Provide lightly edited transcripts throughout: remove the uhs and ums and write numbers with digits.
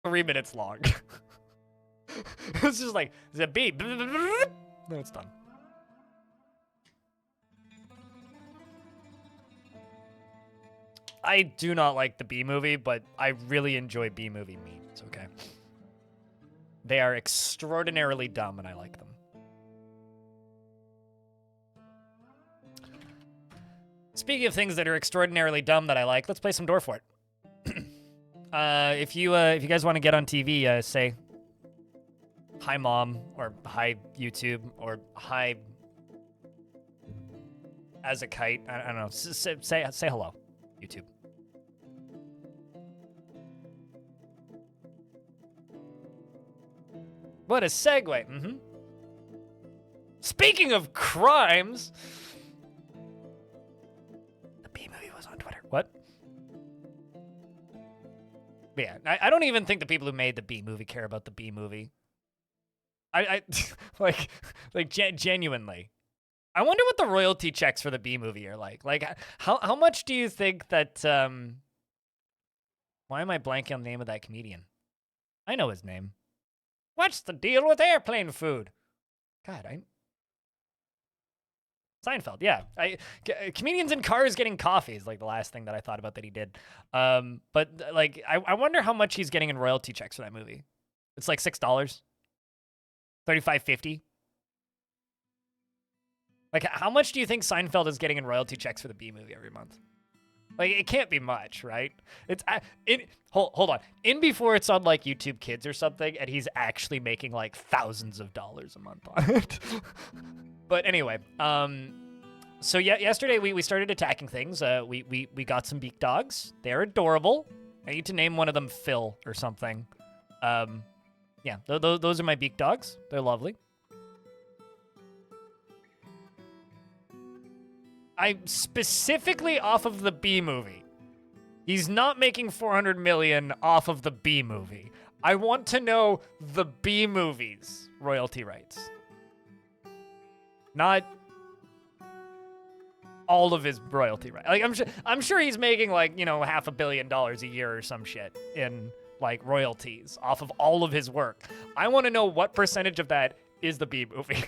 3 minutes long. It's just like, is it B? Then it's done. I do not like the B movie, but I really enjoy B movie memes, okay? They are extraordinarily dumb, and I like them. Speaking of things that are extraordinarily dumb that I like, let's play some Dwarf. If you guys want to get on TV, say hi mom, or hi YouTube, or hi as a kite. I don't know. Say hello, YouTube. What a segue. Speaking of crimes, the B movie was on Twitter. What? Yeah, I don't even think the people who made the B movie care about the B movie. I genuinely. I wonder what the royalty checks for the B movie are like. Like, how much do you think that, why am I blanking on the name of that comedian? I know his name. What's the deal with airplane food? God, Seinfeld, yeah. Comedians in cars getting coffee is like the last thing that I thought about that he did. But like, I wonder how much he's getting in royalty checks for that movie. It's like $6, $35.50. Like, how much do you think Seinfeld is getting in royalty checks for the B movie every month? Like, it can't be much, right? Hold on. In before it's on like YouTube Kids or something, and he's actually making like thousands of dollars a month on it. But anyway, so yeah, yesterday we started attacking things. We got some beak dogs. They're adorable. I need to name one of them Phil or something. Yeah, those are my beak dogs. They're lovely. I specifically off of the B movie. He's not making 400 million off of the B movie. I want to know the B movie's royalty rights. Not all of his royalty rights. Like, I'm sure he's making like, you know, $500 million a year or some shit in like royalties off of all of his work. I want to know what percentage of that is the B movie.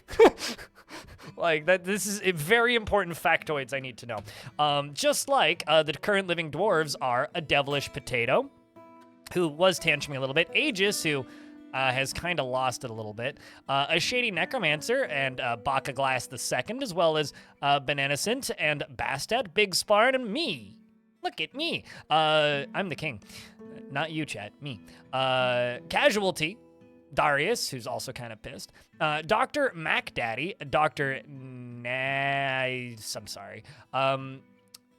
Like, that. This is a very important factoids I need to know. Just like the current living dwarves are a devilish potato, who was tantruming a little bit, Aegis, who has kind of lost it a little bit, a shady necromancer, and Baka Glass II, as well as Benenicent and Bastet, Big Sparn, and me. Look at me. I'm the king. Not you, chat. Me. Casualty. Darius, who's also kind of pissed. Dr. MacDaddy, Dr. I'm sorry.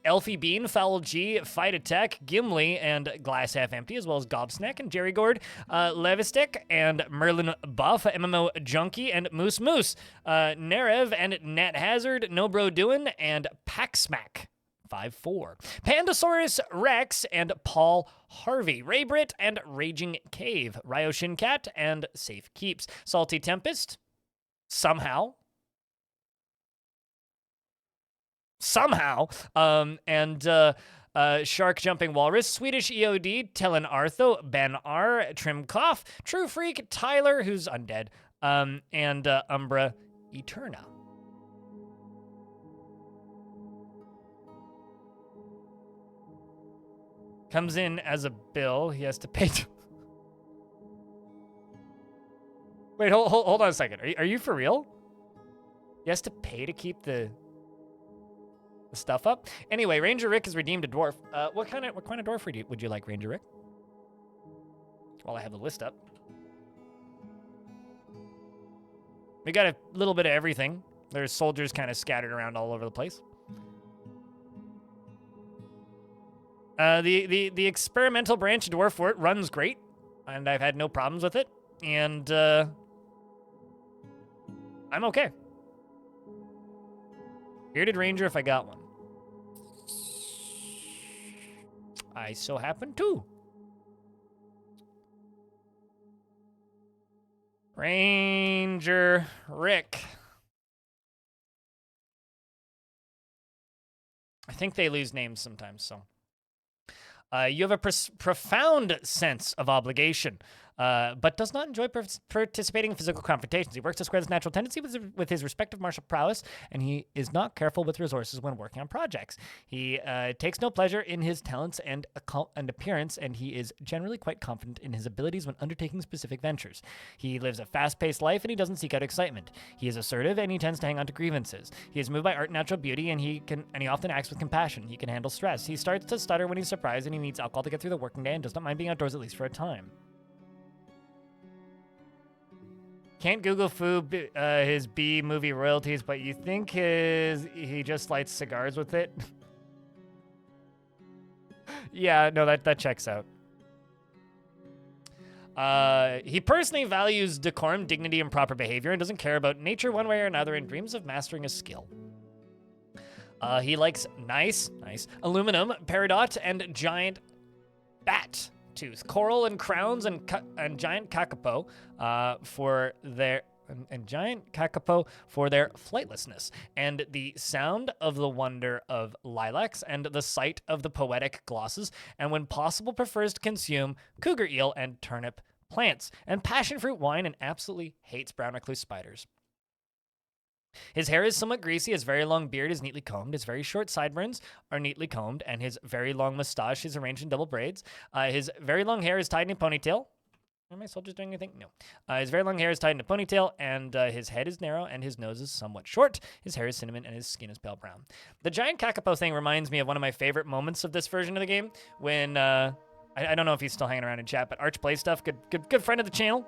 Elfie Bean, Foul G, Fight Attack, Gimli, and Glass Half Empty, as well as Gobsnack and Jerry Gord, Levistick, and Merlin Buff, MMO Junkie, and Moose Moose, Nerev, and Nat Hazard, No Bro Doin', and Packsmack. 5-4. Pandasaurus Rex and Paul Harvey. Raybrit and Raging Cave. Ryoshin Cat and Safe Keeps. Salty Tempest. Somehow. And Shark Jumping Walrus. Swedish EOD. Tellen Artho. Ben R. Trimkoff. True Freak. Tyler, who's undead. And Umbra Eterna. Comes in as a bill. He has to pay. Wait, hold on a second. Are you for real? He has to pay to keep the stuff up. Anyway, Ranger Rick has redeemed a dwarf. What kind of dwarf would you like, Ranger Rick? While I have the list up, we got a little bit of everything. There's soldiers kind of scattered around all over the place. The experimental branch Dwarf Fort runs great, and I've had no problems with it, and I'm okay. Bearded Ranger if I got one. I so happen to. Ranger Rick. I think they lose names sometimes, so. You have a profound sense of obligation, but does not enjoy participating in physical confrontations. He works to square his natural tendency with his respective martial prowess, and he is not careful with resources when working on projects. He takes no pleasure in his talents and appearance, and he is generally quite confident in his abilities when undertaking specific ventures. He lives a fast-paced life, and he doesn't seek out excitement. He is assertive, and he tends to hang on to grievances. He is moved by art and natural beauty, and he often acts with compassion. He can handle stress. He starts to stutter when he's surprised, and he needs alcohol to get through the working day and does not mind being outdoors at least for a time. Can't Google his B movie royalties, but you think he just lights cigars with it? Yeah, no, that checks out. He personally values decorum, dignity, and proper behavior and doesn't care about nature one way or another and dreams of mastering a skill. He likes nice aluminum, peridot, and giant bat tooth, coral and crowns, and giant kakapo for their flightlessness, and the sound of the wonder of lilacs and the sight of the poetic glosses, and when possible prefers to consume cougar eel and turnip plants, and passion fruit wine, and absolutely hates brown recluse spiders. His hair is somewhat greasy, his very long beard is neatly combed, his very short sideburns are neatly combed, and his very long mustache is arranged in double braids. His very long hair is tied in a ponytail. Are my soldiers doing anything? No. His very long hair is tied in a ponytail, and his head is narrow, and his nose is somewhat short. His hair is cinnamon, and his skin is pale brown. The giant kakapo thing reminds me of one of my favorite moments of this version of the game, when, I don't know if he's still hanging around in chat, but Arch Play Stuff, good friend of the channel,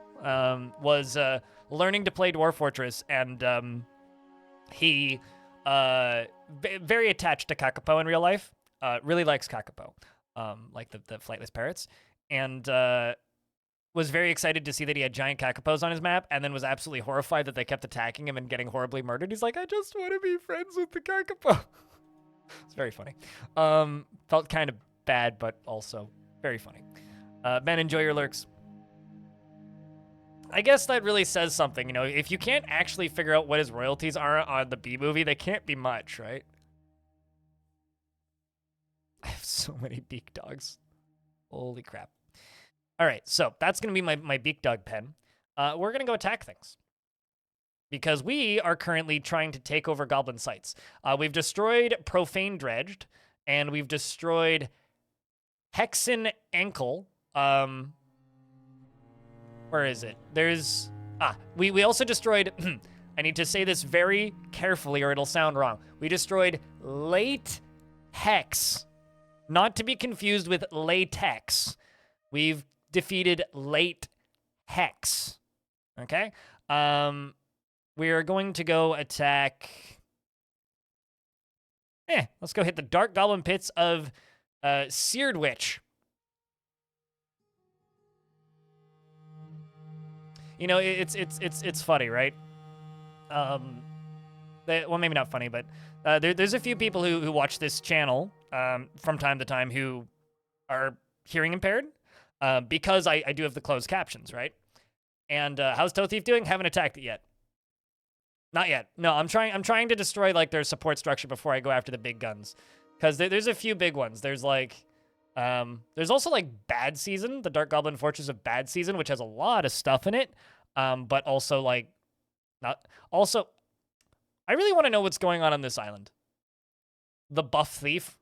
was learning to play Dwarf Fortress, and he very attached to kakapo in real life. Really likes kakapo, like the flightless parrots, and was very excited to see that he had giant kakapos on his map, and then was absolutely horrified that they kept attacking him and getting horribly murdered. He's like, I just want to be friends with the kakapo. It's very funny. Felt kind of bad, but also very funny. Ben, enjoy your lurks. I guess that really says something, you know, if you can't actually figure out what his royalties are on the B movie, they can't be much, right? I have so many beak dogs. Holy crap. All right, so that's going to be my beak dog pen. We're going to go attack things, because we are currently trying to take over goblin sites. We've destroyed Profane Dredged, and we've destroyed Hexen Ankle. Where is it? There's... we also destroyed... I need to say this very carefully or it'll sound wrong. We destroyed Late Hex. Not to be confused with Latex. We've defeated Late Hex. Okay? We are going to go attack... let's go hit the Dark Goblin Pits of Seared Witch. You know, it's funny, right? Well, maybe not funny, but there's a few people who watch this channel from time to time who are hearing impaired because I do have the closed captions, right? And how's Toe Thief doing? Haven't attacked it yet. Not yet. No, I'm trying to destroy like their support structure before I go after the big guns, because there's a few big ones. There's like there's also like Bad Season, the Dark Goblin Fortress of Bad Season, which has a lot of stuff in it. But also like I really want to know what's going on this island. The Buff Thief.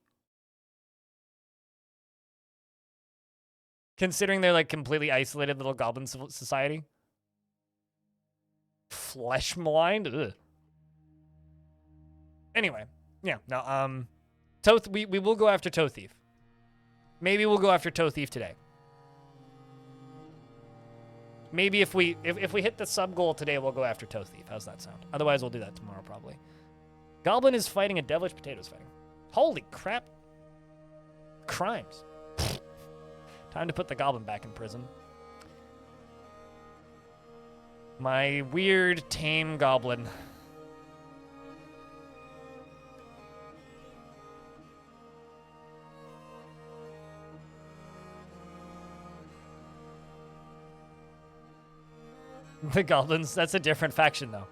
Considering they're like completely isolated little goblin society. Flesh maligned. Ugh. Anyway, yeah, no, we will go after Toe Thief. Maybe we'll go after Toe Thief today. Maybe if we hit the sub goal today, we'll go after Toe Thief. How's that sound? Otherwise, we'll do that tomorrow probably. Goblin is fighting a devilish potato's fighting. Holy crap! Crimes. Time to put the goblin back in prison. My weird tame goblin. The goblins, that's a different faction, though.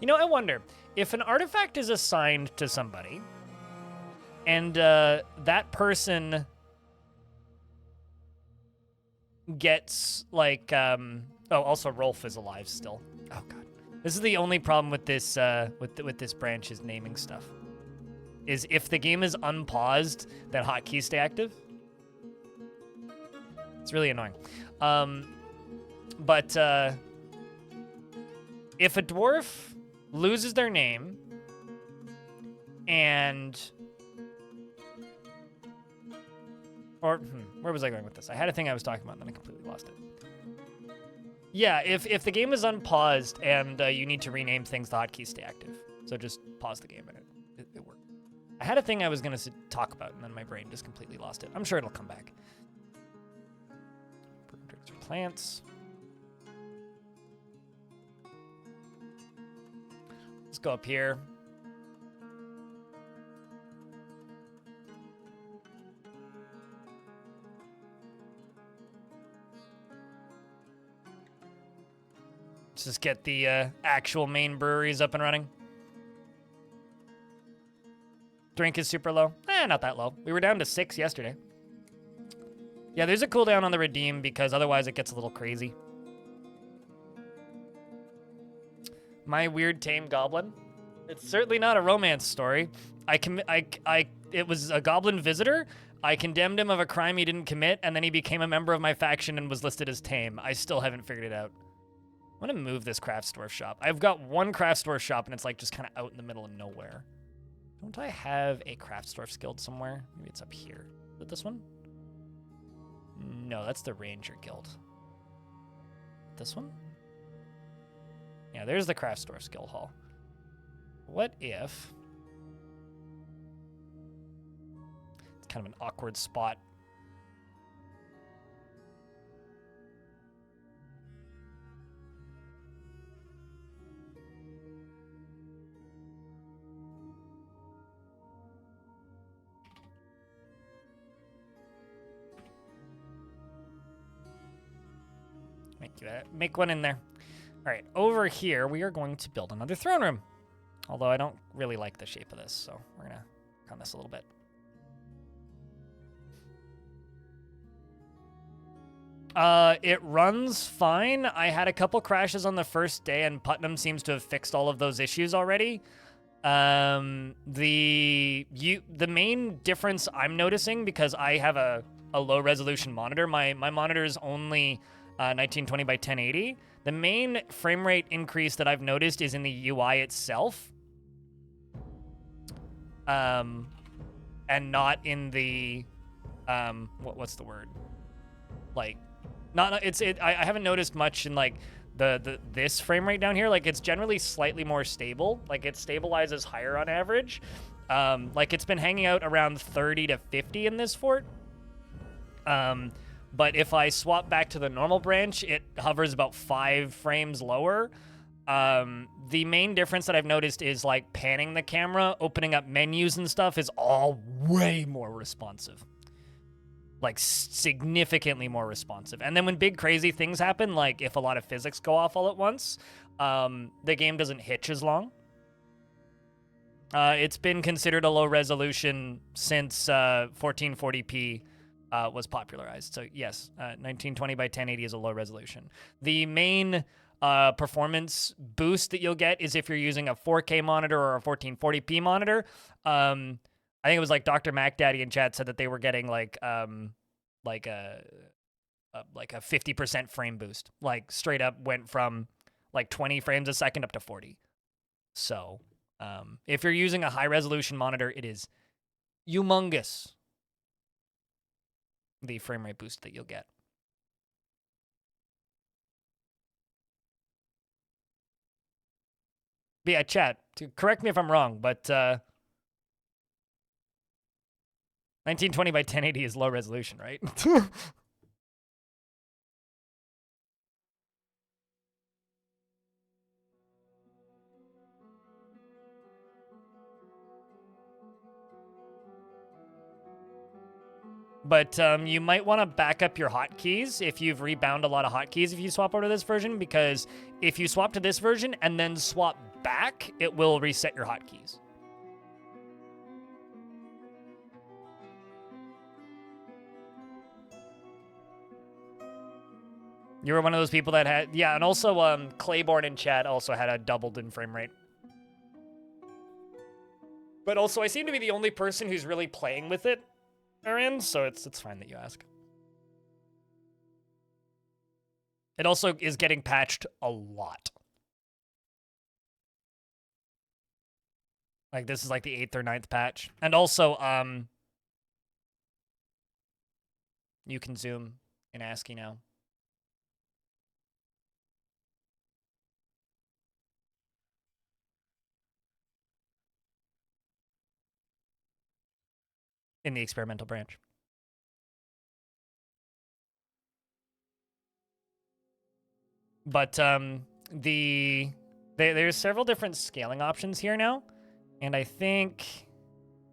You know, I wonder if an artifact is assigned to somebody, and that person gets like, oh, also Rolf is alive still. Oh god, this is the only problem with this with this branch is naming stuff. Is if the game is unpaused, then hotkeys stay active. It's really annoying. But if a dwarf loses their name and where was I going with this? I had a thing I was talking about and then I completely lost it. Yeah, if the game is unpaused and you need to rename things, the hotkeys stay active. So just pause the game and it worked. I had a thing I was going to talk about and then my brain just completely lost it. I'm sure it'll come back. Plants. Let's go up here. Let's just get the actual main breweries up and running. Drink is super low. Not that low. We were down to 6 yesterday. Yeah, there's a cooldown on the redeem because otherwise it gets a little crazy. My weird tame goblin. It's certainly not a romance story. It was a goblin visitor. I condemned him of a crime he didn't commit, and then he became a member of my faction and was listed as tame. I still haven't figured it out. I want to move this craft store shop. I've got one craft store shop, and it's like just kind of out in the middle of nowhere. Don't I have a craft store guild somewhere? Maybe it's up here. Is it this one? No, that's the Ranger Guild. This one? Yeah, there's the craft store skill hall. What if... It's kind of an awkward spot. Make one in there. All right, over here, we are going to build another throne room. Although I don't really like the shape of this, so we're going to work on this a little bit. It runs fine. I had a couple crashes on the first day, and Putnam seems to have fixed all of those issues already. The main difference I'm noticing, because I have a low-resolution monitor, my monitor is only 1920 by 1080. The main frame rate increase that I've noticed is in the UI itself, and not in the what's the word? Like, I haven't noticed much in like this frame rate down here. Like, it's generally slightly more stable. Like, it stabilizes higher on average. Like, it's been hanging out around 30 to 50 in this fort. But if I swap back to the normal branch, it hovers about 5 frames lower. The main difference that I've noticed is like panning the camera, opening up menus and stuff is all way more responsive. Like significantly more responsive. And then when big crazy things happen, like if a lot of physics go off all at once, the game doesn't hitch as long. It's been considered a low resolution since 1440p was popularized. So yes, 1920 by 1080 is a low resolution. The main performance boost that you'll get is if you're using a 4K monitor or a 1440p monitor. I think it was like Dr. MacDaddy in chat said that they were getting like a 50% frame boost. Like straight up went from like 20 frames a second up to 40. So if you're using a high resolution monitor, it is humongous, the frame rate boost that you'll get. But yeah, chat, correct me if I'm wrong, but 1920 by 1080 is low resolution, right? But you might want to back up your hotkeys if you've rebound a lot of hotkeys if you swap over to this version, because if you swap to this version and then swap back, it will reset your hotkeys. You were one of those people that had, yeah, and also Claiborne in chat also had a doubled in frame rate. But also, I seem to be the only person who's really playing with it, Aaron, so it's fine that you ask. It also is getting patched a lot. Like, this is like the 8th or 9th patch. And also, you can zoom in ASCII now. In the experimental branch. But there's several different scaling options here now, and I think,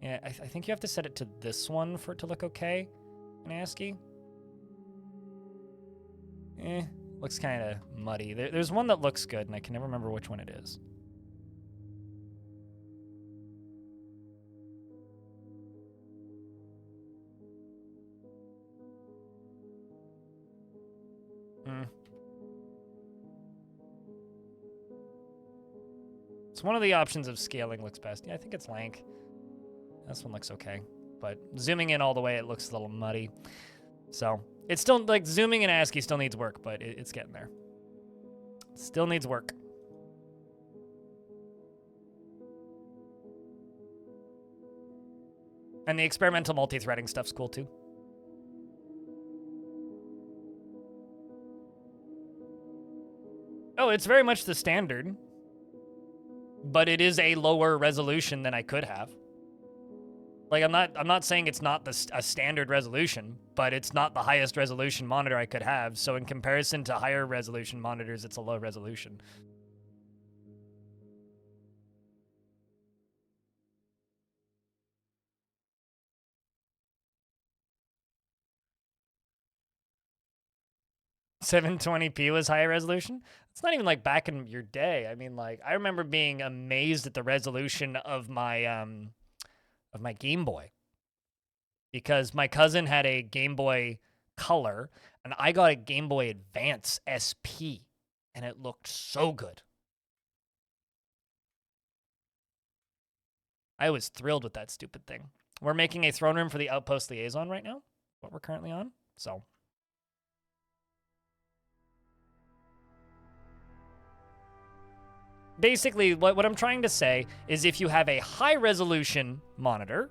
yeah, I think you have to set it to this one for it to look okay in ASCII. Looks kind of muddy. There's one that looks good, and I can never remember which one it is. So one of the options of scaling looks best. Yeah, I think it's Lank. This one looks okay. But zooming in all the way, it looks a little muddy. So it's still, like, zooming in ASCII still needs work, but it's getting there. Still needs work. And the experimental multi-threading stuff's cool too. Oh, it's very much the standard. But it is a lower resolution than I could have. Like, I'm not saying it's not a standard resolution, but it's not the highest resolution monitor I could have. So in comparison to higher resolution monitors, it's a low resolution. $720p was higher resolution. It's not even like back in your day. I mean, like, I remember being amazed at the resolution of my Game Boy, because my cousin had a Game Boy Color and I got a Game Boy Advance SP, and it looked so good. I was thrilled with that stupid thing. We're making a throne room for the Outpost Liaison right now, what we're currently on. So basically, what I'm trying to say is if you have a high-resolution monitor,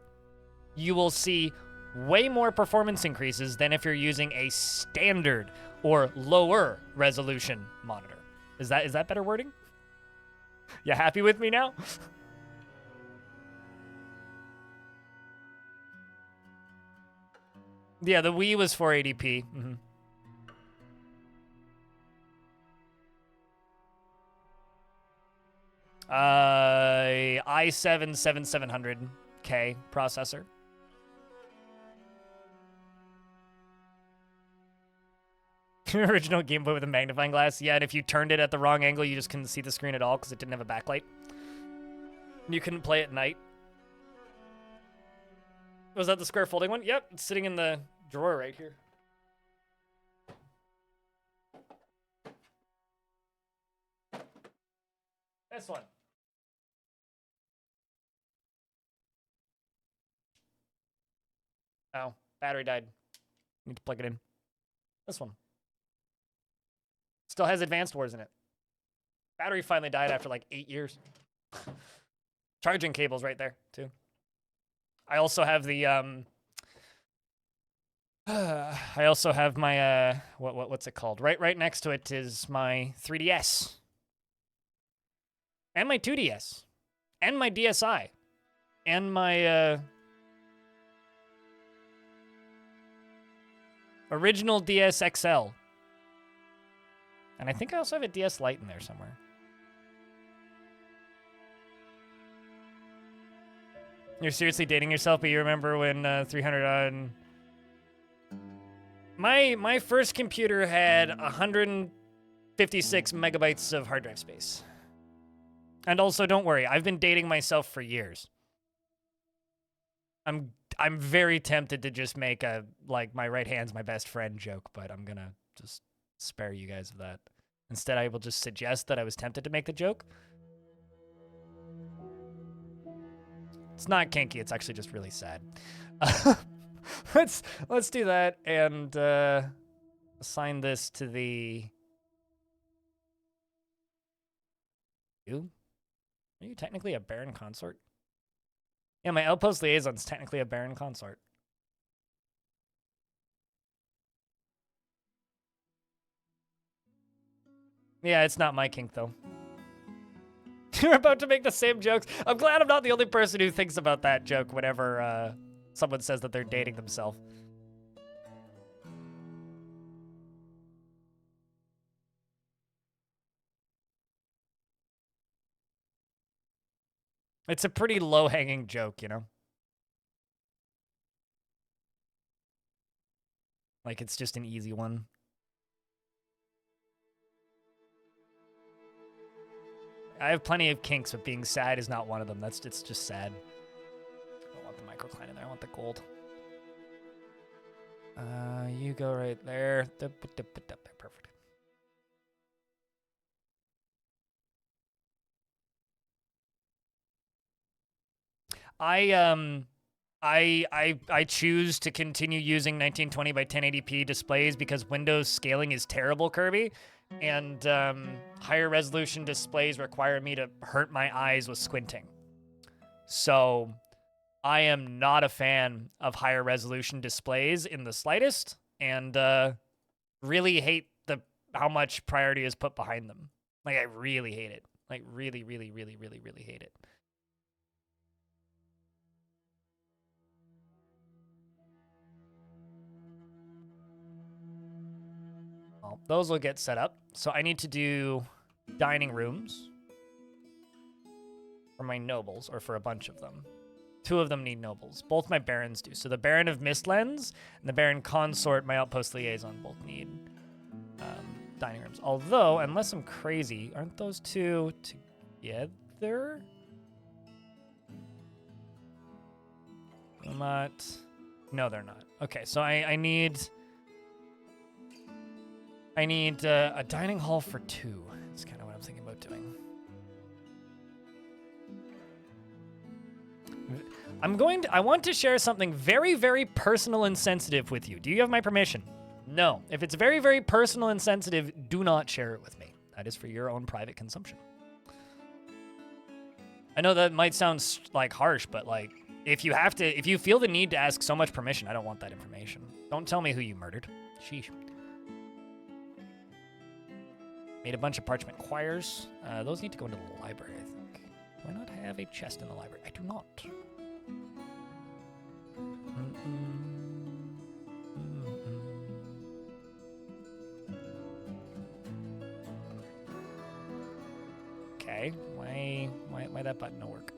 you will see way more performance increases than if you're using a standard or lower resolution monitor. Is that better wording? You happy with me now? Yeah, the Wii was 480p. Mm-hmm. i7 7700K processor. Original Game Boy with a magnifying glass. Yeah, and if you turned it at the wrong angle, you just couldn't see the screen at all because it didn't have a backlight. You couldn't play at night. Was that the square folding one? Yep, it's sitting in the drawer right here. This one. Oh, battery died. Need to plug it in. This one. Still has Advanced Wars in it. Battery finally died after like 8 years. Charging cable's right there, too. I also have the, I also have my, what's it called? Right next to it is my 3DS. And my 2DS. And my DSi. And my, original DS XL. And I think I also have a DS Lite in there somewhere. You're seriously dating yourself, but you remember when 300 on... My first computer had 156 megabytes of hard drive space. And also, don't worry, I've been dating myself for years. I'm very tempted to just make a, like, my right hand's my best friend joke, but I'm gonna just spare you guys of that. Instead, I will just suggest that I was tempted to make the joke. It's not kinky, it's actually just really sad. Let's do that and assign this to the... You? Are you technically a Baron Consort? Yeah, my Outpost Liaison's technically a Baron Consort. Yeah, it's not my kink, though. You're about to make the same jokes. I'm glad I'm not the only person who thinks about that joke whenever someone says that they're dating themselves. It's a pretty low-hanging joke, you know? Like, it's just an easy one. I have plenty of kinks, but being sad is not one of them. It's just sad. I don't want the microcline in there. I want the gold. You go right there. Perfect. I choose to continue using 1920 by 1080p displays because Windows scaling is terrible, Kirby, and higher resolution displays require me to hurt my eyes with squinting. So I am not a fan of higher resolution displays in the slightest, and really hate how much priority is put behind them. Like, I really hate it. Like, really hate it. Well, those will get set up. So I need to do dining rooms for my nobles, or for a bunch of them. 2 of them need nobles. Both my barons do. So the Baron of Mistlands and the Baron Consort, my Outpost Liaison, both need dining rooms. Although, unless I'm crazy, aren't those 2 together? Not. No, they're not. Okay, so I need a dining hall for 2. That's kind of what I'm thinking about doing. I want to share something very, very personal and sensitive with you. Do you have my permission? No. If it's very, very personal and sensitive, do not share it with me. That is for your own private consumption. I know that might sound like harsh, but like, if you feel the need to ask so much permission, I don't want that information. Don't tell me who you murdered. Sheesh. Made a bunch of parchment quires. Those need to go into the library, I think. Do I not have a chest in the library? I do not. Okay, why that button don't work?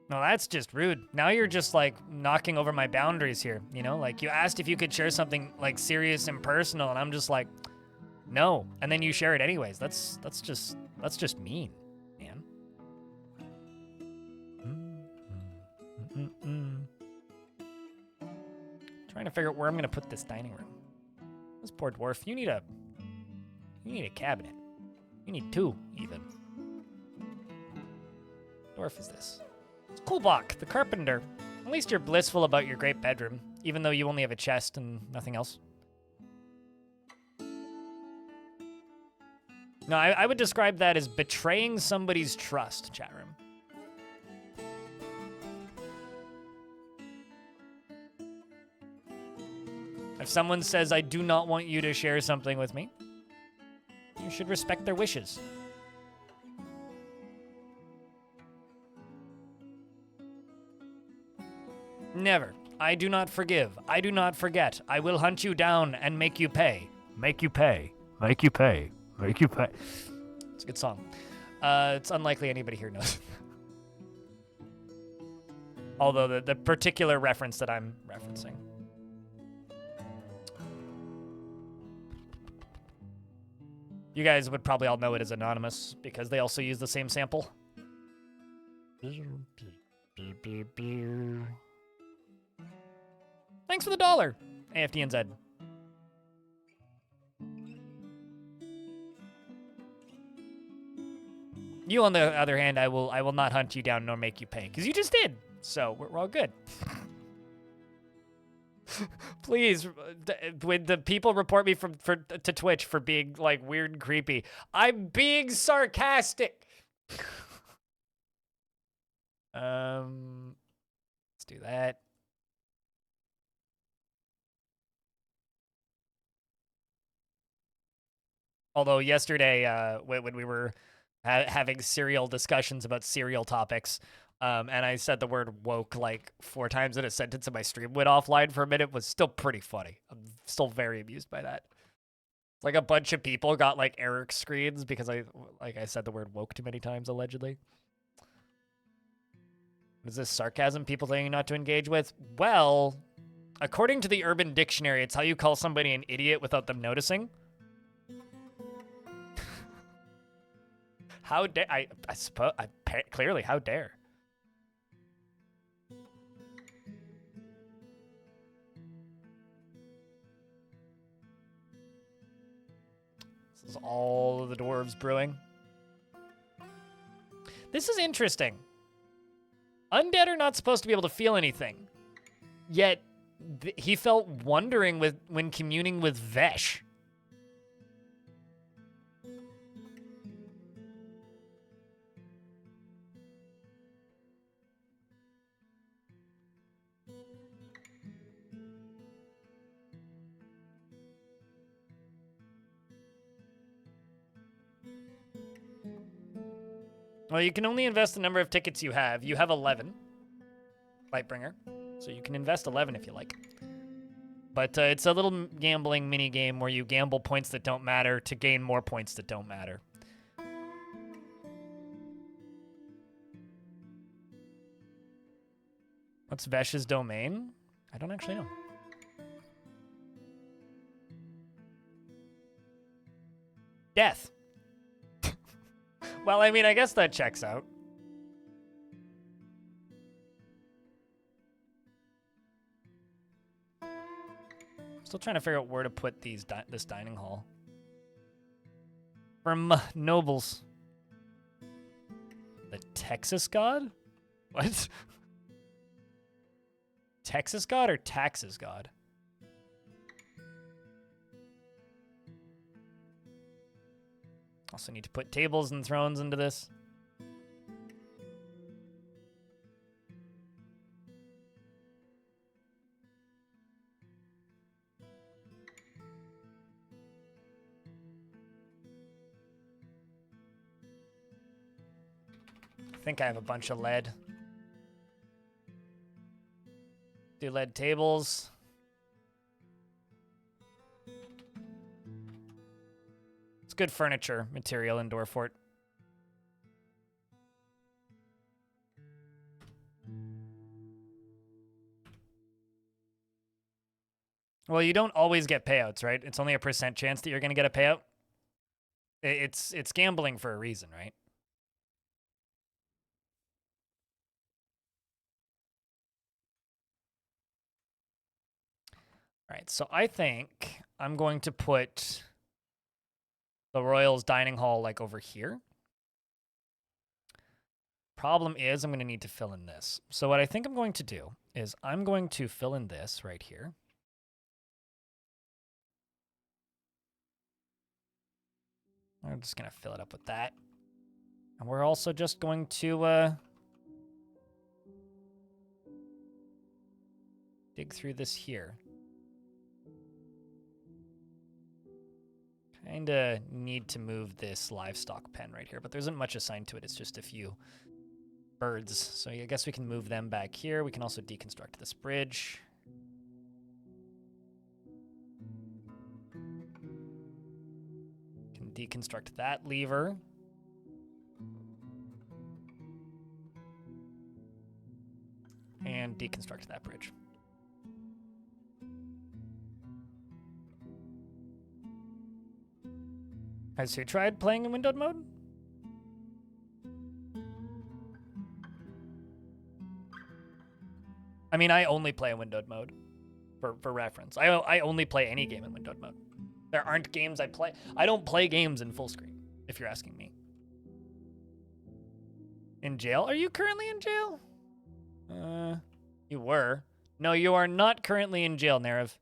No, that's just rude. Now you're just like knocking over my boundaries here, you know? Like, you asked if you could share something like serious and personal, and I'm just like, no. And then you share it anyways. That's just mean, man. Trying to figure out where I'm gonna put this dining room. This poor dwarf. You need a cabinet. You need 2 even. Dwarf is this? Kulbach, the carpenter. At least you're blissful about your great bedroom, even though you only have a chest and nothing else. No, I would describe that as betraying somebody's trust, chat room. If someone says, I do not want you to share something with me, you should respect their wishes. Never. I do not forgive. I do not forget. I will hunt you down and make you pay. Make you pay. Make you pay. Make you pay. It's a good song. It's unlikely anybody here knows. Although the particular reference that I'm referencing. You guys would probably all know it as Anonymous because they also use the same sample. Thanks for the $1, AFDNZ. You, on the other hand, I will not hunt you down nor make you pay, because you just did. So we're all good. Please, when the people report me to Twitch for being like weird and creepy, I'm being sarcastic. Let's do that. Although yesterday, when we were having serial discussions about serial topics, and I said the word woke like 4 times in a sentence and my stream went offline for a minute, was still pretty funny. I'm still very amused by that. It's like a bunch of people got like Eric screens because I said the word woke too many times, allegedly. Is this sarcasm people telling you not to engage with? Well, according to the Urban Dictionary, it's how you call somebody an idiot without them noticing. How dare I suppose clearly how dare. This is all of the dwarves brewing. This is interesting. Undead are not supposed to be able to feel anything. Yet he felt wondering when communing with Vesh. Well, you can only invest the number of tickets you have. You have 11, Lightbringer. So you can invest 11 if you like. But it's a little gambling mini game where you gamble points that don't matter to gain more points that don't matter. What's Vesh's domain? I don't actually know. Death. Well, I mean, I guess that checks out. Still trying to figure out where to put this dining hall. From nobles. The Texas God? What? Texas God or taxes God? Also need to put tables and thrones into this. I think I have a bunch of lead. Do lead tables. It's good furniture material in Dwarfort. Well, you don't always get payouts, right? It's only a % chance that you're going to get a payout. It's gambling for a reason, right? All right, so I think I'm going to put the Royals dining hall like over here. Problem is I'm going to need to fill in this. So what I think I'm going to do is I'm going to fill in this right here. I'm just going to fill it up with that. And we're also just going to dig through this here. Kind of need to move this livestock pen right here, but there isn't much assigned to it. It's just a few birds. So I guess we can move them back here. We can also deconstruct this bridge deconstruct that lever. And deconstruct that bridge. Has you tried playing in windowed mode? I mean, I only play in windowed mode, for reference. I only play any game in windowed mode. There aren't games I play. I don't play games in full screen, if you're asking me. In jail? Are you currently in jail? You were. No, you are not currently in jail, Nerev.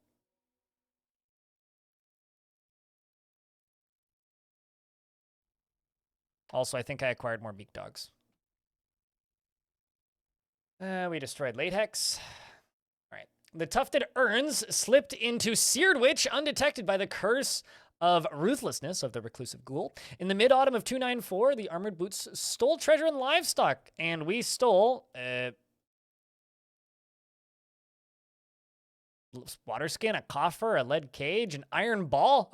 Also, I think I acquired more beak dogs. We destroyed latex. All right. The tufted urns slipped into Seared Witch undetected by the curse of ruthlessness of the reclusive ghoul. In the mid-autumn of 294, the armored boots stole treasure and livestock, and we stole water skin, a coffer, a lead cage, an iron ball,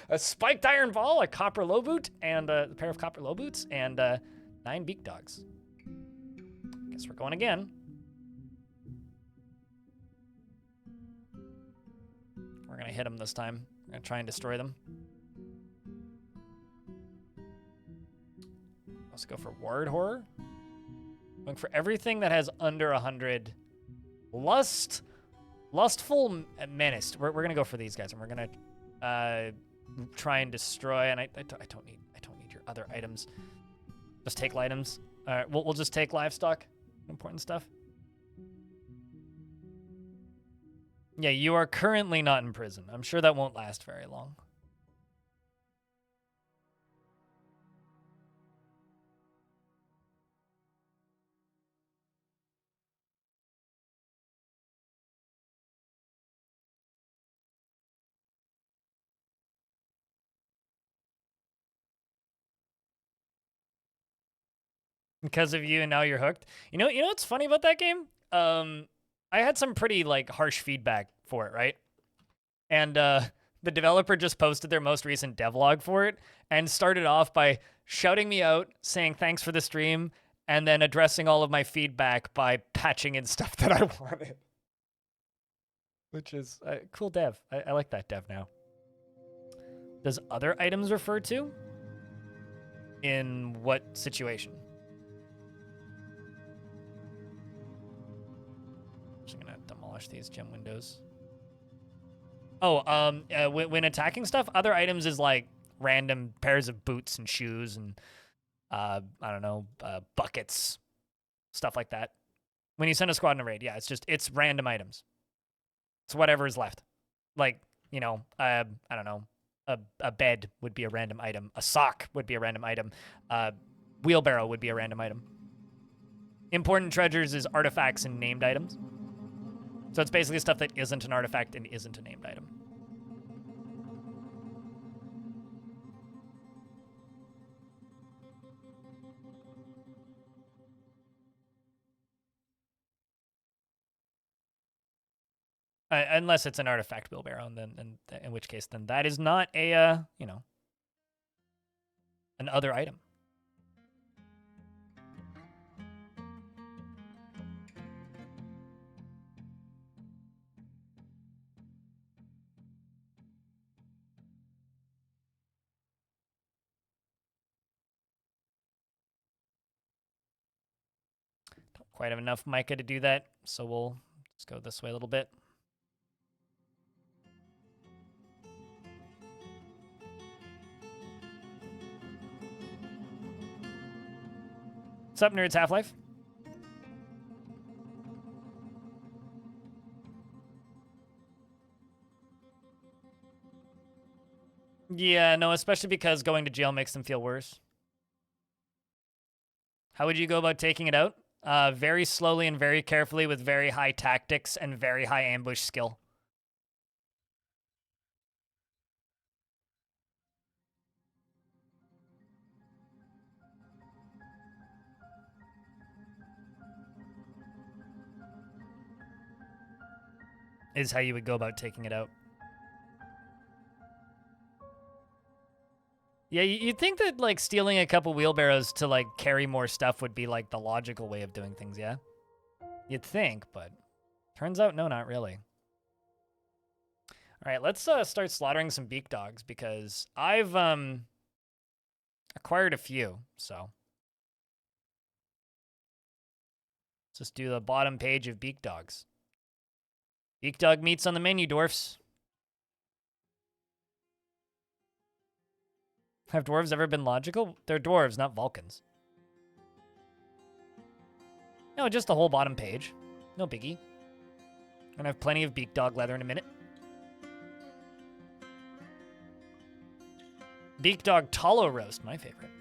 a spiked iron ball, a copper low boot, and a pair of copper low boots, and 9 beak dogs. Guess we're going again. We're gonna hit them this time. We're gonna try and destroy them. Let's go for word horror. Going for everything that has under 100. Lustful menace. We're gonna go for these guys, and we're gonna try and destroy. And I don't need your other items. Just take items. We'll just take livestock. Important stuff. Yeah, you are currently not in prison. I'm sure that won't last very long. Because of you, and now you're hooked. You know what's funny about that game? I had some pretty like harsh feedback for it, right? And the developer just posted their most recent devlog for it and started off by shouting me out, saying thanks for the stream, and then addressing all of my feedback by patching in stuff that I wanted. Which is cool dev. I like that dev now. Does other items refer to? In what situation? Just gonna demolish these gem windows. Oh, when attacking stuff, other items is like random pairs of boots and shoes and I don't know, buckets, stuff like that. When you send a squad in a raid, yeah, it's random items. It's whatever is left. Like, you know, I don't know, a bed would be a random item. A sock would be a random item. Wheelbarrow would be a random item. Important treasures is artifacts and named items. So it's basically stuff that isn't an artifact and isn't a named item. Unless it's an artifact wheelbarrow, and then in which case, then that is not a you know, an other item. Don't quite have enough mica to do that, so we'll just go this way a little bit. What's up, nerds? Half-Life? Yeah, no, especially because going to jail makes them feel worse. How would you go about taking it out? Very slowly and very carefully with very high tactics and very high ambush skill. Is how you would go about taking it out. Yeah, you'd think that like stealing a couple wheelbarrows to like carry more stuff would be like the logical way of doing things, yeah? You'd think, but turns out no, not really. All right, let's start slaughtering some beak dogs because I've acquired a few, so let's just do the bottom page of beak dogs. Beak dog meats on the menu, dwarfs. Have dwarves ever been logical? They're dwarves, not Vulcans. No, just the whole bottom page. No biggie. Gonna have plenty of beak dog leather in a minute. Beak dog tallow roast, my favorite.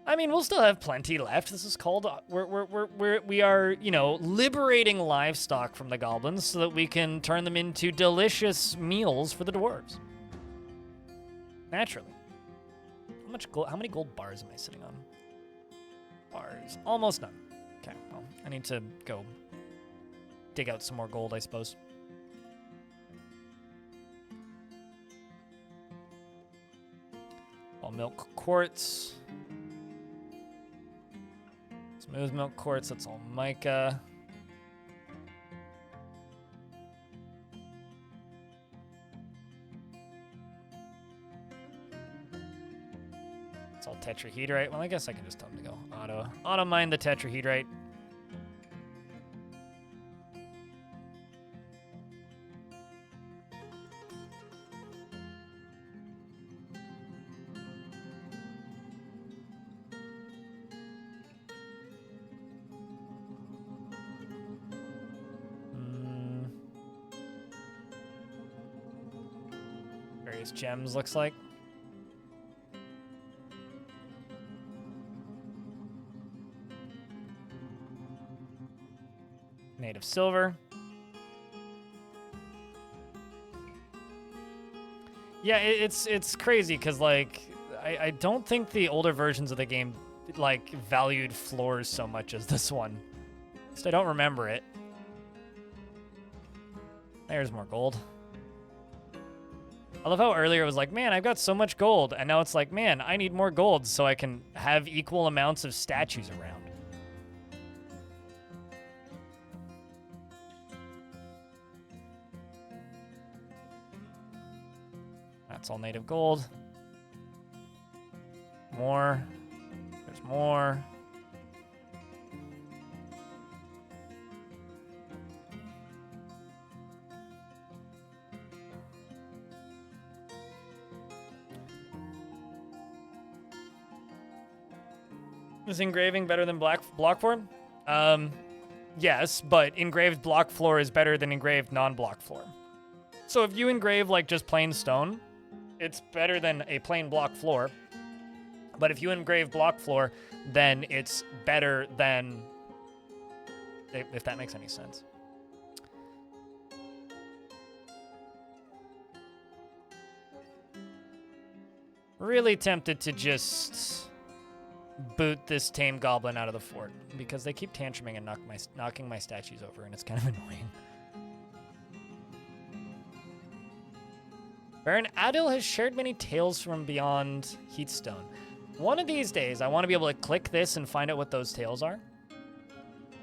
I mean, we'll still have plenty left. This is called we are, you know, liberating livestock from the goblins so that we can turn them into delicious meals for the dwarves. Naturally. How much gold? How many gold bars am I sitting on? Bars, almost none. Okay, well, I need to go dig out some more gold, I suppose. All milk quartz. Smooth milk quartz, that's all mica. It's all tetrahedrite. Well, I guess I can just tell them to go auto mine the tetrahedrite. Various gems, looks like. Native silver. Yeah, it's crazy because like I don't think the older versions of the game like valued floors so much as this one. At least I don't remember it. There's more gold. I love how earlier it was like, man, I've got so much gold, and now it's like, man, I need more gold so I can have equal amounts of statues around. That's all native gold. More. There's more. Is engraving better than block form? Yes, but engraved block floor is better than engraved non-block floor. So if you engrave like just plain stone, it's better than a plain block floor. But if you engrave block floor, then it's better than, if that makes any sense. Really tempted to just boot this tame goblin out of the fort because they keep tantruming and knocking my statues over, and it's kind of annoying. Baron Adil has shared many tales from beyond Heatstone. One of these days, I want to be able to click this and find out what those tales are.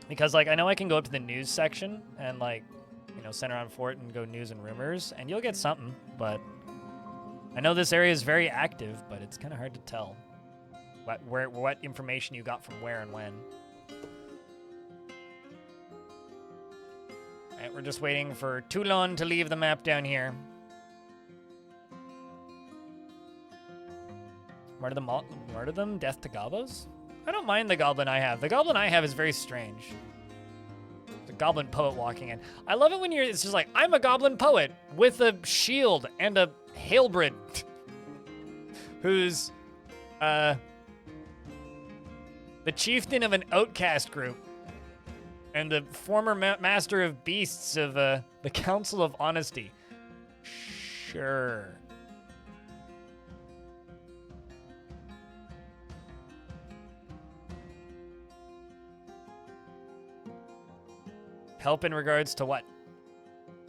Because, like, I know I can go up to the news section and, like, you know, center on fort and go news and rumors, and you'll get something, but I know this area is very active, but it's kind of hard to tell what information you got from where and when. All right, we're just waiting for Toulon to leave the map down here. Murder them? Death to gobos? I don't mind the goblin I have. The goblin I have is very strange. The goblin poet walking in. I love it when it's just like, I'm a goblin poet with a shield and a halberd who's the chieftain of an outcast group and the former master of beasts of the Council of Honesty. Sure. Help in regards to what?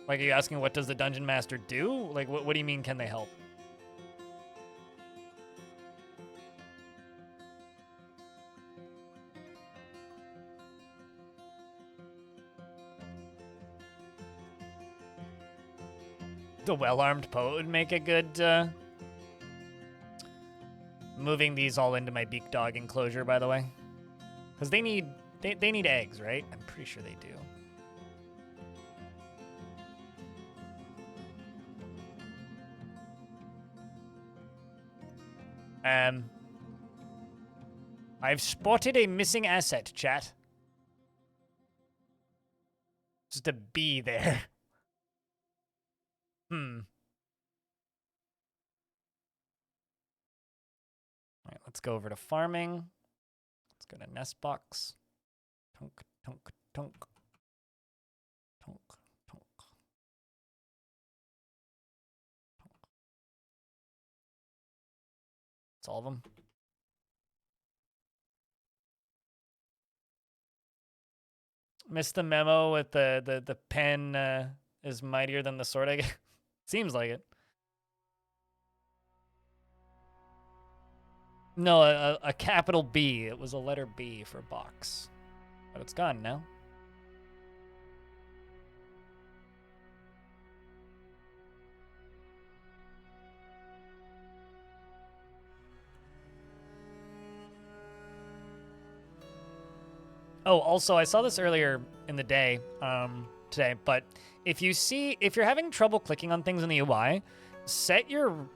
Like, are you asking what does the dungeon master do? Like, what do you mean, can they help? The well-armed poet would make a good, moving these all into my beak dog enclosure, by the way. Because they need eggs, right? I'm pretty sure they do. I've spotted a missing asset, chat. Just a bee there. All right, let's go over to farming. Let's go to nest box. Tonk, tonk, tonk. Tonk, tonk. That's all of them. Missed the memo with the pen is mightier than the sword, I guess. Seems like it. No, a capital B. It was a letter B for box. But it's gone now. Oh, also, I saw this earlier in the day, today, but if you're having trouble clicking on things in the UI, set your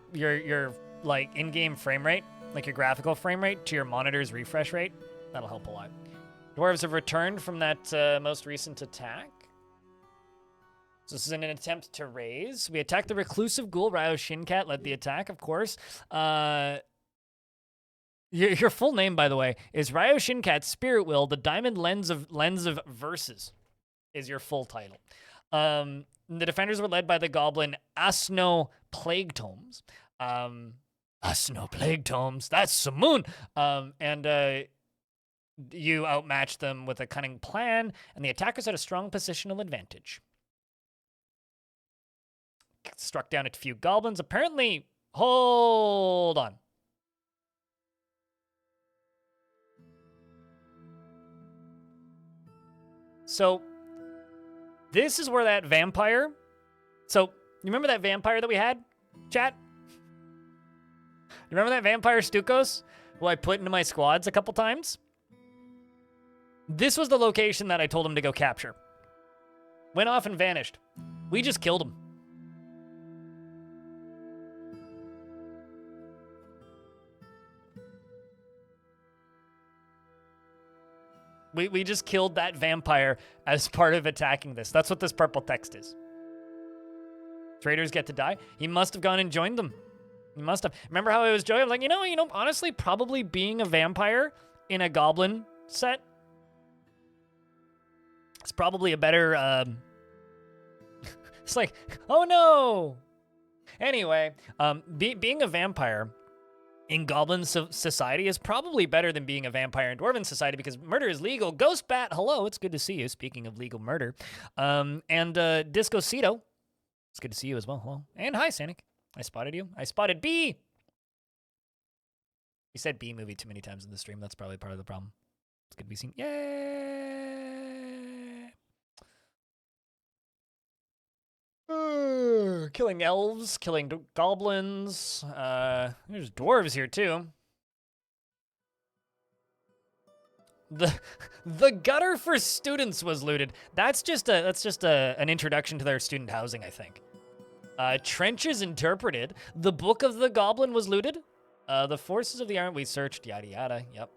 like in-game frame rate, like your graphical frame rate, to your monitor's refresh rate. That'll help a lot. Dwarves have returned from that most recent attack. So this is in an attempt to raise. We attacked the reclusive ghoul. Ryo Shinkat led the attack, of course. Your full name, by the way, is Ryo Shinkat Spirit Will, the Diamond Lens of Verses, is your full title. The defenders were led by the goblin Asno Plague Tomes. Asno Plague Tomes, that's Samoon. And you outmatched them with a cunning plan, and the attackers had a strong positional advantage. Struck down a few goblins. Apparently, hold on. So, this is where that vampire... So, you remember that vampire that we had, chat? You remember that vampire Stukos, who I put into my squads a couple times? This was the location that I told him to go capture. Went off and vanished. We just killed him. We just killed that vampire as part of attacking this. That's what this purple text is. Traders get to die. He must have gone and joined them. He must have. Remember how I was joking? I'm like, you know, honestly, probably being a vampire in a goblin set, it's probably a better, it's like, oh no! Anyway, being a vampire in Goblin Society is probably better than being a vampire in Dwarven Society because murder is legal. Ghost Bat, hello, it's good to see you. Speaking of legal murder. And Discocito, it's good to see you as well. Hello. And hi, Sanic. I spotted you. I spotted B. You said B movie too many times in the stream. That's probably part of the problem. It's good to be seen. Yay! Killing elves, killing goblins. There's dwarves here too. The gutter for students was looted. That's just an introduction to their student housing, I think. Trenches interpreted. The book of the goblin was looted. The forces of the army we searched. Yada yada. Yep.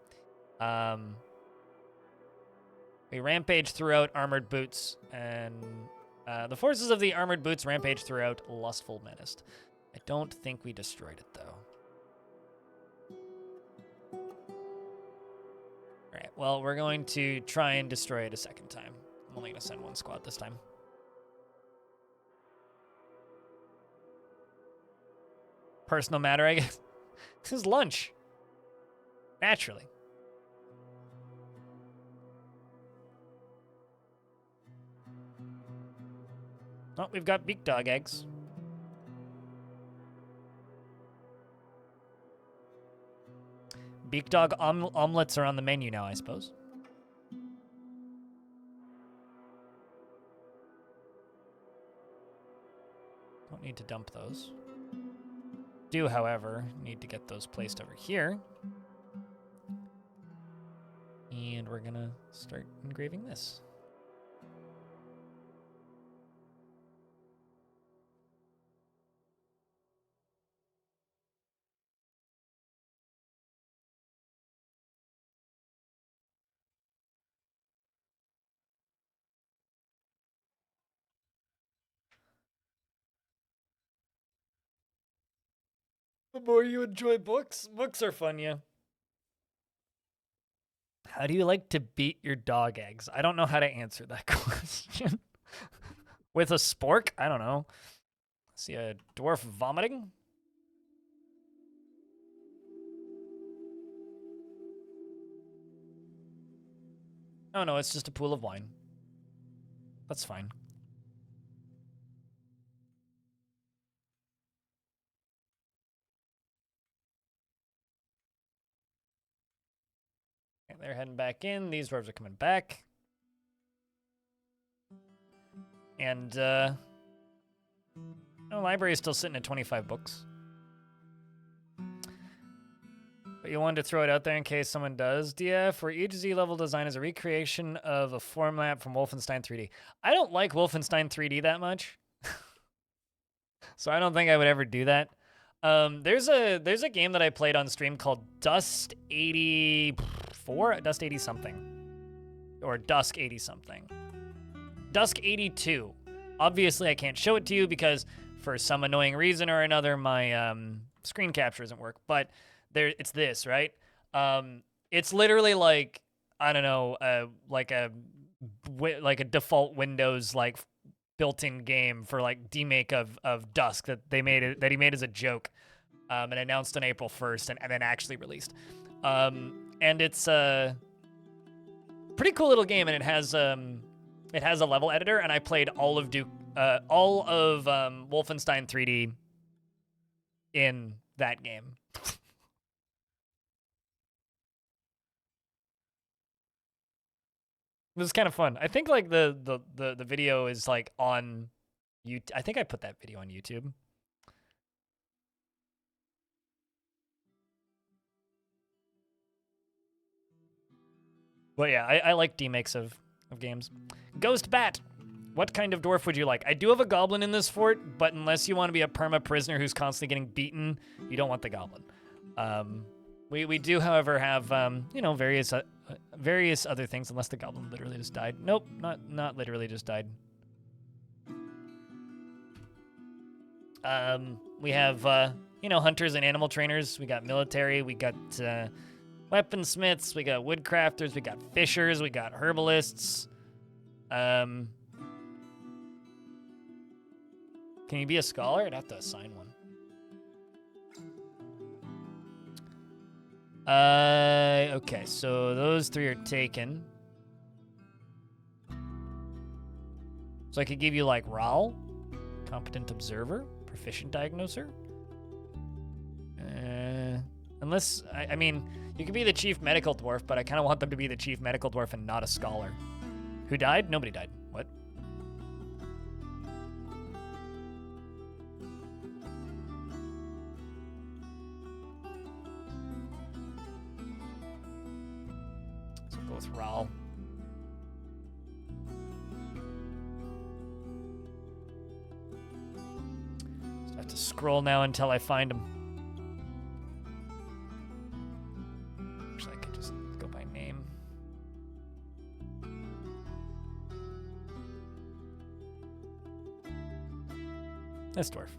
We rampaged throughout armored boots and. The forces of the armored boots rampage throughout Lustful Menaced. I don't think we destroyed it, though. Alright, well, we're going to try and destroy it a second time. I'm only going to send one squad this time. Personal matter, I guess. This is lunch. Naturally. Oh, we've got beak dog eggs. Beak dog omelets are on the menu now, I suppose. Don't need to dump those. Do, however, need to get those placed over here. And we're gonna start engraving this. The more you enjoy books, books are fun, yeah. How do you like to beat your dog eggs? I don't know how to answer that question. With a spork? I don't know. See a dwarf vomiting? Oh no, it's just a pool of wine. That's fine. Okay, they're heading back in. These dwarves are coming back. And, no, library is still sitting at 25 books. But you wanted to throw it out there in case someone does. DF, where each Z-level design is a recreation of a format from Wolfenstein 3D. I don't like Wolfenstein 3D that much. So I don't think I would ever do that. There's a game that I played on stream called Dust 84? Dust 80 something. Or Dusk 80 something. Dusk 82. Obviously, I can't show it to you because for some annoying reason or another, my screen capture doesn't work. But it's this, right? It's literally like, I don't know, like a default Windows like built-in game for like demake of Dusk that he made as a joke, and announced on April 1st and then actually released. And it's a pretty cool little game, and it has a level editor, and I played all of Wolfenstein 3D in that game. It was kind of fun. I think like the video is like on YouTube. I think I put that video on YouTube. But yeah, I like demakes of games. Ghost Bat. What kind of dwarf would you like? I do have a goblin in this fort, but unless you want to be a perma prisoner who's constantly getting beaten, you don't want the goblin. We do, however, have you know, various other things, unless the goblin literally just died. Nope, not literally just died. We have you know, hunters and animal trainers. We got military. We got weaponsmiths. We got woodcrafters. We got fishers. We got herbalists. Can you be a scholar? I'd have to assign one. Okay, so those three are taken. So I could give you like Ral, competent observer, proficient diagnoser. Unless, I mean, you could be the chief medical dwarf, but I kind of want them to be the chief medical dwarf and not a scholar. Who died? Nobody died. What? So I'll go with Ral. So I have to scroll now until I find him. Actually, I could just go by name. That's Dwarf.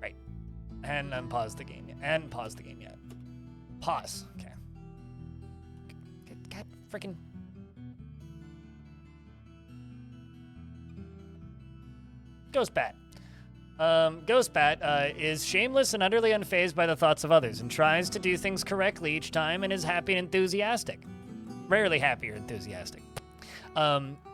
Right. And unpause the game yet. And pause the game yet. Pause. Okay. God freaking. Ghost Bat. Ghost Bat is shameless and utterly unfazed by the thoughts of others and tries to do things correctly each time and is happy and enthusiastic. Rarely happy or enthusiastic.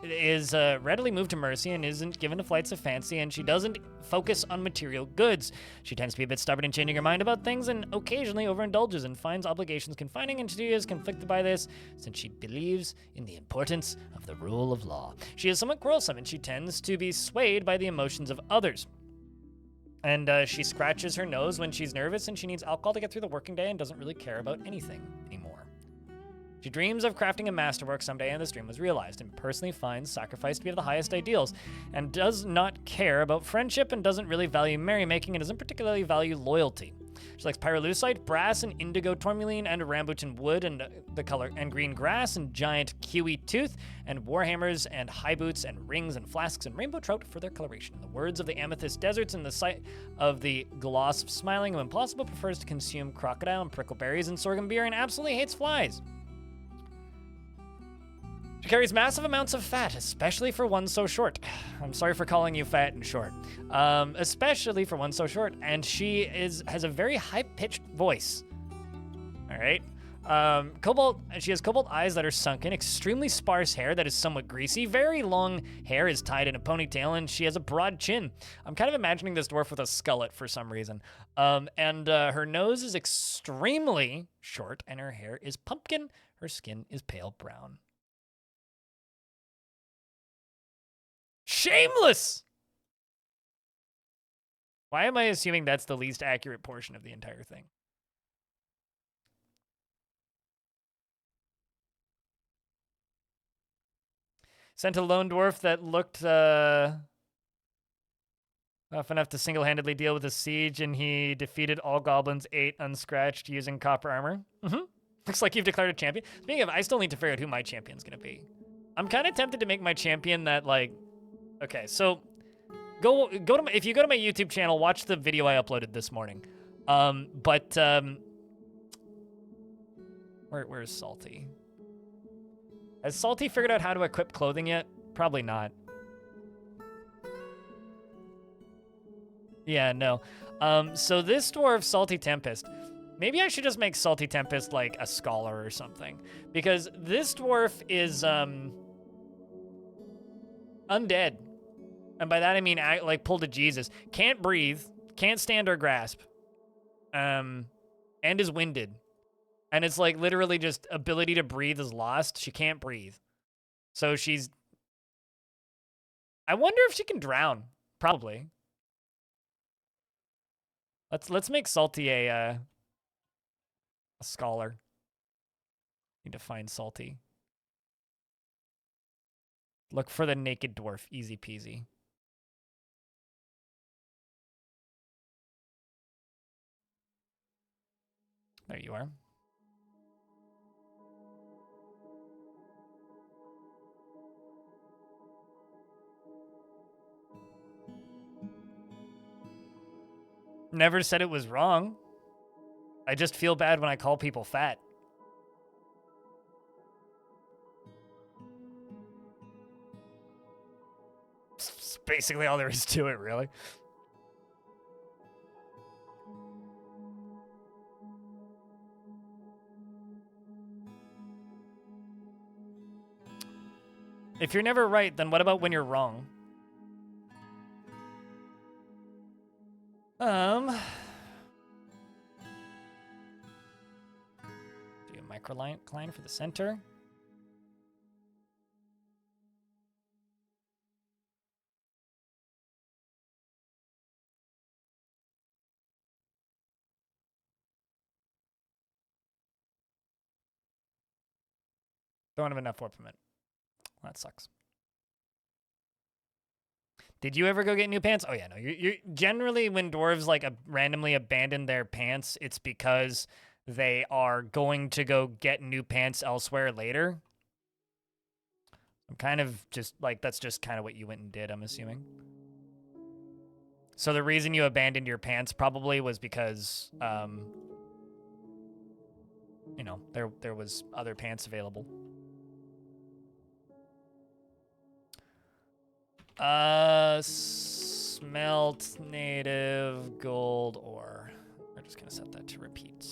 is readily moved to mercy and isn't given to flights of fancy, and she doesn't focus on material goods. She tends to be a bit stubborn in changing her mind about things and occasionally overindulges and finds obligations confining, and she is conflicted by this since she believes in the importance of the rule of law. She is somewhat quarrelsome, and she tends to be swayed by the emotions of others. And she scratches her nose when she's nervous, and she needs alcohol to get through the working day and doesn't really care about anything anymore. She dreams of crafting a masterwork someday, and this dream was realized, and personally finds sacrifice to be of the highest ideals, and does not care about friendship, and doesn't really value merrymaking, and doesn't particularly value loyalty. She likes pyrolusite, brass, and indigo tourmaline, and rambutan wood, and the color, and green grass, and giant kiwi tooth, and warhammers, and high boots, and rings, and flasks, and rainbow trout for their coloration. In the words of the amethyst deserts, and the sight of the gloss of smiling, when possible, prefers to consume crocodile and prickleberries and sorghum beer, and absolutely hates flies. She carries massive amounts of fat, especially for one so short. I'm sorry for calling you fat and short. Especially for one so short. And she has a very high-pitched voice. All right. She has cobalt eyes that are sunken, extremely sparse hair that is somewhat greasy, very long hair is tied in a ponytail, and she has a broad chin. I'm kind of imagining this dwarf with a skullet for some reason. And her nose is extremely short, and her hair is pumpkin. Her skin is pale brown. Shameless! Why am I assuming that's the least accurate portion of the entire thing? Sent a lone dwarf that looked rough enough to single-handedly deal with a siege, and he defeated all goblins 8 unscratched using copper armor. Looks like you've declared a champion. Speaking of, I still need to figure out who my champion's gonna be. I'm kind of tempted to make my champion that, like... Okay, so if you go to my YouTube channel, watch the video I uploaded this morning. Where's Salty? Has Salty figured out how to equip clothing yet? Probably not. Yeah, no. So this dwarf, Salty Tempest, maybe I should just make Salty Tempest like a scholar or something, because this dwarf is undead. And by that I mean like pulled to Jesus. Can't breathe, can't stand or grasp, and is winded. And it's like literally just ability to breathe is lost. She can't breathe. So she's... I wonder if she can drown. Probably. Let's make Salty a scholar. Need to find Salty. Look for the naked dwarf. Easy peasy. There you are. Never said it was wrong. I just feel bad when I call people fat. It's basically all there is to it, really. If you're never right, then what about when you're wrong? Do a microcline for the center. Don't have enough warp from it. That sucks. Did you ever go get new pants? Oh yeah, no. You generally when dwarves like randomly abandon their pants, it's because they are going to go get new pants elsewhere later. I'm kind of just like that's just kind of what you went and did, I'm assuming. So the reason you abandoned your pants probably was because you know, there was other pants available. Smelt native gold ore. We're just gonna set that to repeat.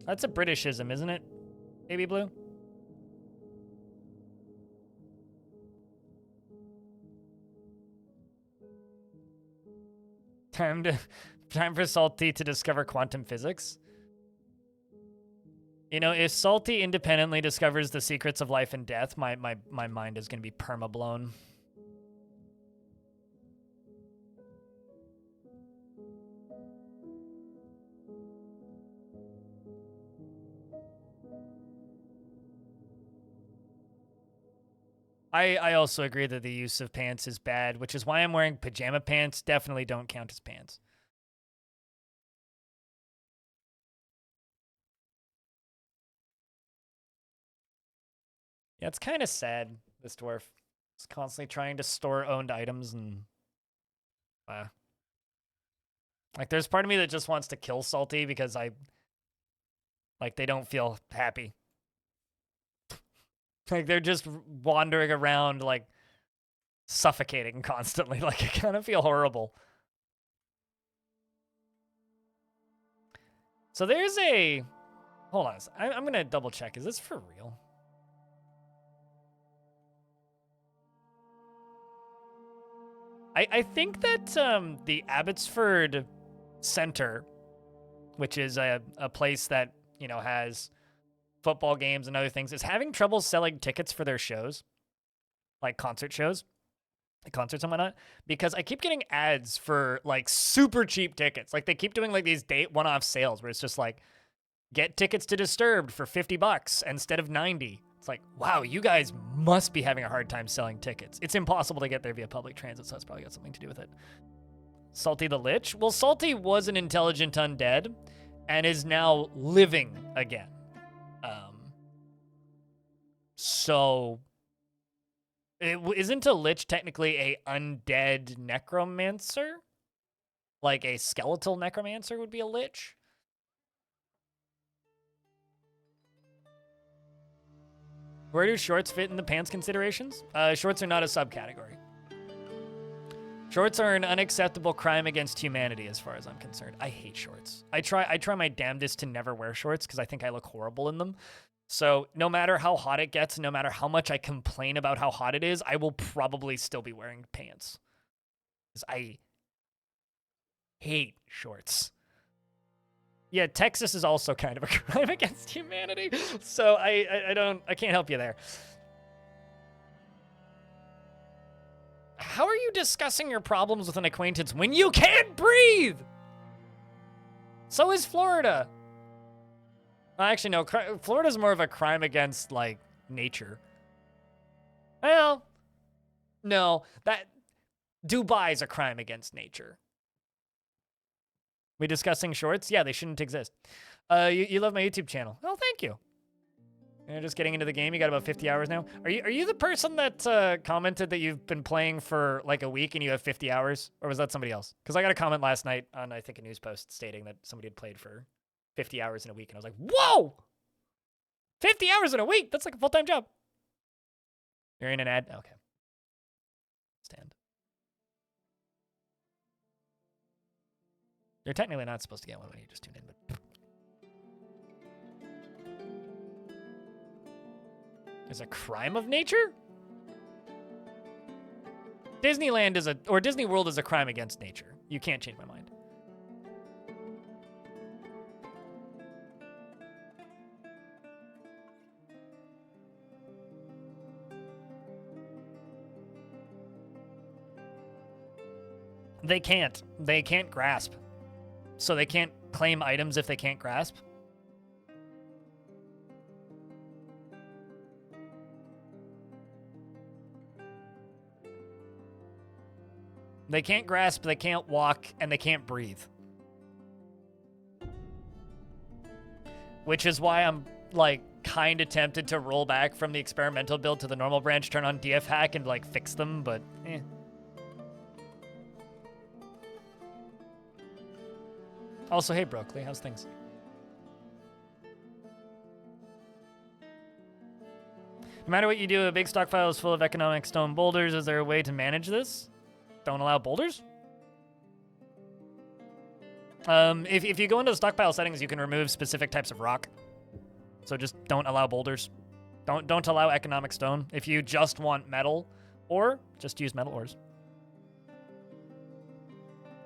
That's a Britishism, isn't it, Baby Blue? Time for Salty to discover quantum physics. You know, if Salty independently discovers the secrets of life and death, my mind is going to be perma-blown. I also agree that the use of pants is bad, which is why I'm wearing pajama pants. Definitely don't count as pants. Yeah, it's kind of sad, this dwarf. It's constantly trying to store owned items and... like, there's part of me that just wants to kill Salty because they don't feel happy. Like, they're just wandering around, like, suffocating constantly. Like, I kind of feel horrible. So there's a... Hold on. I'm going to double check. Is this for real? I think that the Abbotsford Center, which is a place that, you know, has football games and other things, is having trouble selling tickets for their shows, like concert shows, like concerts and whatnot, because I keep getting ads for like super cheap tickets. Like they keep doing like these one-off sales where it's just like, get tickets to Disturbed for $50 instead of 90. It's like, wow, you guys must be having a hard time selling tickets. It's impossible to get there via public transit, so that's probably got something to do with it. Salty the Lich? Well, Salty was an intelligent undead and is now living again. So, isn't a Lich technically a undead necromancer? Like a skeletal necromancer would be a Lich? Where do shorts fit in the pants considerations? Shorts are not a subcategory. Shorts are an unacceptable crime against humanity as far as I'm concerned. I hate shorts. I try my damnedest to never wear shorts because I think I look horrible in them. So no matter how hot it gets, no matter how much I complain about how hot it is, I will probably still be wearing pants. Because I hate shorts. Yeah, Texas is also kind of a crime against humanity. So I can't help you there. How are you discussing your problems with an acquaintance when you can't breathe? So is Florida. Actually, no, Florida's more of a crime against, like, nature. Well, no, Dubai's a crime against nature. We discussing shorts? Yeah, they shouldn't exist. You love my YouTube channel. Oh, thank you. You're just getting into the game. You got about 50 hours now. Are you the person that commented that you've been playing for like a week and you have 50 hours? Or was that somebody else? Because I got a comment last night on, I think, a news post stating that somebody had played for 50 hours in a week. And I was like, whoa! 50 hours in a week? That's like a full-time job. You're in an ad? Okay. Stand. You're technically not supposed to get one when you just tune in, but... Is a crime of nature? Disneyland is or Disney World is a crime against nature. You can't change my mind. They can't. They can't grasp. So they can't claim items if they can't grasp. They can't grasp, they can't walk, and they can't breathe. Which is why I'm, like, kind of tempted to roll back from the experimental build to the normal branch, turn on DF hack, and, like, fix them, but eh. Also, hey, Brooklyn, how's things? No matter what you do, a big stockpile is full of economic stone boulders. Is there a way to manage this? Don't allow boulders? If you go into the stockpile settings, you can remove specific types of rock. So just don't allow boulders. Don't allow economic stone if you just want metal, or just use metal ores.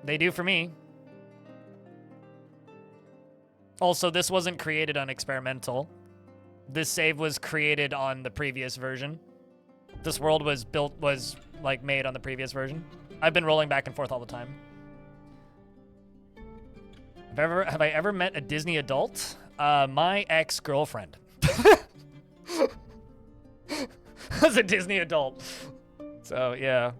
They do for me. Also, this wasn't created on experimental. This save was created on the previous version. This world was like made on the previous version. I've been rolling back and forth all the time. Have I ever met a Disney adult? My ex-girlfriend was a Disney adult. So yeah,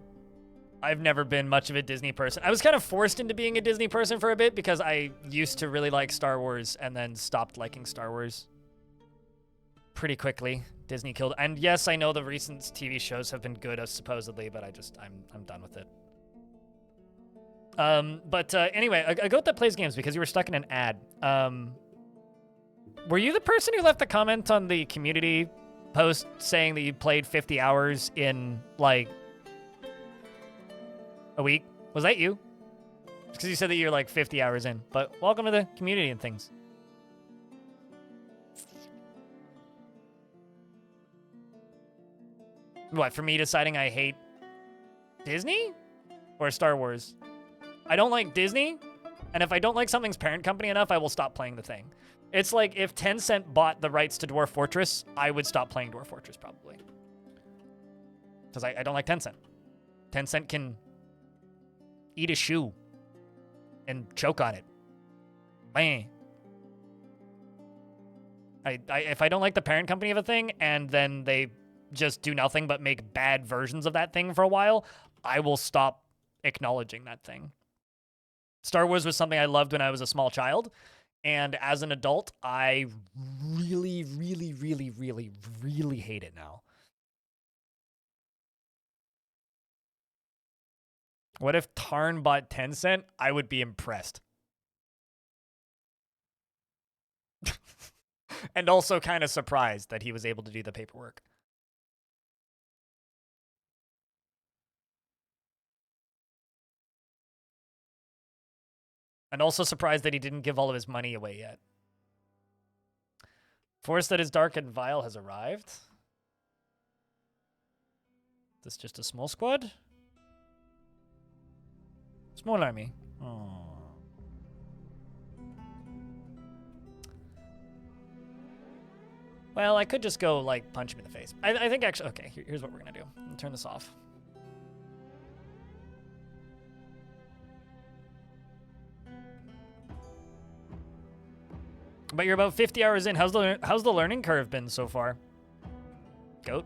I've never been much of a Disney person. I was kind of forced into being a Disney person for a bit because I used to really like Star Wars and then stopped liking Star Wars pretty quickly. Disney killed. And yes, I know the recent TV shows have been good, supposedly, but I'm done with it. Anyway, a goat that plays games because you were stuck in an ad. Were you the person who left the comment on the community post saying that you played 50 hours in, like, a week? Was that you? Because you said that you're, like, 50 hours in. But welcome to the community and things. What, for me deciding I hate Disney? Or Star Wars? I don't like Disney, and if I don't like something's parent company enough, I will stop playing the thing. It's like if Tencent bought the rights to Dwarf Fortress, I would stop playing Dwarf Fortress, probably. Because I don't like Tencent. Tencent can eat a shoe and choke on it. Man. If I don't like the parent company of a thing, and then they just do nothing but make bad versions of that thing for a while, I will stop acknowledging that thing. Star Wars was something I loved when I was a small child, and as an adult, I really, really, really, really, really hate it now. What if Tarn bought Tencent? I would be impressed. And also kind of surprised that he was able to do the paperwork. And also surprised that he didn't give all of his money away yet. Force that is dark and vile has arrived. This just a small squad? Small army. Oh. Well, I could just go, like, punch him in the face. I think actually... Okay, here's what we're going to do. I'm gonna turn this off. But you're about 50 hours in. How's the learning curve been so far? Goat?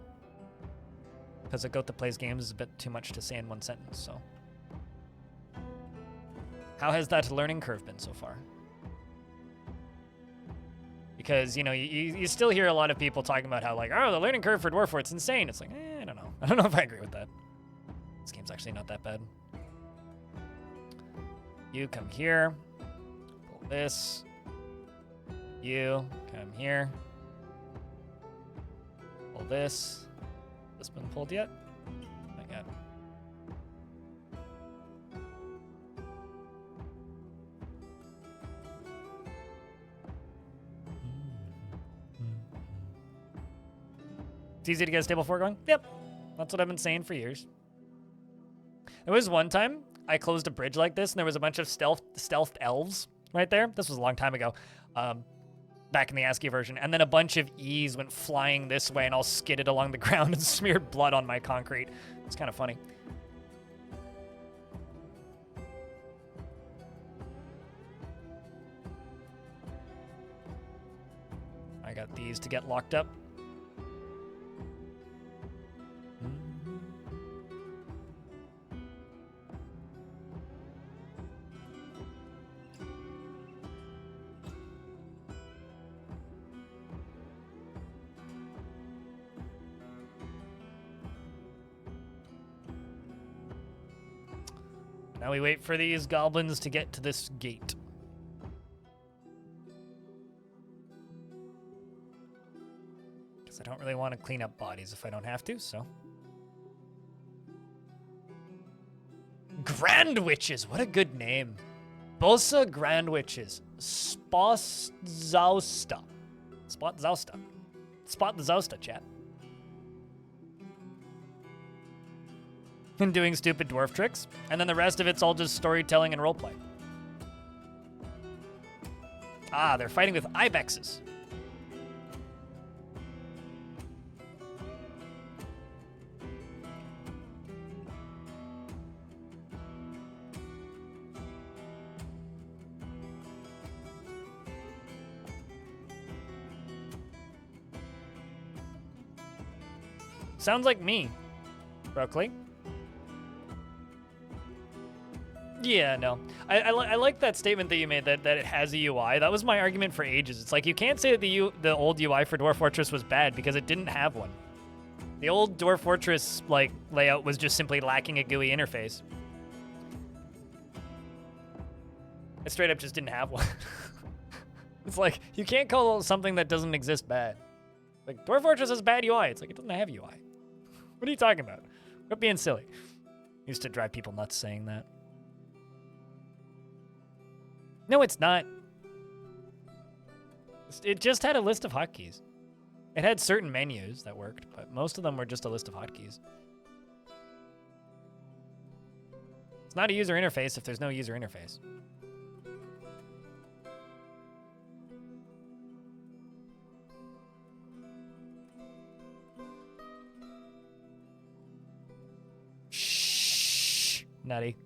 Because a goat that plays games is a bit too much to say in one sentence, so... How has that learning curve been so far? Because, you know, you still hear a lot of people talking about how, like, oh, the learning curve for Dwarf War, it's insane. It's like, I don't know. I don't know if I agree with that. This game's actually not that bad. You come here. Pull this. You come here. Pull this. This been pulled yet? Not yet. It's easy to get a stable fort going? Yep. That's what I've been saying for years. There was one time I closed a bridge like this and there was a bunch of stealthed elves right there. This was a long time ago. Back in the ASCII version. And then a bunch of E's went flying this way and all skidded along the ground and smeared blood on my concrete. It's kind of funny. I got these to get locked up. Now we wait for these goblins to get to this gate. Because I don't really want to clean up bodies if I don't have to, so. Grand Witches, what a good name. Bosa Grand Witches. Sposzausta. Spot Zausta. Spot the Zausta, chat. And doing stupid dwarf tricks. And then the rest of it's all just storytelling and roleplay. Ah, they're fighting with ibexes. Sounds like me, Broccoli. Yeah, no. I like that statement that you made that it has a UI. That was my argument for ages. It's like you can't say that the old UI for Dwarf Fortress was bad because it didn't have one. The old Dwarf Fortress like layout was just simply lacking a GUI interface. It straight up just didn't have one. It's like you can't call something that doesn't exist bad. Like Dwarf Fortress has bad UI. It's like it doesn't have UI. What are you talking about? Quit being silly. Used to drive people nuts saying that. No, it's not. It just had a list of hotkeys. It had certain menus that worked, but most of them were just a list of hotkeys. It's not a user interface if there's no user interface. Shh, nutty.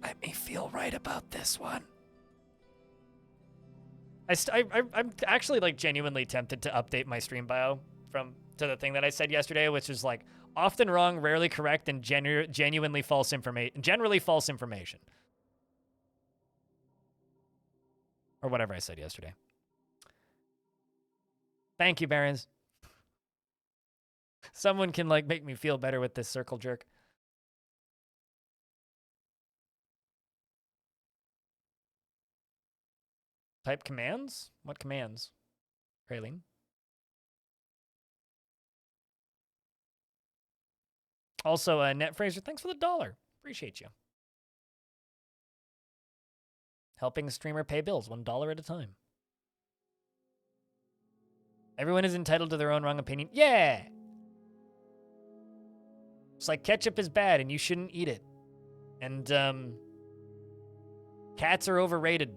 Let me feel right about this one. I'm actually like genuinely tempted to update my stream bio to the thing that I said yesterday, which is like often wrong, rarely correct, and genuinely false information. Generally false information, or whatever I said yesterday. Thank you, Barons. Someone can like make me feel better with this circle jerk. Type commands? What commands? Praline. Also, Net Fraser, thanks for the $1. Appreciate you. Helping a streamer pay bills, $1 at a time. Everyone is entitled to their own wrong opinion. Yeah! It's like ketchup is bad and you shouldn't eat it. And, cats are overrated.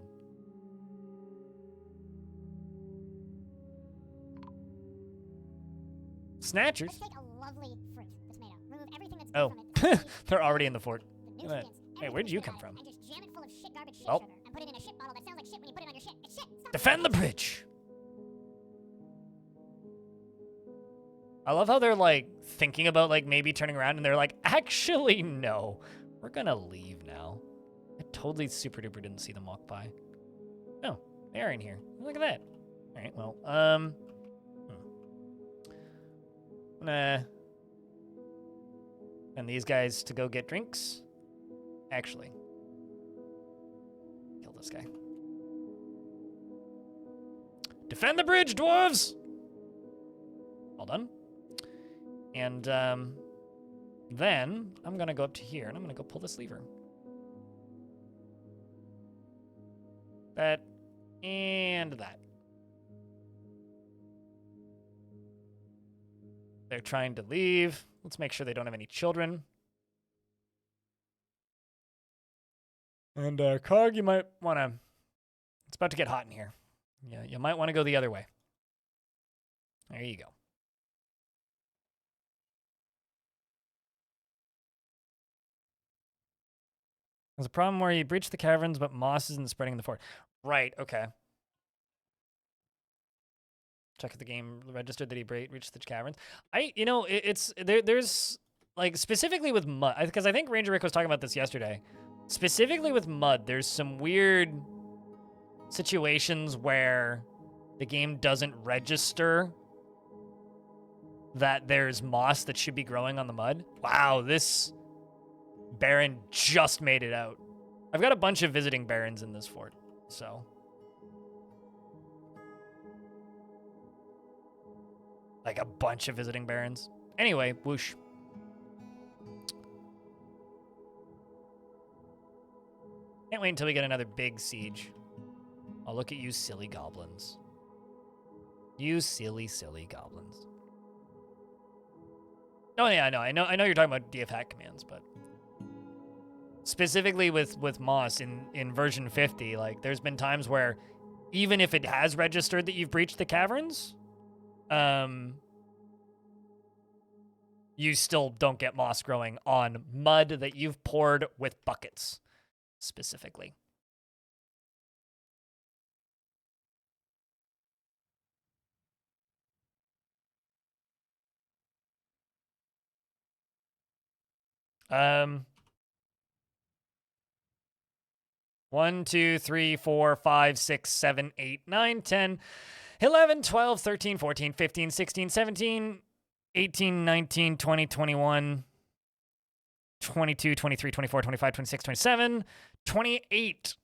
Snatchers? Let's take a lovely fruit, the tomato. Remove everything that's Oh, from it. they're already in the fort. The nutrients, Hey, where'd you come from? and just jam it full of shit, garbage, shit Oh. sugar, and put it in a shit bottle that sounds like shit when you put it on your shit. It's shit. Stop. Defend the bridge. I love how they're like thinking about like maybe turning around and they're like, actually, no, we're gonna leave now. I totally super duper didn't see them walk by. No, they are in here. Look at that. All right, well, and these guys to go get drinks. Actually, kill this guy. Defend the bridge, dwarves! Well done. And then I'm gonna go up to here and I'm gonna go pull this lever. That and that. They're trying to leave. Let's make sure they don't have any children. And Cog, you might want to... It's about to get hot in here. Yeah, you might want to go the other way. There you go. There's a problem where you breach the caverns, but moss isn't spreading in the fort. Right, okay. Check if the game registered that he reached the caverns. You know, there's like specifically with mud, because I think Ranger Rick was talking about this yesterday. Specifically with mud, there's some weird situations where the game doesn't register that there's moss that should be growing on the mud. Wow, this Baron just made it out. I've got a bunch of visiting Barons in this fort, so. Like a bunch of visiting Barons. Anyway, whoosh. Can't wait until we get another big siege. Oh, look at you silly goblins. You silly, silly goblins. Oh yeah, I know you're talking about DF hack commands, but specifically with Moss in version 50, like there's been times where even if it has registered that you've breached the caverns, you still don't get moss growing on mud that you've poured with buckets, specifically. Um, 1, 2, 3, 4, 5, 6, 7, 8, 9, 10, 11, 12, 13, 14, 15, 16, 17, 18, 19, 20, 21, 22, 23, 24, 25, 26, 27, 28,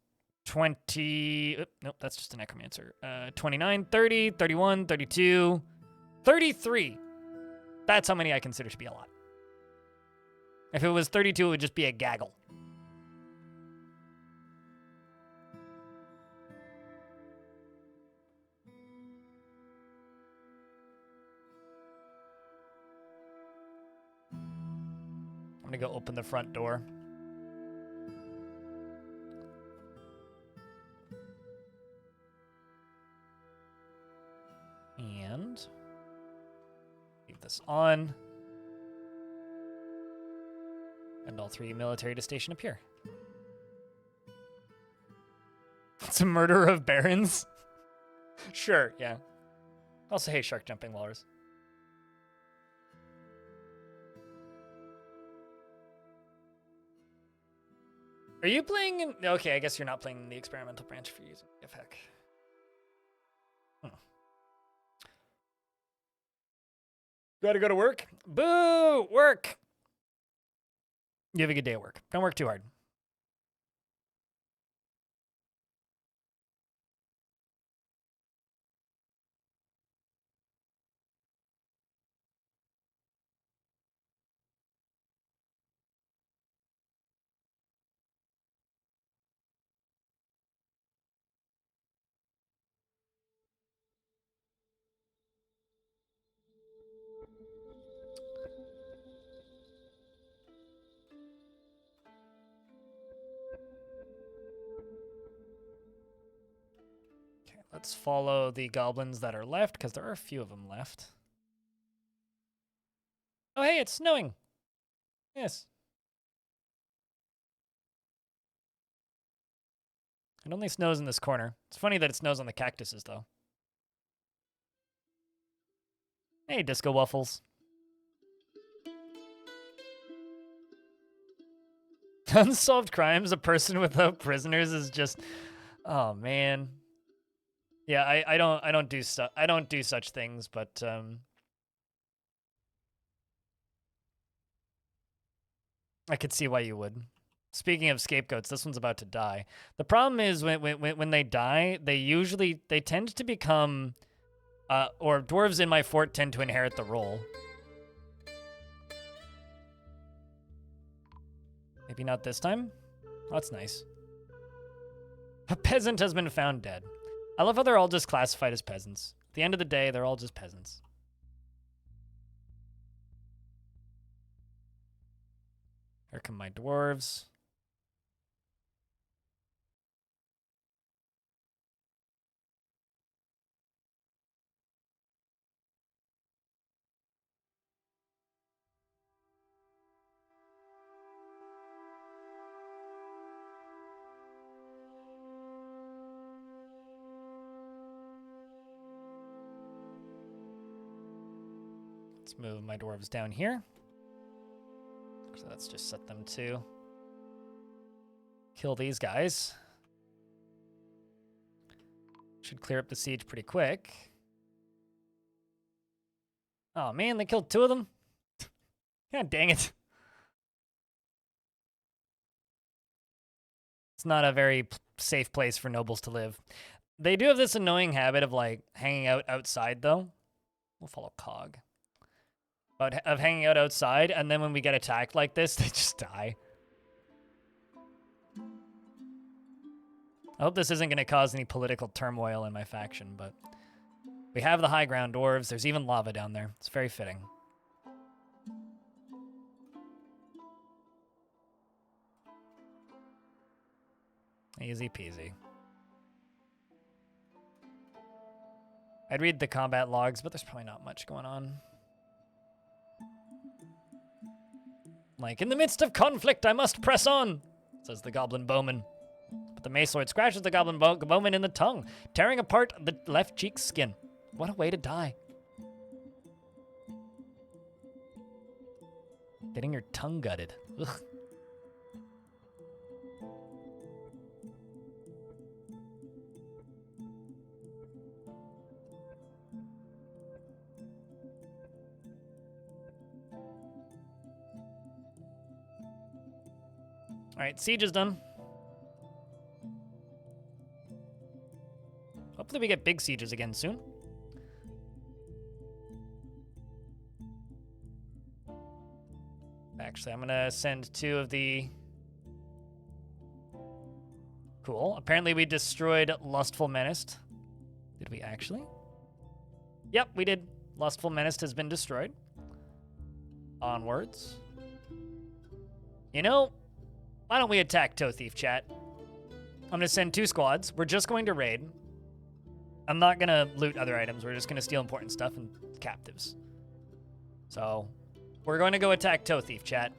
20, nope, that's just a necromancer. 29, 30, 31, 32, 33. That's how many I consider to be a lot. If it was 32, it would just be a gaggle. I'm gonna go open the front door. And leave this on. And all 3 military to station up here. It's a murder of barons? Sure, yeah. Also, hey, shark jumping walrus. Are you playing in... Okay, I guess you're not playing in the experimental branch for using if heck. Gotta go to work? Boo! Work! You have a good day at work. Don't work too hard. Okay, let's follow the goblins that are left, because there are a few of them left. Oh, hey, it's snowing. Yes. It only snows in this corner. It's funny that it snows on the cactuses, though. Hey, Disco Waffles. Unsolved crimes, a person without prisoners is just... Oh, man. Yeah, I don't do such things, but I could see why you would. Speaking of scapegoats, this one's about to die. The problem is when they die, they tend to become or dwarves in my fort tend to inherit the role. Maybe not this time? Oh, that's nice. A peasant has been found dead. I love how they're all just classified as peasants. At the end of the day, they're all just peasants. Here come my dwarves. Let's move my dwarves down here. So let's just set them to kill these guys. Should clear up the siege pretty quick. Oh man, they killed 2 of them? God dang it. It's not a very safe place for nobles to live. They do have this annoying habit of like hanging out outside though. We'll follow Cog. But of hanging out outside, and then when we get attacked like this, they just die. I hope this isn't going to cause any political turmoil in my faction, but we have the high ground dwarves. There's even lava down there. It's very fitting. Easy peasy. I'd read the combat logs, but there's probably not much going on. Like, in the midst of conflict, I must press on, says the goblin bowman. But the mace sword scratches the goblin bowman in the tongue, tearing apart the left cheek's skin. What a way to die. Getting your tongue gutted. Ugh. All right, siege is done. Hopefully we get big sieges again soon. Actually, I'm gonna send 2 of the... Cool. Apparently we destroyed Lustful Menaced. Did we actually? Yep, we did. Lustful Menaced has been destroyed. Onwards. You know, why don't we attack Toe Thief, chat? I'm gonna send 2 squads. We're just going to raid. I'm not gonna loot other items. We're just gonna steal important stuff and captives. So, we're going to go attack Toe Thief, chat.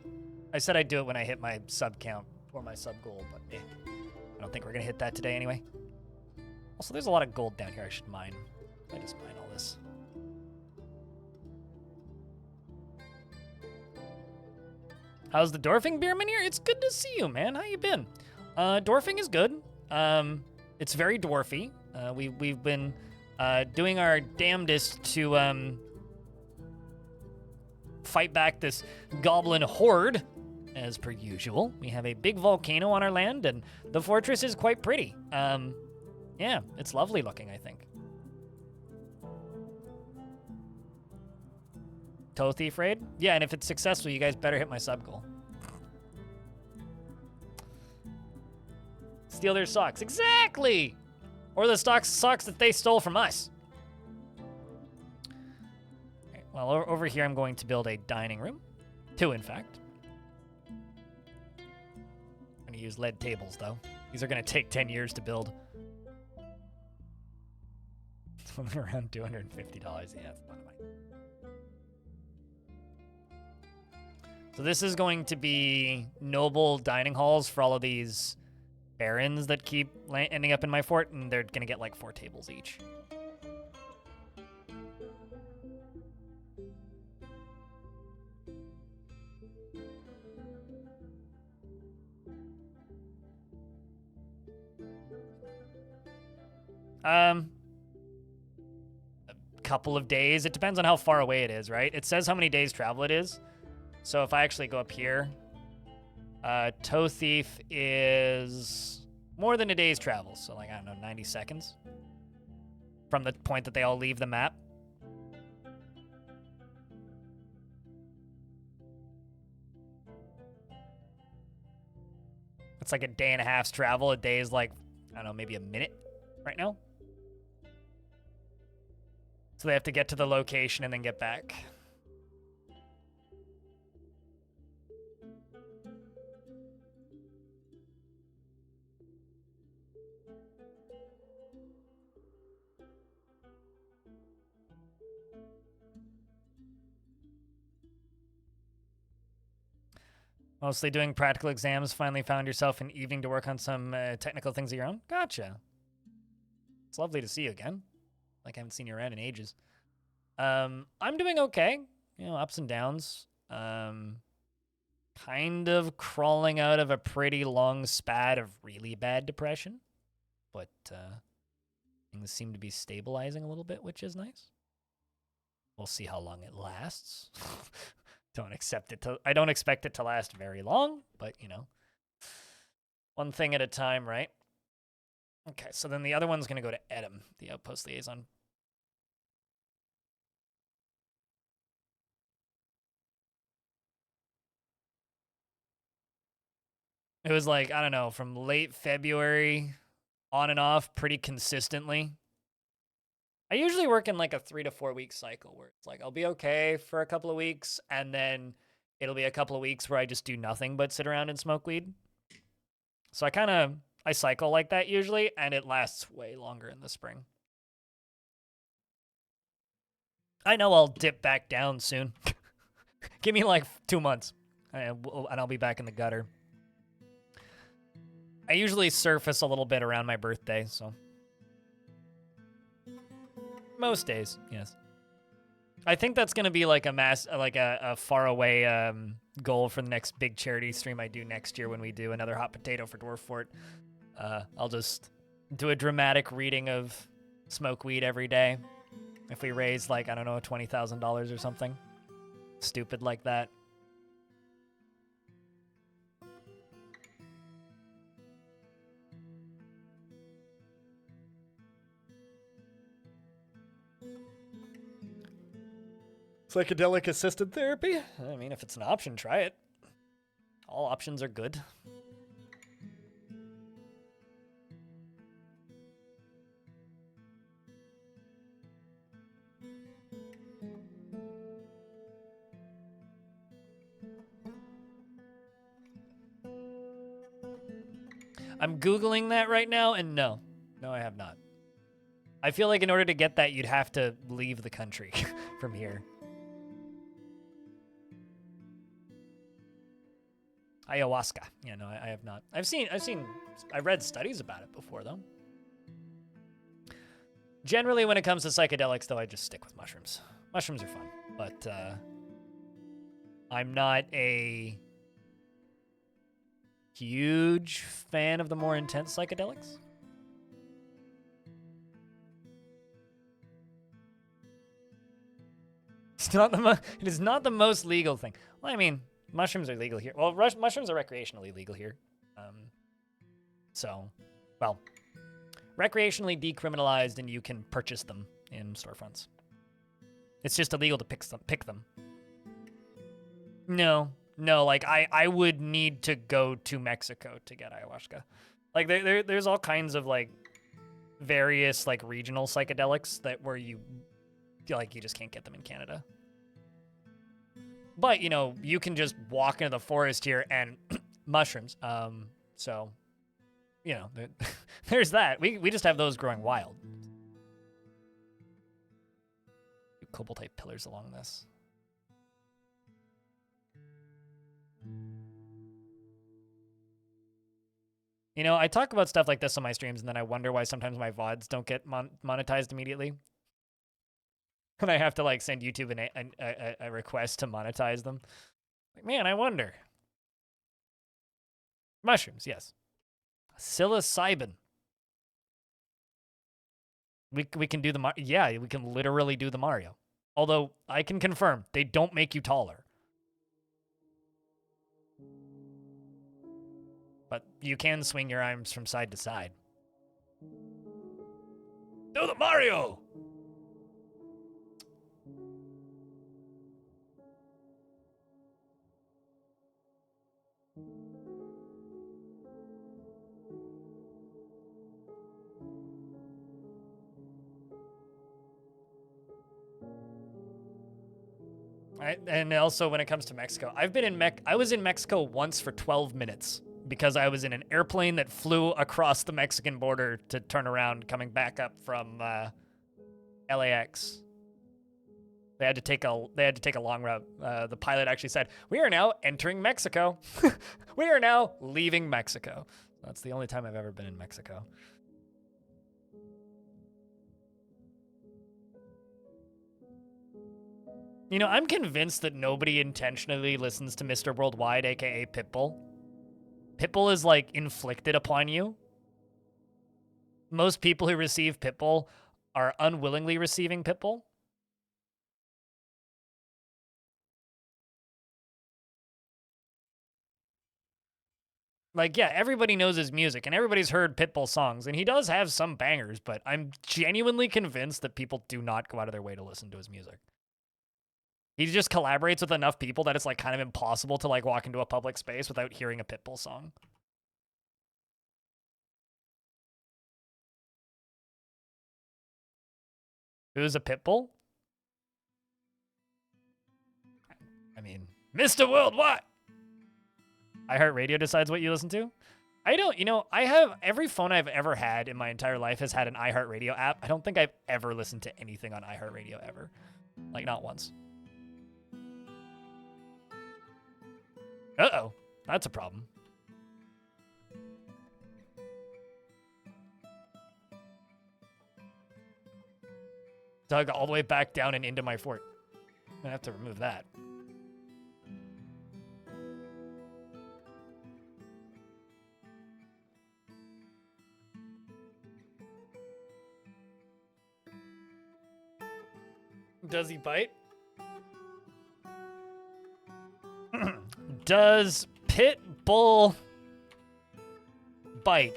I said I'd do it when I hit my sub count or my sub goal, but I don't think we're gonna hit that today anyway. Also, there's a lot of gold down here I should mine. I just mine all this. How's the Dwarfing Beerman here? It's good to see you, man. How you been? Dwarfing is good. It's very dwarfy. We've been doing our damnedest to fight back this goblin horde, as per usual. We have a big volcano on our land, and the fortress is quite pretty. Yeah, it's lovely looking, I think. Toe Thief raid? Yeah, and if it's successful, you guys better hit my sub goal. Steal their socks. Exactly! Or the socks that they stole from us. Okay, well, over here I'm going to build a dining room. 2, in fact. I'm going to use lead tables, though. These are going to take 10 years to build. It's only around $250. Yeah, that's a lot of money. So this is going to be noble dining halls for all of these barons that keep ending up in my fort, and they're going to get like 4 tables each. A couple of days. It depends on how far away it is, right? It says how many days travel it is. So if I actually go up here, Toe Thief is more than a day's travel. So like, I don't know, 90 seconds from the point that they all leave the map. It's like a day and a half's travel. A day is like, I don't know, maybe a minute right now. So they have to get to the location and then get back. Mostly doing practical exams. Finally found yourself an evening to work on some technical things of your own? Gotcha. It's lovely to see you again. Like, I haven't seen you around in ages. I'm doing okay. You know, ups and downs. Kind of crawling out of a pretty long spat of really bad depression. But things seem to be stabilizing a little bit, which is nice. We'll see how long it lasts. I don't expect it to last very long, but, you know, one thing at a time, right? Okay, so then the other one's going to go to Edom, the outpost liaison. It was like, I don't know, from late February on and off pretty consistently. I usually work in like a 3 to 4 week cycle where it's like I'll be okay for a couple of weeks and then it'll be a couple of weeks where I just do nothing but sit around and smoke weed. So I cycle like that usually, and it lasts way longer in the spring. I know I'll dip back down soon. Give me like 2 months, and I'll be back in the gutter. I usually surface a little bit around my birthday, so most days, yes. I think that's gonna be like a far away goal for the next big charity stream I do next year when we do another hot potato for Dwarf Fort. I'll just do a dramatic reading of smoke weed every day. If we raise like, I don't know, $20,000 or something stupid like that. Psychedelic assisted therapy? I mean, if it's an option, try it. All options are good. I'm Googling that right now, and no. No, I have not. I feel like in order to get that, you'd have to leave the country from here. Ayahuasca. Yeah, no, I have not. I've read studies about it before, though. Generally, when it comes to psychedelics, though, I just stick with mushrooms. Mushrooms are fun, but I'm not a huge fan of the more intense psychedelics. It is not the most legal thing. Well, I mean, mushrooms are legal here. Well, mushrooms are recreationally legal here. Well, recreationally decriminalized, and you can purchase them in storefronts. It's just illegal to pick them. No, like I would need to go to Mexico to get ayahuasca. Like there's all kinds of like various like regional psychedelics that you just can't get them in Canada. But, you can just walk into the forest here and mushrooms. So, there's that. We just have those growing wild. Cobalt-type pillars along this. I talk about stuff like this on my streams, and then I wonder why sometimes my VODs don't get monetized immediately. And I have to like send YouTube a request to monetize them. Like, man, I wonder. Mushrooms, yes. Psilocybin. We can do we can literally do the Mario. Although I can confirm they don't make you taller. But you can swing your arms from side to side. Do the Mario! And also when it comes to Mexico, I was in Mexico once for 12 minutes because I was in an airplane that flew across the Mexican border to turn around coming back up from LAX. They had to take a long route. The pilot actually said, "We are now entering Mexico. We are now leaving Mexico." That's the only time I've ever been in Mexico. I'm convinced that nobody intentionally listens to Mr. Worldwide, aka Pitbull. Pitbull is like inflicted upon you. Most people who receive Pitbull are unwillingly receiving Pitbull. Like, yeah, everybody knows his music, and everybody's heard Pitbull songs, and he does have some bangers, but I'm genuinely convinced that people do not go out of their way to listen to his music. He just collaborates with enough people that it's like kind of impossible to like walk into a public space without hearing a Pitbull song. Who's a pit bull? I mean, Mr. Worldwide. iHeartRadio decides what you listen to? I don't, I have every phone I've ever had in my entire life has had an iHeartRadio app. I don't think I've ever listened to anything on iHeartRadio ever. Like, not once. Uh-oh. That's a problem. Dug all the way back down and into my fort. I'm gonna have to remove that. Does he bite? Does pit bull bite?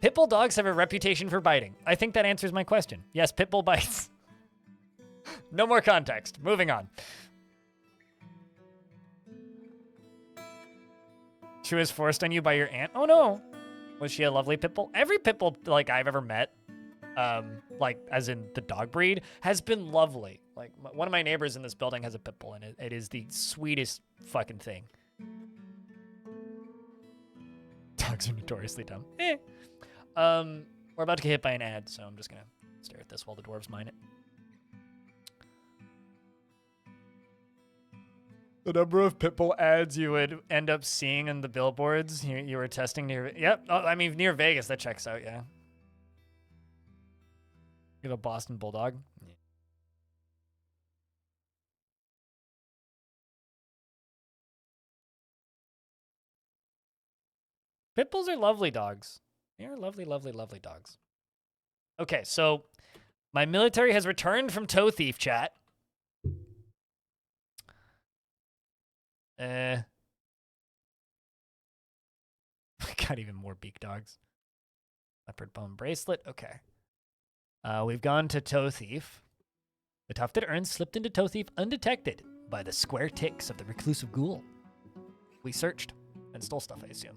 Pit bull dogs have a reputation for biting. I think that answers my question. Yes, pit bull bites. No more context. Moving on. She was forced on you by your aunt? Oh no. Was she a lovely pit bull? Every pit bull like I've ever met, like as in the dog breed, has been lovely. Like one of my neighbors in this building has a pit bull, and it is the sweetest fucking thing. Dogs are notoriously dumb. We're about to get hit by an ad, so I'm just gonna stare at this while the dwarves mine it. The number of pitbull ads you would end up seeing in the billboards you were testing near. Yep. Oh, I mean, near Vegas, that checks out, yeah. You have a Boston Bulldog? Yeah. Pit bulls are lovely dogs. They are lovely, lovely, lovely dogs. Okay, so my military has returned from Toe Thief chat. I got even more beak dogs. Leopard bone bracelet. Okay. We've gone to Toe Thief. The tufted urn slipped into Toe Thief undetected by the square ticks of the reclusive ghoul. We searched and stole stuff, I assume.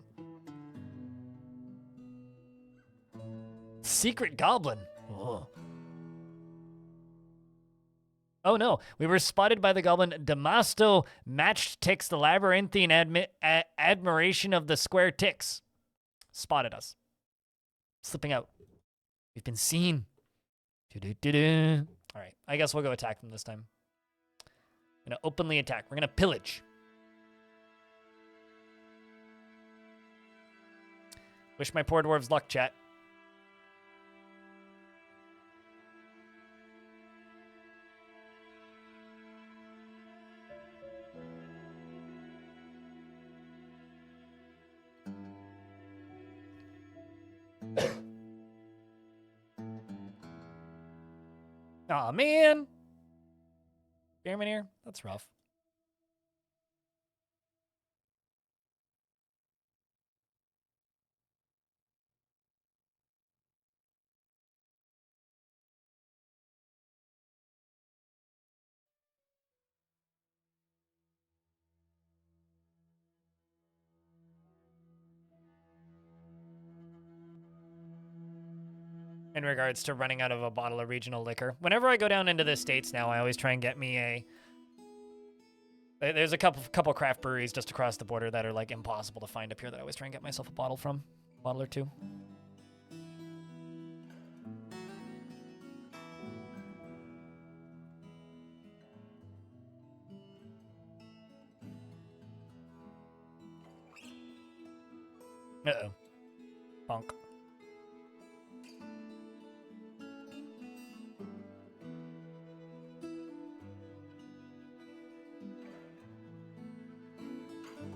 Secret goblin. Oh no, we were spotted by the goblin Damasto, matched ticks, the labyrinthine admiration of the square ticks. Spotted us. Slipping out. We've been seen. All right, I guess we'll go attack them this time. We're gonna openly attack. We're gonna pillage. Wish my poor dwarves luck, chat. Aw, man. Bearman here? That's rough. In regards to running out of a bottle of regional liquor. Whenever I go down into the States now, I always try and get me a... There's a couple craft breweries just across the border that are like impossible to find up here that I always try and get myself a bottle from. A bottle or two. Uh-oh. Bonk.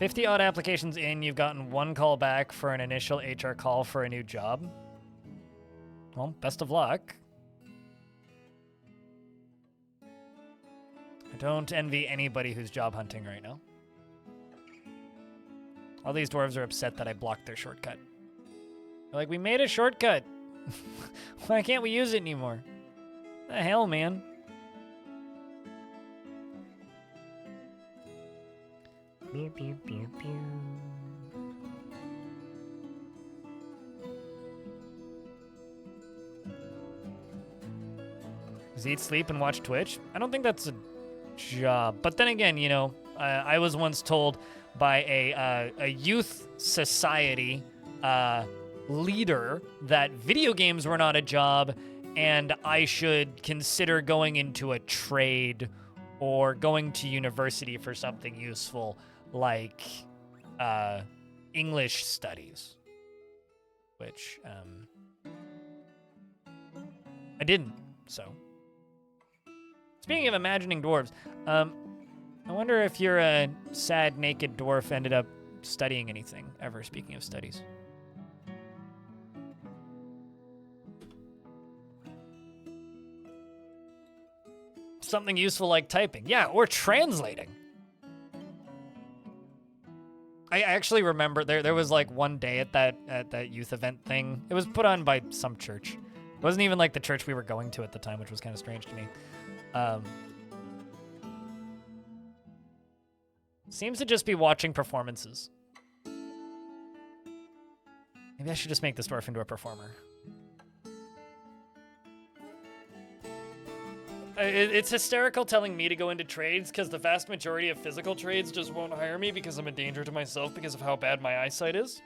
$50-odd applications in, you've gotten one call back for an initial HR call for a new job. Well, best of luck. I don't envy anybody who's job hunting right now. All these dwarves are upset that I blocked their shortcut. They're like, we made a shortcut. Why can't we use it anymore? The hell, man? Pew, pew, pew, pew. Just eat, sleep, and watch Twitch. I don't think that's a job. But then again, you know, I was once told by a youth society leader that video games were not a job and I should consider going into a trade or going to university for something useful like English studies, which I didn't, so. Speaking of imagining dwarves, I wonder if your sad, naked dwarf ended up studying anything ever, speaking of studies. Something useful like typing. Yeah, or translating. I actually remember there was like one day at that youth event thing. It was put on by some church. It wasn't even like the church we were going to at the time, which was kind of strange to me. Seems to just be watching performances. Maybe I should just make this dwarf into a performer. It's hysterical telling me to go into trades because the vast majority of physical trades just won't hire me because I'm a danger to myself because of how bad my eyesight is.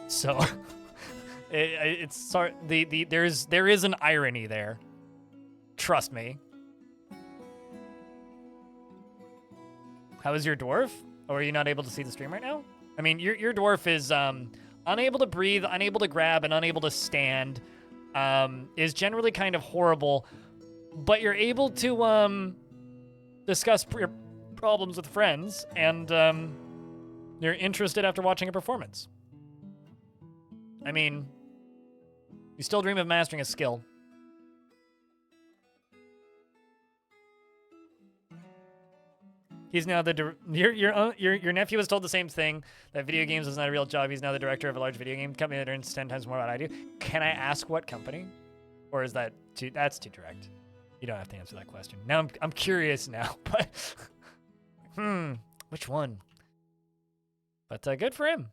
So, it's sorry. There is an irony there. Trust me. How is your dwarf? Or are you not able to see the stream right now? I mean, your dwarf is unable to breathe, unable to grab, and unable to stand. Is generally kind of horrible. But you're able to discuss your problems with friends, and you're interested after watching a performance. I mean, you still dream of mastering a skill. He's now your nephew was told the same thing, that video games is not a real job. He's now the director of a large video game company that earns 10 times more than I do. Can I ask what company? Or is that that's too direct? You don't have to answer that question. Now I'm curious now, but which one? But good for him.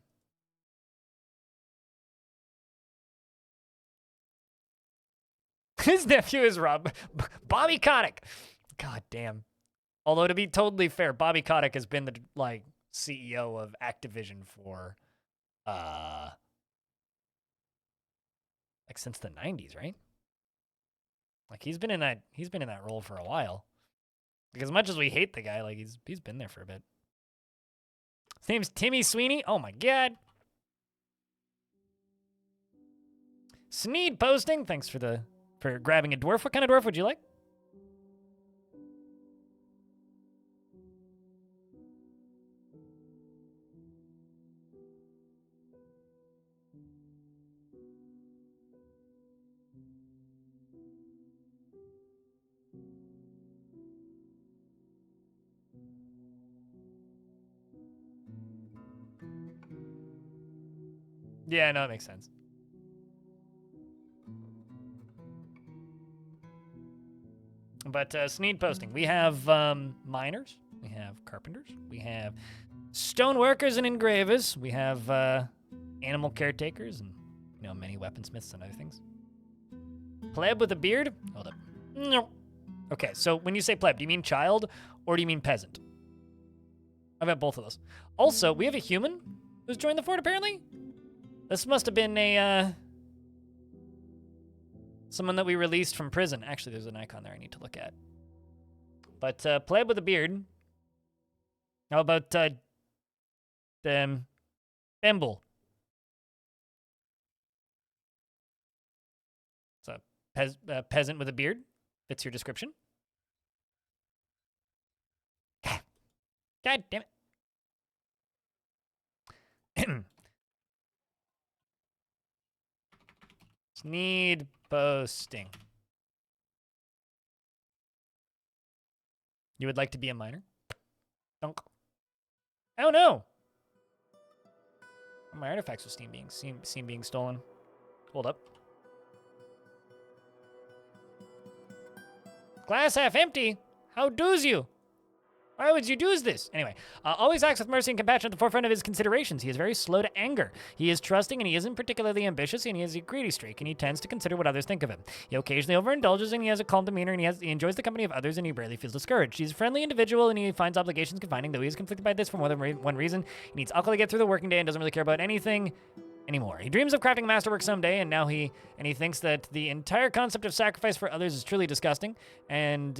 His nephew is Bobby Kotick. God damn. Although to be totally fair, Bobby Kotick has been the CEO of Activision for since the 90s, right? Like he's been in that role for a while. Like as much as we hate the guy, like he's been there for a bit. His name's Timmy Sweeney. Oh my god. Sneed posting. Thanks for grabbing a dwarf. What kind of dwarf would you like? Yeah, no, it makes sense. But Sneed posting. We have miners. We have carpenters. We have stone workers and engravers. We have animal caretakers and, you know, many weaponsmiths and other things. Pleb with a beard? Hold up. No. Okay, so when you say pleb, do you mean child or do you mean peasant? I've got both of those. Also, we have a human who's joined the fort, apparently. This must have been someone that we released from prison. Actually, there's an icon there I need to look at. But pleb with a beard. How about Bemble? It's a peasant with a beard. Fits your description. God damn it. Need posting. You would like to be a miner? Dunk. Oh no! My artifacts were seen being stolen. Hold up. Glass half empty? How do's you? Why would you do this? Anyway, always acts with mercy and compassion at the forefront of his considerations. He is very slow to anger. He is trusting and he isn't particularly ambitious and he has a greedy streak and he tends to consider what others think of him. He occasionally overindulges and he has a calm demeanor and he enjoys the company of others and he rarely feels discouraged. He's a friendly individual and he finds obligations confining, though he is conflicted by this for more than one reason. He needs alcohol to get through the working day and doesn't really care about anything anymore. He dreams of crafting masterwork someday, and now he thinks that the entire concept of sacrifice for others is truly disgusting, and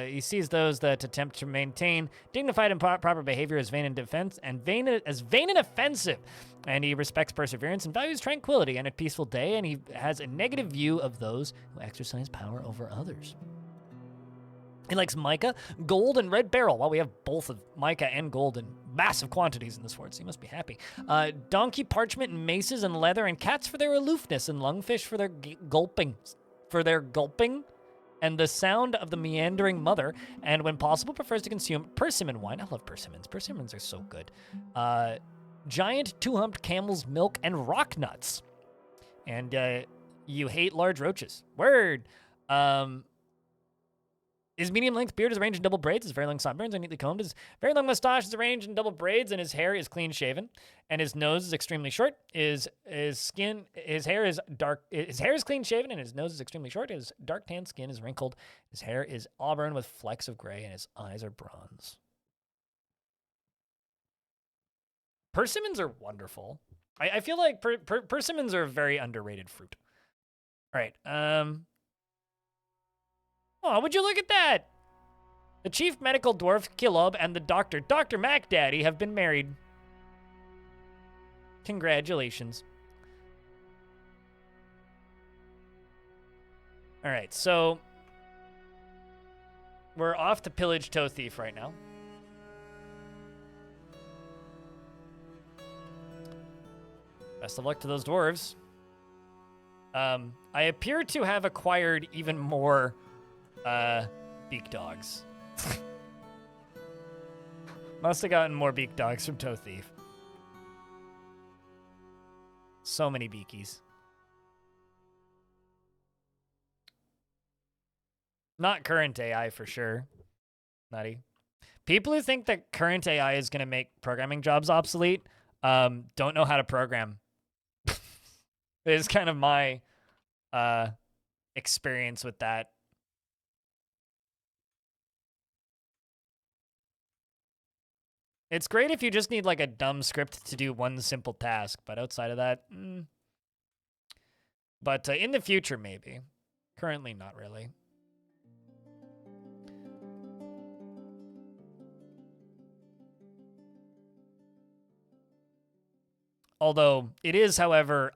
he sees those that attempt to maintain dignified and proper behavior as vain and offensive. And he respects perseverance and values tranquility and a peaceful day, and he has a negative view of those who exercise power over others. He likes mica, gold, and red beryl. Well, we have both of mica and gold in massive quantities in this fort, so he must be happy. Donkey parchment and maces and leather, and cats for their aloofness, and lungfish for their gulping. And the sound of the meandering mother, and when possible, prefers to consume persimmon wine. I love persimmons. Persimmons are so good. Giant two-humped camel's milk and rock nuts. And you hate large roaches. Word. His medium-length beard is arranged in double braids. His very long sideburns are neatly combed. His very long mustache is arranged in double braids, and his hair is clean-shaven. And his nose is extremely short. His hair is dark. His hair is clean-shaven, and his nose is extremely short. His dark tan skin is wrinkled. His hair is auburn with flecks of gray, and his eyes are bronze. Persimmons are wonderful. I feel like persimmons are a very underrated fruit. All right. Oh, would you look at that? The chief medical dwarf, Kilob, and the doctor, Dr. MacDaddy, have been married. Congratulations. All right, so we're off to pillage Toe Thief right now. Best of luck to those dwarves. I appear to have acquired even more beak dogs. Must have gotten more beak dogs from Toe Thief. So many beakies. Not current AI for sure. Nutty. People who think that current AI is going to make programming jobs obsolete don't know how to program. It is kind of my experience with that. It's great if you just need like a dumb script to do one simple task, but outside of that, But in the future, maybe. Currently, not really. Although it is, however,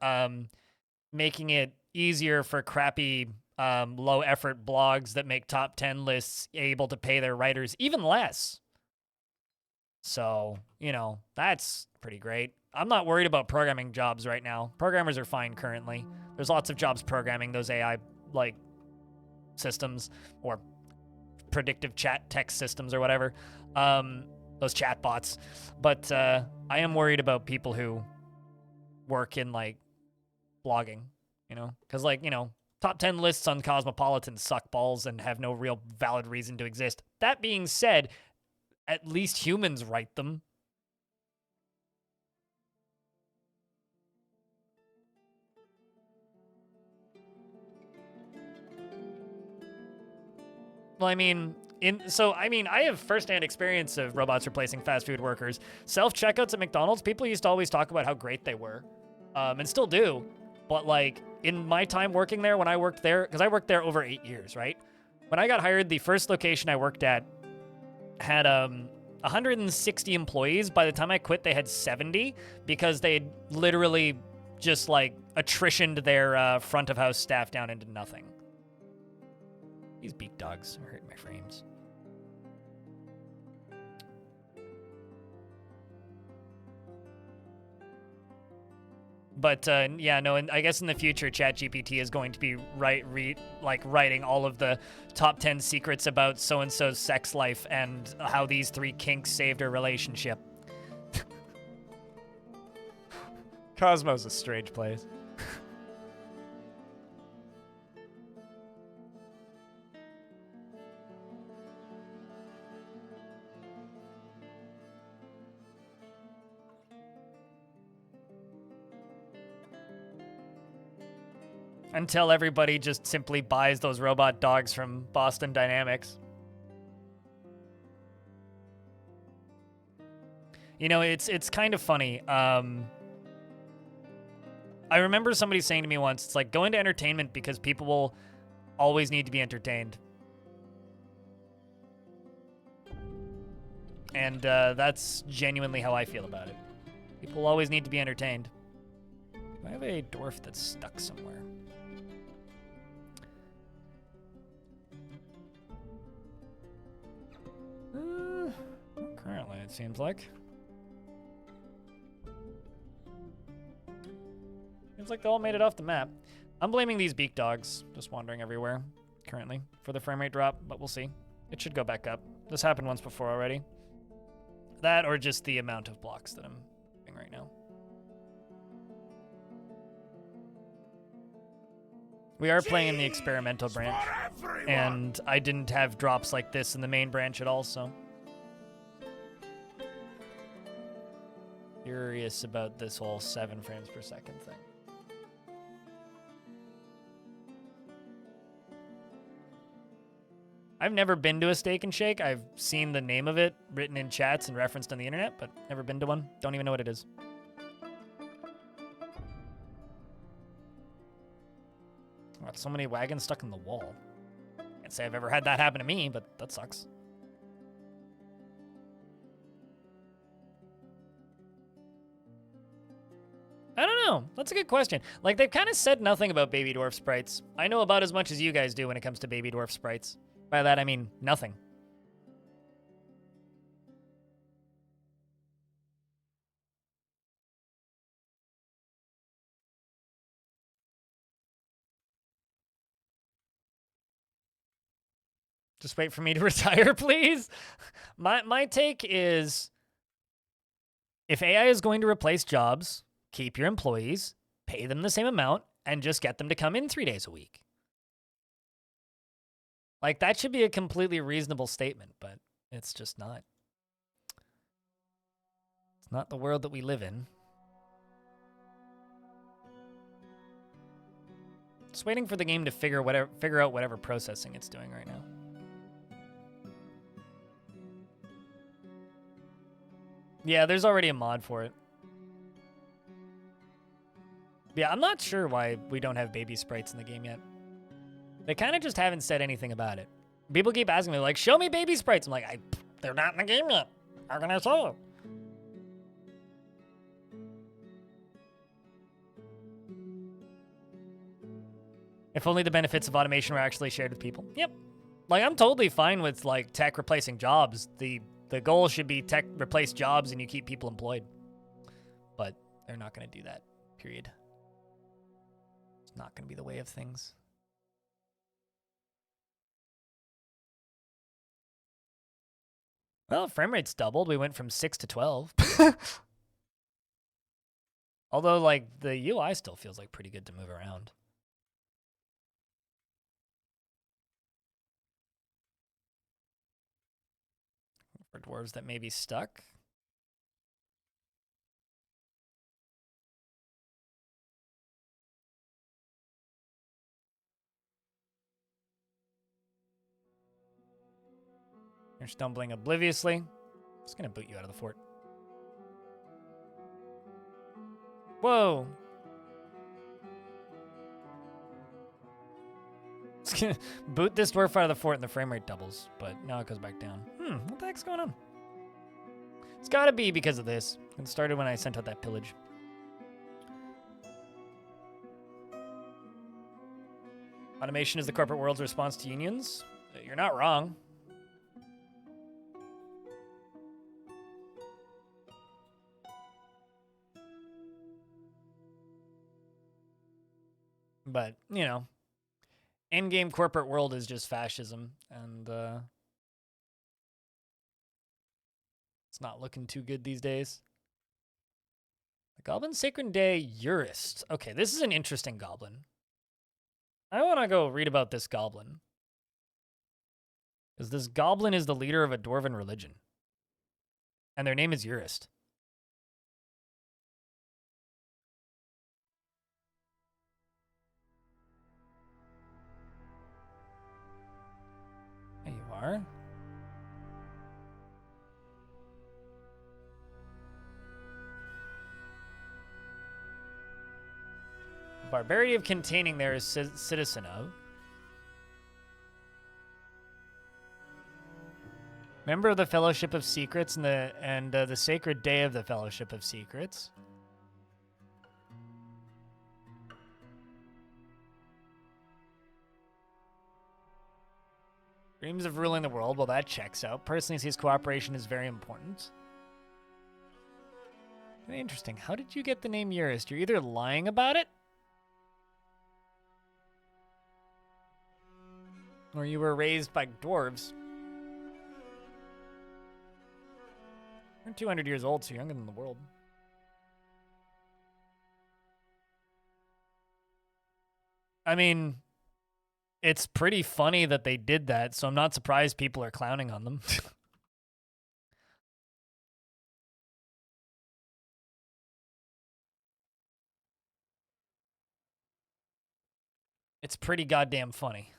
making it easier for crappy, low-effort blogs that make top 10 lists able to pay their writers even less. So, you know, that's pretty great. I'm not worried about programming jobs right now. Programmers are fine currently. There's lots of jobs programming those AI, like, systems or predictive chat text systems or whatever. Those chat bots. But I am worried about people who work in, like, blogging, you know? Because, like, you know, top 10 lists on Cosmopolitan suck balls and have no real valid reason to exist. That being said, at least humans write them. Well, I mean, I have firsthand experience of robots replacing fast food workers. Self-checkouts at McDonald's, people used to always talk about how great they were, and still do. But, like, in my time working there, when I worked there, because I worked there over 8 years, right? When I got hired, the first location I worked at had 160 employees. By the time I quit, they had 70 because they had literally just, like, attritioned their front of house staff down into nothing. These beak dogs are hurting my frames. But yeah, no, and I guess in the future, ChatGPT is going to be writing all of the top 10 secrets about so-and-so's sex life and how these 3 kinks saved her relationship. Cosmo's a strange place. Until everybody just simply buys those robot dogs from Boston Dynamics. You know, it's kind of funny. I remember somebody saying to me once, it's like, go into entertainment because people will always need to be entertained. And that's genuinely how I feel about it. People always need to be entertained. I have a dwarf that's stuck somewhere. Currently, it seems like. Seems like they all made it off the map. I'm blaming these beak dogs, just wandering everywhere, currently, for the frame rate drop, but we'll see. It should go back up. This happened once before already. That or just the amount of blocks that I'm doing right now. We are playing in the experimental branch, and I didn't have drops like this in the main branch at all, so. Curious about this whole 7 frames per second thing. I've never been to a Steak and Shake. I've seen the name of it written in chats and referenced on the internet, but never been to one. Don't even know what it is. Got so many wagons stuck in the wall. Can't say I've ever had that happen to me, but that sucks. I don't know. That's a good question. Like, they've kind of said nothing about Baby Dwarf sprites. I know about as much as you guys do when it comes to Baby Dwarf sprites. By that, I mean nothing. Just wait for me to retire, please. My take is, if AI is going to replace jobs, keep your employees, pay them the same amount, and just get them to come in 3 days a week. Like, that should be a completely reasonable statement, but it's just not. It's not the world that we live in. Just waiting for the game to figure out whatever processing it's doing right now. Yeah, there's already a mod for it. Yeah, I'm not sure why we don't have baby sprites in the game yet. They kind of just haven't said anything about it. People keep asking me, like, show me baby sprites. I'm like, they're not in the game yet. How can I show them? If only the benefits of automation were actually shared with people. Yep. Like, I'm totally fine with, like, tech replacing jobs. The goal should be tech replace jobs and you keep people employed. But they're not going to do that, period. It's not going to be the way of things. Well, frame rate's doubled. We went from 6 to 12. Although, like, the UI still feels like pretty good to move around. For dwarves that may be stuck. You're stumbling obliviously. Just gonna boot you out of the fort. Whoa. Just gonna boot this dwarf out of the fort and the frame rate doubles, but now it goes back down. What the heck's going on? It's gotta be because of this. It started when I sent out that pillage. Automation is the corporate world's response to unions. You're not wrong. But, you know, in-game corporate world is just fascism, and it's not looking too good these days. The Goblin Sacred Day Jurist. Okay, this is an interesting goblin. I want to go read about this goblin. Because this goblin is the leader of a dwarven religion. And their name is Jurist. more. Barbarity of containing there is citizen of. Member of the Fellowship of Secrets and the Sacred Day of the Fellowship of Secrets. Dreams of ruling the world. Well, that checks out. Personally sees cooperation is very important. Very interesting. How did you get the name Eurist? You're either lying about it, or you were raised by dwarves. You're 200 years old, so you're younger than the world. I mean, it's pretty funny that they did that, so I'm not surprised people are clowning on them. It's pretty goddamn funny.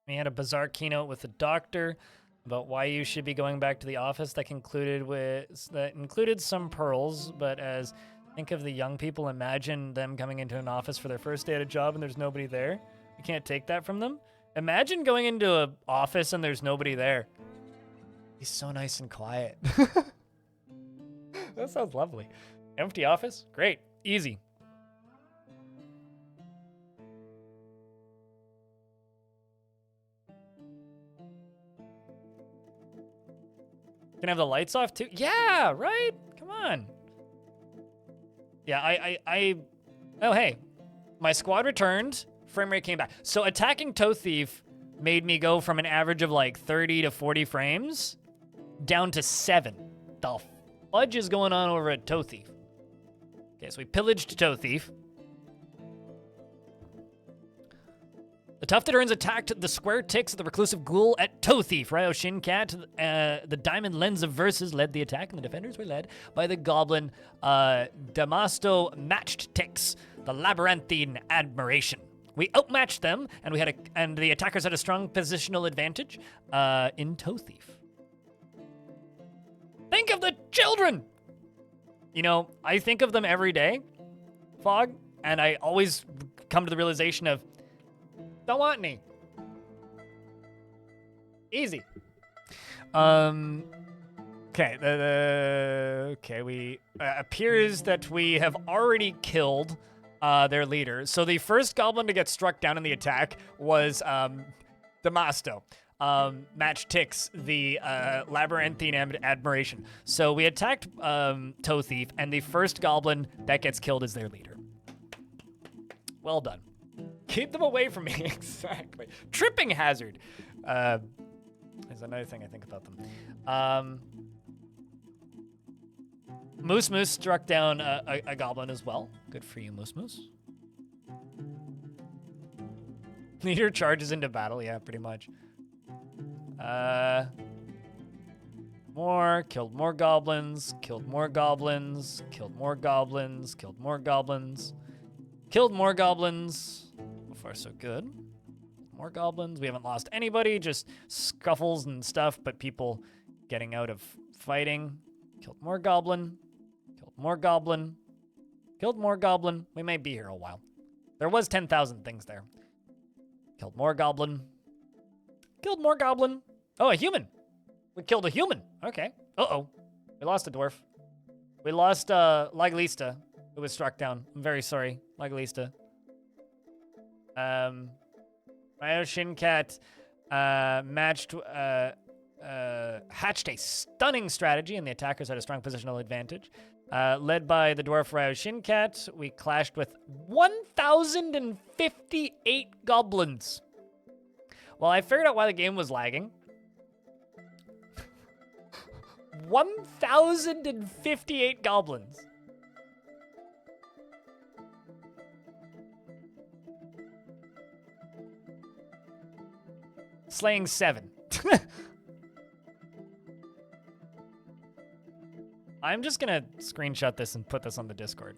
We had a bizarre keynote with the doctor about why you should be going back to the office that included some pearls, but as think of the young people, imagine them coming into an office for their first day at a job and there's nobody there. You can't take that from them. Imagine going into an office and there's nobody there. He's so nice and quiet. That sounds lovely. Empty office? Great. Easy. Can I have the lights off too? Yeah, right? Come on. Yeah, oh, hey. My squad returned. Frame rate came back. So attacking Toe Thief made me go from an average of like 30 to 40 frames down to 7. The fudge is going on over at Toe Thief? Okay, so we pillaged Toe Thief. The Tufted Urns attacked the Square Ticks of the Reclusive Ghoul at Toe Thief. Ryo Shinkat, the Diamond Lens of Verses, led the attack, and the defenders were led by the Goblin Damasto Matched Ticks, the Labyrinthine Admiration. We outmatched them, and the attackers had a strong positional advantage in Toe Thief. Think of the children! You know, I think of them every day, Fog, and I always come to the realization of, don't want any. Easy. Okay. Okay. We appears that we have already killed their leader. So the first goblin to get struck down in the attack was Damasto. Match Ticks, the Labyrinthine Admiration. So we attacked Toe Thief, and the first goblin that gets killed is their leader. Well done. Keep them away from me. Exactly. Tripping hazard. Is another thing I think about them. Moose Moose struck down a goblin as well. Good for you, Moose Moose. Leader charges into battle. Yeah, pretty much. Killed more goblins. Killed more goblins. Killed more goblins. Killed more goblins. Killed more goblins. So far, so good. More goblins. We haven't lost anybody, just scuffles and stuff, but people getting out of fighting. Killed more goblin. Killed more goblin. Killed more goblin. We may be here a while. There was 10,000 things there. Killed more goblin. Killed more goblin. Oh, a human. We killed a human. Okay. Uh-oh. We lost a dwarf. We lost Lagalista, who was struck down. I'm very sorry, Lagalista. Ryo Shinkat hatched a stunning strategy, and the attackers had a strong positional advantage. Led by the dwarf Ryo Shinkat, we clashed with 1,058 goblins. Well, I figured out why the game was lagging. 1,058 goblins. Slaying 7. I'm just gonna screenshot this and put this on the Discord.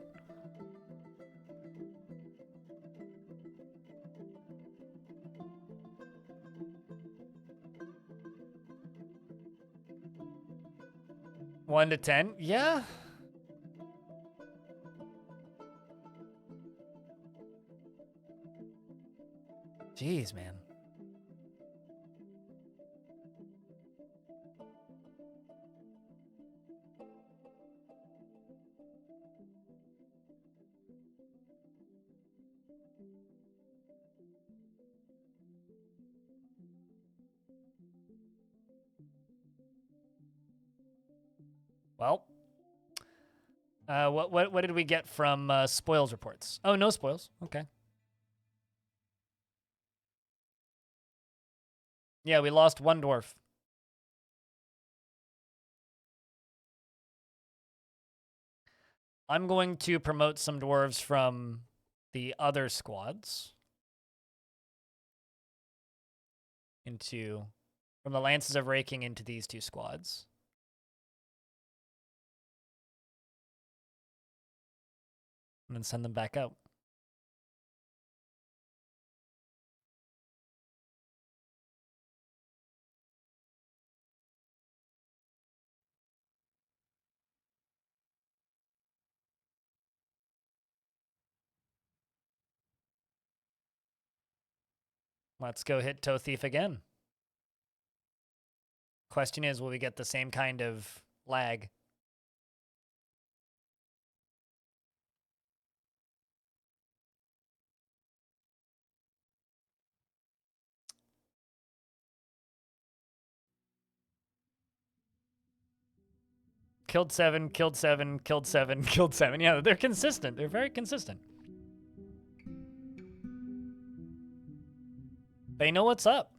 One to 10? Yeah. Jeez, man. Well, what did we get from spoils reports? Oh, no spoils. Okay. Yeah, we lost 1 dwarf. I'm going to promote some dwarves from the other squads from the Lances of Raking into these 2 squads. And then send them back out. Let's go hit Toe Thief again. Question is, will we get the same kind of lag? Killed 7, killed 7, killed 7, killed 7. Yeah, they're consistent. They're very consistent. They know what's up.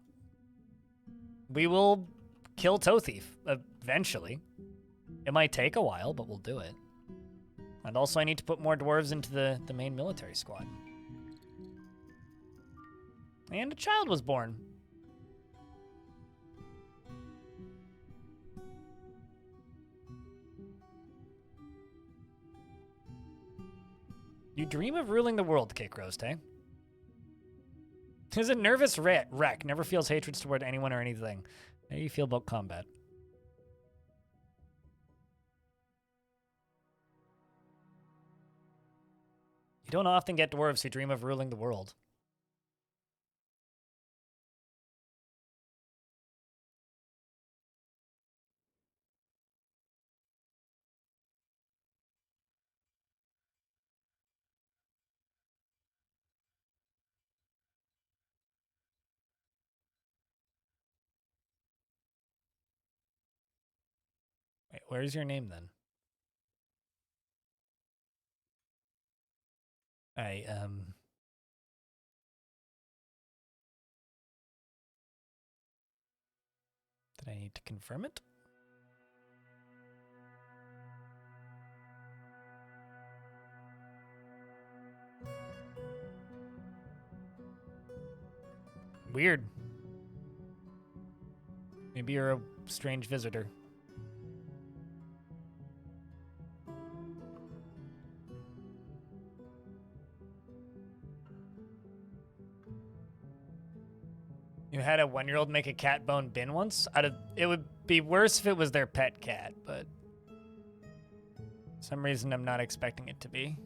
We will kill Toe Thief eventually. It might take a while, but we'll do it. And also I need to put more dwarves into the main military squad. And a child was born. You dream of ruling the world, Cake Roast, eh? Is a nervous wreck, never feels hatred toward anyone or anything. How do you feel about combat? You don't often get dwarves who dream of ruling the world. Wait, where's your name then? Did I need to confirm it? Weird. Maybe you're a strange visitor. You had a 1-year-old make a cat bone bin once? It would be worse if it was their pet cat, but for some reason I'm not expecting it to be.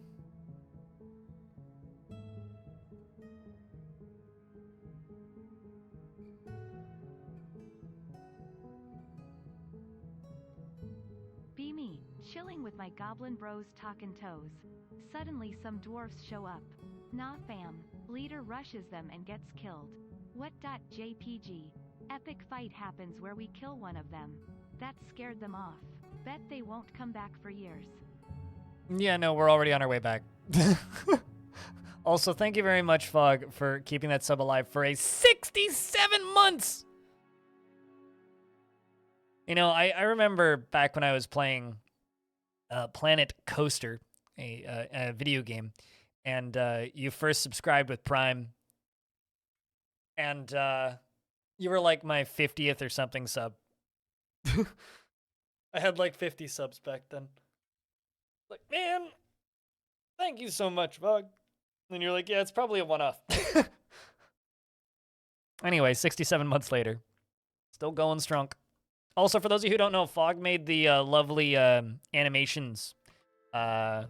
Be me, chilling with my goblin bros talking toes. Suddenly some dwarfs show up. Nah fam, leader rushes them and gets killed. What.jpg? Epic fight happens where we kill one of them. That scared them off. Bet they won't come back for years. Yeah, no, we're already on our way back. Also, thank you very much, Fog, for keeping that sub alive for a 67 months! You know, I remember back when I was playing Planet Coaster, a video game, and you first subscribed with Prime, and You were like my 50th or something sub. I had like 50 subs back then. Like, man, thank you so much, Vog. And you're like, yeah, it's probably a one-off. Anyway, 67 months later. Still going strong. Also, for those of you who don't know, Fog made the lovely animations for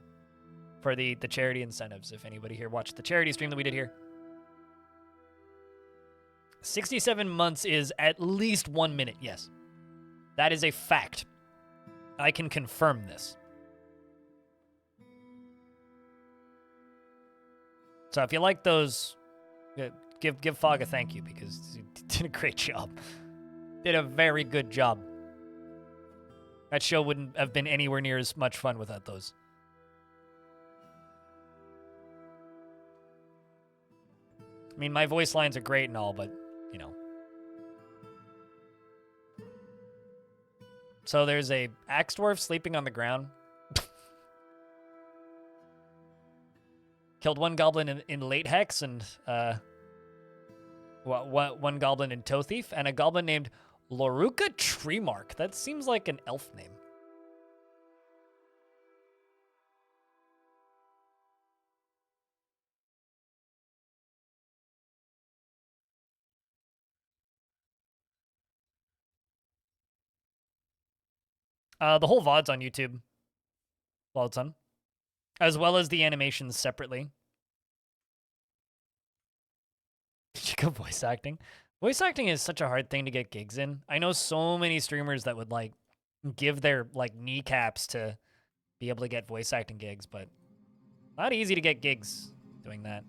the charity incentives. If anybody here watched the charity stream that we did here. 67 months is at least 1 minute, yes. That is a fact. I can confirm this. So if you like those, give Fog a thank you because he did a great job. Did a very good job. That show wouldn't have been anywhere near as much fun without those. I mean, my voice lines are great and all, but, you know. So there's a axe dwarf sleeping on the ground. Killed one goblin in late hex and one goblin in toe thief and a goblin named Loruka Treemark. That seems like an elf name. The whole VOD's on YouTube while it's on, as well as the animations separately. Chica voice acting. Voice acting is such a hard thing to get gigs in. I know so many streamers that would like give their like kneecaps to be able to get voice acting gigs, but not easy to get gigs doing that.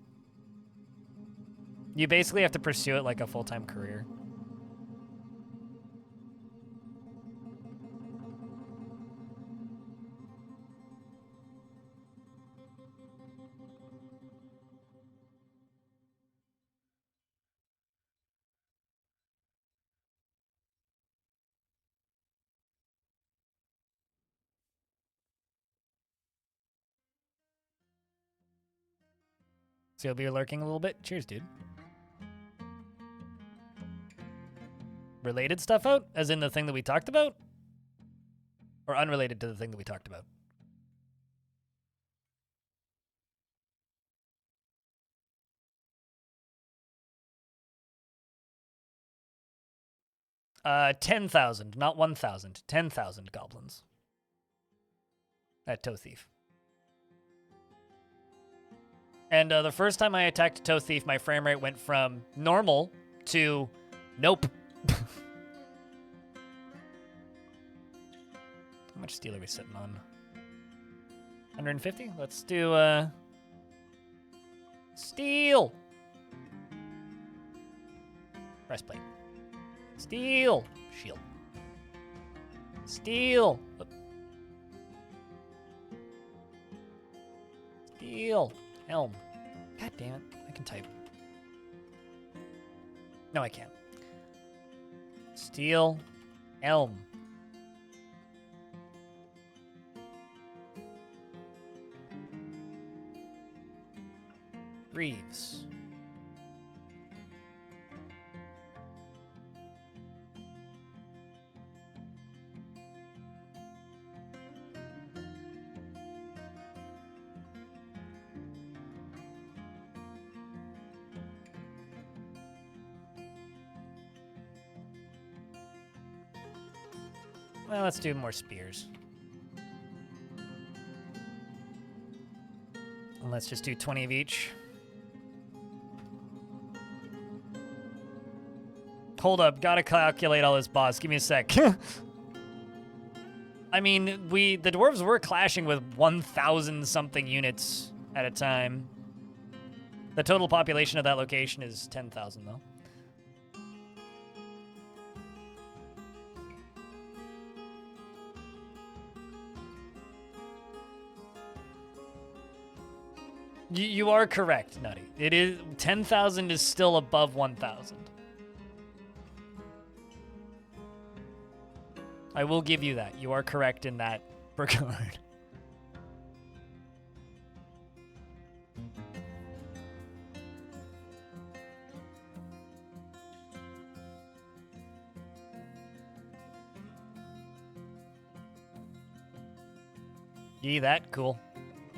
You basically have to pursue it like a full-time career. So you'll be lurking a little bit? Cheers, dude. Related stuff out? As in the thing that we talked about? Or unrelated to the thing that we talked about? 10,000, not 1,000. 10,000 goblins. At Toe Thief. And the first time I attacked Toe Thief, my frame rate went from normal to nope. How much steel are we sitting on? 150? Let's do steel. Breastplate. Steel. Shield. Steel. Steel. Helm. God damn it. I can type. No, I can't. Steel. Elm. Greaves. Well, let's do more spears. And let's just do 20 of each. Hold up, gotta calculate all this, boss. Give me a sec. I mean, the dwarves were clashing with 1,000 something units at a time. The total population of that location is 10,000 though. You are correct, Nutty. It is 10,000 is still above 1,000. I will give you that. You are correct in that regard. Gee, that cool.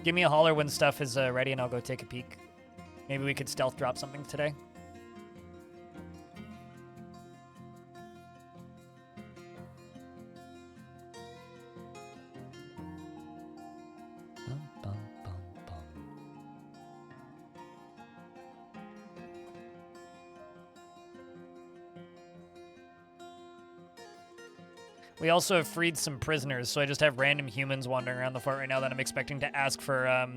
Give me a holler when stuff is ready and I'll go take a peek. Maybe we could stealth drop something today. Bum, bum, bum, bum. We also have freed some prisoners, so I just have random humans wandering around the fort right now that I'm expecting to ask for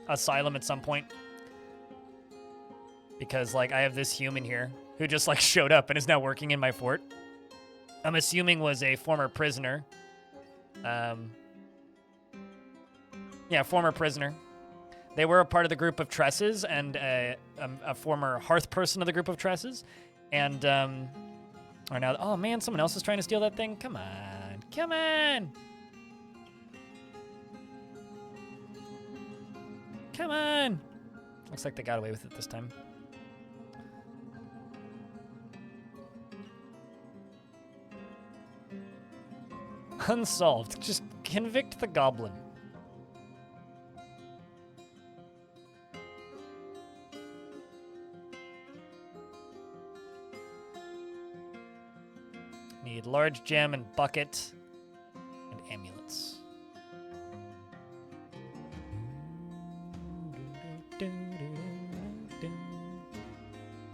asylum at some point. Because, like, I have this human here who just, like, showed up and is now working in my fort. I'm assuming was a former prisoner. Yeah, former prisoner. They were a part of the group of Tresses and a former hearth person of the group of Tresses. And, or now, oh man, someone else is trying to steal that thing? Come on, come on! Come on! Looks like they got away with it this time. Unsolved. Just convict the goblin. Need large gem and bucket and amulets.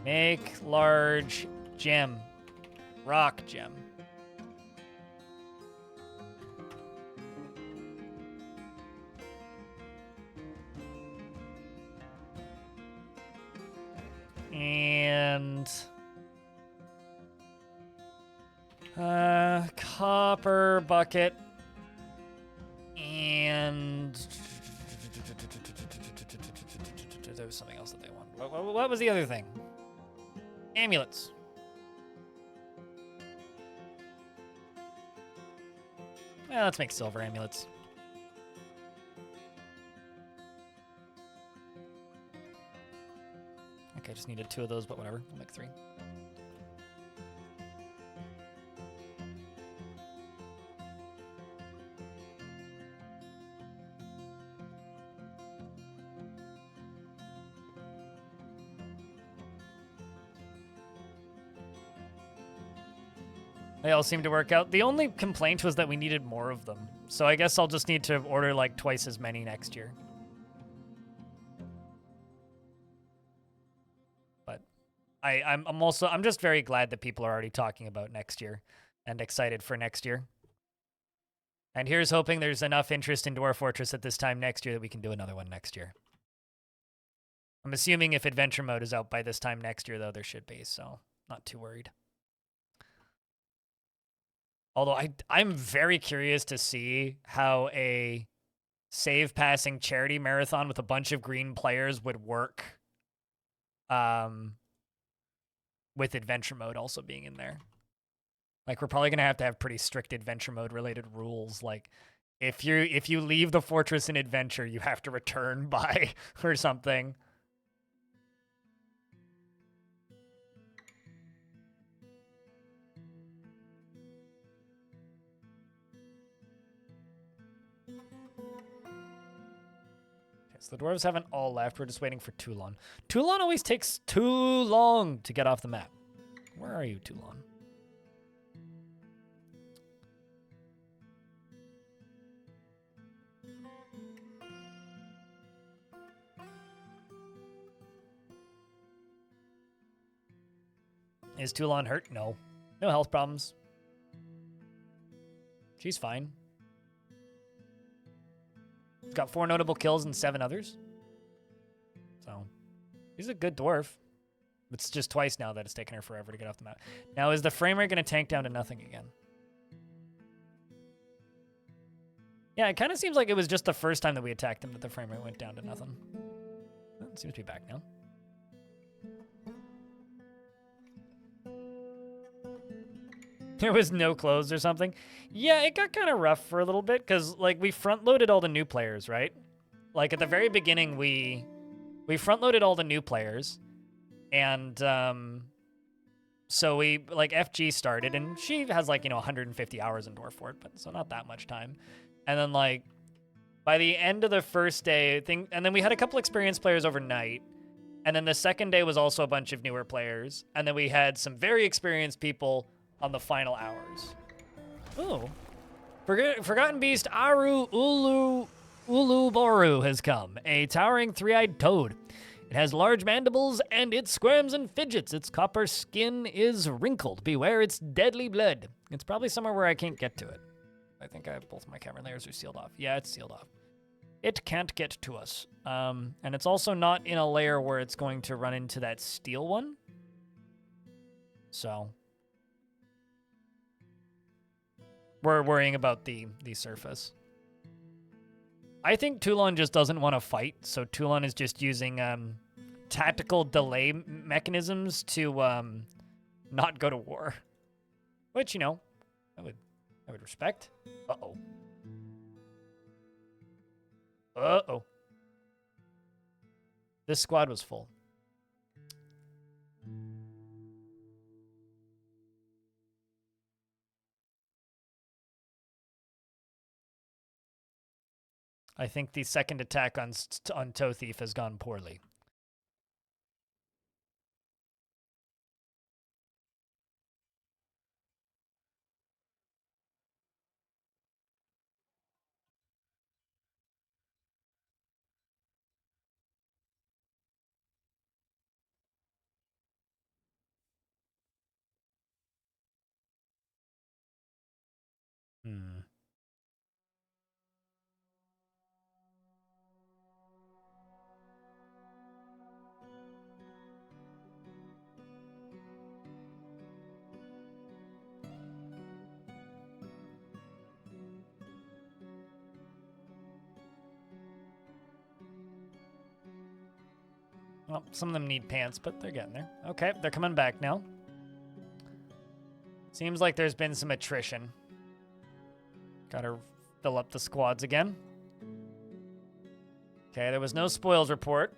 Make large gem. Rock gem. And copper bucket and there was something else that they wanted. What was the other thing? Amulets. Well, let's make silver amulets. Okay, just needed 2 of those, but whatever. I'll make 3. They all seem to work out. The only complaint was that we needed more of them. So I guess I'll just need to order like twice as many next year. But I'm just very glad that people are already talking about next year and excited for next year. And here's hoping there's enough interest in Dwarf Fortress at this time next year that we can do another one next year. I'm assuming if adventure mode is out by this time next year, though, there should be, so not too worried. Although I'm very curious to see how a save passing charity marathon with a bunch of green players would work with adventure mode also being in there. Like, we're probably going to have pretty strict adventure mode related rules. Like, if you leave the fortress in adventure, you have to return by or something. So the dwarves haven't all left. We're just waiting for Toulon. Toulon always takes too long to get off the map. Where are you, Toulon? Is Toulon hurt? No. No health problems. She's fine. Got 4 notable kills and 7 others. So, he's a good dwarf. It's just twice now that it's taken her forever to get off the map. Now, is the frame rate going to tank down to nothing again? Yeah, it kind of seems like it was just the first time that we attacked him that the frame rate went down to nothing. Well, it seems to be back now. There was no clothes or something. Yeah, it got kind of rough for a little bit because, like, we front-loaded all the new players, right? Like, at the very beginning, we front-loaded all the new players. And, so we, like, FG started, and she has, like, 150 hours in Dwarf Fort, but so not that much time. And then, like, By the end of the first day, and then we had a couple experienced players overnight. And then the second day was also a bunch of newer players. And then we had some very experienced people on the final hours. Ooh. Forgotten Beast Aru Uluboru has come, a towering three-eyed toad. It has large mandibles, and it squirms and fidgets. Its copper skin is wrinkled. Beware its deadly blood. It's probably somewhere where I can't get to it. I think both my camera layers are sealed off. Yeah, it's sealed off. It can't get to us. And it's also not in a layer where it's going to run into that steel one. So we're worrying about the surface. I think Toulon just doesn't want to fight, so Toulon is just using tactical delay mechanisms to not go to war. Which, you know, I would respect. Uh-oh. Uh-oh. This squad was full. I think the second attack on Toe Thief has gone poorly. Hmm. Well, some of them need pants, but they're getting there. Okay, they're coming back now. Seems like there's been some attrition. Gotta fill up the squads again. Okay, there was no spoils report.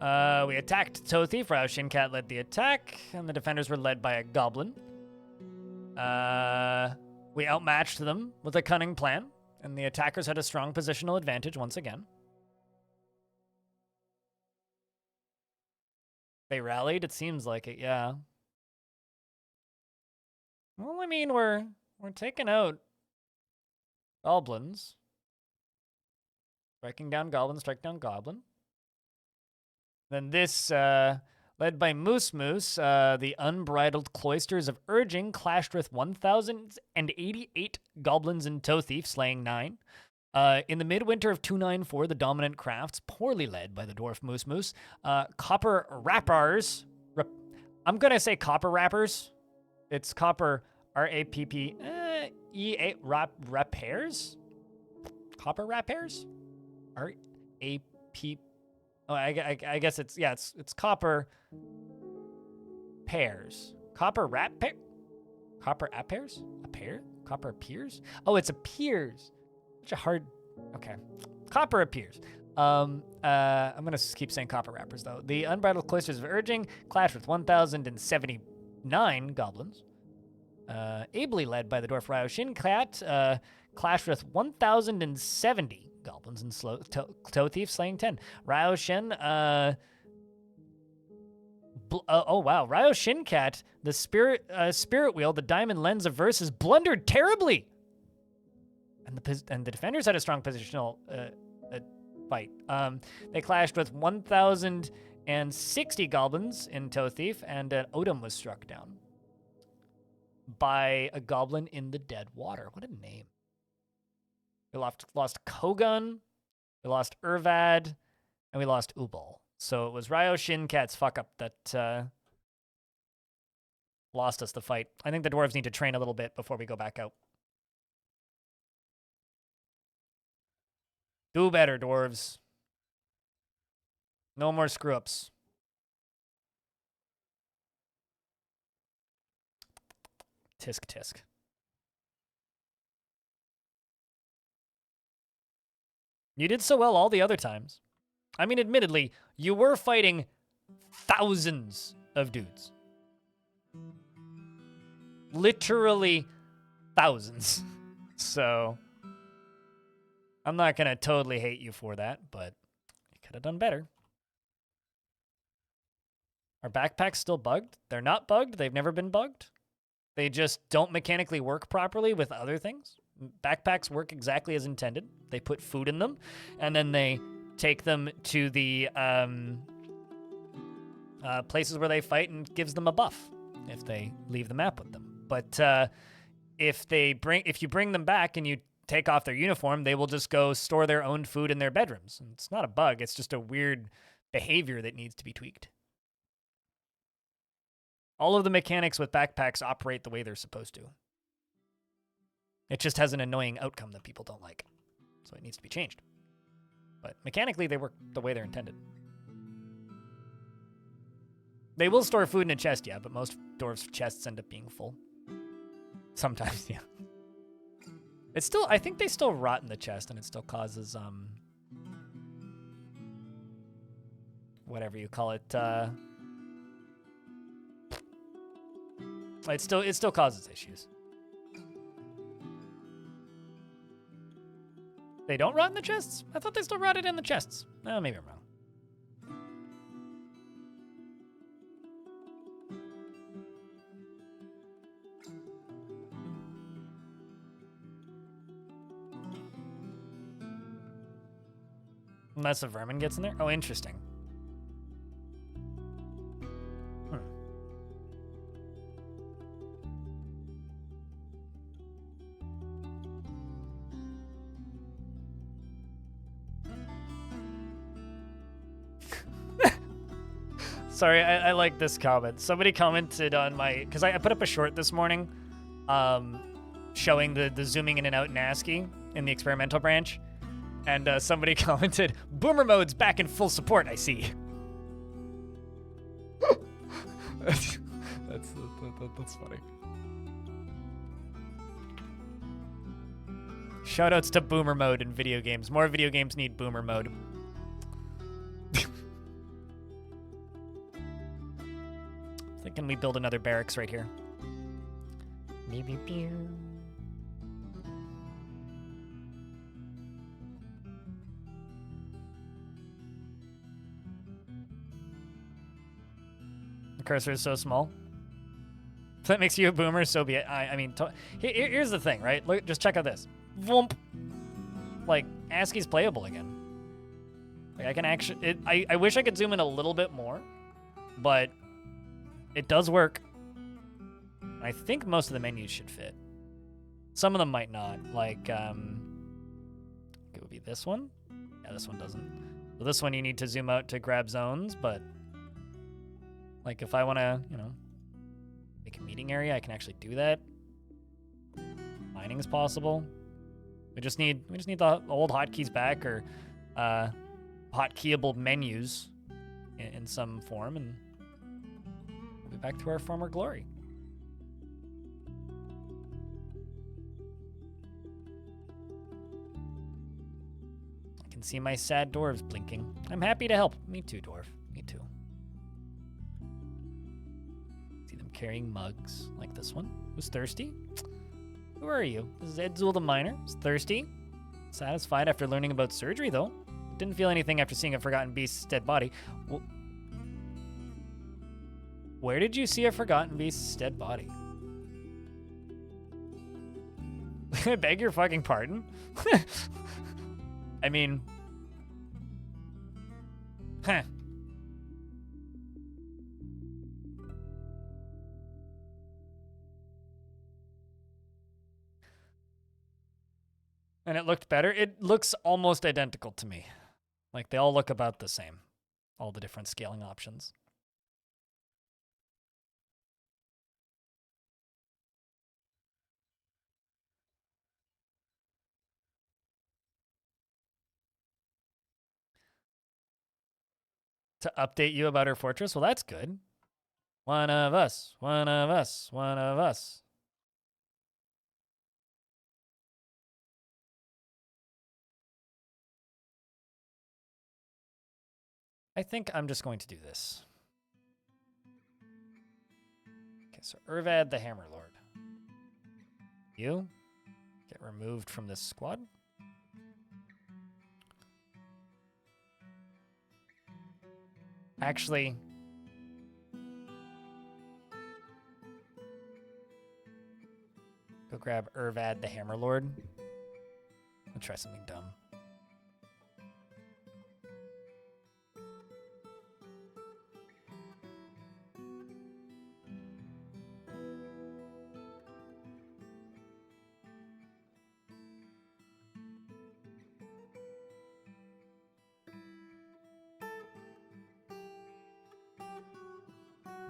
We attacked Toe Thief. Shinkat led the attack, and the defenders were led by a goblin. We outmatched them with a cunning plan, and the attackers had a strong positional advantage once again. They rallied? It seems like it, yeah. Well, I mean, we're taking out goblins. Striking down goblin, strike down goblin. Then this, led by Moose Moose, the unbridled cloisters of Urging clashed with 1,088 goblins and Toe Thief, slaying 9. In the midwinter of 294, the dominant crafts, poorly led by the dwarf Moose Moose, copper rappers. I'm gonna say copper rappers. It's copper R-A-P-P-E-A rappers. Copper rappers. R-A-P. Oh, I guess it's it's copper pairs. Copper rap pair. Copper app pairs. A pair. Copper appears. Oh, it's appears. Such a hard. Okay. Copper appears. I'm gonna keep saying copper rappers though. The unbridled cloisters of Urging clashed with 1,079 goblins. Ably led by the dwarf Ryo Shinkat, clashed with 1,070 goblins and Toe Thief, slaying 10. Ryo Shin, oh wow, Ryo Shinkat, the spirit wheel, the diamond lens of verses, blundered terribly. And the defenders had a strong positional fight. They clashed with 1,060 goblins in Toe Thief, and an Odom was struck down by a goblin in the dead water. What a name. We lost Kogun, we lost Urvad, and we lost Ubal. So it was Ryo Shinkat's fuck up that lost us the fight. I think the dwarves need to train a little bit before we go back out. Do better, dwarves. No more screw-ups. Tisk tisk. You did so well all the other times. I mean, admittedly, you were fighting thousands of dudes. Literally thousands. So I'm not going to totally hate you for that, but you could have done better. Are backpacks still bugged? They're not bugged. They've never been bugged. They just don't mechanically work properly with other things. Backpacks work exactly as intended. They put food in them, and then they take them to the places where they fight and gives them a buff if they leave the map with them. But if you bring them back and you take off their uniform, they will just go store their own food in their bedrooms. And it's not a bug. It's just a weird behavior that needs to be tweaked. All of the mechanics with backpacks operate the way they're supposed to. It just has an annoying outcome that people don't like. So it needs to be changed. But mechanically, they work the way they're intended. They will store food in a chest, yeah, but most dwarves' chests end up being full. Sometimes, yeah. It's still, I think they still rot in the chest, and it still causes, whatever you call it, it still causes issues. They don't rot in the chests? I thought they still rotted in the chests. Oh, maybe I'm wrong. Unless a vermin gets in there? Oh, interesting. Sorry, I like this comment. Somebody commented on my... Because I put up a short this morning showing the zooming in and out in ASCII in the experimental branch. And somebody commented, Boomer mode's back in full support, I see. That's funny. Shoutouts to Boomer mode in video games. More video games need Boomer mode. Thinking we build another barracks right here. The cursor is so small. If that makes you a boomer, so be it. I mean, here's the thing, right? Look, just check out this. Voomp. Like, ASCII's playable again. Like, I can actually... I wish I could zoom in a little bit more, but it does work. I think most of the menus should fit. Some of them might not. Like, it would be this one. Yeah, this one doesn't. So this one you need to zoom out to grab zones, but... Like, if I want to, you know, make a meeting area, I can actually do that. Mining is possible. We just need the old hotkeys back, or hotkeyable menus in some form, and we'll be back to our former glory. I can see my sad dwarves blinking. I'm happy to help. Me too, dwarf. Me too. Carrying mugs like this one. Who's thirsty? Who are you? This is Edzul the Miner. He's thirsty. Satisfied after learning about surgery, though. Didn't feel anything after seeing a forgotten beast's dead body. Where did you see a forgotten beast's dead body? I beg your fucking pardon? I mean... Huh. And it looked better. It looks almost identical to me. Like, they all look about the same. All the different scaling options. To update you about her fortress? Well, that's good. One of us. One of us. One of us. I think I'm just going to do this. Okay, so Urvad the Hammerlord. You get removed from this squad. Actually, go grab Irvad the Hammerlord. I'll try something dumb.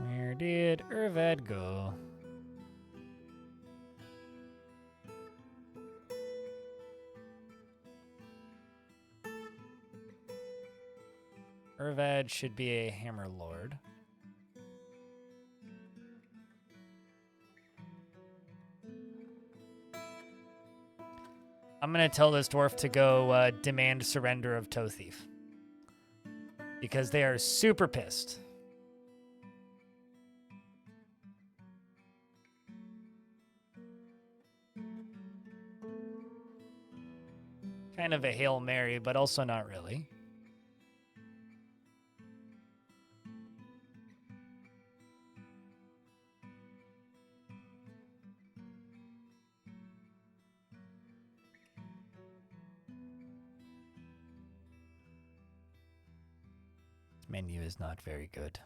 Where did Irvad go? Irvad should be a Hammer Lord. I'm gonna tell this dwarf to go demand surrender of Toe Thief. Because they are super pissed. Kind of a Hail Mary, but also not really. Menu is not very good.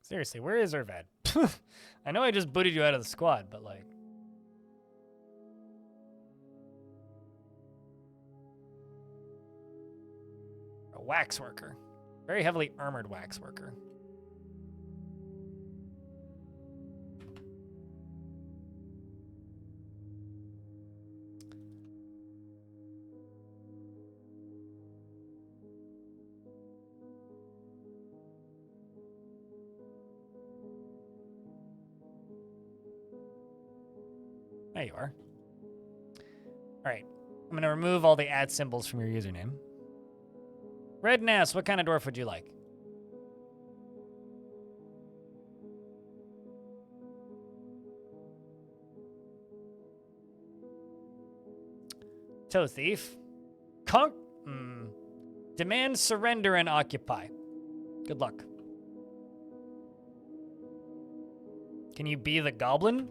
Seriously, where is Irvad? I know I just booted you out of the squad, but like... A wax worker. Very heavily armored wax worker. There you are. All right. I'm going to remove all the @ symbols from your username. Red Nass, what kind of dwarf would you like? Toe Thief. Demand surrender and occupy. Good luck. Can you be the goblin?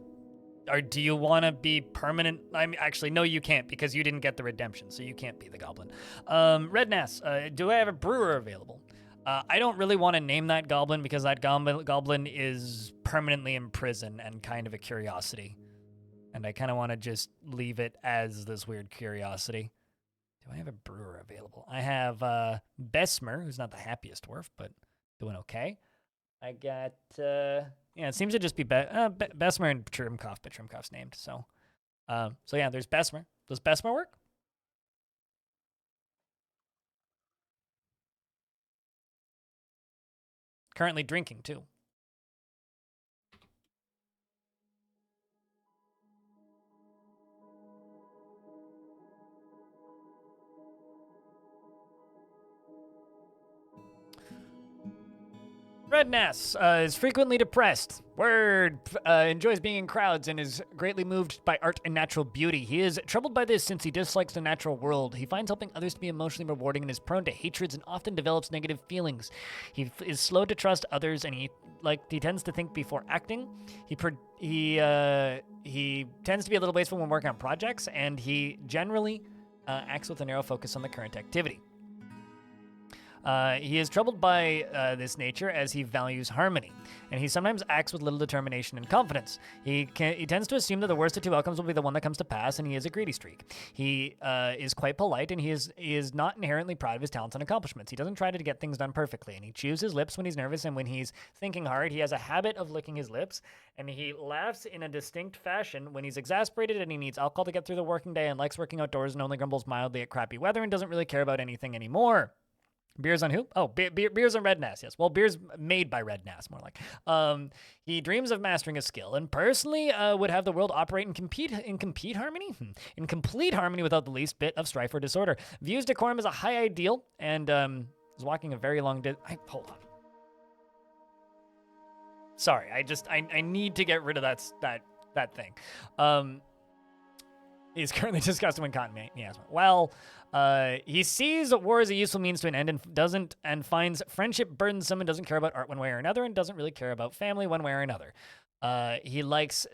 Or do you want to be permanent? I mean, actually, no, you can't because you didn't get the redemption, so you can't be the goblin. Red Nass, do I have a brewer available? I don't really want to name that goblin because that goblin is permanently in prison and kind of a curiosity. And I kind of want to just leave it as this weird curiosity. Do I have a brewer available? I have Besmer, who's not the happiest dwarf, but doing okay. I got, yeah, it seems to just be Besmer and Trimkoff, but Trimkoff's named, so. So yeah, there's Besmer. Does Besmer work? Currently drinking, too. Red Nass is frequently depressed. Word. Enjoys being in crowds and is greatly moved by art and natural beauty. He is troubled by this since he dislikes the natural world. He finds helping others to be emotionally rewarding and is prone to hatreds and often develops negative feelings. He is slow to trust others and he tends to think before acting. He tends to be a little wasteful when working on projects, and he generally acts with a narrow focus on the current activity. He is troubled by this nature as he values harmony, and he sometimes acts with little determination and confidence. He tends to assume that the worst of two outcomes will be the one that comes to pass, and he is a greedy streak. He is quite polite, and he is not inherently proud of his talents and accomplishments. He doesn't try to get things done perfectly, and he chews his lips when he's nervous and when he's thinking hard. He has a habit of licking his lips, and he laughs in a distinct fashion when he's exasperated and he needs alcohol to get through the working day, and likes working outdoors and only grumbles mildly at crappy weather and doesn't really care about anything anymore. Beers on who? Oh, beers on Red Nass, yes. Well, beers made by Red Nass, more like. He dreams of mastering a skill and personally would have the world operate in complete harmony? In complete harmony without the least bit of strife or disorder. Views decorum as a high ideal and is walking a very long hold on. Sorry, I need to get rid of that thing. He's currently disgusted when cotton miasma. Well, he sees war as a useful means to an end and finds friendship burdensome and doesn't care about art one way or another and doesn't really care about family one way or another. He likes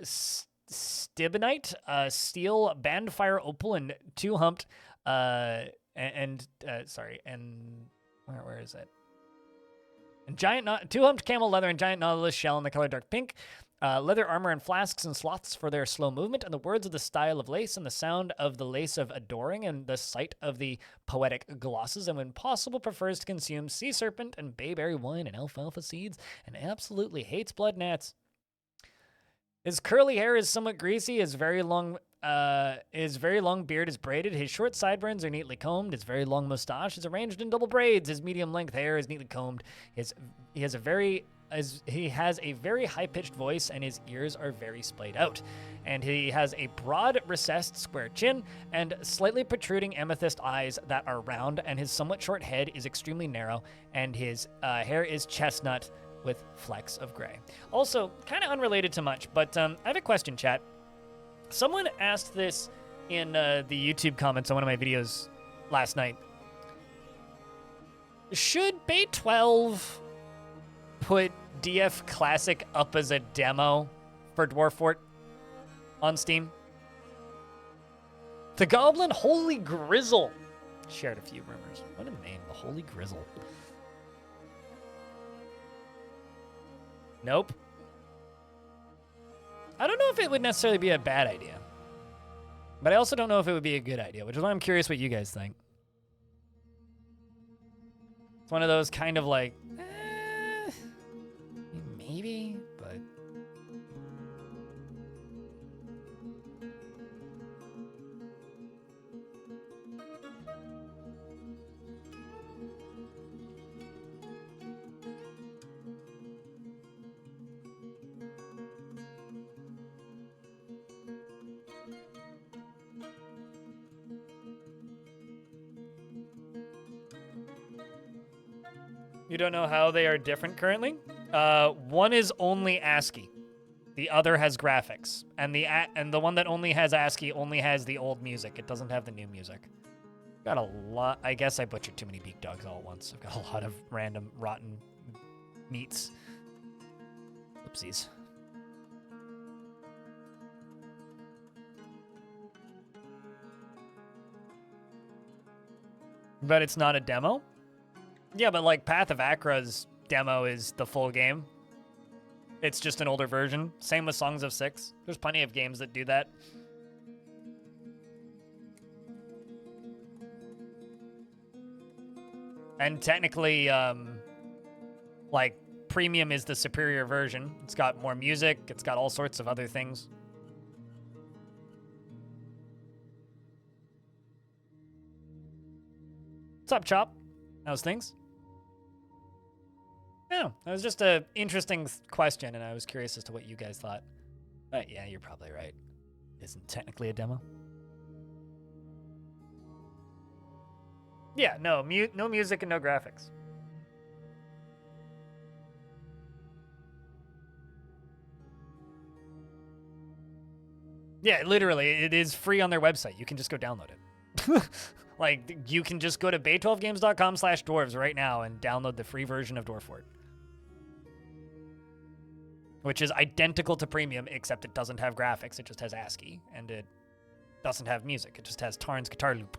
stibnite, steel, bandfire, opal, and two-humped, where is it? And two-humped camel leather and giant nautilus shell in the color dark pink. Leather armor and flasks and sloths for their slow movement, and the words of the style of lace and the sound of the lace of adoring and the sight of the poetic glosses, and when possible prefers to consume sea serpent and bayberry wine and alfalfa seeds, and absolutely hates blood gnats. His curly hair is somewhat greasy, his very long beard is braided, his short sideburns are neatly combed, his very long mustache is arranged in double braids, his medium-length hair is neatly combed, he has a very high-pitched voice, and his ears are very splayed out. And he has a broad, recessed, square chin, and slightly protruding amethyst eyes that are round, and his somewhat short head is extremely narrow, and his hair is chestnut with flecks of gray. Also, kind of unrelated to much, but I have a question, chat. Someone asked this in the YouTube comments on one of my videos last night. Should Bay 12 put DF Classic up as a demo for Dwarf Fort on Steam? The Goblin Holy Grizzle shared a few rumors. What a name, the Holy Grizzle. Nope. I don't know if it would necessarily be a bad idea, but I also don't know if it would be a good idea, which is why I'm curious what you guys think. It's one of those kind of like, maybe, but... You don't know how they are different currently? One is only ASCII. The other has graphics. And the one that only has ASCII only has the old music. It doesn't have the new music. Got a lot. I guess I butchered too many beak dogs all at once. I've got a lot of random rotten meats. Oopsies. But it's not a demo? Yeah, but like Path of Akra's demo is the full game. It's just an older version. Same with Songs of Six. There's plenty of games that do that. And technically, like, Premium is the superior version. It's got more music. It's got all sorts of other things. What's up, Chop? How's things? No, that was just an interesting question, and I was curious as to what you guys thought. But yeah, you're probably right. Isn't technically a demo? Yeah, no music and no graphics. Yeah, literally, it is free on their website. You can just go download it. Like, you can just go to bay12games.com/dwarves right now and download the free version of Dwarf Fort. Which is identical to Premium, except it doesn't have graphics. It just has ASCII, and it doesn't have music. It just has Tarn's guitar loop.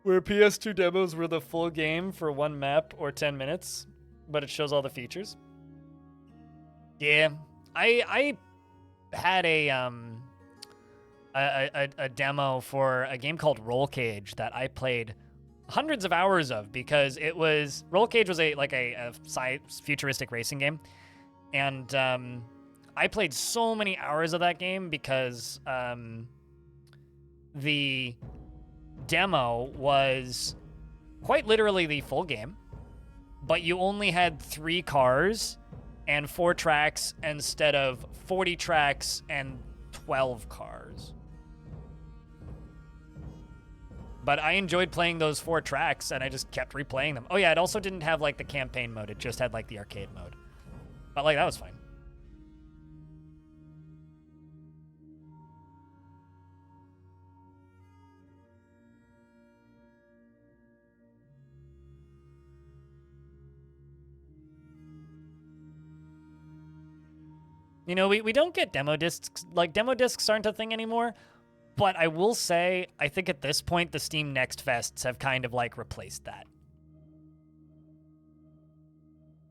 Where PS2 demos were the full game for one map or 10 minutes, but it shows all the features. Yeah, I had a demo for a game called Roll Cage that I played hundreds of hours of because it was Roll Cage was a futuristic racing game, and I played so many hours of that game because the demo was quite literally the full game, but you only had 3 cars and 4 tracks instead of 40 tracks and 12 cars. But I enjoyed playing those 4 tracks, and I just kept replaying them. Oh yeah, it also didn't have, like, the campaign mode. It just had, like, the arcade mode. But, like, that was fine. You know, we don't get demo discs. Like, demo discs aren't a thing anymore. But I will say, I think at this point, the Steam Next Fests have kind of, like, replaced that.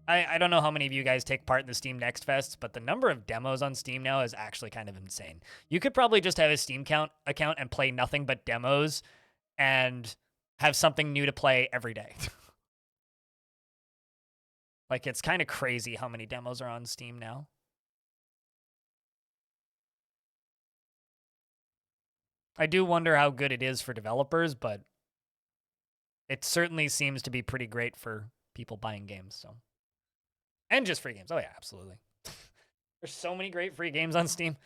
I don't know how many of you guys take part in the Steam Next Fests, but the number of demos on Steam now is actually kind of insane. You could probably just have a Steam account and play nothing but demos and have something new to play every day. Like, it's kind of crazy how many demos are on Steam now. I do wonder how good it is for developers, but it certainly seems to be pretty great for people buying games, so. And just free games. Oh yeah, absolutely. There's so many great free games on Steam.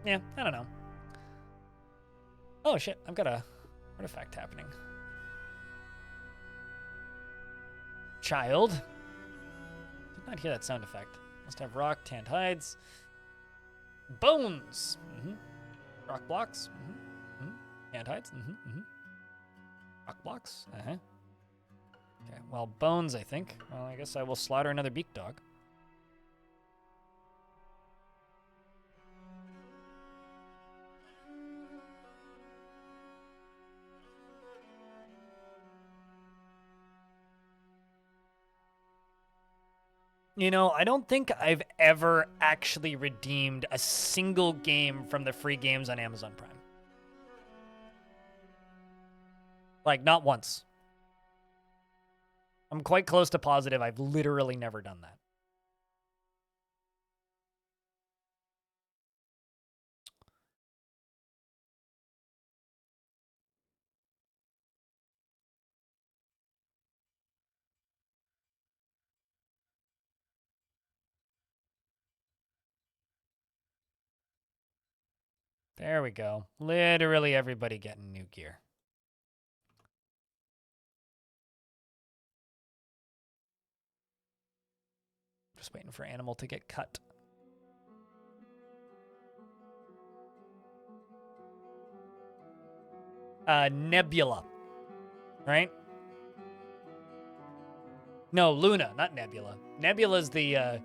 Yeah, I don't know. Oh shit, I've got a artifact happening. Child. Did not hear that sound effect. Must have rock, tanned hides. Bones. Rock blocks. Tanned hides. Rock blocks. Okay, well, bones, I think. Well, I guess I will slaughter another beak dog. You know, I don't think I've ever actually redeemed a single game from the free games on Amazon Prime. Like, not once. I'm quite close to positive I've literally never done that. There we go. Literally everybody getting new gear. Just waiting for Animal to get cut. Nebula. Right? No, Luna, not Nebula. Nebula's the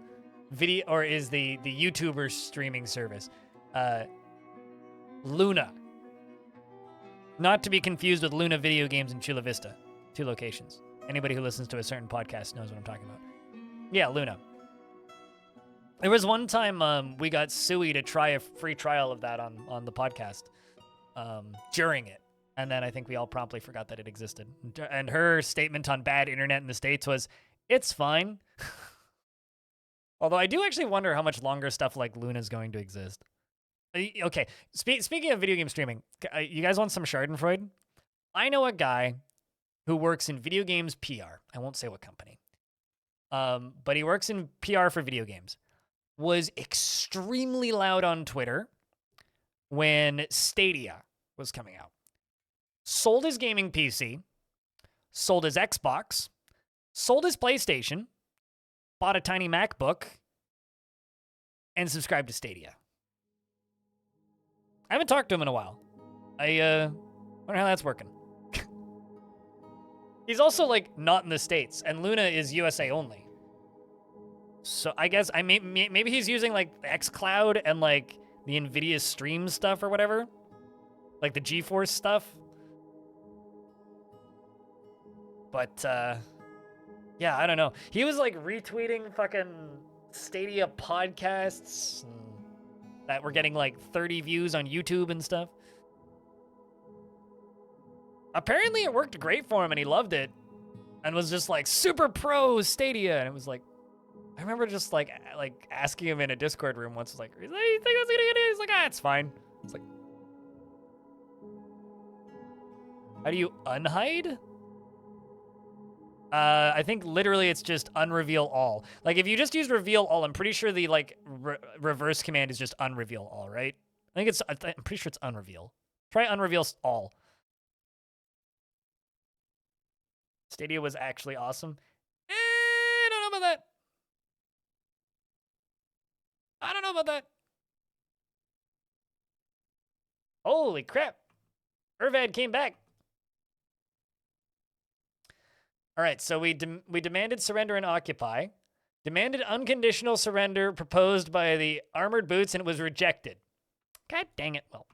video, or is the YouTuber streaming service. Luna. Not to be confused with Luna Video Games in Chula Vista. 2 locations. Anybody who listens to a certain podcast knows what I'm talking about. Yeah, Luna. There was one time we got Sui to try a free trial of that on the podcast during it. And then I think we all promptly forgot that it existed. And her statement on bad internet in the States was, it's fine. Although I do actually wonder how much longer stuff like Luna is going to exist. Okay, speaking of video game streaming, you guys want some Schadenfreude? I know a guy who works in video games PR. I won't say what company. But he works in PR for video games. Was extremely loud on Twitter when Stadia was coming out. Sold his gaming PC, sold his Xbox, sold his PlayStation, bought a tiny MacBook, and subscribed to Stadia. I haven't talked to him in a while. I wonder how that's working. He's also like not in the States, and Luna is USA only. So I guess maybe he's using like the xCloud and like the NVIDIA Stream stuff or whatever, like the GeForce stuff. But yeah, I don't know. He was like retweeting fucking Stadia podcasts that were getting like 30 views on YouTube and stuff. Apparently it worked great for him and he loved it and was just like super pro Stadia. And it was like, I remember just like asking him in a Discord room once, like, you think that's gonna get it? He's like, it's fine. It's like, how do you unhide? I think literally it's just unreveal all. Like if you just use reveal all, I'm pretty sure the like reverse command is just unreveal all, right? I'm pretty sure it's unreveal. Try unreveal all. Stadia was actually awesome. I don't know about that. I don't know about that. Holy crap. Irvad came back. All right, so we demanded surrender and occupy. Demanded unconditional surrender proposed by the armored boots, and it was rejected. God dang it. Well,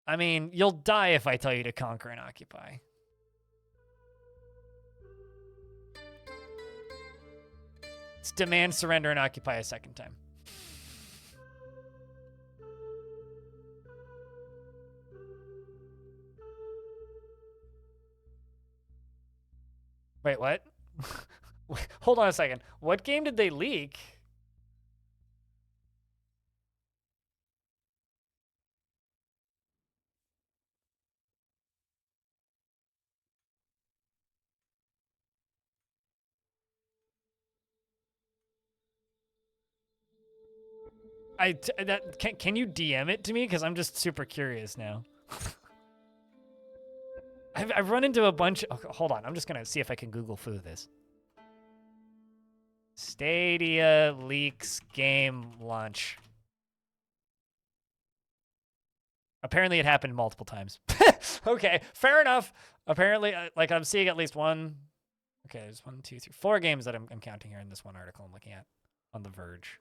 I mean, you'll die if I tell you to conquer and occupy. Let's demand surrender and occupy a second time. Wait, what? Hold on a second. What game did they leak? Can you DM it to me? Because I'm just super curious now. I've run into a bunch. Oh, hold on, I'm just gonna see if I can Google foo this. Stadia leaks game launch. Apparently, it happened multiple times. Okay, fair enough. Apparently, like I'm seeing at least one. Okay, there's 1, 2, 3, 4 games that I'm counting here in this one article I'm looking at on The Verge.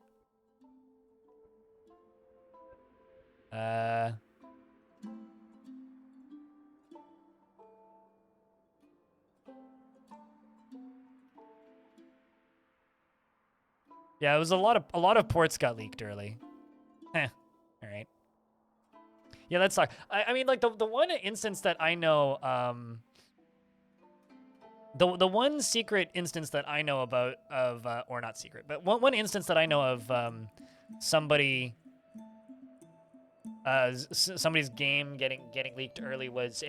Yeah, it was a lot of ports got leaked early. All right. Yeah, that sucks. I mean, like the one instance that I know, the one secret instance that I know about of, or not secret, but one instance that I know of, somebody's game getting leaked early was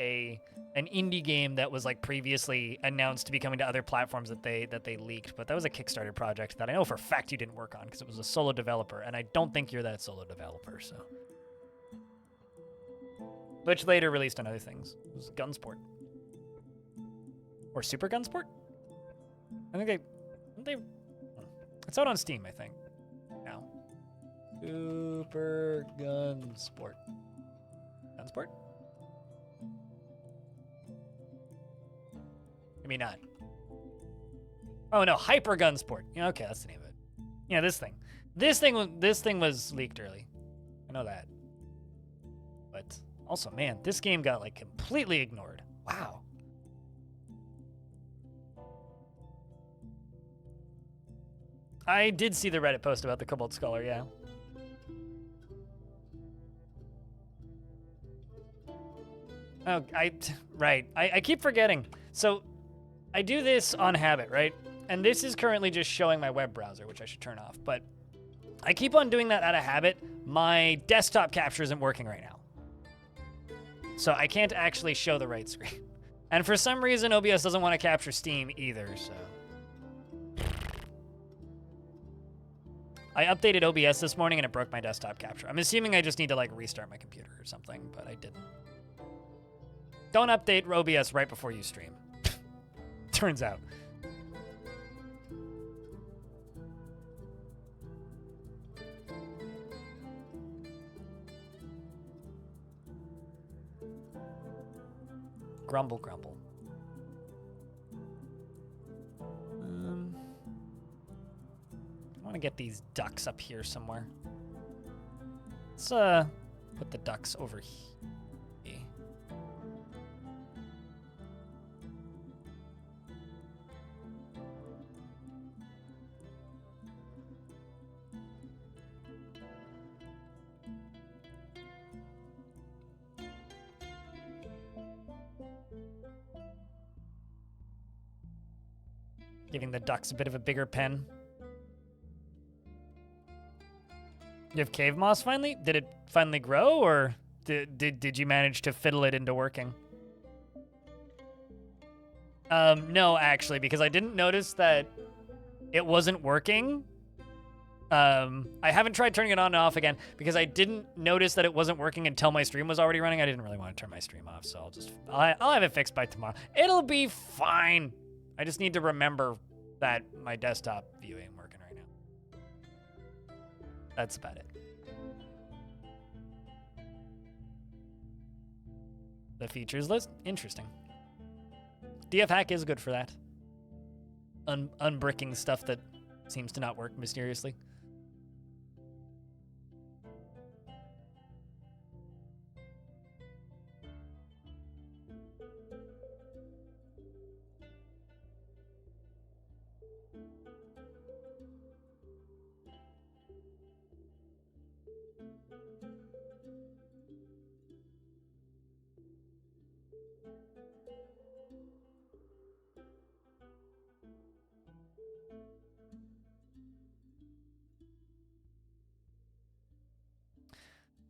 an indie game that was like previously announced to be coming to other platforms that they leaked, but that was a Kickstarter project that I know for a fact you didn't work on because it was a solo developer, and I don't think you're that solo developer, so. Which later released on other things. It was Gunsport. Or Super Gunsport? I think they it's out on Steam, I think. Now. Super Gunsport. Gunsport? Maybe not. Oh no, Hyper Gunsport. Yeah, okay, that's the name of it. Yeah, this thing. This thing was leaked early. I know that. But also, man, this game got like completely ignored. Wow. I did see the Reddit post about the Cobalt Scholar, yeah. Oh, right. I keep forgetting. So, I do this on habit, right? And this is currently just showing my web browser, which I should turn off. But I keep on doing that out of habit. My desktop capture isn't working right now. So I can't actually show the right screen. And for some reason, OBS doesn't want to capture Steam either, so. I updated OBS this morning and it broke my desktop capture. I'm assuming I just need to like restart my computer or something, but I didn't. Don't update OBS right before you stream. Turns out. Grumble, grumble. I want to get these ducks up here somewhere. Let's put the ducks over here. Giving the ducks a bit of a bigger pen. You have cave moss finally? Did it finally grow, or did you manage to fiddle it into working? No, actually, because I didn't notice that it wasn't working. I haven't tried turning it on and off again because I didn't notice that it wasn't working until my stream was already running. I didn't really want to turn my stream off, so I'll have it fixed by tomorrow. It'll be fine. I just need to remember that my desktop view ain't working right now. That's about it. The features list? Interesting. DF hack is good for that. Unbricking stuff that seems to not work mysteriously.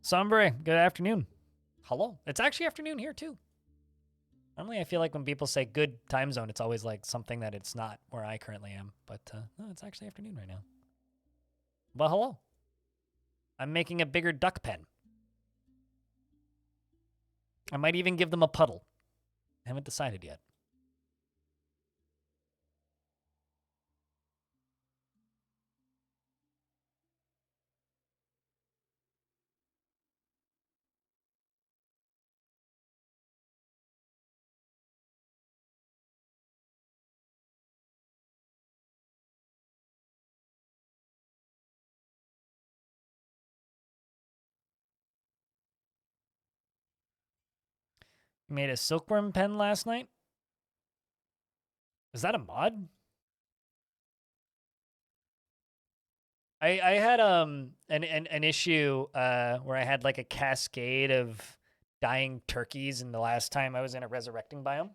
Sombre, good afternoon. Hello. It's actually afternoon here, too. Normally, I feel like when people say good time zone, it's always like something that it's not where I currently am. But no, it's actually afternoon right now. Well, hello. I'm making a bigger duck pen. I might even give them a puddle. I haven't decided yet. You made a silkworm pen last night? Is that a mod? I had an issue where I had like a cascade of dying turkeys in the last time I was in a resurrecting biome.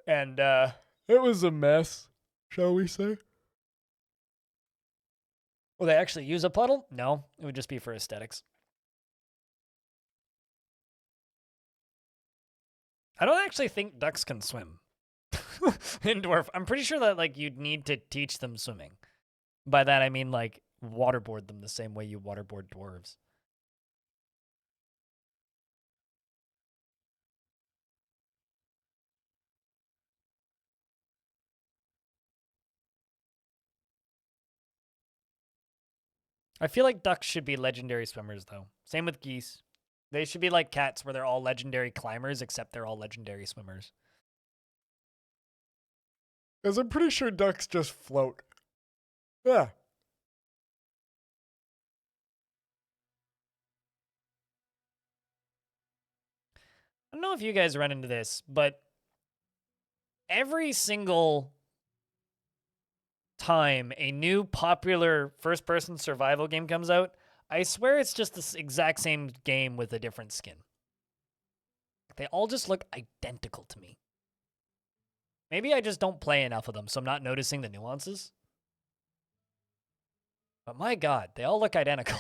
And it was a mess, shall we say? Will they actually use a puddle? No, it would just be for aesthetics. I don't actually think ducks can swim in Dwarf. I'm pretty sure that like you'd need to teach them swimming. By that I mean like waterboard them the same way you waterboard dwarves. I feel like ducks should be legendary swimmers though. Same with geese. They should be like cats where they're all legendary climbers except they're all legendary swimmers. Because I'm pretty sure ducks just float. Yeah. I don't know if you guys run into this, but every single time a new popular first-person survival game comes out, I swear it's just the exact same game with a different skin. They all just look identical to me. Maybe I just don't play enough of them, so I'm not noticing the nuances. But my god, they all look identical.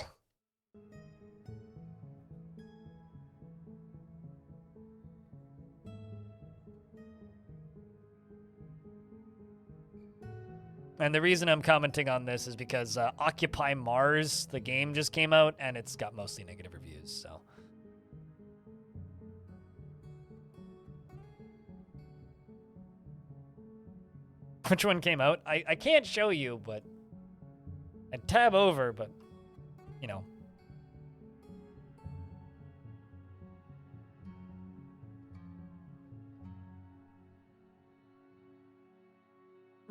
And the reason I'm commenting on this is because Occupy Mars, the game, just came out, and it's got mostly negative reviews, so. Which one came out? I can't show you, but I'd tab over, but, you know.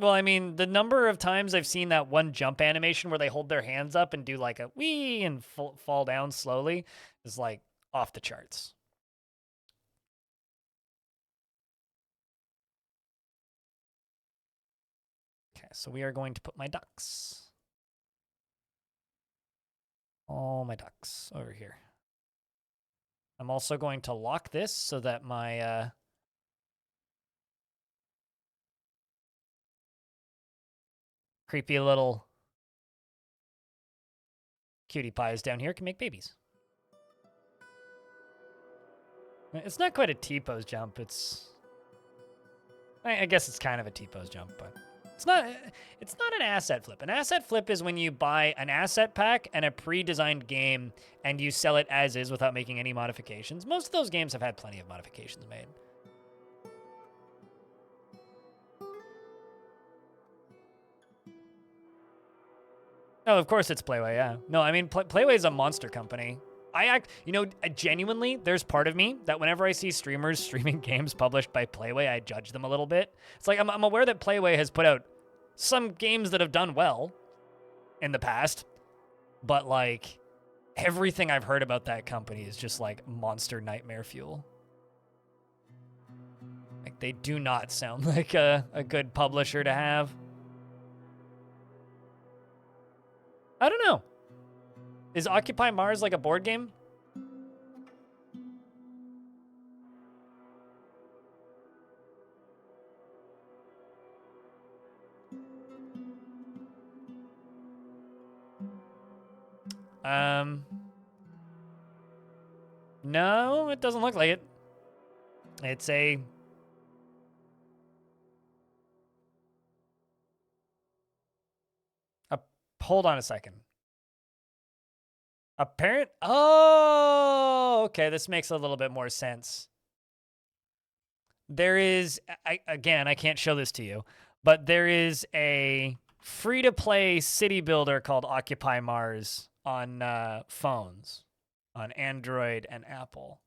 Well, I mean, the number of times I've seen that one jump animation where they hold their hands up and do like a wee and fall down slowly is like off the charts. Okay, so we are going to put my ducks. All my ducks over here. I'm also going to lock this so that my creepy little cutie pies down here can make babies. It's not quite a T-pose jump. I guess it's kind of a T-pose jump, but it's not an asset flip. An asset flip is when you buy an asset pack and a pre-designed game and you sell it as is without making any modifications. Most of those games have had plenty of modifications made. Oh, of course it's Playway, yeah. No, I mean, Playway is a monster company. Genuinely, there's part of me that whenever I see streamers streaming games published by Playway, I judge them a little bit. It's like, I'm aware that Playway has put out some games that have done well in the past, but like, everything I've heard about that company is just like monster nightmare fuel. Like, they do not sound like a good publisher to have. I don't know. Is Occupy Mars like a board game? No, it doesn't look like it. It's a... Hold on a second. Oh, okay, this makes a little bit more sense. There is, again, I can't show this to you, but there is a free-to-play city builder called Occupy Mars on phones, on Android and Apple.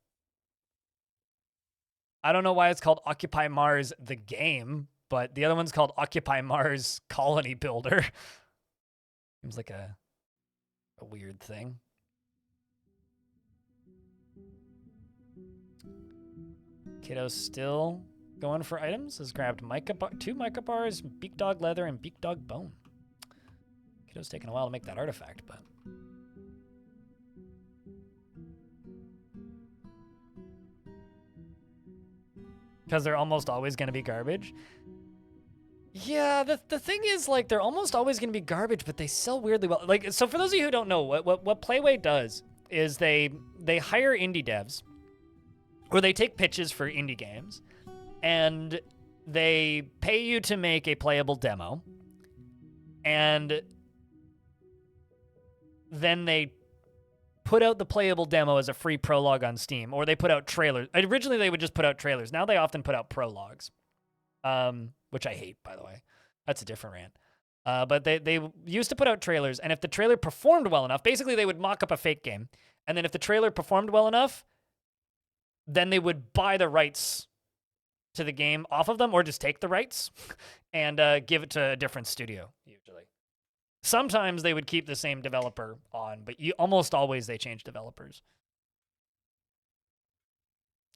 I don't know why it's called Occupy Mars the game, but the other one's called Occupy Mars Colony Builder. Seems like a weird thing. Kiddo's still going for items. Has grabbed two mica bars, beak dog leather, and beak dog bone. Kiddo's taking a while to make that artifact, but... Because they're almost always going to be garbage. Yeah, the thing is, like, they're almost always going to be garbage, but they sell weirdly well. Like, so for those of you who don't know, what Playway does is they hire indie devs, or they take pitches for indie games, and they pay you to make a playable demo, and then they put out the playable demo as a free prologue on Steam, or they put out trailers. Originally, they would just put out trailers. Now they often put out prologues. Which I hate, by the way. That's a different rant. But they used to put out trailers, and if the trailer performed well enough, basically they would mock up a fake game, and then if the trailer performed well enough, then they would buy the rights to the game off of them, or just take the rights and give it to a different studio, usually. Sometimes they would keep the same developer on, but almost always they change developers.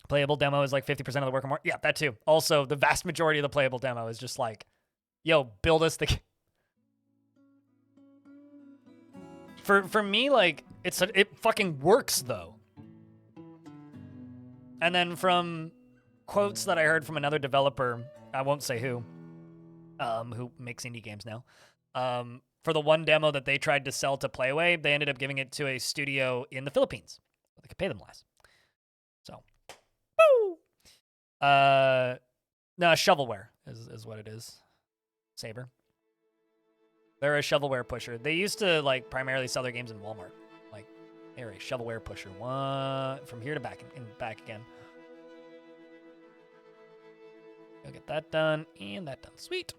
Playable demo is like 50% of the work or more. Yeah, that too. Also, the vast majority of the playable demo is just like, yo, build us the game. For me, like, it fucking works, though. And then from quotes that I heard from another developer, I won't say who makes indie games now, for the one demo that they tried to sell to Playway, they ended up giving it to a studio in the Philippines. They could pay them less. So... No, shovelware is what it is. Saber. They're a shovelware pusher. They used to like primarily sell their games in Walmart. Like, they're a shovelware pusher. One from here to back and back again. Go get that done and that done. Sweet.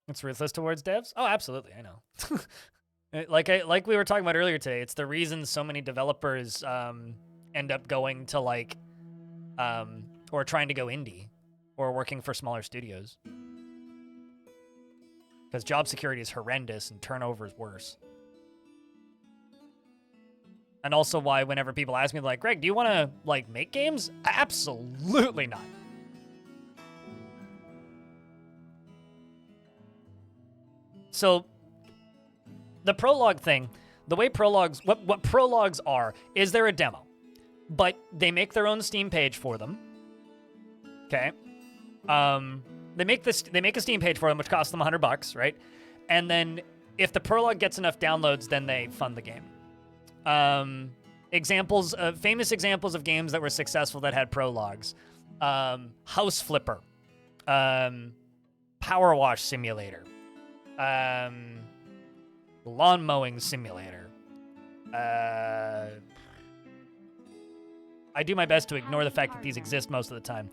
It's ruthless towards devs? Oh, absolutely. I know. Like we were talking about earlier today, it's the reason so many developers end up going to like or trying to go indie or working for smaller studios. Because job security is horrendous and turnover is worse. And also why whenever people ask me like, Greg, do you want to like make games? Absolutely not. So the prologue thing, the way prologues, what prologues are, is they're a demo, but they make their own Steam page for them. Okay. They make a Steam page for them, which costs them $100, right? And then if the prologue gets enough downloads, then they fund the game. Famous examples of games that were successful that had prologues. House Flipper, Power Wash Simulator, Lawn Mowing Simulator. I do my best to ignore the fact that these exist most of the time.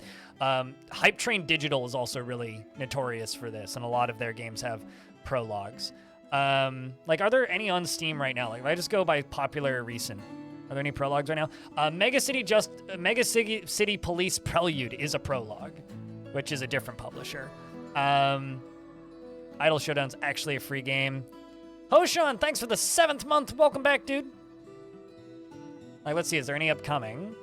Hype Train Digital is also really notorious for this, and a lot of their games have prologues. Like, are there any on Steam right now? Like, if I just go by popular recent, are there any prologues right now? Mega City Police Prelude is a prologue, which is a different publisher. Idle Showdown's actually a free game. Hoshan, thanks for the 7th month. Welcome back, dude. Like, let's see, is there any upcoming?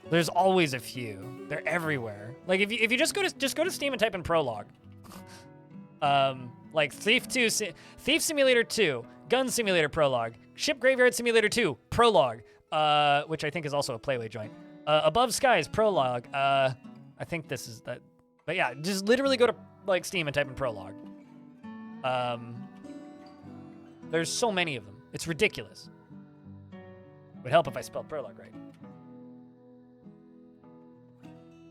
There's always a few. They're everywhere. Like, if you just go to Steam and type in prologue. Like Thief Simulator 2, Gun Simulator prologue, Ship Graveyard Simulator 2 prologue, which I think is also a Playway joint. Above Skies prologue. I think this is that. But yeah, just literally go to like Steam and type in prologue. There's so many of them. It's ridiculous. Would help if I spelled prologue right.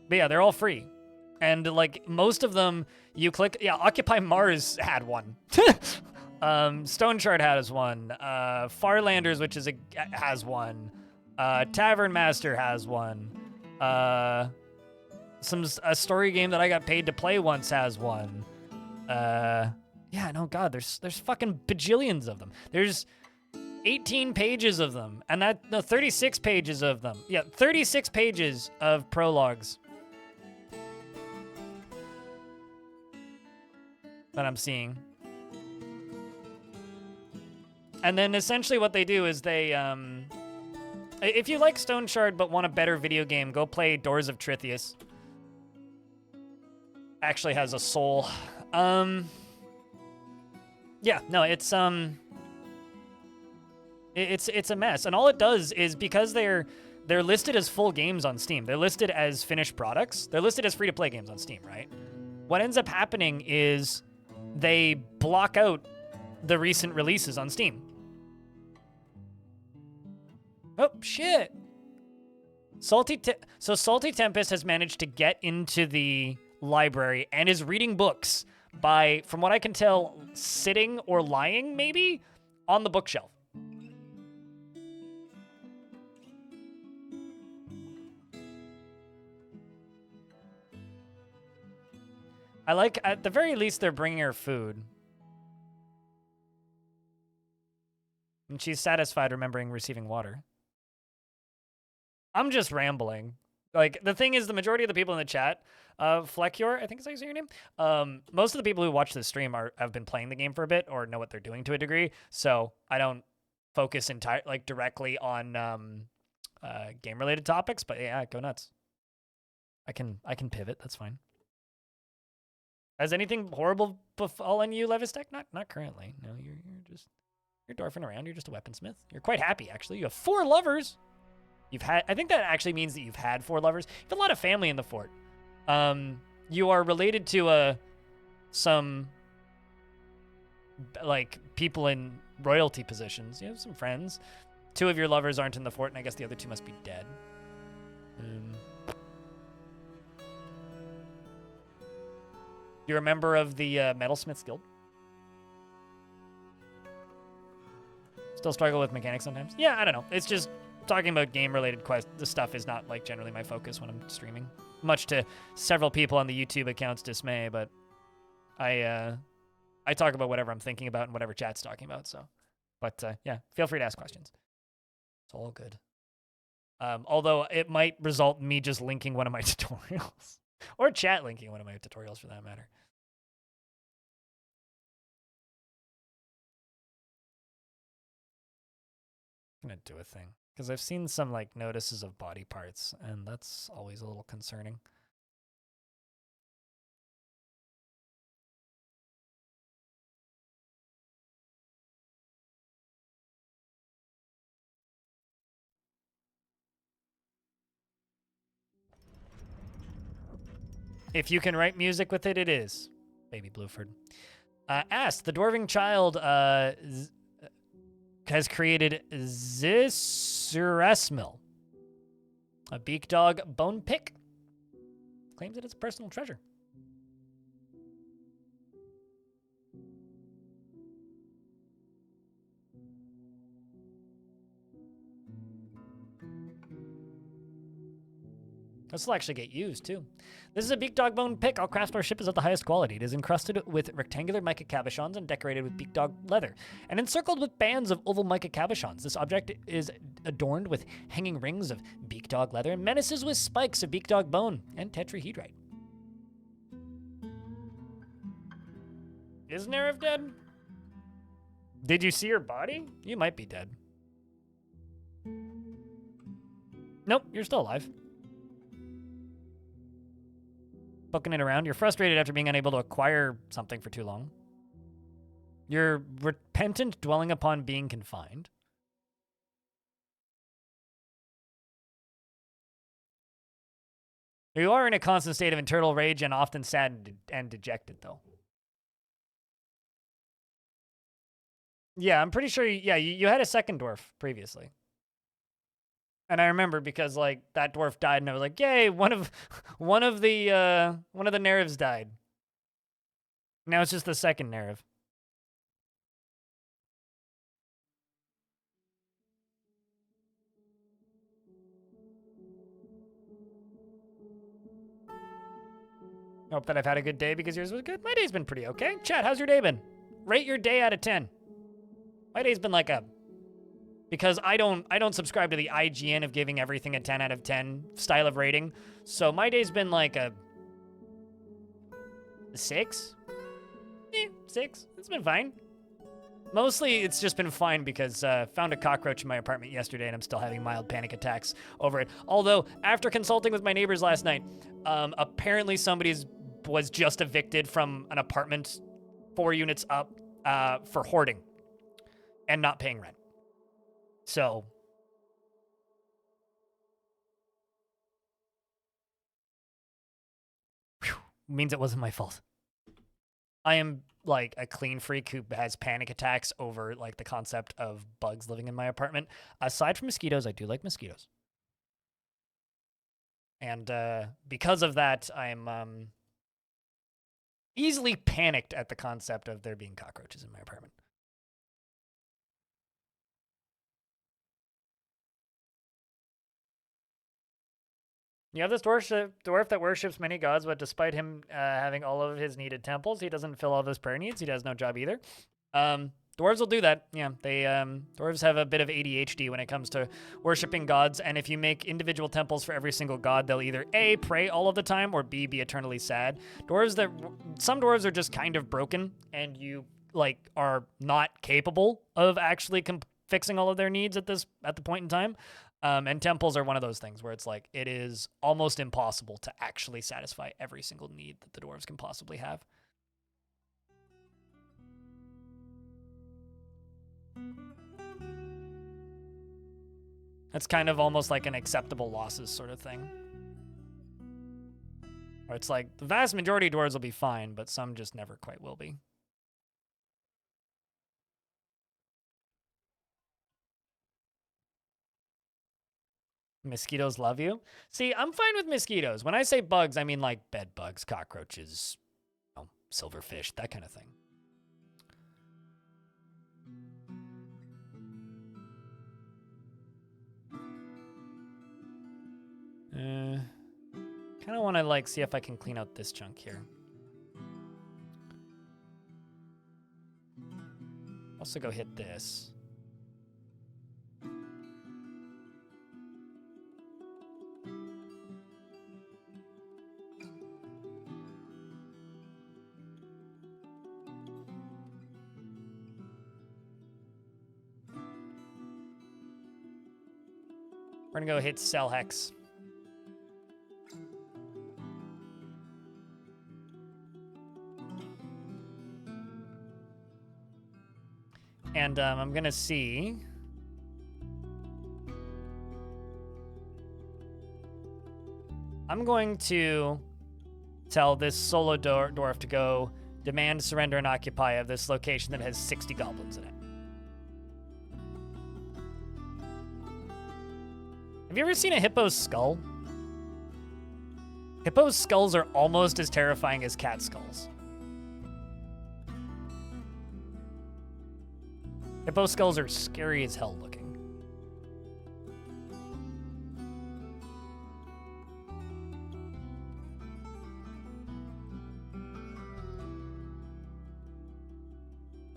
But yeah, they're all free. And like most of them, you click, yeah, Occupy Mars had one. Stone Shard has one. Farlanders, which is has one. Tavern Master has one. A story game that I got paid to play once has one. Yeah, no, God, there's fucking bajillions of them. There's 18 pages of them, and 36 pages of them. Yeah, 36 pages of prologues that I'm seeing. And then essentially what they do is they, if you like Stone Shard but want a better video game, go play Doors of Trithius. Actually has a soul. Yeah, no, it's a mess. And all it does is because they're listed as full games on Steam. They're listed as finished products. They're listed as free-to-play games on Steam, right? What ends up happening is they block out the recent releases on Steam. Oh, shit. Salty Tempest has managed to get into the library and is reading books by, from what I can tell, sitting or lying, maybe, on the bookshelf. I like, at the very least, they're bringing her food. And she's satisfied remembering receiving water. I'm just rambling. Like, the thing is, the majority of the people in the chat, Flekior, I think is how you say your name, most of the people who watch this stream have been playing the game for a bit or know what they're doing to a degree, so I don't focus directly on game-related topics, but yeah, go nuts. I can pivot, that's fine. Has anything horrible befallen you, Levistek? Not currently. No, you're dwarfing around. You're just a weaponsmith. You're quite happy, actually. You have 4 lovers. I think that actually means that you've had 4 lovers. You have a lot of family in the fort. You are related to some like people in royalty positions. You have some friends. 2 of your lovers aren't in the fort, and I guess the other 2 must be dead. You're a member of the Metalsmiths Guild? Still struggle with mechanics sometimes? Yeah, I don't know. It's just talking about game-related the stuff is not like generally my focus when I'm streaming. Much to several people on the YouTube account's dismay, but I I talk about whatever I'm thinking about and whatever chat's talking about. So, but yeah, feel free to ask questions. It's all good. Although it might result in me just linking one of my tutorials or chat linking one of my tutorials for that matter. I'm gonna do a thing because I've seen some like notices of body parts, and that's always a little concerning. If you can write music with it, it is. Baby Blueford. Asked, the dwarving child has created Zisuresmil, a beak dog bone pick. Claims it is a personal treasure. This will actually get used, too. This is a beak dog bone pick. All craftsmanship is of the highest quality. It is encrusted with rectangular mica cabochons and decorated with beak dog leather, and encircled with bands of oval mica cabochons. This object is adorned with hanging rings of beak dog leather and menaces with spikes of beak dog bone and tetrahedrite. Is Nerif dead? Did you see her body? You might be dead. Nope, you're still alive. Booking it around. You're frustrated after being unable to acquire something for too long. You're repentant, dwelling upon being confined. You are in a constant state of internal rage and often sad and dejected, though. Yeah, I'm pretty sure. You had a second dwarf previously. And I remember because like that dwarf died, and I was like, "Yay! One of the Nerevs died." Now it's just the second Nerev. Hope that I've had a good day because yours was good. My day's been pretty okay. Chat, how's your day been? Rate your day out of 10. My day's been like a, because I don't subscribe to the IGN of giving everything a 10 out of 10 style of rating. So my day's been like a 6. 6. It's been fine. Mostly it's just been fine because found a cockroach in my apartment yesterday and I'm still having mild panic attacks over it. Although after consulting with my neighbors last night, apparently somebody was just evicted from an apartment 4 units up for hoarding and not paying rent. So means it wasn't my fault. I am like a clean freak who has panic attacks over like the concept of bugs living in my apartment. Aside from mosquitoes, I do like mosquitoes. And because of that, I'm easily panicked at the concept of there being cockroaches in my apartment. You have this dwarf that worships many gods, but despite him having all of his needed temples, he doesn't fill all of his prayer needs. He does no job either. Dwarves will do that. Yeah, they dwarves have a bit of ADHD when it comes to worshiping gods, and if you make individual temples for every single god, they'll either A, pray all of the time, or B, be eternally sad. Some dwarves are just kind of broken, and you like are not capable of actually fixing all of their needs at the point in time. And temples are one of those things where it's like it is almost impossible to actually satisfy every single need that the dwarves can possibly have. It's kind of almost like an acceptable losses sort of thing. Where it's like the vast majority of dwarves will be fine, but some just never quite will be. Mosquitoes love you? See, I'm fine with mosquitoes. When I say bugs, I mean like bed bugs, cockroaches, silverfish, that kind of thing. Kind of want to like see if I can clean out this chunk here. Also go hit this. We're gonna go hit Cell Hex. And I'm gonna see. I'm going to tell this solo dwarf to go demand, surrender, and occupy of this location that has 60 goblins in it. Have you ever seen a hippo's skull? Hippo's skulls are almost as terrifying as cat skulls. Hippo skulls are scary as hell looking.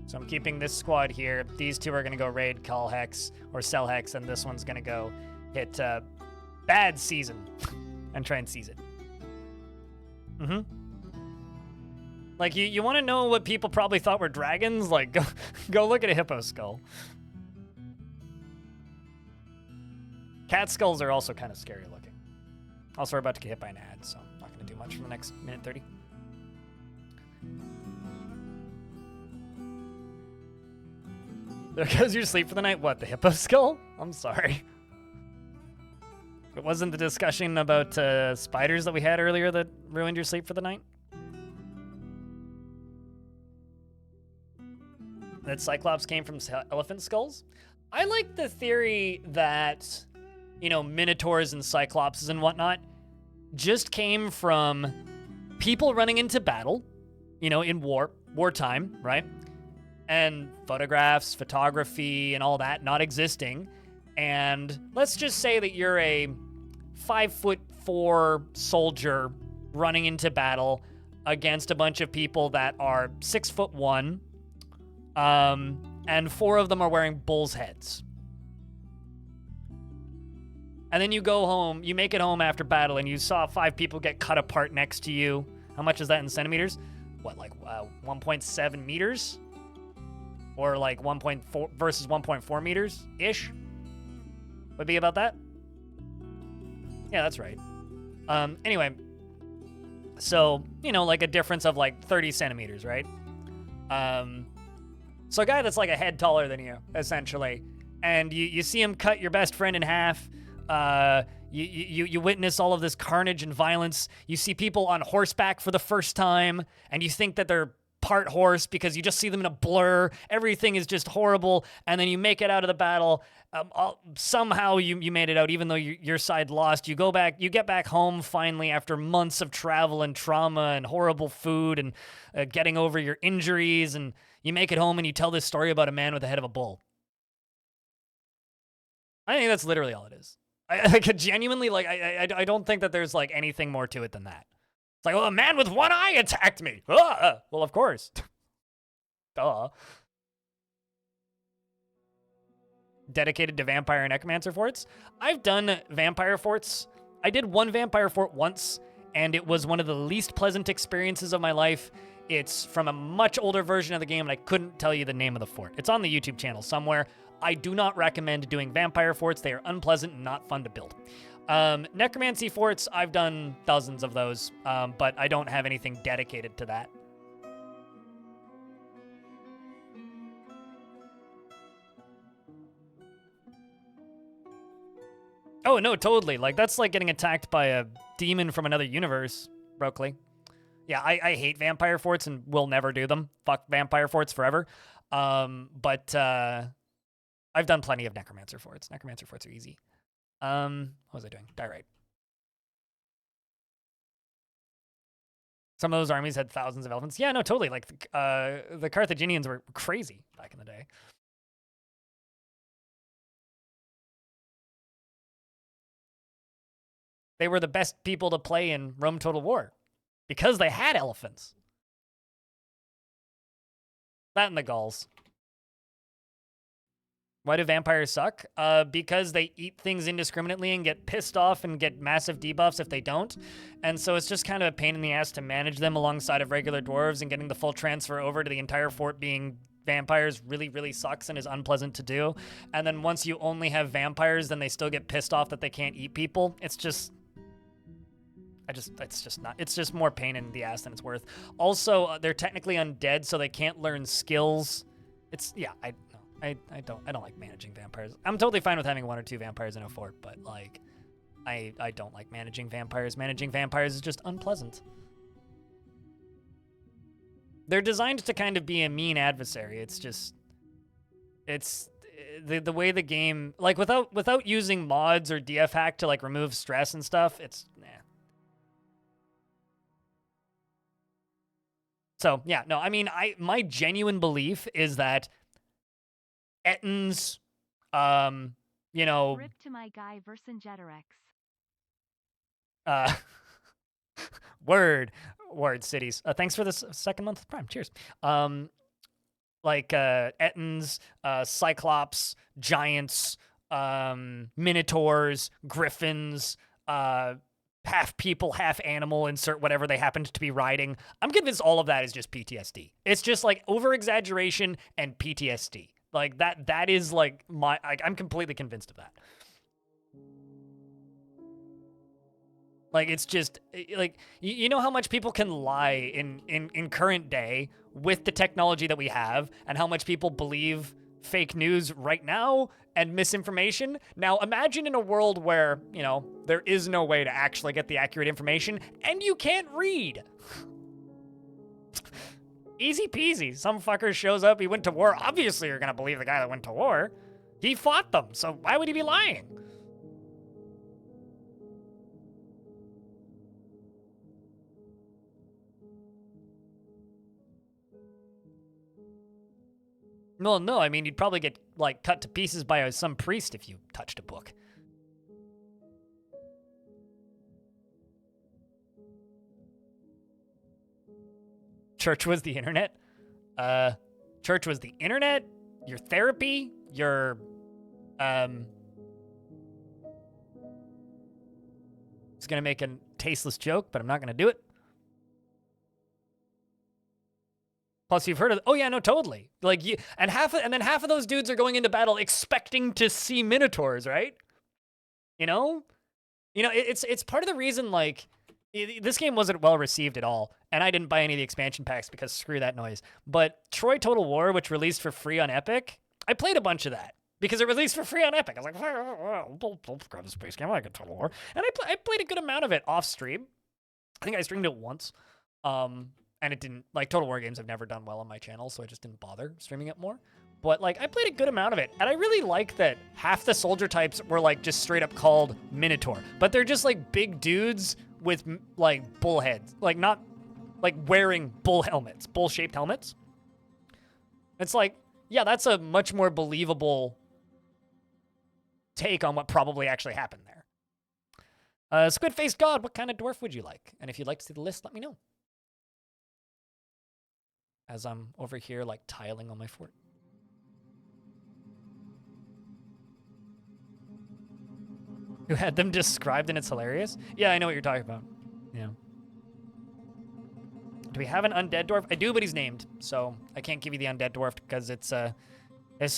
So I'm keeping this squad here. These two are going to go raid Call Hex or Cell Hex, and this one's going to go hit Bad Season and try and seize it. Mm-hmm. Like, you want to know what people probably thought were dragons? Like, go look at a hippo skull. Cat skulls are also kind of scary looking. Also, we're about to get hit by an ad, so I'm not going to do much for the next minute 30. There goes your sleep for the night. What, the hippo skull? I'm sorry. It wasn't the discussion about spiders that we had earlier that ruined your sleep for the night? That Cyclops came from elephant skulls? I like the theory that, you know, Minotaurs and Cyclopses and whatnot just came from people running into battle, you know, in wartime, right? And photographs, photography, and all that not existing. And let's just say that you're a 5'4" soldier running into battle against a bunch of people that are 6'1", and 4 of them are wearing bull's heads. And then you go home, you make it home after battle, and you saw 5 people get cut apart next to you. How much is that in centimeters? What, like 1.7 meters? Or like 1.4 versus 1.4 meters-ish? Would be about that? Yeah, that's right. Anyway, so, you know, like a difference of like 30 centimeters, right? So a guy that's like a head taller than you, essentially, and you see him cut your best friend in half. You witness all of this carnage and violence. You see people on horseback for the first time, and you think that they're part horse because you just see them in a blur. Everything is just horrible, and then you make it out of the battle. Somehow you made it out, even though your side lost. You get back home finally after months of travel and trauma and horrible food and getting over your injuries, and you make it home and you tell this story about a man with the head of a bull. I think that's literally all it is. I genuinely, like, I don't think that there's like anything more to it than that. It's like, well, a man with one eye attacked me. Well, of course. Duh. Dedicated to vampire and necromancer forts. I've done vampire forts. I did one vampire fort once, and it was one of the least pleasant experiences of my life. It's from a much older version of the game, and I couldn't tell you the name of the fort. It's on the YouTube channel somewhere. I do not recommend doing vampire forts. They are unpleasant and not fun to build. Necromancy forts, I've done dozens of those, but I don't have anything dedicated to that. Oh, no, totally. Like, that's like getting attacked by a demon from another universe, Brookley. Yeah, I hate vampire forts and will never do them. Fuck vampire forts forever. But I've done plenty of necromancer forts. Necromancer forts are easy. What was I doing? Diorite. Some of those armies had thousands of elephants. Yeah, no, totally. Like, the Carthaginians were crazy back in the day. They were the best people to play in Rome Total War because they had elephants. That and the Gauls. Why do vampires suck? Because they eat things indiscriminately and get pissed off and get massive debuffs if they don't. And so it's just kind of a pain in the ass to manage them alongside of regular dwarves, and getting the full transfer over to the entire fort being vampires really, really sucks and is unpleasant to do. And then once you only have vampires, then they still get pissed off that they can't eat people. It's just more pain in the ass than it's worth. Also, they're technically undead, so they can't learn skills. I don't like managing vampires. I'm totally fine with having 1 or 2 vampires in a fort, but like, I don't like managing vampires. Managing vampires is just unpleasant. They're designed to kind of be a mean adversary. It's the way the game, like, without using mods or DF hack to like remove stress and stuff, it's nah. So yeah, no, I mean, my genuine belief is that Ettins, you know, Rip to my guy Vercingetorix. word cities. Thanks for this second month of Prime. Cheers. Like Ettins, Cyclops, Giants, Minotaurs, Griffins, half people, half animal, insert whatever they happened to be riding. I'm convinced all of that is just PTSD. It's just like over-exaggeration and PTSD. Like that is like I'm completely convinced of that. Like, it's just like, you know how much people can lie in current day with the technology that we have, and how much people believe fake news right now and misinformation. Now imagine in a world where, you know, there is no way to actually get the accurate information and you can't read. Easy peasy. Some fucker shows up, he went to war. Obviously you're gonna believe the guy that went to war. He fought them, so why would he be lying? Well, no, I mean, you'd probably get, like, cut to pieces by some priest if you touched a book. Church was the internet? Church was the internet, your therapy, your, I was gonna make a tasteless joke, but I'm not gonna do it. Plus, you've heard of, oh yeah, no, totally. Like, and then half of those dudes are going into battle expecting to see minotaurs, right? You know, it's part of the reason, like, this game wasn't well received at all, and I didn't buy any of the expansion packs because screw that noise. But Troy Total War, which released for free on Epic, I played a bunch of that because it released for free on Epic. I was like, I'll grab the space game, I like a Total War, and I played a good amount of it off stream. I think I streamed it once. And it didn't, like, Total War games have never done well on my channel, so I just didn't bother streaming it more. But, like, I played a good amount of it, and I really like that half the soldier types were, like, just straight up called Minotaur. But they're just, like, big dudes with, like, bull heads. Like, not, like, wearing bull helmets, bull-shaped helmets. It's like, yeah, that's a much more believable take on what probably actually happened there. Squid-faced God, what kind of dwarf would you like? And if you'd like to see the list, let me know. As I'm over here, like, tiling on my fort. Who had them described and it's hilarious? Yeah, I know what you're talking about. Yeah. Do we have an undead dwarf? I do, but he's named, so I can't give you the undead dwarf because it's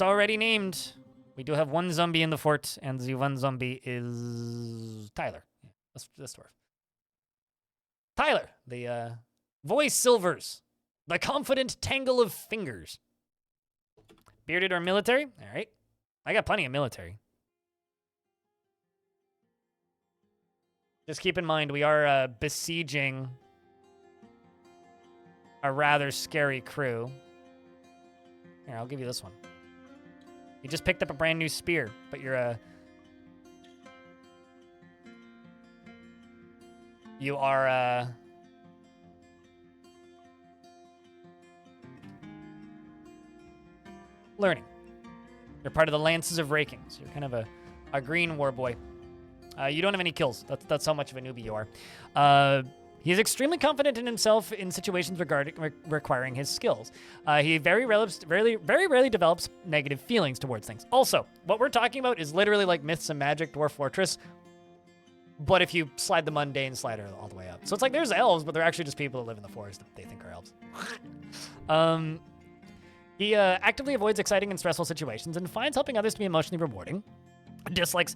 already named. We do have one zombie in the fort, and the one zombie is Tyler. Yeah, this dwarf. Tyler, the voice silvers. The confident tangle of fingers. Bearded or military? All right. I got plenty of military. Just keep in mind, we are besieging a rather scary crew. Here, I'll give you this one. You just picked up a brand new spear, but you're a... You are learning. You're part of the Lances of Raking, so you're kind of a green war boy. You don't have any kills. That's how much of a newbie you are. He is extremely confident in himself in situations requiring his skills. He very rarely develops negative feelings towards things. Also, what we're talking about is literally like Myths and Magic Dwarf Fortress, but if you slide the mundane slider all the way up. So it's like there's elves, but they're actually just people that live in the forest that they think are elves. He actively avoids exciting and stressful situations and finds helping others to be emotionally rewarding. Dislikes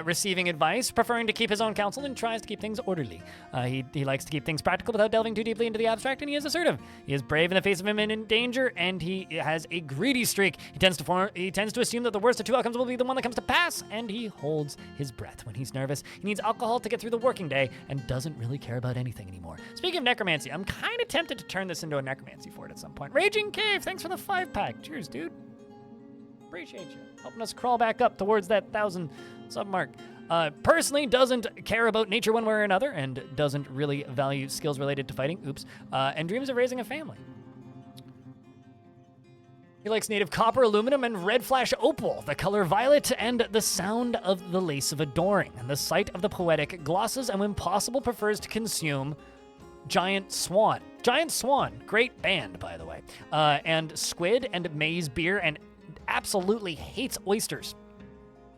receiving advice, preferring to keep his own counsel, and tries to keep things orderly. He likes to keep things practical without delving too deeply into the abstract, and he is assertive. He is brave in the face of imminent danger, and he has a greedy streak. He tends to assume that the worst of two outcomes will be the one that comes to pass, and he holds his breath when he's nervous. He needs alcohol to get through the working day and doesn't really care about anything anymore. Speaking of necromancy, I'm kind of tempted to turn this into a necromancy fort at some point. Raging Cave, thanks for the 5-pack. Cheers, dude. Appreciate you helping us crawl back up towards that 1,000 sub mark. Personally doesn't care about nature one way or another and doesn't really value skills related to fighting. And dreams of raising a family. He likes native copper, aluminum, and red flash opal, the color violet, and the sound of the lace of adoring, and the sight of the poetic glosses, and when possible prefers to consume Giant Swan. Giant Swan, great band, by the way. And squid and maize beer, and absolutely hates oysters.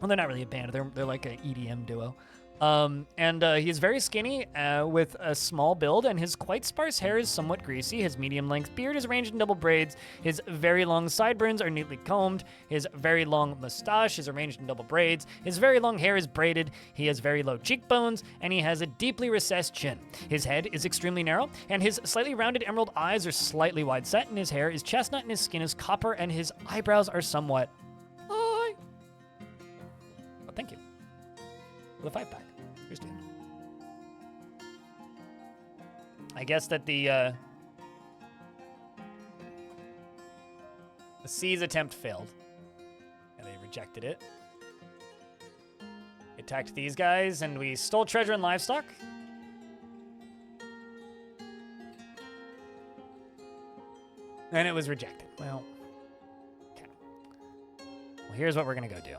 Well, they're not really a band. They're like an EDM duo. He's very skinny with a small build, and his quite sparse hair is somewhat greasy. His medium-length beard is arranged in double braids. His very long sideburns are neatly combed. His very long mustache is arranged in double braids. His very long hair is braided. He has very low cheekbones, and he has a deeply recessed chin. His head is extremely narrow, and his slightly rounded emerald eyes are slightly wide set, and his hair is chestnut, and his skin is copper, and his eyebrows are somewhat... Well, thank you for the 5-pack. Here's Tim. I guess that the siege attempt failed, and they rejected it. Attacked these guys, and we stole treasure and livestock. And it was rejected. Well, okay. Well, here's what we're gonna go do.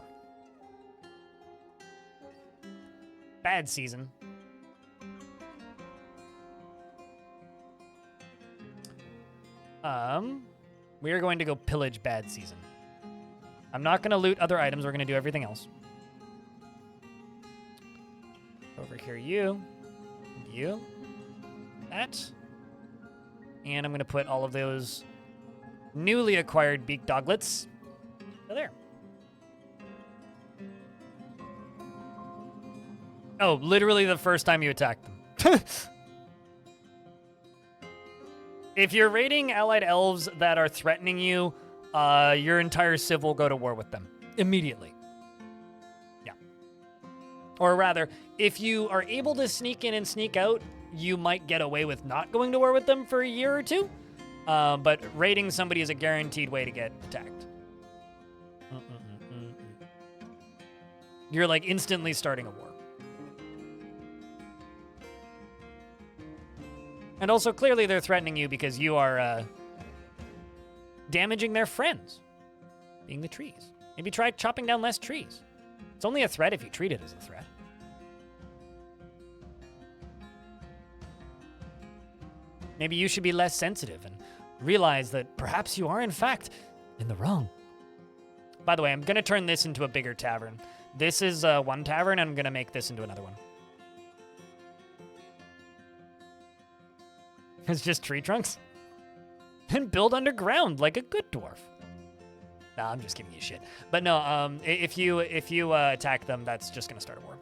Bad season. We are going to go pillage bad season. I'm not going to loot other items. We're going to do everything else. Over here, you, that. And I'm going to put all of those newly acquired beak doglets there. Oh, literally the first time you attack them. If you're raiding allied elves that are threatening you, your entire civ will go to war with them immediately. Yeah. Or rather, if you are able to sneak in and sneak out, you might get away with not going to war with them for a year or two. But raiding somebody is a guaranteed way to get attacked. You're like instantly starting a war. And also, clearly, they're threatening you because you are damaging their friends, being the trees. Maybe try chopping down less trees. It's only a threat if you treat it as a threat. Maybe you should be less sensitive and realize that perhaps you are, in fact, in the wrong. By the way, I'm going to turn this into a bigger tavern. This is one tavern, and I'm going to make this into another one. It's just tree trunks. And build underground like a good dwarf. Nah, I'm just giving you shit. But no, if you attack them, that's just gonna start a war.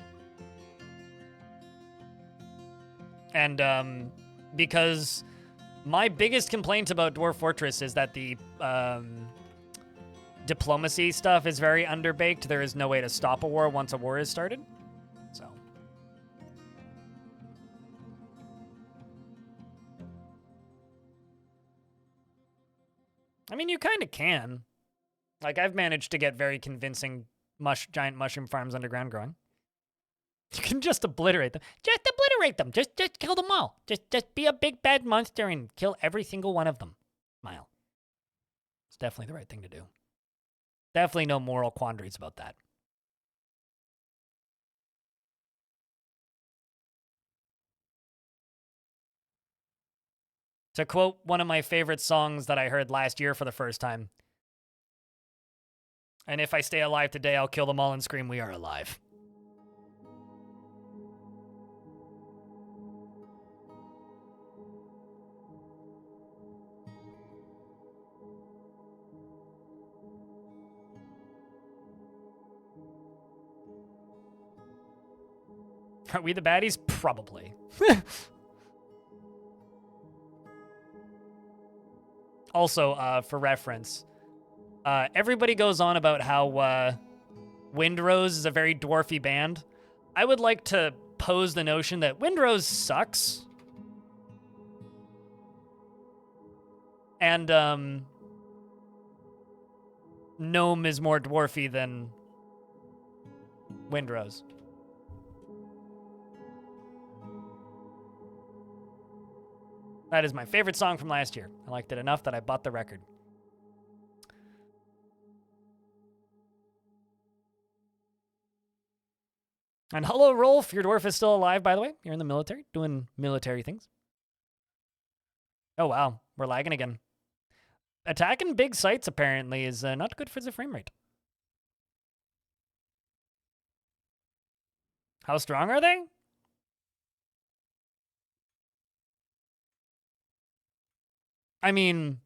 And because my biggest complaint about Dwarf Fortress is that the diplomacy stuff is very underbaked. There is no way to stop a war once a war is started. So. I mean, you kind of can. Like, I've managed to get very convincing giant mushroom farms underground growing. You can just obliterate them. Just obliterate them. Just kill them all. Just be a big bad monster and kill every single one of them. Smile. It's definitely the right thing to do. Definitely no moral quandaries about that. To quote one of my favorite songs that I heard last year for the first time, and if I stay alive today, I'll kill them all and scream, "We are alive." Are we the baddies? Probably. Also, for reference, everybody goes on about how Windrose is a very dwarfy band. I would like to pose the notion that Windrose sucks. And Gnome is more dwarfy than Windrose. That is my favorite song from last year. I liked it enough that I bought the record. And hello, Rolf. Your dwarf is still alive, by the way. You're in the military, doing military things. Oh, wow. We're lagging again. Attacking big sites, apparently, is not good for the frame rate. How strong are they? I mean,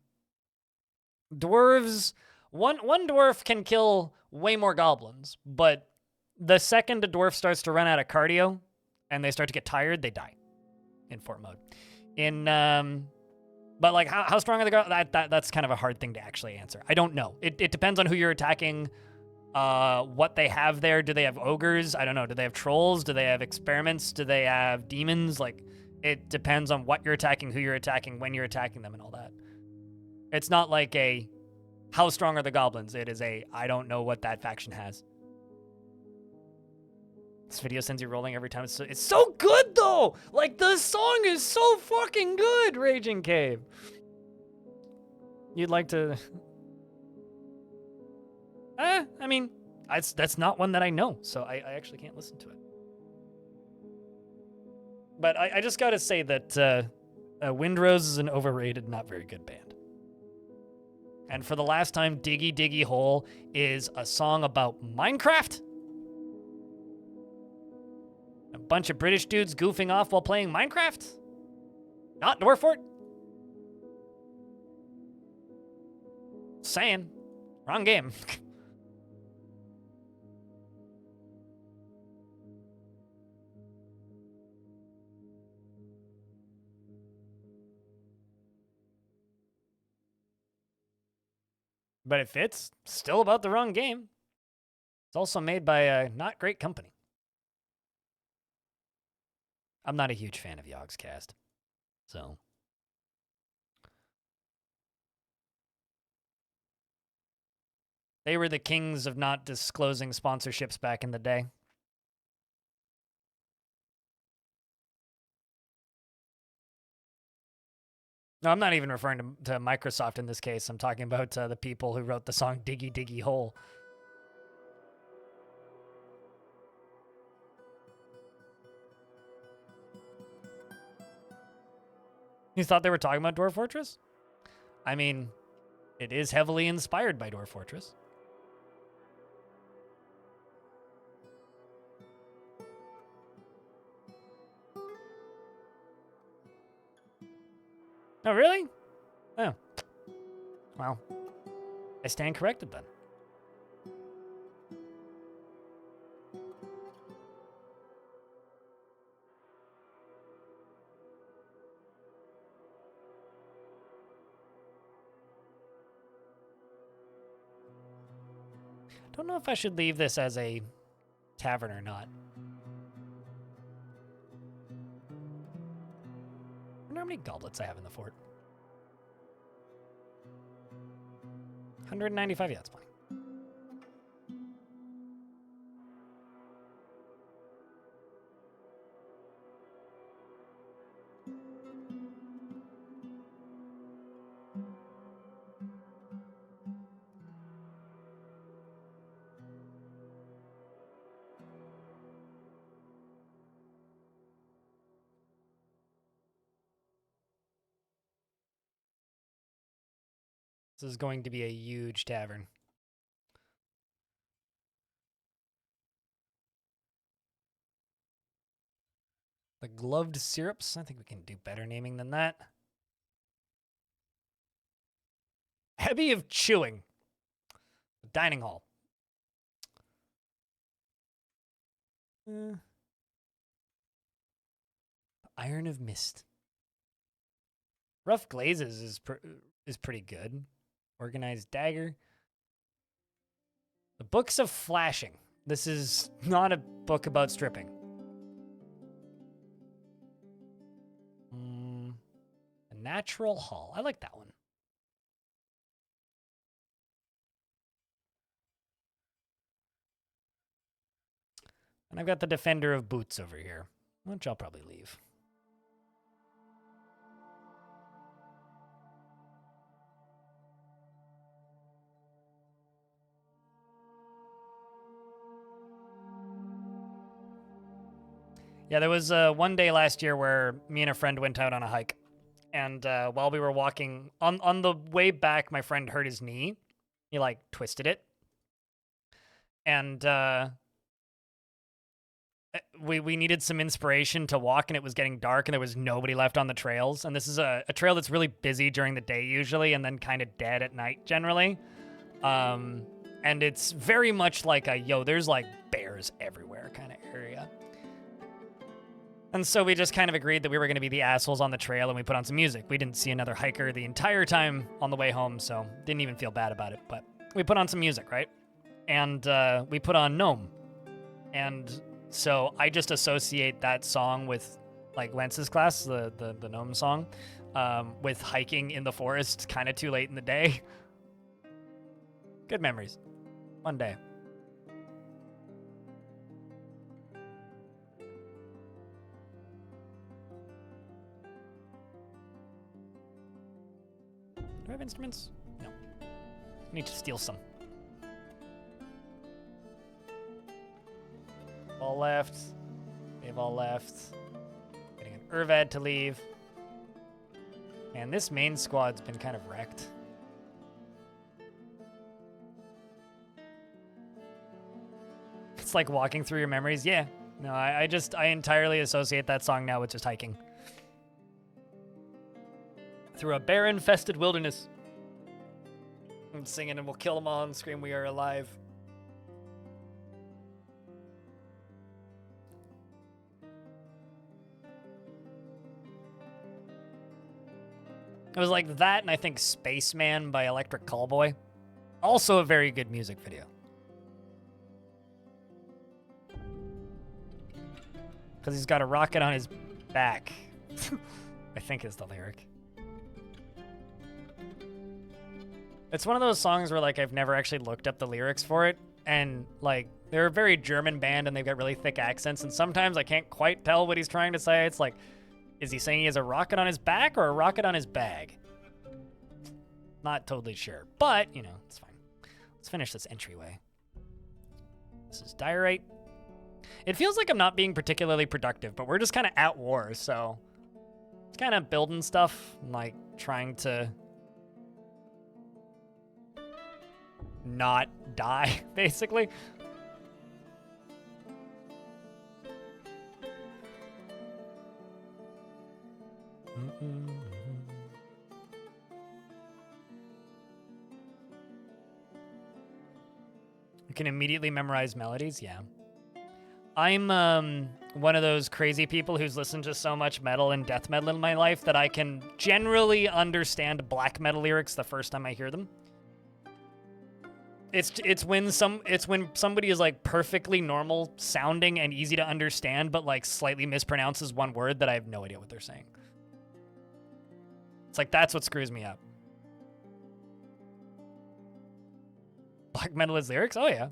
dwarves... One dwarf can kill way more goblins, but the second a dwarf starts to run out of cardio and they start to get tired, they die in fort mode. But like, how strong are they? That's kind of a hard thing to actually answer. I don't know. It depends on who you're attacking, what they have there. Do they have ogres? I don't know. Do they have trolls? Do they have experiments? Do they have demons? Like, it depends on what you're attacking, who you're attacking, when you're attacking them, and all that. It's not like a, how strong are the goblins? It is a, I don't know what that faction has. This video sends you rolling every time. It's so good, though! Like, the song is so fucking good, Raging Cave. You'd like to... I mean, that's not one that I know, so I actually can't listen to it. But I just gotta say that Windrose is an overrated, not very good band. And for the last time, Diggy Diggy Hole is a song about Minecraft? A bunch of British dudes goofing off while playing Minecraft? Not Dwarf Fort? Saying. Wrong game. But it fits. Still about the wrong game. It's also made by a not great company. I'm not a huge fan of Yogscast, so. They were the kings of not disclosing sponsorships back in the day. No, I'm not even referring to Microsoft in this case. I'm talking about the people who wrote the song Diggy Diggy Hole. You thought they were talking about Dwarf Fortress? I mean, it is heavily inspired by Dwarf Fortress. Oh, really? Oh. Well, I stand corrected then. Don't know if I should leave this as a tavern or not. I wonder how many goblets I have in the fort. 195, yeah, that's fine. This is going to be a huge tavern. The gloved syrups. I think we can do better naming than that. Heavy of chewing. Dining hall. Iron of mist. Rough glazes is pretty good. Organized dagger. The books of flashing. This is not a book about stripping. A natural hall. I like that one. And I've got the defender of boots over here, which I'll probably leave. Yeah, there was one day last year where me and a friend went out on a hike. And while we were walking, on the way back, my friend hurt his knee. He, like, twisted it. And we needed some inspiration to walk, and it was getting dark, and there was nobody left on the trails. And this is a trail that's really busy during the day usually, and then kind of dead at night generally. And it's very much like a, yo, there's, like, bears everywhere kind of area. And so we just kind of agreed that we were going to be the assholes on the trail, and we put on some music. We didn't see another hiker the entire time on the way home, so didn't even feel bad about it. But we put on some music, right? And we put on Gnome. And so I just associate that song with, like, Lence's class, the Gnome song, with hiking in the forest kind of too late in the day. Good memories. One day. Do I have instruments? No. I need to steal some. All left. They've all left. Getting an Urvad to leave. And this main squad's been kind of wrecked. It's like walking through your memories. Yeah. No, I entirely associate that song now with just hiking. Through a bear-infested wilderness. I'm singing and we'll kill them all and scream, "We are alive." It was like that, and I think Spaceman by Electric Callboy. Also a very good music video. Because he's got a rocket on his back. I think is the lyric. It's one of those songs where, like, I've never actually looked up the lyrics for it. And, like, they're a very German band, and they've got really thick accents. And sometimes I can't quite tell what he's trying to say. It's like, is he saying he has a rocket on his back or a rocket on his bag? Not totally sure. But, you know, it's fine. Let's finish this entryway. This is diorite. It feels like I'm not being particularly productive, but we're just kind of at war, so... It's kind of building stuff, and, like, trying to... not die, basically. You can immediately memorize melodies, yeah. I'm one of those crazy people who's listened to so much metal and death metal in my life that I can generally understand black metal lyrics the first time I hear them. It's when somebody is, like, perfectly normal sounding and easy to understand, but, like, slightly mispronounces one word that I have no idea what they're saying. It's like, that's what screws me up. Black metal is lyrics? Oh yeah.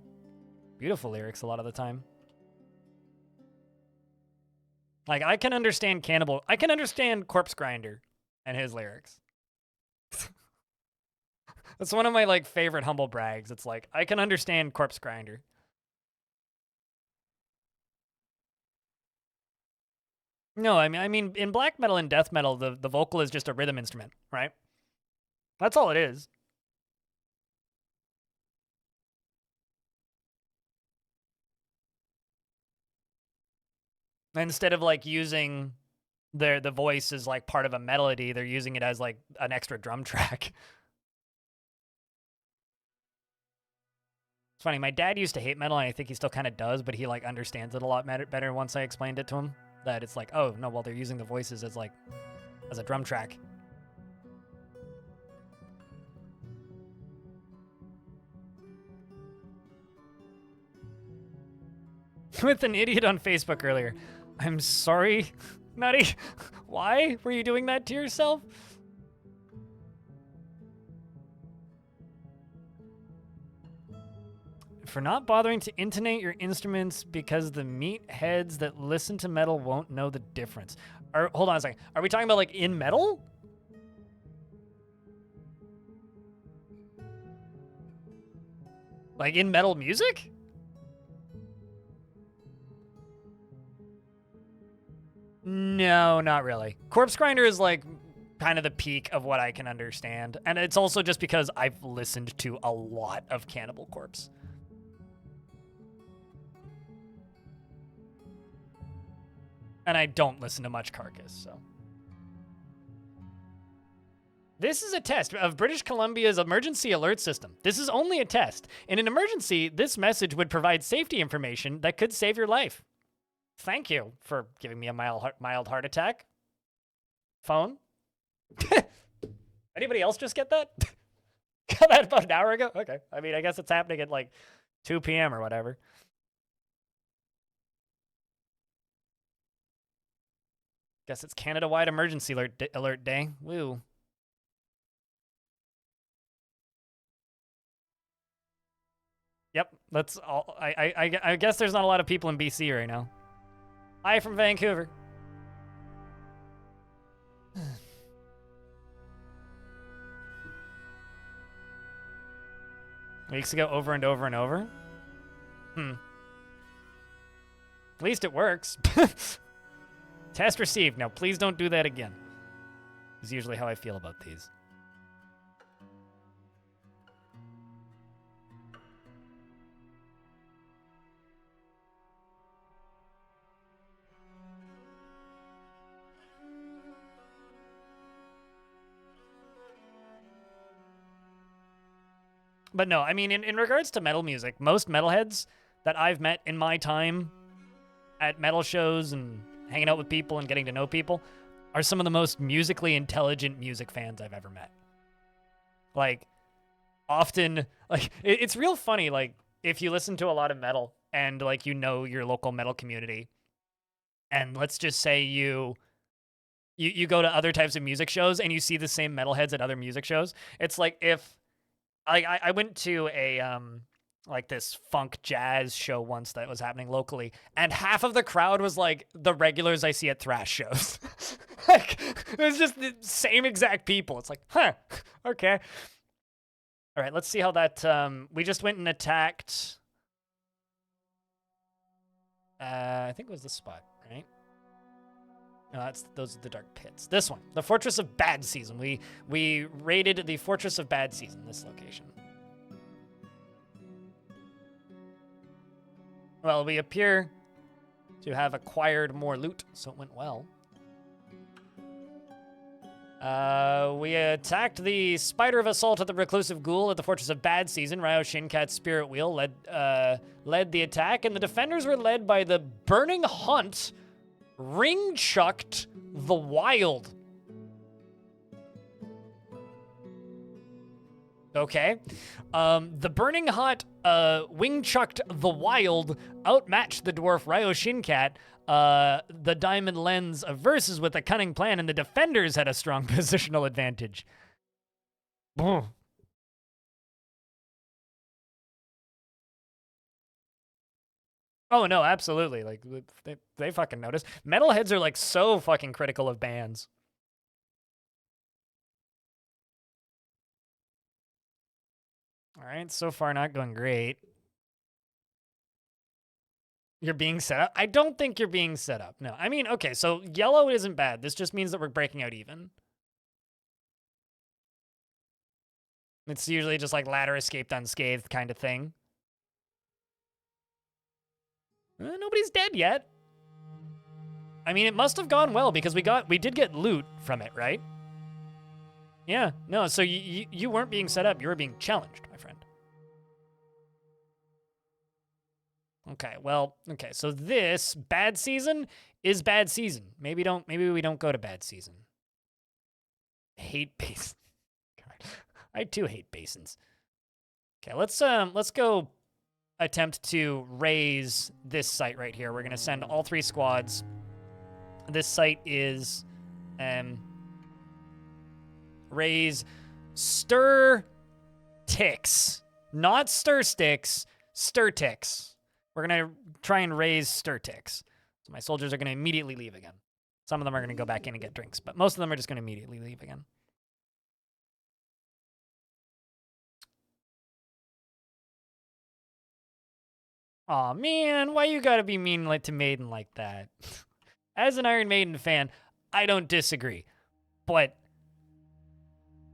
Beautiful lyrics a lot of the time. Like, I can understand I can understand Corpse Grinder and his lyrics. That's one of my, like, favorite humble brags. It's like, I can understand Corpse Grinder. No, I mean, in black metal and death metal, the vocal is just a rhythm instrument, right? That's all it is. Instead of like using the voice as like part of a melody, they're using it as like an extra drum track. It's funny, my dad used to hate metal, and I think he still kind of does, but he like understands it a lot better once I explained it to him. That it's like, oh no, well they're using the voices as like as a drum track. With an idiot on Facebook earlier. I'm sorry, Nutty. Why were you doing that to yourself? For not bothering to intonate your instruments because the meatheads that listen to metal won't know the difference. Hold on a second. Are we talking about like in metal? Like in metal music? No, not really. Corpse Grinder is like kind of the peak of what I can understand. And it's also just because I've listened to a lot of Cannibal Corpse. And I don't listen to much Carcass, so. This is a test of British Columbia's emergency alert system. This is only a test. In an emergency, this message would provide safety information that could save your life. Thank you for giving me a mild heart attack. Phone? Anybody else just get that? Got that about an hour ago? Okay. I mean, I guess it's happening at like 2 p.m. or whatever. Guess it's Canada-wide emergency alert day. Woo. Yep, that's all. I guess there's not a lot of people in BC right now. Hi from Vancouver. Weeks ago, over and over and over? At least it works. Test received. Now, please don't do that again. Is usually how I feel about these. But no, I mean, in regards to metal music, most metalheads that I've met in my time at metal shows and hanging out with people and getting to know people are some of the most musically intelligent music fans I've ever met. Like, often, like, it's real funny, like, if you listen to a lot of metal and, like, you know your local metal community, and let's just say you go to other types of music shows and you see the same metalheads at other music shows. It's like if I went to a like this funk jazz show once that was happening locally, and half of the crowd was like the regulars I see at thrash shows. Like, it was just the same exact people. It's like, huh, okay. All right, let's see how that, we just went and attacked, I think it was this spot, right? No, those are the dark pits. This one, the Fortress of Bad Season. We raided the Fortress of Bad Season, this location. Well, we appear to have acquired more loot, so it went well. We attacked the Spider of Assault at the Reclusive Ghoul at the Fortress of Bad Season. Ryo Shinkat Spirit Wheel led the attack, and the defenders were led by the Burning Hunt, Ring Chucked the Wild. Okay. The Burning Hunt, Wing Chucked the Wild outmatched the Dwarf Ryo Shinkat, the Diamond Lens of Versus with a cunning plan, and the defenders had a strong positional advantage. Oh, no, absolutely. Like, they fucking notice. Metalheads are, like, so fucking critical of bands. All right, so far not going great. You're being set up? I don't think you're being set up. No, I mean, okay, so yellow isn't bad. This just means that we're breaking out even. It's usually just like ladder escaped unscathed kind of thing. Nobody's dead yet. I mean, it must have gone well because we did get loot from it, right? Yeah, no, so you weren't being set up, you were being challenged, my friend. Okay, well, okay, so this bad season is bad season. Maybe we don't go to bad season. Hate basin. God, I too hate basins. Okay, let's go attempt to raise this site right here. We're gonna send all 3 squads. This site is raise stir ticks, not stir sticks, stir ticks. We're gonna try and raise stir ticks. So my soldiers are gonna immediately leave again. Some of them are gonna go back in and get drinks, but most of them are just gonna immediately leave again. Aw, man, why you gotta be mean to Maiden like that? As an Iron Maiden fan, I don't disagree, but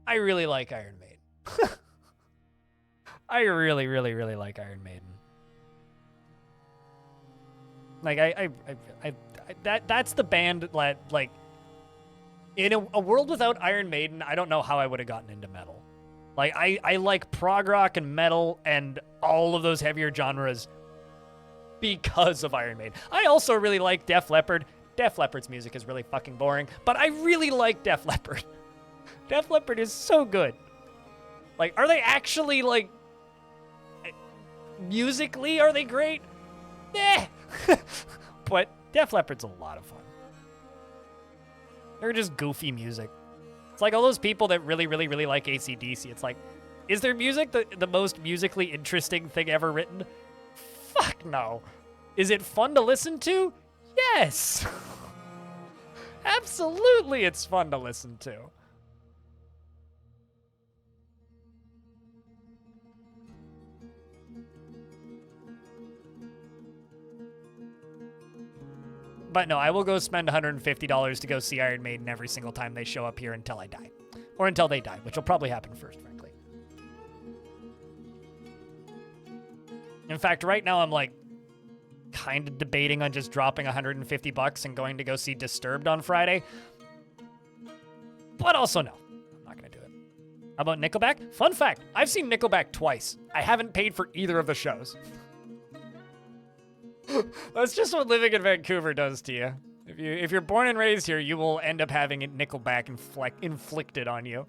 I really like Iron Maiden. I really, really, really like Iron Maiden. Like that's the band that, like, in a world without Iron Maiden, I don't know how I would have gotten into metal. Like I like prog rock and metal and all of those heavier genres because of Iron Maiden. I also really like Def Leppard. Def Leppard's music is really fucking boring, but I really like Def Leppard. Def Leppard is so good. Like, are they actually, like, musically, are they great? Eh. But Def Leppard's a lot of fun. They're just goofy music. It's like all those people that really, really, really like AC/DC. It's like, is their music the most musically interesting thing ever written? Fuck no. Is it fun to listen to? Yes. Absolutely it's fun to listen to. But no, I will go spend $150 to go see Iron Maiden every single time they show up here until I die. Or until they die, which will probably happen first, frankly. In fact, right now I'm like kind of debating on just dropping $150 and going to go see Disturbed on Friday. But also no, I'm not going to do it. How about Nickelback? Fun fact, I've seen Nickelback twice. I haven't paid for either of the shows. That's just what living in Vancouver does to you. If you're born and raised here, you will end up having Nickelback inflicted on you.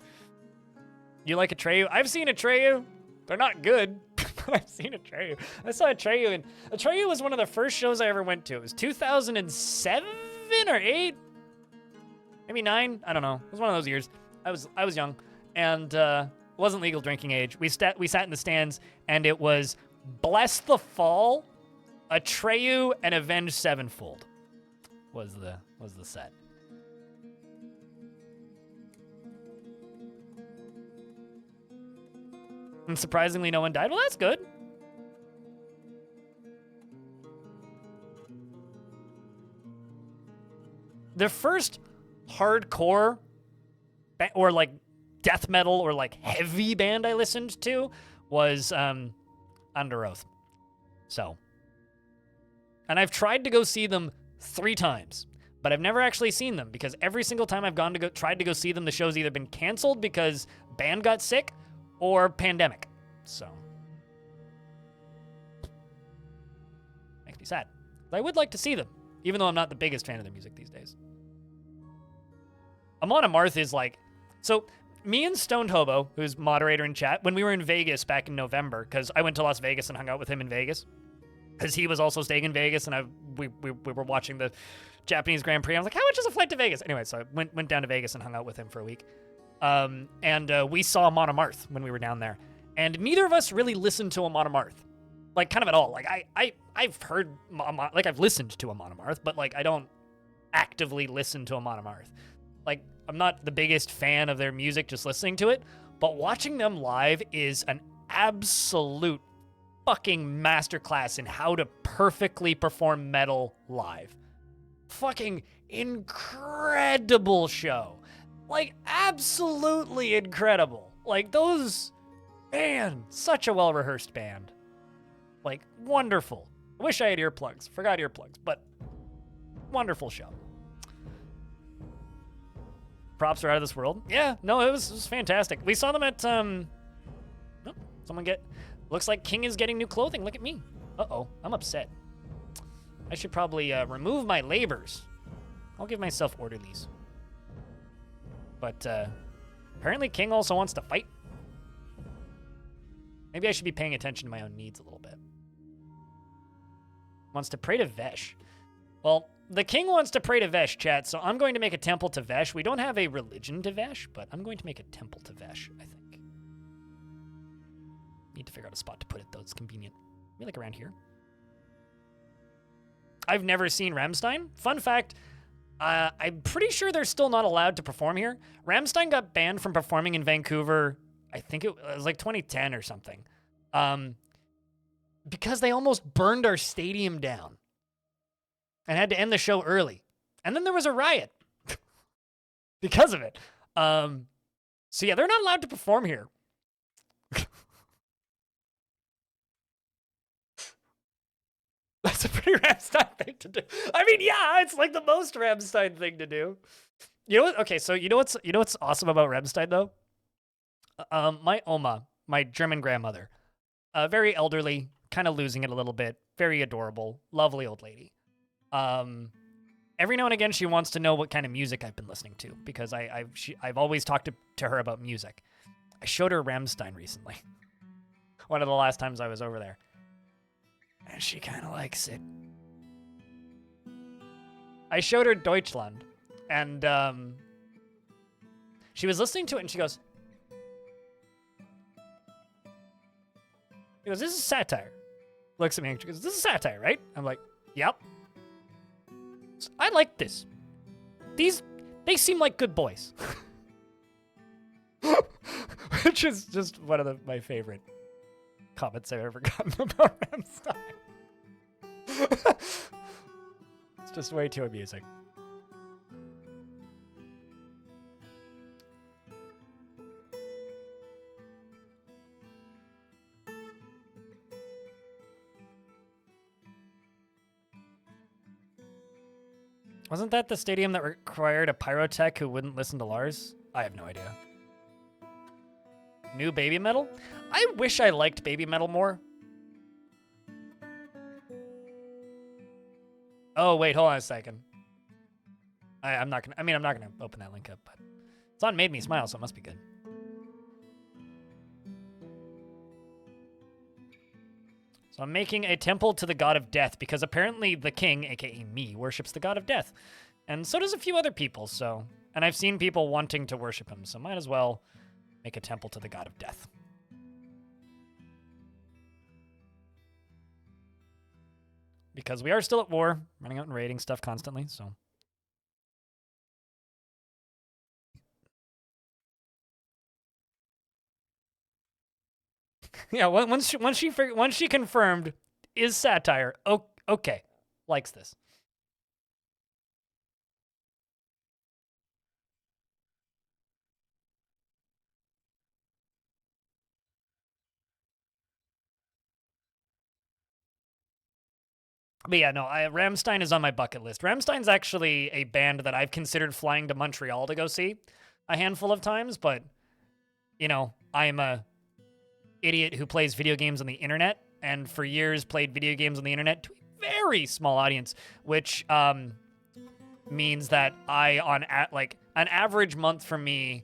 You like Atreyu? I've seen Atreyu. They're not good, but I've seen Atreyu. I saw Atreyu, and Atreyu was one of the first shows I ever went to. It was 2007 or 8, maybe 9. I don't know. It was one of those years. I was young, and wasn't legal drinking age. We sat in the stands, and it was Bless the Fall, Atreyu, and Avenged Sevenfold was the set. And surprisingly, no one died. Well, that's good. The first hardcore or like death metal or like heavy band I listened to was Under Oath. So, and I've tried to go see them 3 times, but I've never actually seen them because every single time I've tried to go see them, the show's either been canceled because band got sick or pandemic. So, makes me sad. But I would like to see them, even though I'm not the biggest fan of their music these days. Amon Amarth is like, so me and Stoned Hobo, who's moderator in chat, when we were in Vegas back in November, because I went to Las Vegas and hung out with him in Vegas, because he was also staying in Vegas, and we were watching the Japanese Grand Prix. I was like, how much is a flight to Vegas? Anyway, so I went down to Vegas and hung out with him for a week. And we saw Amon Amarth when we were down there. And neither of us really listened to Amon Amarth. Like, kind of at all. Like, I've heard, I've listened to Amon Amarth, but, like, I don't actively listen to Amon Amarth. Like, I'm not the biggest fan of their music just listening to it, but watching them live is an absolute fucking masterclass in how to perfectly perform metal live. Fucking incredible show. Like, absolutely incredible. Like, those, man, such a well-rehearsed band. Like, wonderful. I wish I had earplugs. Forgot earplugs, but wonderful show. props are out of this world. Yeah, no, it was fantastic. We saw them at oh, someone get. Looks like King is getting new clothing. Look at me. Uh-oh, I'm upset. I should probably remove my labors. I'll give myself orderlies. But apparently King also wants to fight. Maybe I should be paying attention to my own needs a little bit. Wants to pray to Vesh. Well, the king wants to pray to Vesh, chat, so I'm going to make a temple to Vesh. We don't have a religion to Vesh, but I'm going to make a temple to Vesh, I think. Need to figure out a spot to put it, though. It's convenient. Maybe like around here. I've never seen Rammstein. Fun fact, I'm pretty sure they're still not allowed to perform here. Rammstein got banned from performing in Vancouver, I think it was like 2010 or something. Because they almost burned our stadium down and had to end the show early. And then there was a riot because of it. So yeah, they're not allowed to perform here. That's a pretty Rammstein thing to do. I mean, yeah, it's like the most Rammstein thing to do. You know what? Okay, so you know what's awesome about Rammstein though? My Oma, my German grandmother, very elderly, kind of losing it a little bit, very adorable, lovely old lady. Every now and again, she wants to know what kind of music I've been listening to because I've always talked to her about music. I showed her Rammstein recently, one of the last times I was over there, and she kind of likes it. I showed her Deutschland, and she was listening to it, and she goes, "This is satire." Looks at me and she goes, "This is satire, right?" I'm like, "Yep. I like this. They seem like good boys." Which is just one of my favorite comments I've ever gotten about Rammstein. It's just way too amusing. Wasn't that the stadium that required a pyrotech who wouldn't listen to Lars? I have no idea. New Baby Metal? I wish I liked Baby Metal more. Oh, wait, hold on a second. I'm not gonna open that link up, but it's on Made Me Smile, so it must be good. So I'm making a temple to the god of death because apparently the king, aka me, worships the god of death. And so does a few other people, so... And I've seen people wanting to worship him, so might as well make a temple to the god of death. Because we are still at war, running out and raiding stuff constantly, so... Yeah, once she confirmed is satire. Okay, likes this. But yeah, no, Rammstein is on my bucket list. Rammstein's actually a band that I've considered flying to Montreal to go see a handful of times, but you know, I'm a idiot who plays video games on the internet, and for years played video games on the internet to a very small audience, which means that on an average month for me,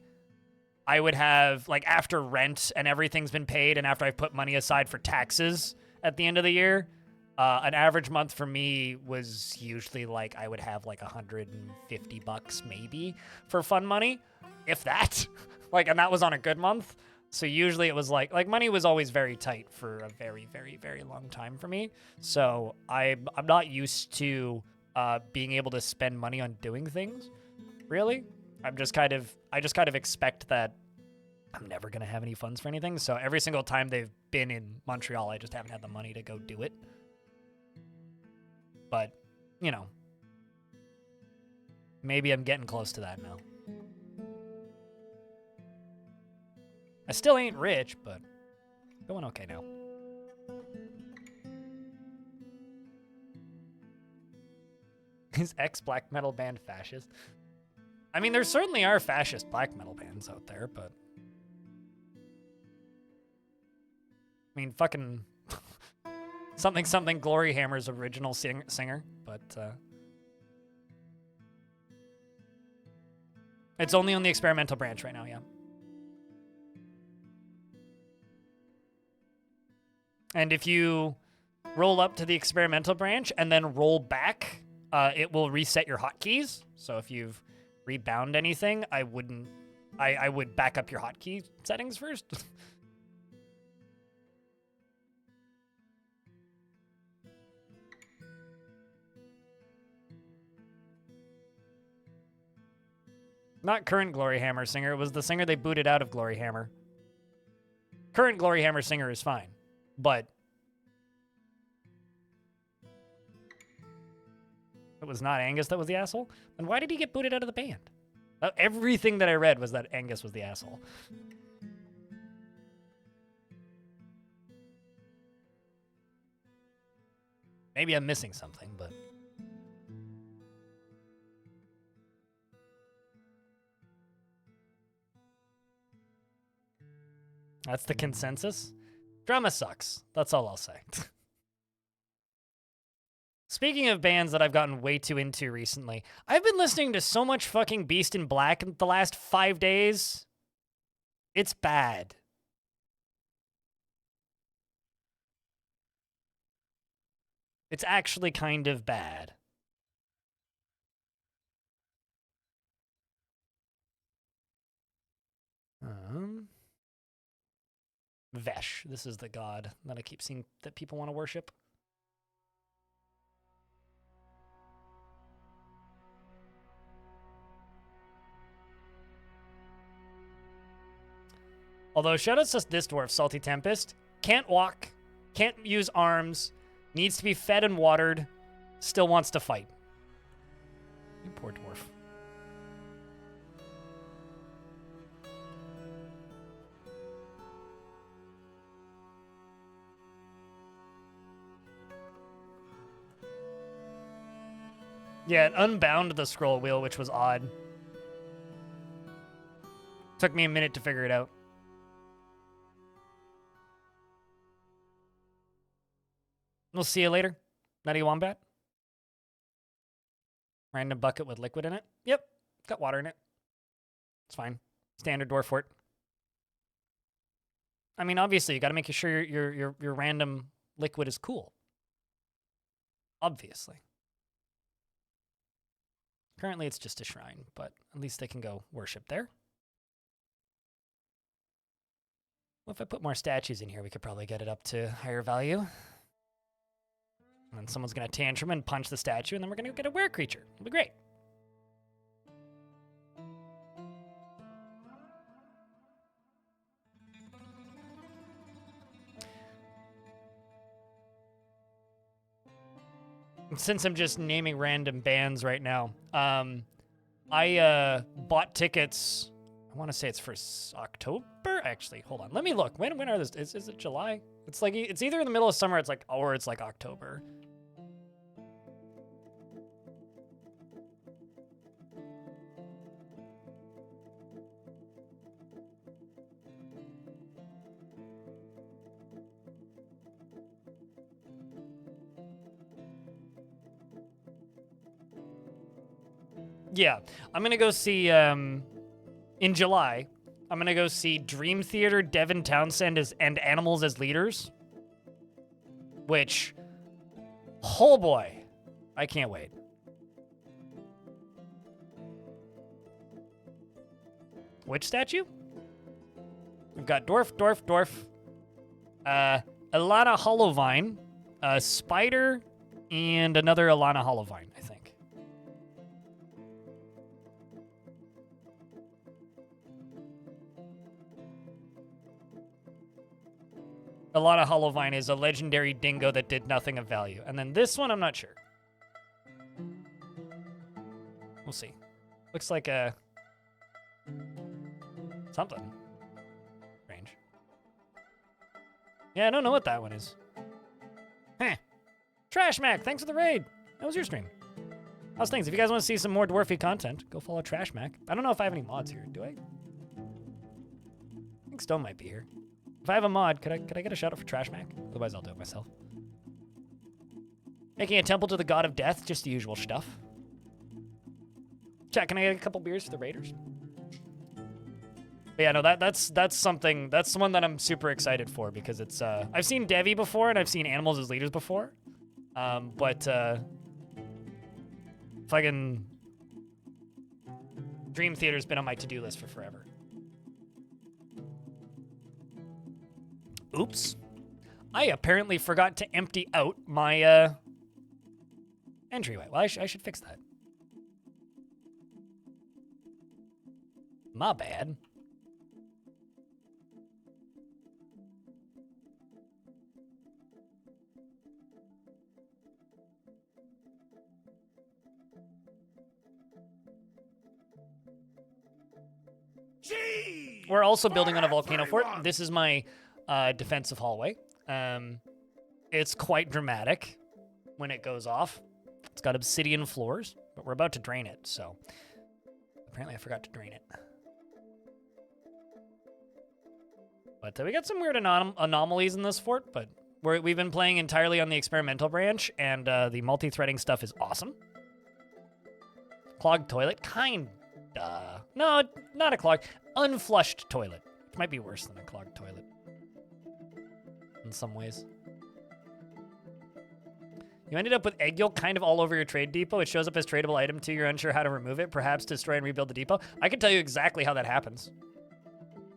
I would have, like, after rent and everything's been paid and after I've put money aside for taxes at the end of the year, an average month for me was usually like I would have like $150 maybe for fun money, if that. Like, and that was on a good month. So usually it was like money was always very tight for a very, very, very long time for me. So I'm not used to being able to spend money on doing things, really. I just kind of expect that I'm never going to have any funds for anything. So every single time they've been in Montreal, I just haven't had the money to go do it. But, you know, maybe I'm getting close to that now. I still ain't rich, but going okay now. Is ex-black metal band fascist? I mean, there certainly are fascist black metal bands out there, but I mean, fucking something something Glory Hammer's original singer, but it's only on the experimental branch right now, yeah. And if you roll up to the experimental branch and then roll back, it will reset your hotkeys. So if you've rebound anything, I would back up your hotkey settings first. Not current Glory Hammer singer. It was the singer they booted out of Glory Hammer. Current Glory Hammer singer is fine, but it was not Angus that was the asshole. Then why did he get booted out of the band? Everything that I read was that Angus was the asshole. Maybe I'm missing something, but that's the consensus. Drama sucks. That's all I'll say. Speaking of bands that I've gotten way too into recently, I've been listening to so much fucking Beast in Black in the last 5 days. It's bad. It's actually kind of bad. Vesh. This is the god that I keep seeing that people want to worship. Although, shoutouts to this dwarf, Salty Tempest. Can't walk, can't use arms, needs to be fed and watered, still wants to fight. You poor dwarf. Yeah, it unbound the scroll wheel, which was odd. Took me a minute to figure it out. We'll see you later, Nutty Wombat. Random bucket with liquid in it. Yep, got water in it. It's fine. Standard dwarf fort. I mean, obviously, you got to make sure your random liquid is cool. Obviously. Currently, it's just a shrine, but at least they can go worship there. Well, if I put more statues in here, we could probably get it up to higher value. And then someone's going to tantrum and punch the statue, and then we're going to get a were creature. It'll be great. Since I'm just naming random bands right now, I bought tickets. I want to say it's for October. Actually, hold on. Let me look. When are this? Is it July? It's like it's either in the middle of summer. Or it's like October. Yeah, I'm gonna go see, in July, I'm gonna go see Dream Theater, Devin Townsend and Animals as Leaders. Which, oh boy, I can't wait. Which statue? We've got Dwarf, Alana Hollowvine, a Spider, and another Alana Hollowvine, I think. Alana Hollowvine is a legendary dingo that did nothing of value. And then this one, I'm not sure. We'll see. Looks like a... something. Strange. Yeah, I don't know what that one is. Huh. Trash Mac, thanks for the raid. How was your stream? How's things? If you guys want to see some more Dwarfy content, go follow Trash Mac. I don't know if I have any mods here. Do I? I think Stone might be here. If I have a mod, could I get a shout out for Trash Mac? Otherwise, I'll do it myself. Making a temple to the god of death, just the usual stuff. Chat, can I get a couple beers for the Raiders? But yeah, no, that's something, that's one that I'm super excited for because it's, I've seen Devi before and I've seen animals as leaders before. But fucking Dream Theater's been on my to-do list for forever. Oops. I apparently forgot to empty out my, entryway. Well, I should fix that. My bad. We're also building on a volcano fort. This is my defensive hallway. It's quite dramatic when it goes off. It's got obsidian floors, but we're about to drain it, so apparently I forgot to drain it. But we got some weird anomalies in this fort, but we've been playing entirely on the experimental branch, and the multi-threading stuff is awesome. Clogged toilet? Kinda. No, not a clogged. Unflushed toilet. Which might be worse than a clogged toilet. In some ways. You ended up with egg yolk kind of all over your trade depot. It shows up as tradable item too. You're unsure how to remove it. Perhaps destroy and rebuild the depot. I can tell you exactly how that happens.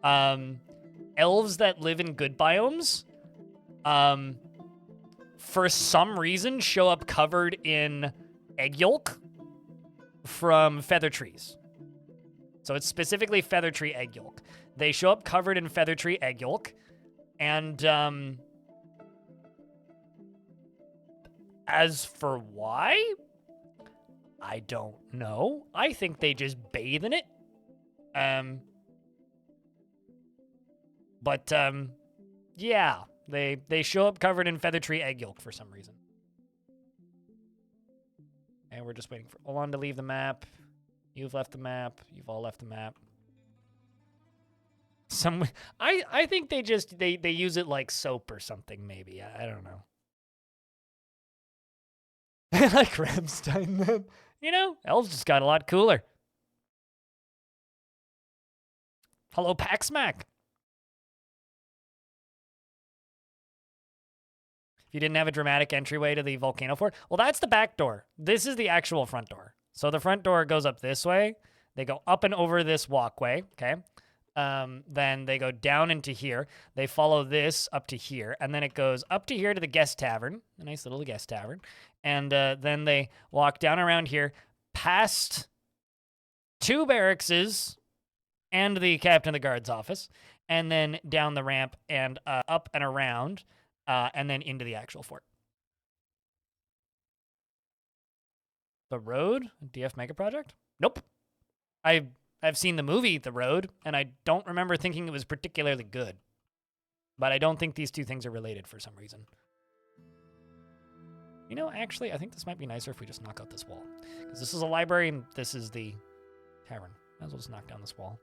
Elves that live in good biomes, for some reason, show up covered in egg yolk from feather trees. So it's specifically feather tree egg yolk. They show up covered in feather tree egg yolk, and as for why, I don't know. I think they just bathe in it. But yeah, they show up covered in feather tree egg yolk for some reason. And we're just waiting for Olan to leave the map. You've left the map. You've all left the map. I think they just they use it like soap or something maybe. I don't know. Like Ramstein then. You know, elves just got a lot cooler. Hello, Paxmac. If you didn't have a dramatic entryway to the volcano fort, well, that's the back door. This is the actual front door. So the front door goes up this way. They go up and over this walkway, okay? Then they go down into here. They follow this up to here, and then it goes up to here to the guest tavern, a nice little guest tavern. And then they walk down around here, past 2 barrackses and the captain of the guard's office, and then down the ramp and up and around, and then into the actual fort. The Road? DF Mega Project? Nope. I've seen the movie The Road, and I don't remember thinking it was particularly good. But I don't think these two things are related for some reason. You know, actually, I think this might be nicer if we just knock out this wall. Because this is a library, and this is the tavern. Might as well just knock down this wall.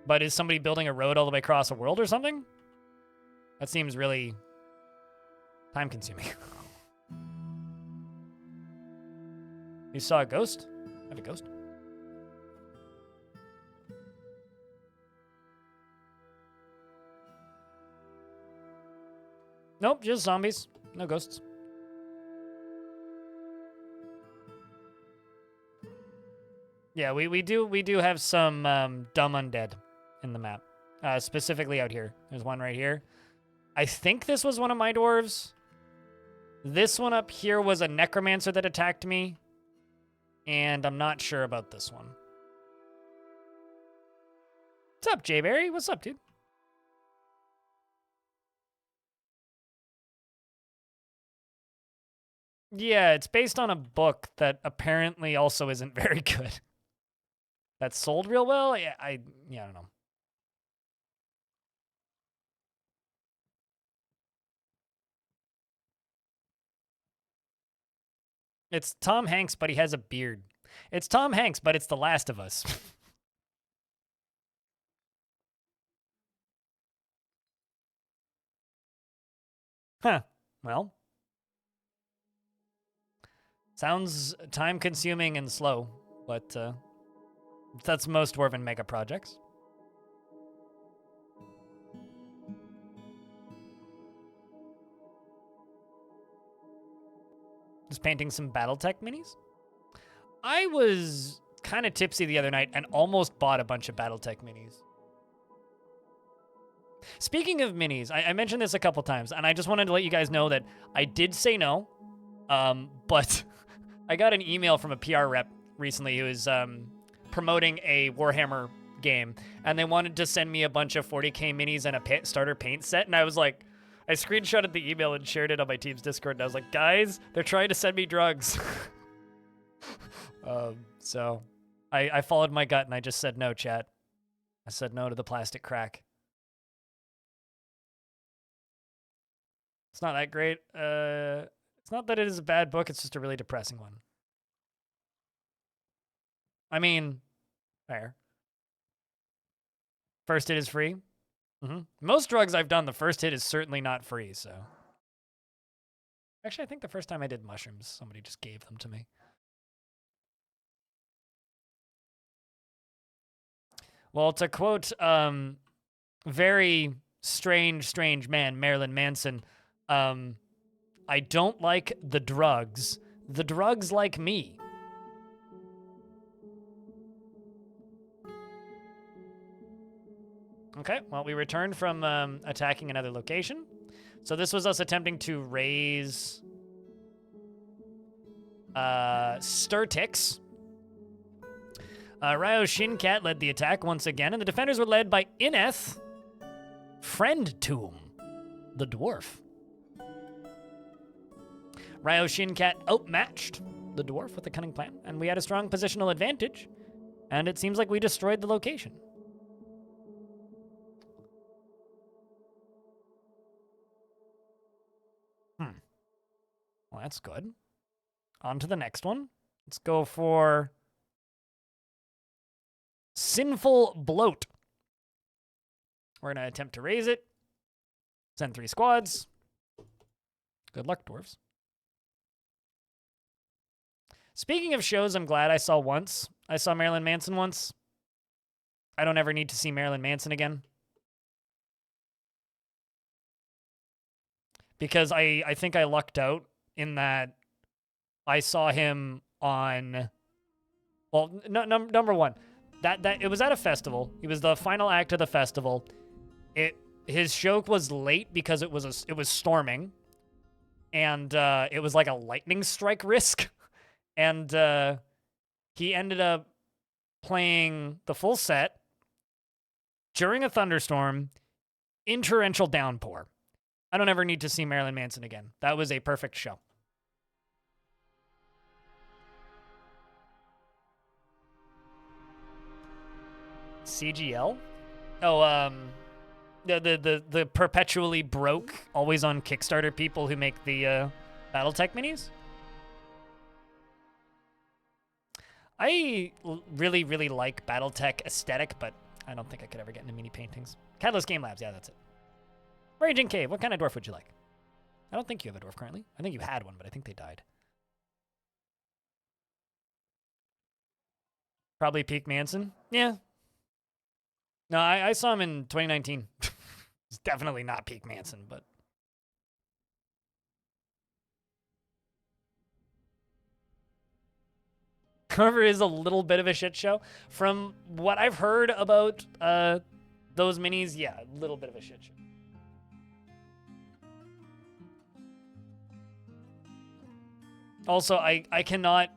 But is somebody building a road all the way across a world or something? That seems really time-consuming. You saw a ghost? I have a ghost? Nope, just zombies. No ghosts. Yeah, we do have some dumb undead in the map. Specifically out here. There's one right here. I think this was one of my dwarves. This one up here was a necromancer that attacked me. And I'm not sure about this one. What's up, Jayberry? What's up, dude? Yeah, it's based on a book that apparently also isn't very good. That sold real well? Yeah, I don't know. I It's Tom Hanks, but he has a beard. It's Tom Hanks, but it's The Last of Us. Huh. Well, sounds time-consuming and slow, but that's most Dwarven mega projects. Just painting some BattleTech minis. I was kind of tipsy the other night and almost bought a bunch of BattleTech minis. Speaking of minis, I mentioned this a couple times, and I just wanted to let you guys know that I did say no, but I got an email from a PR rep recently who was promoting a Warhammer game, and they wanted to send me a bunch of 40k minis and a starter paint set, and I was like, I screenshotted the email and shared it on my team's Discord, and I was like, guys, they're trying to send me drugs. So I followed my gut, and I just said no, chat. I said no to the plastic crack. It's not that great. It's not that it is a bad book, it's just a really depressing one. I mean, fair. First hit is free. Most drugs I've done, the first hit is certainly not free, so. Actually, I think the first time I did mushrooms, somebody just gave them to me. Well, to quote very strange man, Marilyn Manson, I don't like the drugs like me. Okay, well, we returned from attacking another location. So this was us attempting to raise Sturtix. Ryo Shinkat led the attack once again, and the defenders were led by Ineth Friendtomb, the dwarf. Ryo Shinkat outmatched the dwarf with a cunning plan, and we had a strong positional advantage, and it seems like we destroyed the location. Well, that's good. On to the next one. Let's go for Sinful Bloat. We're going to attempt to raise it. Send 3 squads. Good luck, dwarves. Speaking of shows I'm glad I saw once, I saw Marilyn Manson once. I don't ever need to see Marilyn Manson again. Because I think I lucked out in that I saw him on, well, number one, that it was at a festival. He was the final act of the festival. His show was late because it was storming, and it was like a lightning strike risk, and he ended up playing the full set during a thunderstorm in torrential downpour. I don't ever need to see Marilyn Manson again. That was a perfect show. CGL? Oh, the perpetually broke, always on Kickstarter people who make the BattleTech minis? I really like BattleTech aesthetic, but I don't think I could ever get into mini paintings. Catalyst Game Labs, yeah, that's it. Raging Cave, what kind of dwarf would you like? I don't think you have a dwarf currently. I think you had one, but I think they died. Probably Peak Manson? Yeah. No, I saw him in 2019. It's definitely not Peak Manson, but... However, it is a little bit of a shit show. From what I've heard about those minis, yeah, a little bit of a shit show. Also, I cannot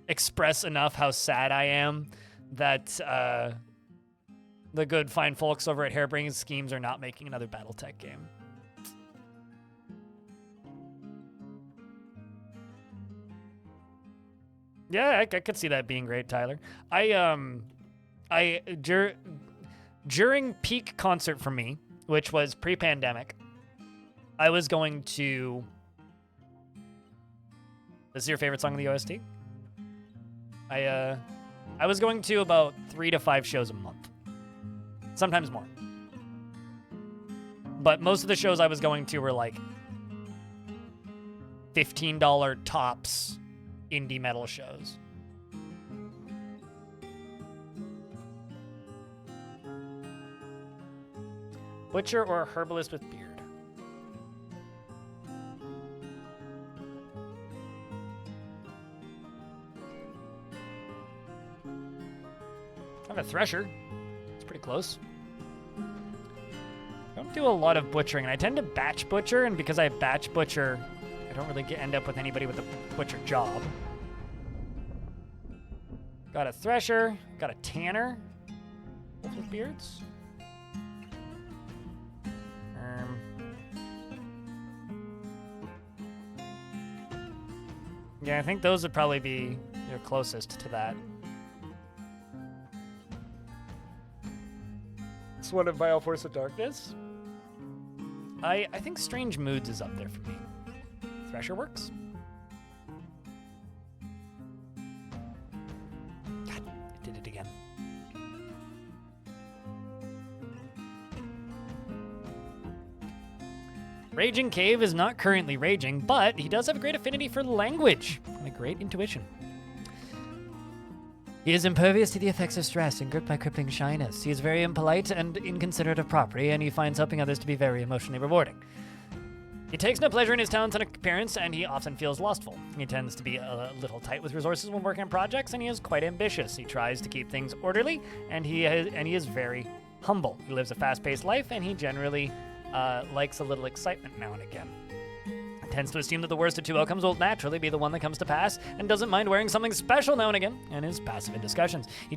express enough how sad I am that the good fine folks over at Hairbrained Schemes are not making another BattleTech game. Yeah, I could see that being great, Tyler. During peak concert for me, which was pre-pandemic, I was going to This is your favorite song in the OST? I was going to about 3 to 5 shows a month. Sometimes more. But most of the shows I was going to were like $15 tops indie metal shows. Butcher or herbalist with beard? I have a thresher. It's pretty close. I don't do a lot of butchering, and I tend to batch butcher, and because I batch butcher, I don't really end up with anybody with a butcher job. Got a thresher, got a tanner. Both with beards. Yeah, I think those would probably be your closest to that. It's one of Vile Force of Darkness. I think Strange Moods is up there for me. Thresher works. God, I did it again. Raging Cave is not currently raging, but he does have a great affinity for language and a great intuition. He is impervious to the effects of stress and gripped by crippling shyness. He is very impolite and inconsiderate of property, and he finds helping others to be very emotionally rewarding. He takes no pleasure in his talents and appearance, and he often feels lustful. He tends to be a little tight with resources when working on projects, and he is quite ambitious. He tries to keep things orderly, and he is very humble. He lives a fast-paced life, and he generally likes a little excitement now and again. Tends to assume that the worst of two outcomes will naturally be the one that comes to pass, and doesn't mind wearing something special now and again, and is passive in discussions. He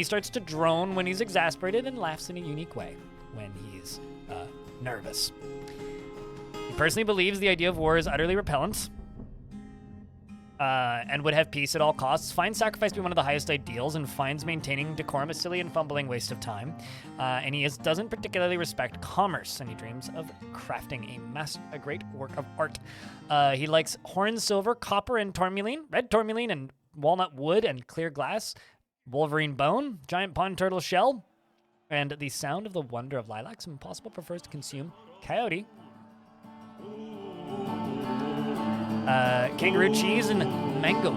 starts to drone when he's exasperated and laughs in a unique way when he's nervous. He personally believes the idea of war is utterly repellent, and would have peace at all costs, finds sacrifice to be one of the highest ideals, and finds maintaining decorum a silly and fumbling waste of time. And he doesn't particularly respect commerce, and he dreams of crafting a great work of art. He likes horn silver, copper, and tourmaline, red tourmaline, and walnut wood, and clear glass, wolverine bone, giant pond turtle shell, and the sound of the wonder of lilacs, and possible prefers to consume coyote, kangaroo cheese, and mango,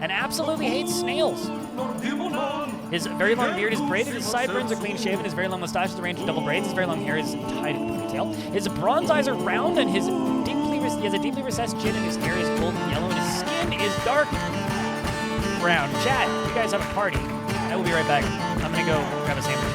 and absolutely hates snails. His very long beard is braided, his sideburns are clean shaven, his very long mustache is arranged in double braids, his very long hair is tied in a ponytail. His bronze eyes are round, and he has a deeply recessed chin, and his hair is golden yellow, and his skin is dark brown. Chat, you guys have a party. I will be right back. I'm gonna go grab a sandwich.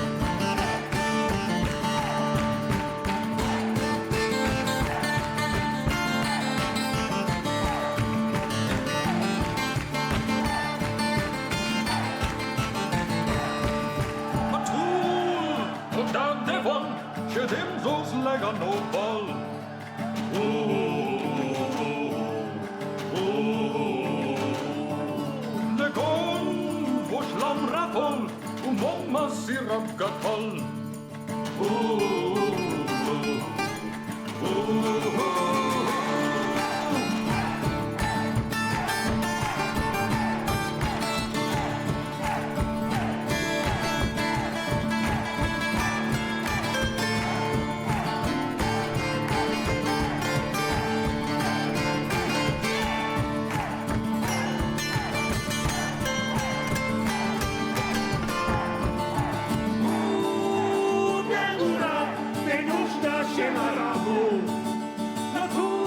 Natura,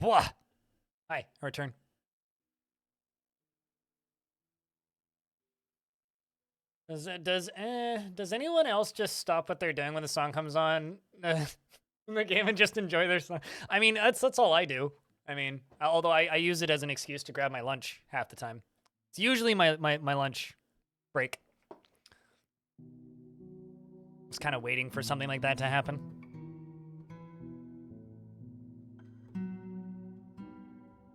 Blah. Hi, return. Does anyone else just stop what they're doing when the song comes on in the game and just enjoy their song? I mean, that's all I do. I mean, although I use it as an excuse to grab my lunch half the time. It's usually my lunch break. I was kind of waiting for something like that to happen.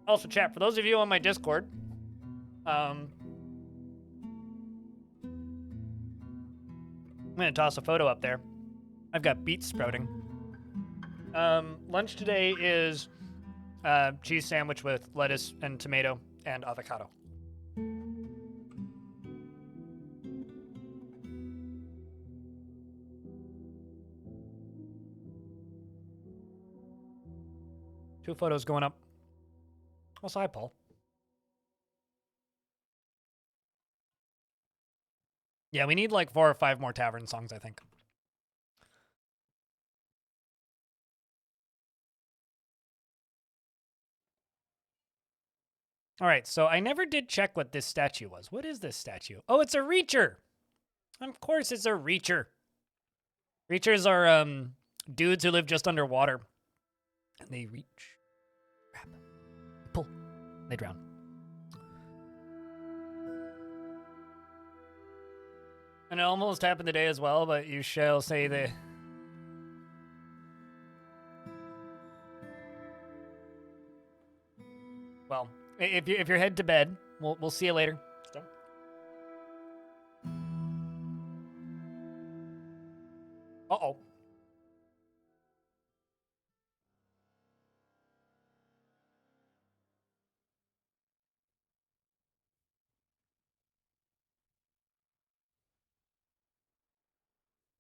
Also, chat, for those of you on my Discord, I'm gonna toss a photo up there. I've got beets sprouting. Lunch today is cheese sandwich with lettuce and tomato and avocado. Two photos going up. Also, hi, Paul. Yeah, we need like 4 or 5 more tavern songs, I think. All right, so I never did check what this statue was. What is this statue? Oh, it's a reacher. Of course, it's a reacher. Reachers are dudes who live just underwater, and they reach, grab, pull, they drown. And it almost happened today as well, but you shall say the. Well, if you're head to bed, we'll see you later. Uh-oh.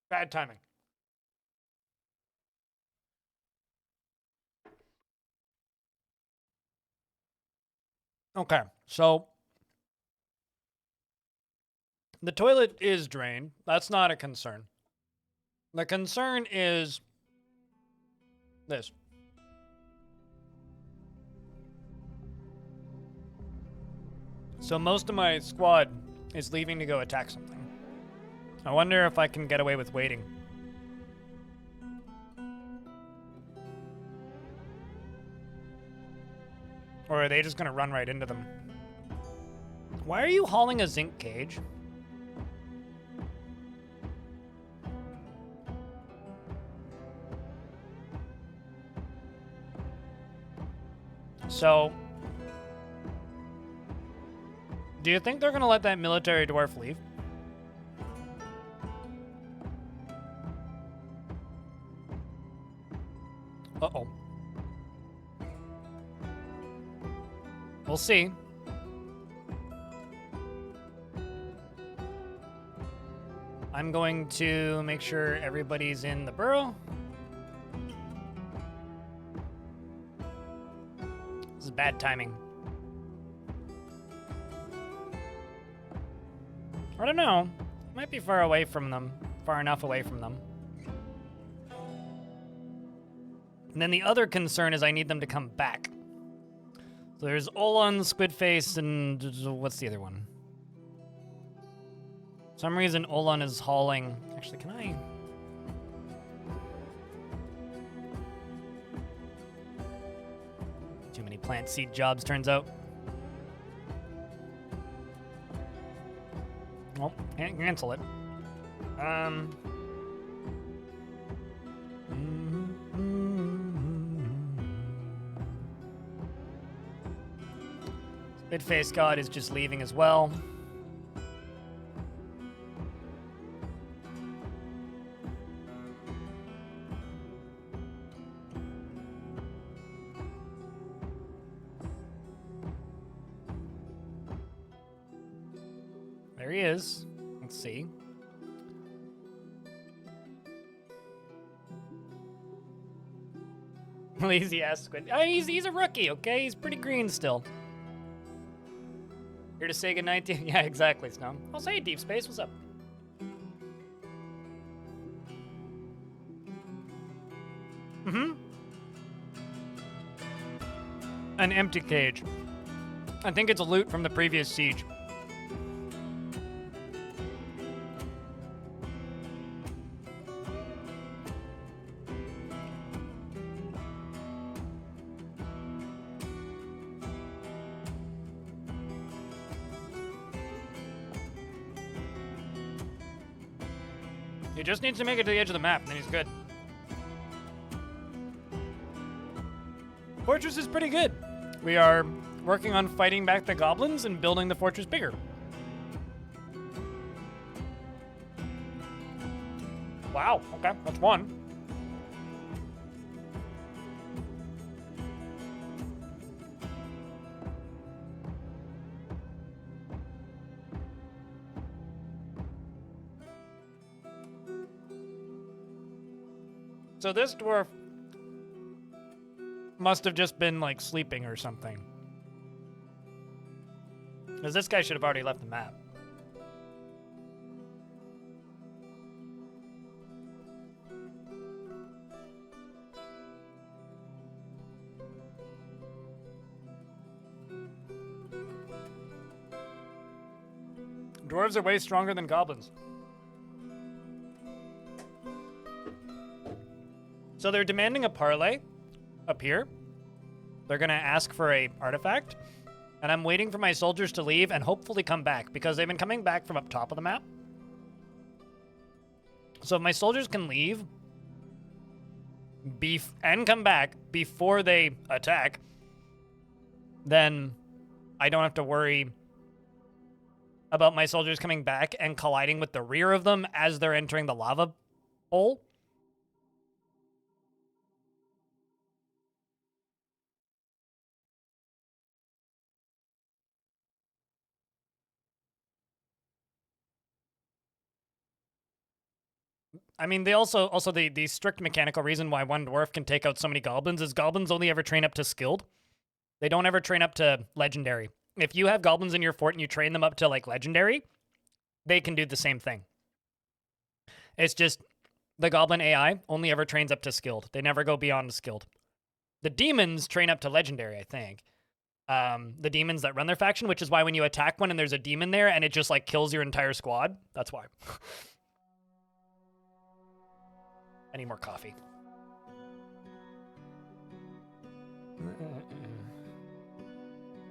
Bad timing. Okay, so the toilet is drained. That's not a concern. The concern is this. So most of my squad is leaving to go attack something. I wonder if I can get away with waiting. Or are they just gonna run right into them? Why are you hauling a zinc cage? So, do you think they're gonna let that military dwarf leave? Uh-oh. We'll see. I'm going to make sure everybody's in the burrow. This is bad timing. I don't know. Might be far away from them. Far enough away from them. And then the other concern is I need them to come back. So there's Olan, Squidface, and what's the other one? For some reason Olan is hauling. Actually, can I? Too many plant seed jobs, turns out. Well, can't cancel it. Midface God is just leaving as well. There he is. Let's see. Lazy ass squid. He's a rookie, okay? He's pretty green still. Here to say goodnight to you? Yeah, exactly, Snom. I'll say Deep Space, what's up? Mm-hmm. an empty cage. I think it's loot from the previous siege. He just needs to make it to the edge of the map, and then he's good. Fortress is pretty good. We are working on fighting back the goblins and building the fortress bigger. Wow, okay, that's one. So this dwarf must have just been, like, sleeping or something. Because this guy should have already left the map. Dwarves are way stronger than goblins. So they're demanding a parlay up here. They're gonna ask for a artifact. And I'm waiting for my soldiers to leave and hopefully come back because they've been coming back from up top of the map. So if my soldiers can leave and come back before they attack, then I don't have to worry about my soldiers coming back and colliding with the rear of them as they're entering the lava hole. I mean, they also the strict mechanical reason why one dwarf can take out so many goblins is goblins only ever train up to skilled. They don't ever train up to legendary. If you have goblins in your fort and you train them up to, like, legendary, they can do the same thing. It's just the goblin AI only ever trains up to skilled. They never go beyond skilled. The demons train up to legendary, I think. The demons that run their faction, which is why when you attack one and there's a demon there and it just, like, kills your entire squad, that's why. I need more coffee.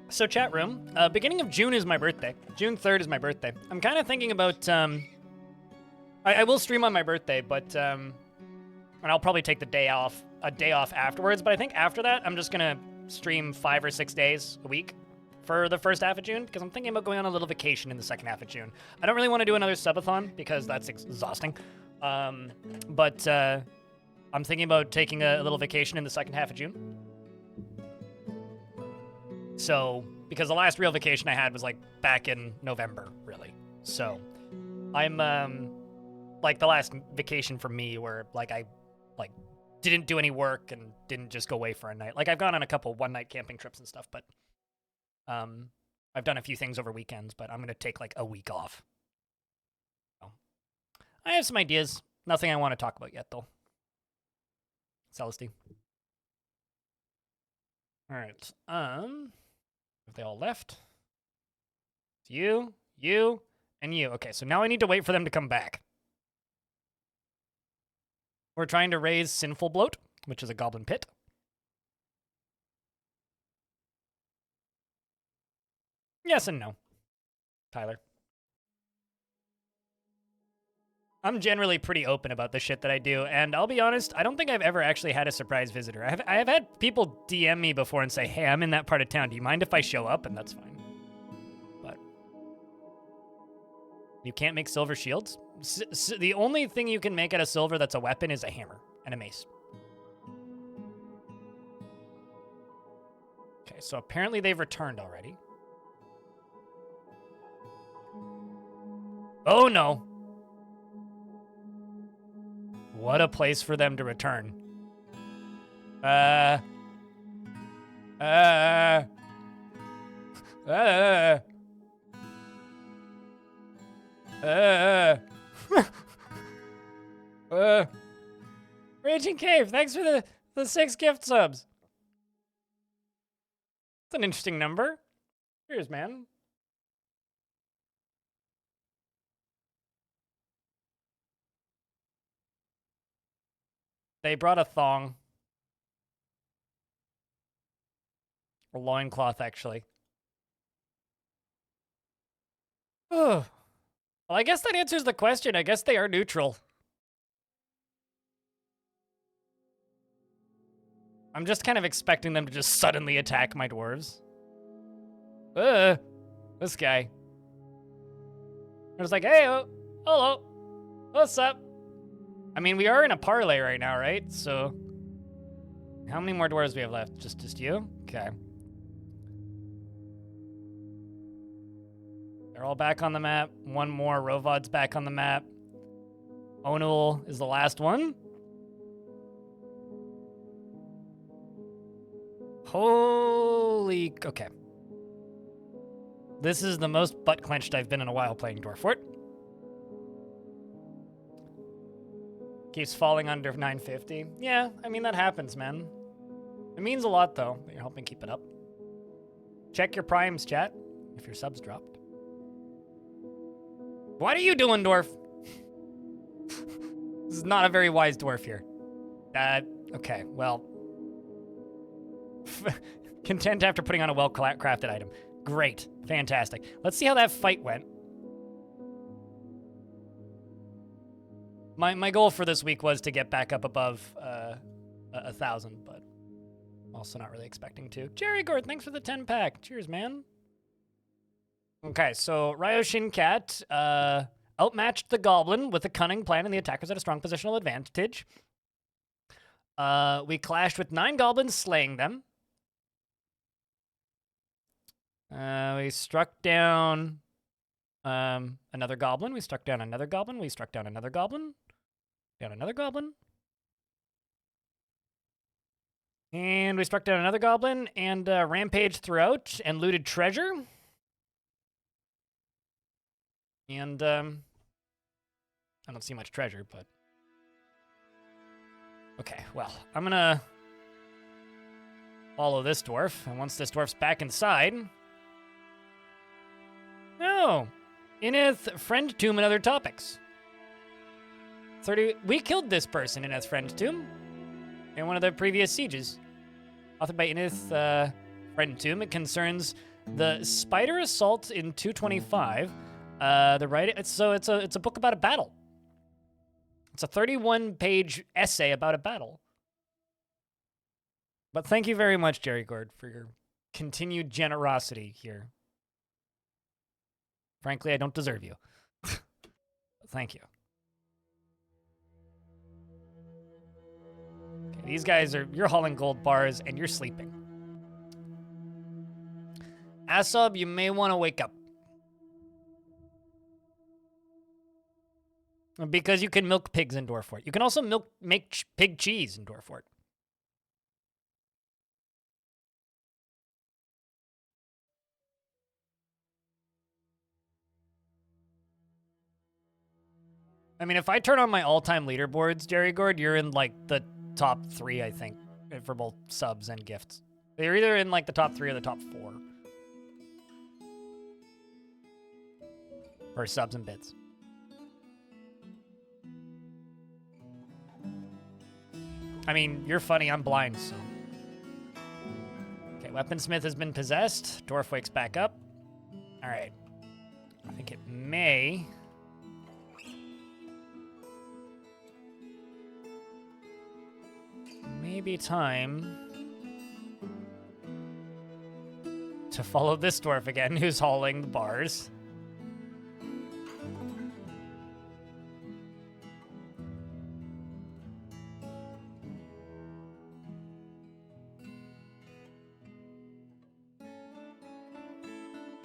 So chat room, beginning of June is my birthday. June 3rd is my birthday. I'm kind of thinking about, I will stream on my birthday, but, and I'll probably take a day off afterwards, but I think after that, I'm just gonna stream 5 or 6 days a week for the first half of June, because I'm thinking about going on a little vacation in the second half of June. I don't really want to do another subathon, because that's exhausting. But I'm thinking about taking a little vacation in the second half of June. So, because the last real vacation I had was, like, back in November, really. So, I'm, like, the last vacation for me where, like, I, like, didn't do any work and didn't just go away for a night. Like, I've gone on a couple one-night camping trips and stuff, but, I've done a few things over weekends, but I'm going to take, like, a week off. So, I have some ideas. Nothing I want to talk about yet, though. Celesty. All right. Have they all left? It's you, and you. Okay, so now I need to wait for them to come back. We're trying to raise Sinful Bloat, which is a goblin pit. Yes and no, Tyler. I'm generally pretty open about the shit that I do, and I'll be honest, I don't think I've ever actually had a surprise visitor. I have had people DM me before and say, hey, I'm in that part of town. Do you mind if I show up? And that's fine. But you can't make silver shields? The only thing you can make out of silver that's a weapon is a hammer and a mace. Okay, so apparently they've returned already. Oh, no. What a place for them to return. Raging Cave, thanks for the 6 gift subs. It's an interesting number. Cheers, man. They brought a thong. A loincloth, actually. Oh. Well, I guess that answers the question. I guess they are neutral. I'm just kind of expecting them to just suddenly attack my dwarves. This guy. I was like, hey, hello. What's up? I mean, we are in a parlay right now, right? So, how many more dwarves do we have left? Just you? Okay. They're all back on the map. One more. Rovod's back on the map. Onul is the last one. Holy... Okay. This is the most butt-clenched I've been in a while playing Dwarf Fort. Keeps falling under 950. Yeah, I mean, that happens, man. It means a lot, though, that you're helping keep it up. Check your primes, chat, if your subs dropped. What are you doing, Dwarf? This is not a very wise dwarf here. Okay, well. Content after putting on a well-crafted item. Great. Fantastic. Let's see how that fight went. My goal for this week was to get back up above 1,000, but also not really expecting to. Jerry Gord, thanks for the 10-pack. Cheers, man. Okay, so Ryoshin Cat outmatched the Goblin with a cunning plan, and the attackers had a strong positional advantage. We clashed with 9 Goblins, slaying them. We struck down another Goblin. We struck down another Goblin. We struck down another Goblin. Down another Goblin. And we struck down another Goblin and rampaged throughout and looted treasure. And I don't see much treasure, but... Okay, well, I'm gonna follow this dwarf. And once this dwarf's back inside... Oh! Ineth, Friend Tomb, and other topics. 30... We killed this person, Ineth Friend Tomb, in one of the previous sieges. Authored by Ineth, Friend Tomb. It concerns the spider assault in 225. It's a book about a battle. It's a 31-page essay about a battle. But thank you very much, Jerry Gord, for your continued generosity here. Frankly, I don't deserve you. Thank you. Okay, these guys you're hauling gold bars and you're sleeping. Asub, you may want to wake up. Because you can milk pigs in Dwarf Fort. You can also make pig cheese in Dwarf Fort. I mean, if I turn on my all-time leaderboards, Jerry Gord, you're in, like, the top 3, I think, for both subs and gifts. They're either in, like, the top 3 or the top 4. For subs and bits. I mean, you're funny, I'm blind, so... Okay, Weaponsmith has been possessed. Dwarf wakes back up. Alright. I think it may... Maybe time... to follow this dwarf again, who's hauling the bars.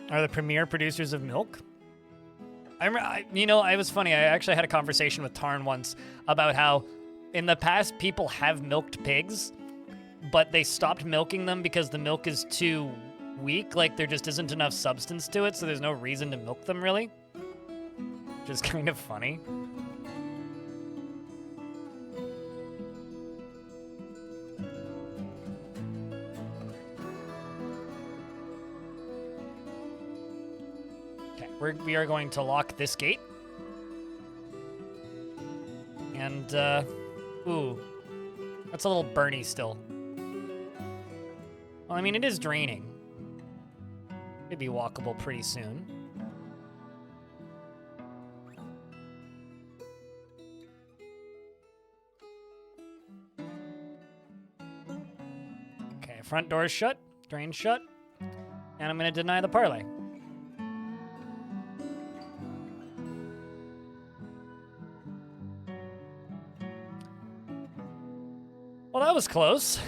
Are the premier producers of milk? I was funny. I actually had a conversation with Tarn once about how in the past people have milked pigs, but they stopped milking them because the milk is too weak. Like, there just isn't enough substance to it, so there's no reason to milk them, really. Which is kind of funny. we are going to lock this gate. And, ooh, that's a little burny still. Well, I mean, it is draining. It'd be walkable pretty soon. Okay, front door's shut, drain's shut, and I'm gonna deny the parlay. Well, that was close.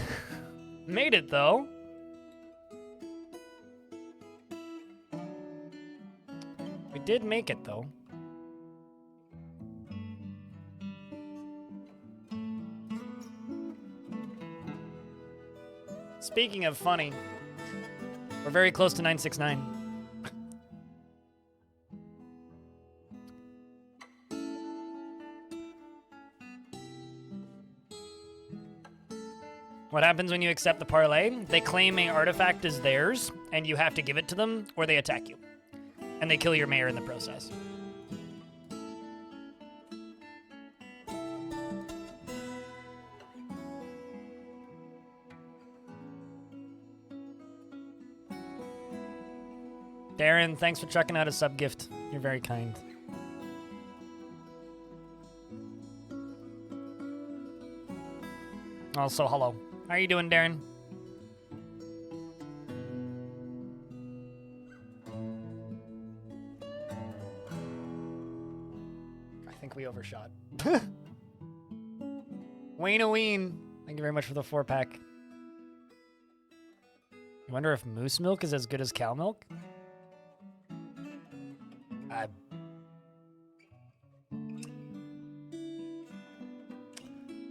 Made it, though. We did make it, though. Speaking of funny, we're very close to 969. What happens when you accept the parlay? They claim an artifact is theirs, and you have to give it to them, or they attack you. And they kill your mayor in the process. Darren, thanks for checking out a sub gift. You're very kind. Also, hello. How are you doing, Darren? I think we overshot. Wayne-a-ween. Thank you very much for the 4-pack. I wonder if moose milk is as good as cow milk?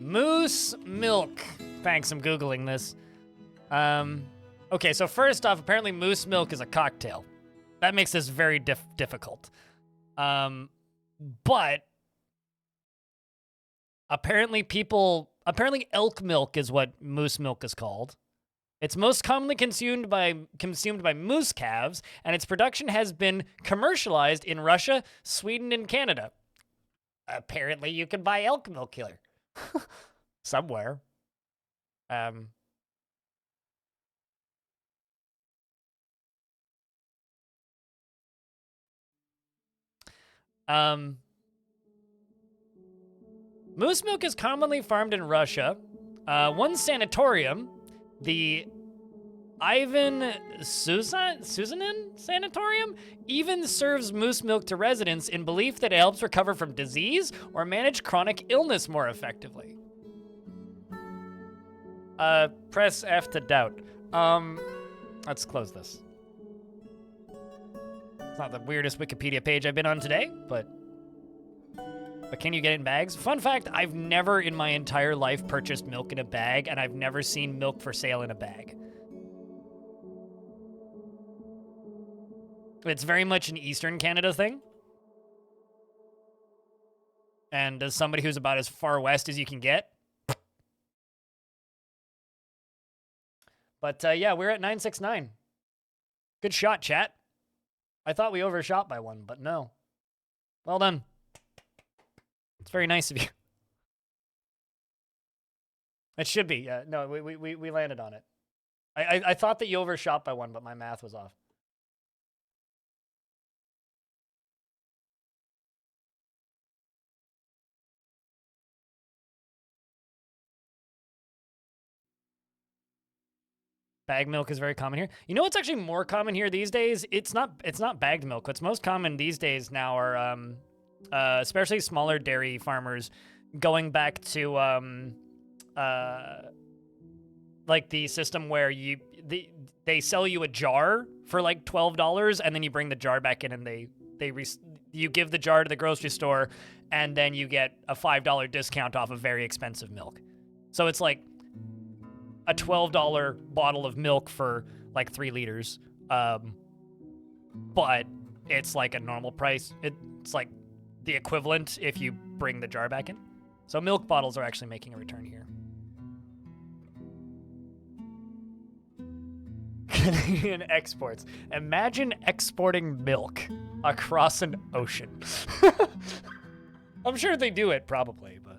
Moose milk. Thanks, I'm Googling this. Okay, so first off, apparently moose milk is a cocktail. That makes this very difficult. But apparently elk milk is what moose milk is called. It's most commonly consumed by moose calves, and its production has been commercialized in Russia, Sweden, and Canada. Apparently you can buy elk milk here. Somewhere. Moose milk is commonly farmed in Russia. One sanatorium, the Ivan Susanin Sanatorium, even serves moose milk to residents in belief that it helps recover from disease or manage chronic illness more effectively. Press F to doubt. Let's close this. It's not the weirdest Wikipedia page I've been on today, but can you get it in bags? Fun fact, I've never in my entire life purchased milk in a bag, and I've never seen milk for sale in a bag. It's very much an Eastern Canada thing. And as somebody who's about as far west as you can get. But yeah, we're at 969. Good shot, chat. I thought we overshot by one, but no. Well done. It's very nice of you. It should be. Yeah, no, we landed on it. I thought that you overshot by one, but my math was off. Bag milk is very common here. You know what's actually more common here these days? It's not bagged milk. What's most common these days now are especially smaller dairy farmers going back to like the system where they sell you a jar for like $12 and then you bring the jar back in and you give the jar to the grocery store and then you get a $5 discount off of very expensive milk. So it's like a $12 bottle of milk for like 3 liters. But it's like a normal price. It's like the equivalent if you bring the jar back in. So milk bottles are actually making a return here. Canadian exports. Imagine exporting milk across an ocean. I'm sure they do it, probably, but.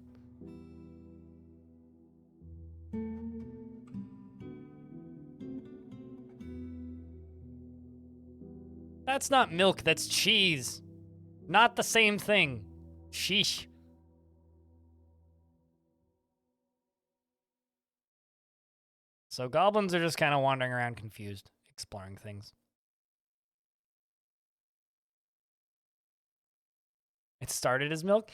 That's not milk, that's cheese. Not the same thing. Sheesh. So goblins are just kind of wandering around confused, exploring things. It started as milk?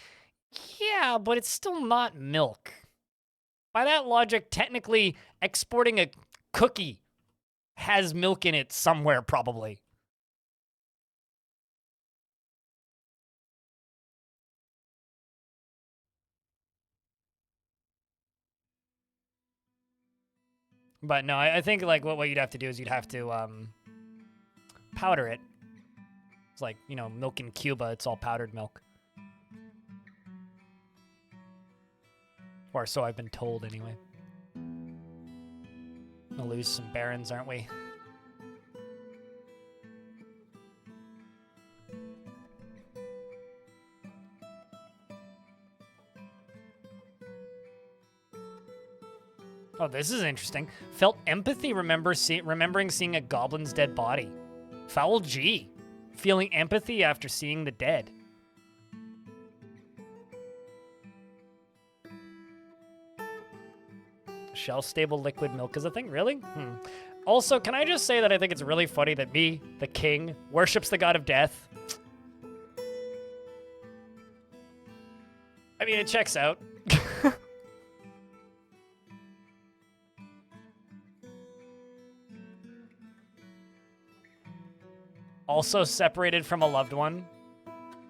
Yeah, but it's still not milk. By that logic, technically, exporting a cookie has milk in it somewhere, probably. But no, I think like what you'd have to do is you'd have to powder it. It's like, you know, milk in Cuba, it's all powdered milk. Or so I've been told, anyway. We'll lose some barons, aren't we? Oh, this is interesting. Felt empathy remembering seeing a goblin's dead body. Foul G. Feeling empathy after seeing the dead. Shelf-stable liquid milk is a thing? Really? Also, can I just say that I think it's really funny that me, the king, worships the god of death? I mean, it checks out. Also separated from a loved one.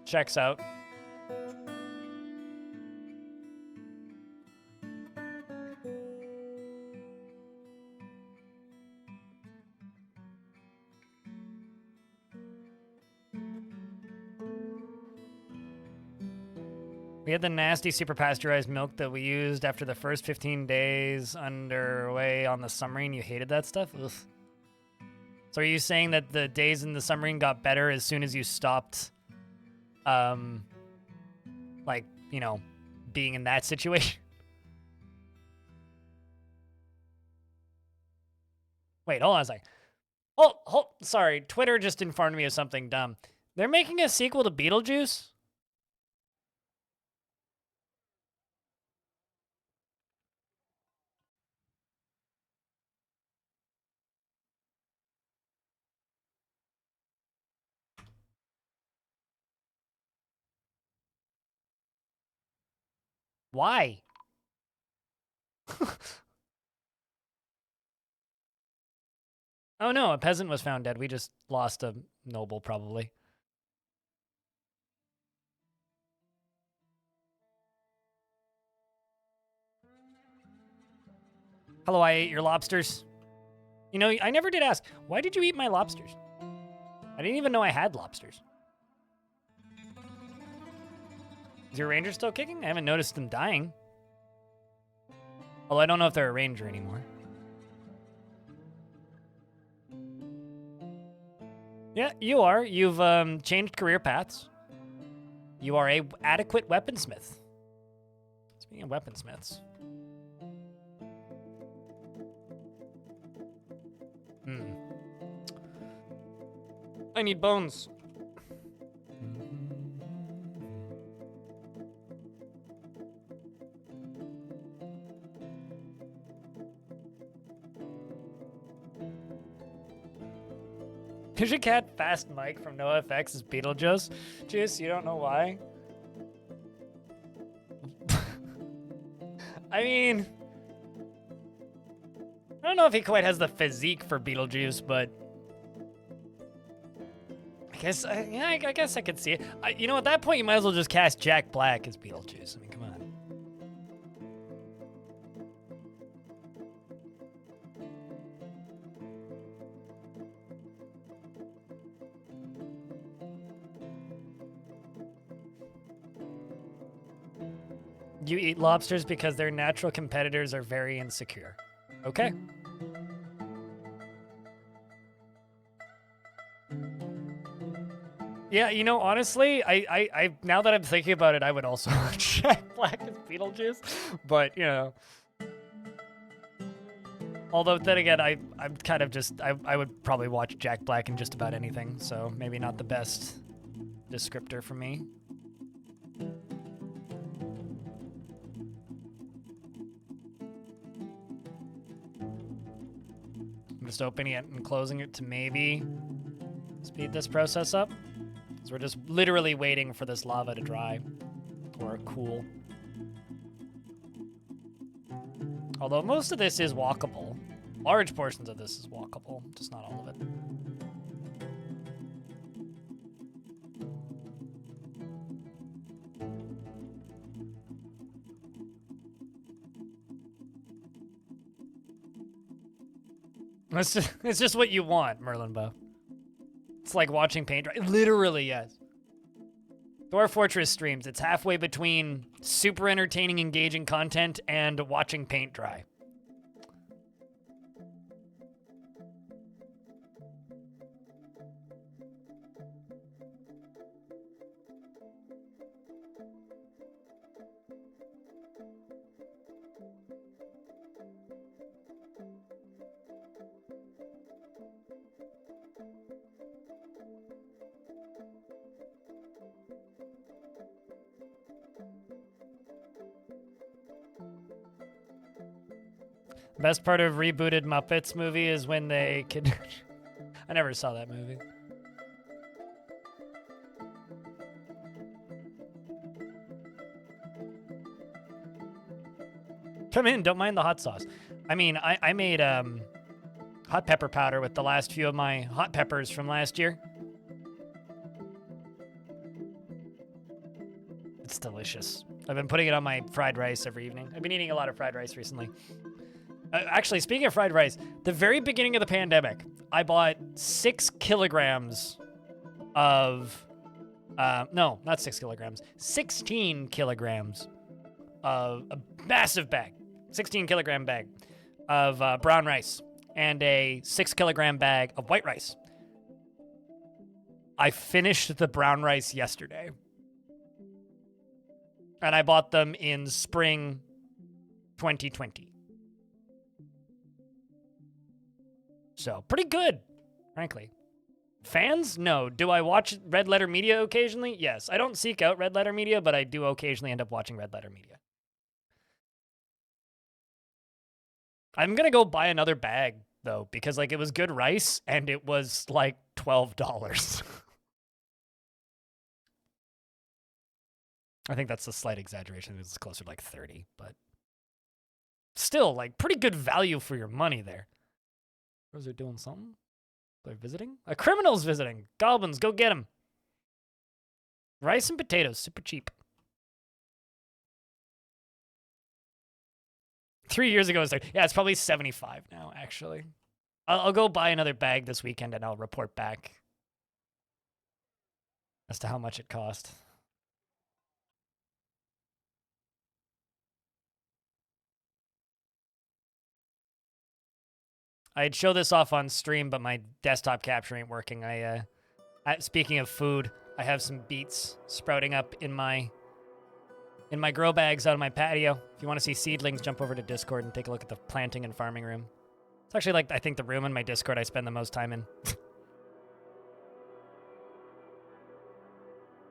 Checks out. We had the nasty super pasteurized milk that we used after the first 15 days underway on the submarine. You hated that stuff? Ugh. So are you saying that the days in the submarine got better as soon as you stopped, like, you know, being in that situation? Wait, hold on a second. Oh, sorry. Twitter just informed me of something dumb. They're making a sequel to Beetlejuice? Why? Oh no, a peasant was found dead. We just lost a noble, probably. Hello, I ate your lobsters. You know, I never did ask, why did you eat my lobsters? I didn't even know I had lobsters. Is your ranger still kicking? I haven't noticed them dying. Although I don't know if they're a ranger anymore. Yeah, you are. You've changed career paths. You are a adequate weaponsmith. Speaking of weaponsmiths. I need bones. Pigeon Cat Fast Mike from NoFX is Beetlejuice. Juice, you don't know why? I mean, I don't know if he quite has the physique for Beetlejuice, but I guess, yeah, I guess I could see it. You know, at that point, you might as well just cast Jack Black as Beetlejuice. I mean, come on. You eat lobsters because their natural competitors are very insecure. Okay. Yeah, you know, honestly, I now that I'm thinking about it, I would also watch Jack Black as Beetlejuice, but you know. Although then again, I'm kind of just I would probably watch Jack Black in just about anything, so maybe not the best descriptor for me. I'm just opening it and closing it to maybe speed this process up. So we're just literally waiting for this lava to dry or cool. Although most of this is walkable. Large portions of this is walkable, just not all of it. It's just what you want, Merlin Bow. It's like watching paint dry. Literally, yes. Dwarf Fortress streams. It's halfway between super entertaining, engaging content and watching paint dry. Best part of rebooted Muppets movie is when they could. I never saw that movie. Come in, don't mind the hot sauce. I mean, I made hot pepper powder with the last few of my hot peppers from last year. It's delicious. I've been putting it on my fried rice every evening. I've been eating a lot of fried rice recently. Actually, speaking of fried rice, the very beginning of the pandemic, I bought 6 kilograms of, no, not 6 kilograms, 16 kilograms of a massive bag, 16 kilogram bag of brown rice and a 6 kilogram bag of white rice. I finished the brown rice yesterday. And I bought them in spring 2020. So, pretty good, frankly. Fans? No. Do I watch Red Letter Media occasionally? Yes. I don't seek out Red Letter Media, but I do occasionally end up watching Red Letter Media. I'm gonna go buy another bag, though, because, like, it was good rice, and it was, like, $12. I think that's a slight exaggeration. It's closer to, like, 30, but still, like, pretty good value for your money there. They're doing something? They're visiting? A criminal's visiting. Goblins, go get him. Rice and potatoes, super cheap. 3 years ago, it was like, yeah, it's probably 75 now, actually. I'll go buy another bag this weekend and I'll report back as to how much it cost. I'd show this off on stream, but my desktop capture ain't working. Speaking of food, I have some beets sprouting up in my grow bags out of my patio. If you want to see seedlings, jump over to Discord and take a look at the planting and farming room. It's actually, like, I think the room in my Discord I spend the most time in.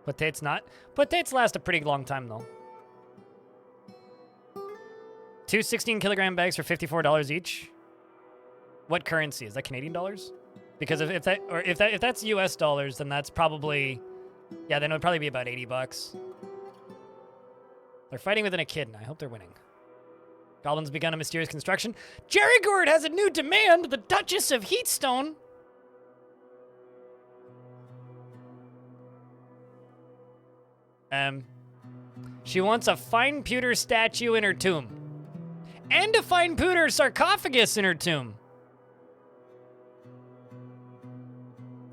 Potatoes not. Potatoes last a pretty long time, though. 2 16 kilogram bags for $54 each. What currency? Is that Canadian dollars? Because if that's US dollars, then that's probably, yeah, then it would probably be about $80. They're fighting within a kid, and I hope they're winning. Goblins begun a mysterious construction. Jerry Gourd has a new demand, the Duchess of Heatstone. She wants a fine pewter statue in her tomb. And a fine pewter sarcophagus in her tomb.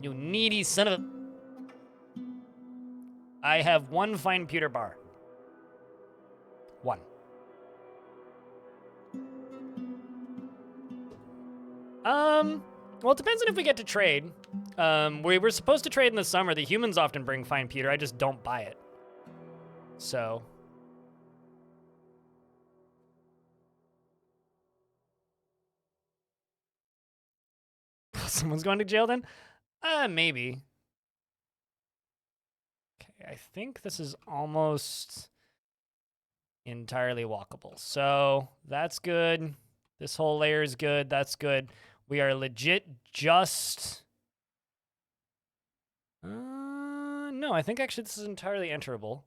You needy son of a... I have 1 fine pewter bar. 1. Well, it depends on if we get to trade. We were supposed to trade in the summer. The humans often bring fine pewter. I just don't buy it. So. Someone's going to jail then? Maybe. Okay, I think this is almost entirely walkable. So that's good. This whole layer is good. That's good. We are legit just... no, I think actually this is entirely enterable.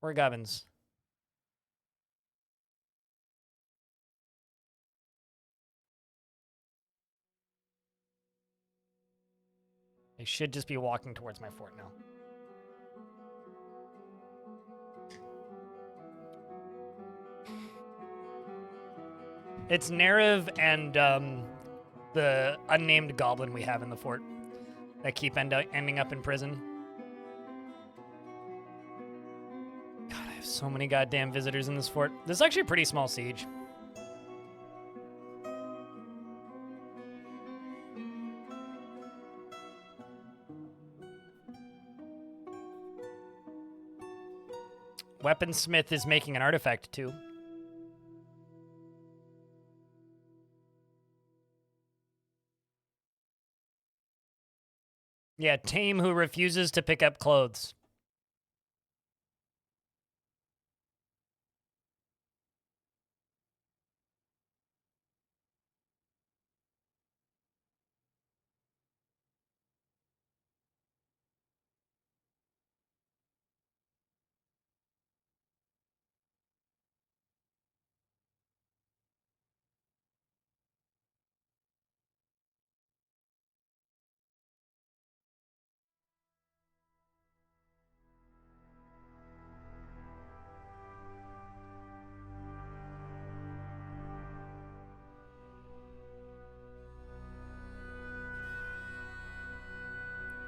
Where are Gubbins? I should just be walking towards my fort now. It's Nerev and the unnamed goblin we have in the fort that keep ending up in prison. God, I have so many goddamn visitors in this fort. This is actually a pretty small siege. Weaponsmith is making an artifact too. Yeah, Tame who refuses to pick up clothes.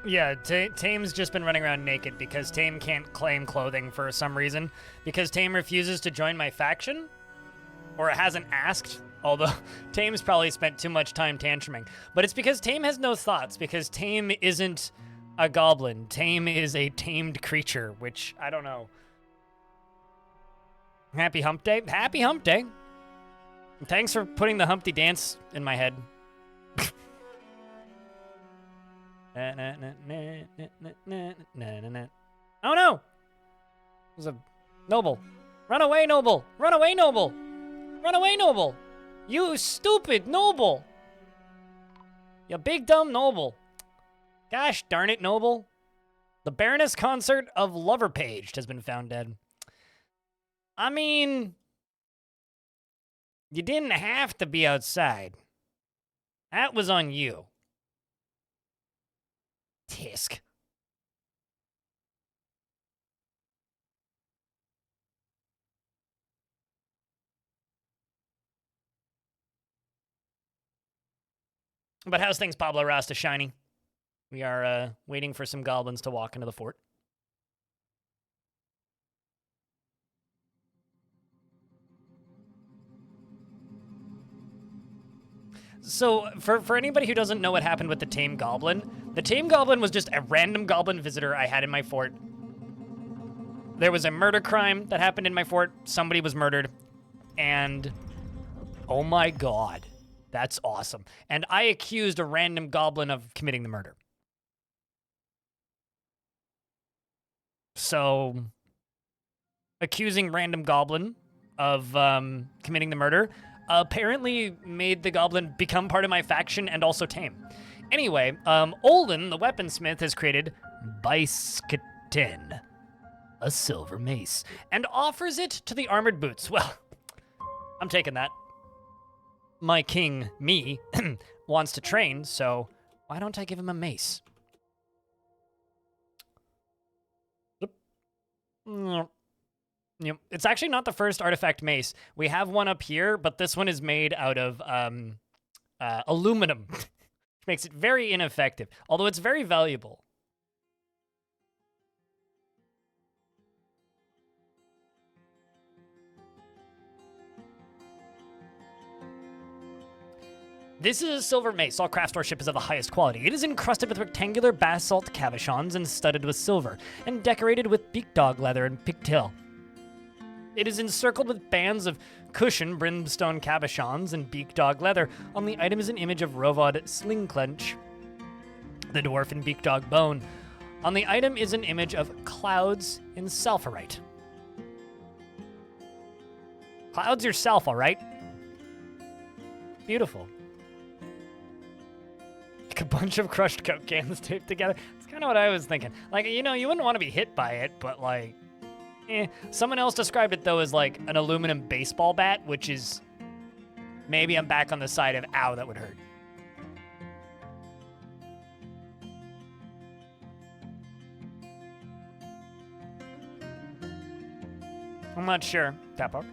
Yeah, Tame's just been running around naked because Tame can't claim clothing for some reason. Because Tame refuses to join my faction? Or hasn't asked, although Tame's probably spent too much time tantruming. But it's because Tame has no thoughts, because Tame isn't a goblin. Tame is a tamed creature, which, I don't know. Happy Hump Day? Happy Hump Day! Thanks for putting the Humpty Dance in my head. Oh no! It was a noble. Run away, noble! Run away, noble! Run away, noble! You stupid noble! You big dumb noble. Gosh darn it, noble. The Baroness Consort of Loverpage has been found dead. I mean, you didn't have to be outside. That was on you. Tisk. But how's things, Pablo Rasta Shiny? We are waiting for some goblins to walk into the fort. So, for anybody who doesn't know what happened with the Tame Goblin, the Tame Goblin was just a random goblin visitor I had in my fort. There was a murder crime that happened in my fort. Somebody was murdered. And, oh my god, that's awesome. And I accused a random goblin of committing the murder. So, accusing random goblin of committing the murder apparently made the goblin become part of my faction and also tame. Anyway, Olin, the weaponsmith, has created Biceketin, a silver mace, and offers it to the armored boots. Well, I'm taking that. My king, me, wants to train, so why don't I give him a mace? It's actually not the first artifact mace. We have one up here, but this one is made out of aluminum, which makes it very ineffective, although it's very valuable. This is a silver mace. All craft store ship is of the highest quality. It is encrusted with rectangular basalt cabochons and studded with silver, and decorated with beak dog leather and pigtail. It is encircled with bands of cushion brimstone cabochons and beak dog leather. On the item is an image of Rovod Slingclench, the dwarf in beak dog bone. On the item is an image of clouds in Salphorite. Clouds yourself, all right? Beautiful. Like a bunch of crushed Coke cans taped together. That's kind of what I was thinking. Like, you know, you wouldn't want to be hit by it, but like, Someone else described it, though, as like an aluminum baseball bat, which is maybe I'm back on the side of, ow, that would hurt. I'm not sure. Tap up.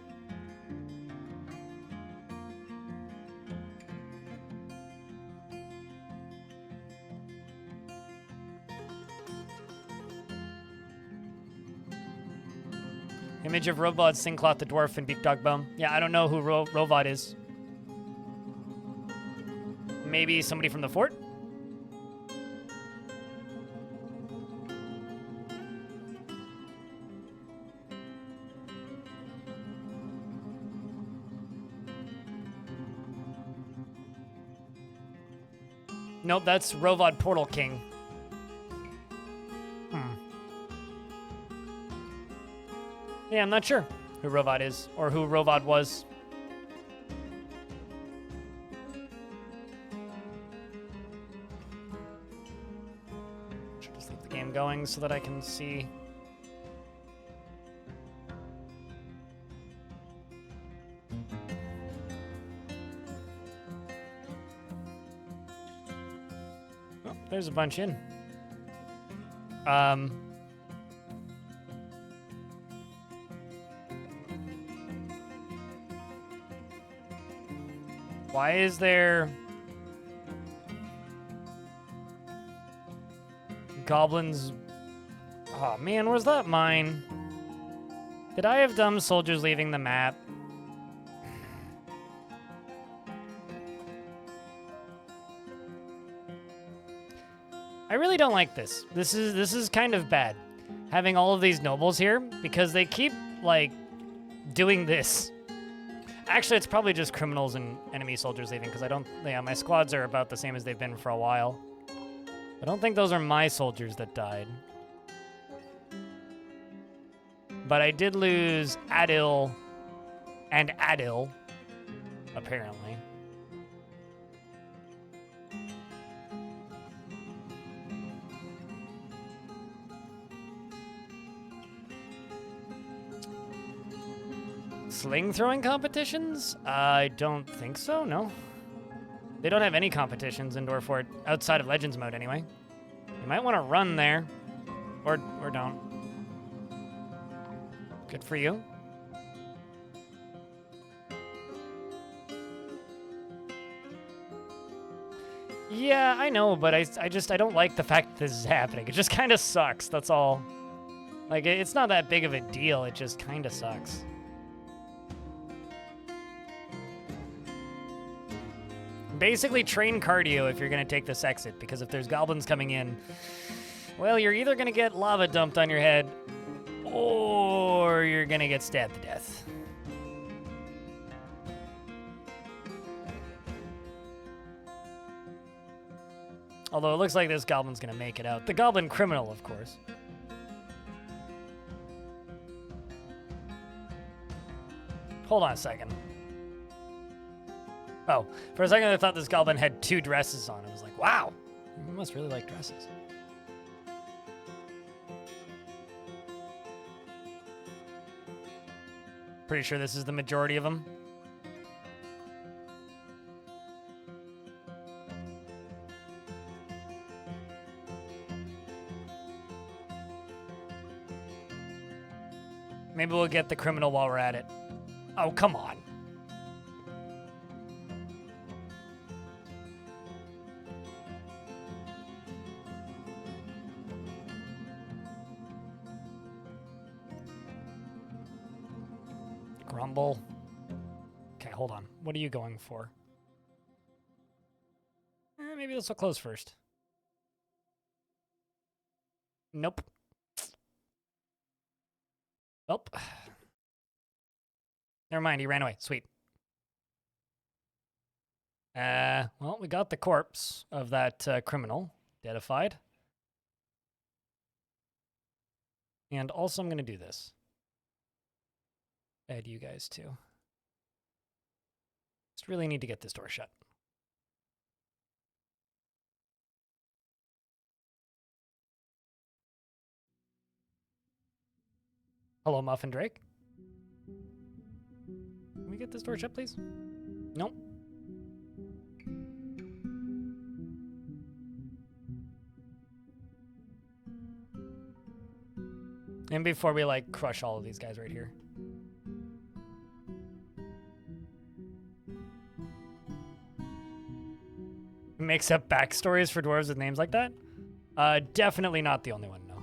Image of Rovod, Singcloth, the dwarf, and Beak Dog Bone. Yeah, I don't know who Rovod is. Maybe somebody from the fort? Nope, that's Rovod Portal King. Yeah, I'm not sure who Rovod is, or who Rovod was. Should just leave the game going so that I can see. Oh, there's a bunch in. Why is there goblins? Oh man, where's that mine? Did I have dumb soldiers leaving the map? I really don't like this. This is kind of bad. Having all of these nobles here because they keep like doing this. Actually, it's probably just criminals and enemy soldiers leaving because my squads are about the same as they've been for a while. I don't think those are my soldiers that died. But I did lose Adil and Adil, apparently. Sling throwing competitions? I don't think so, no. They don't have any competitions in Dwarf Fort, outside of Legends mode anyway. You might want to run there, or don't. Good for you. Yeah, I know, but I don't like the fact that this is happening. It just kind of sucks, that's all. Like, it's not that big of a deal, it just kind of sucks. Basically, train cardio if you're going to take this exit, because if there's goblins coming in, well, you're either going to get lava dumped on your head, or you're going to get stabbed to death. Although it looks like this goblin's going to make it out. The goblin criminal, of course. Hold on a second. Oh, for a second I thought this goblin had 2 dresses on. I was like, wow, you must really like dresses. Pretty sure this is the majority of them. Maybe we'll get the criminal while we're at it. Oh, come on. Grumble. Okay, hold on. What are you going for? Maybe this will close first. Nope. Nope. Never mind, he ran away. Sweet. Well, we got the corpse of that criminal deadified. And also I'm going to do this. Add you guys too. Just really need to get this door shut. Hello, Muffin Drake. Can we get this door shut, please? Nope. And before we, like, crush all of these guys right here. Makes up backstories for dwarves with names like that? Definitely not the only one, no.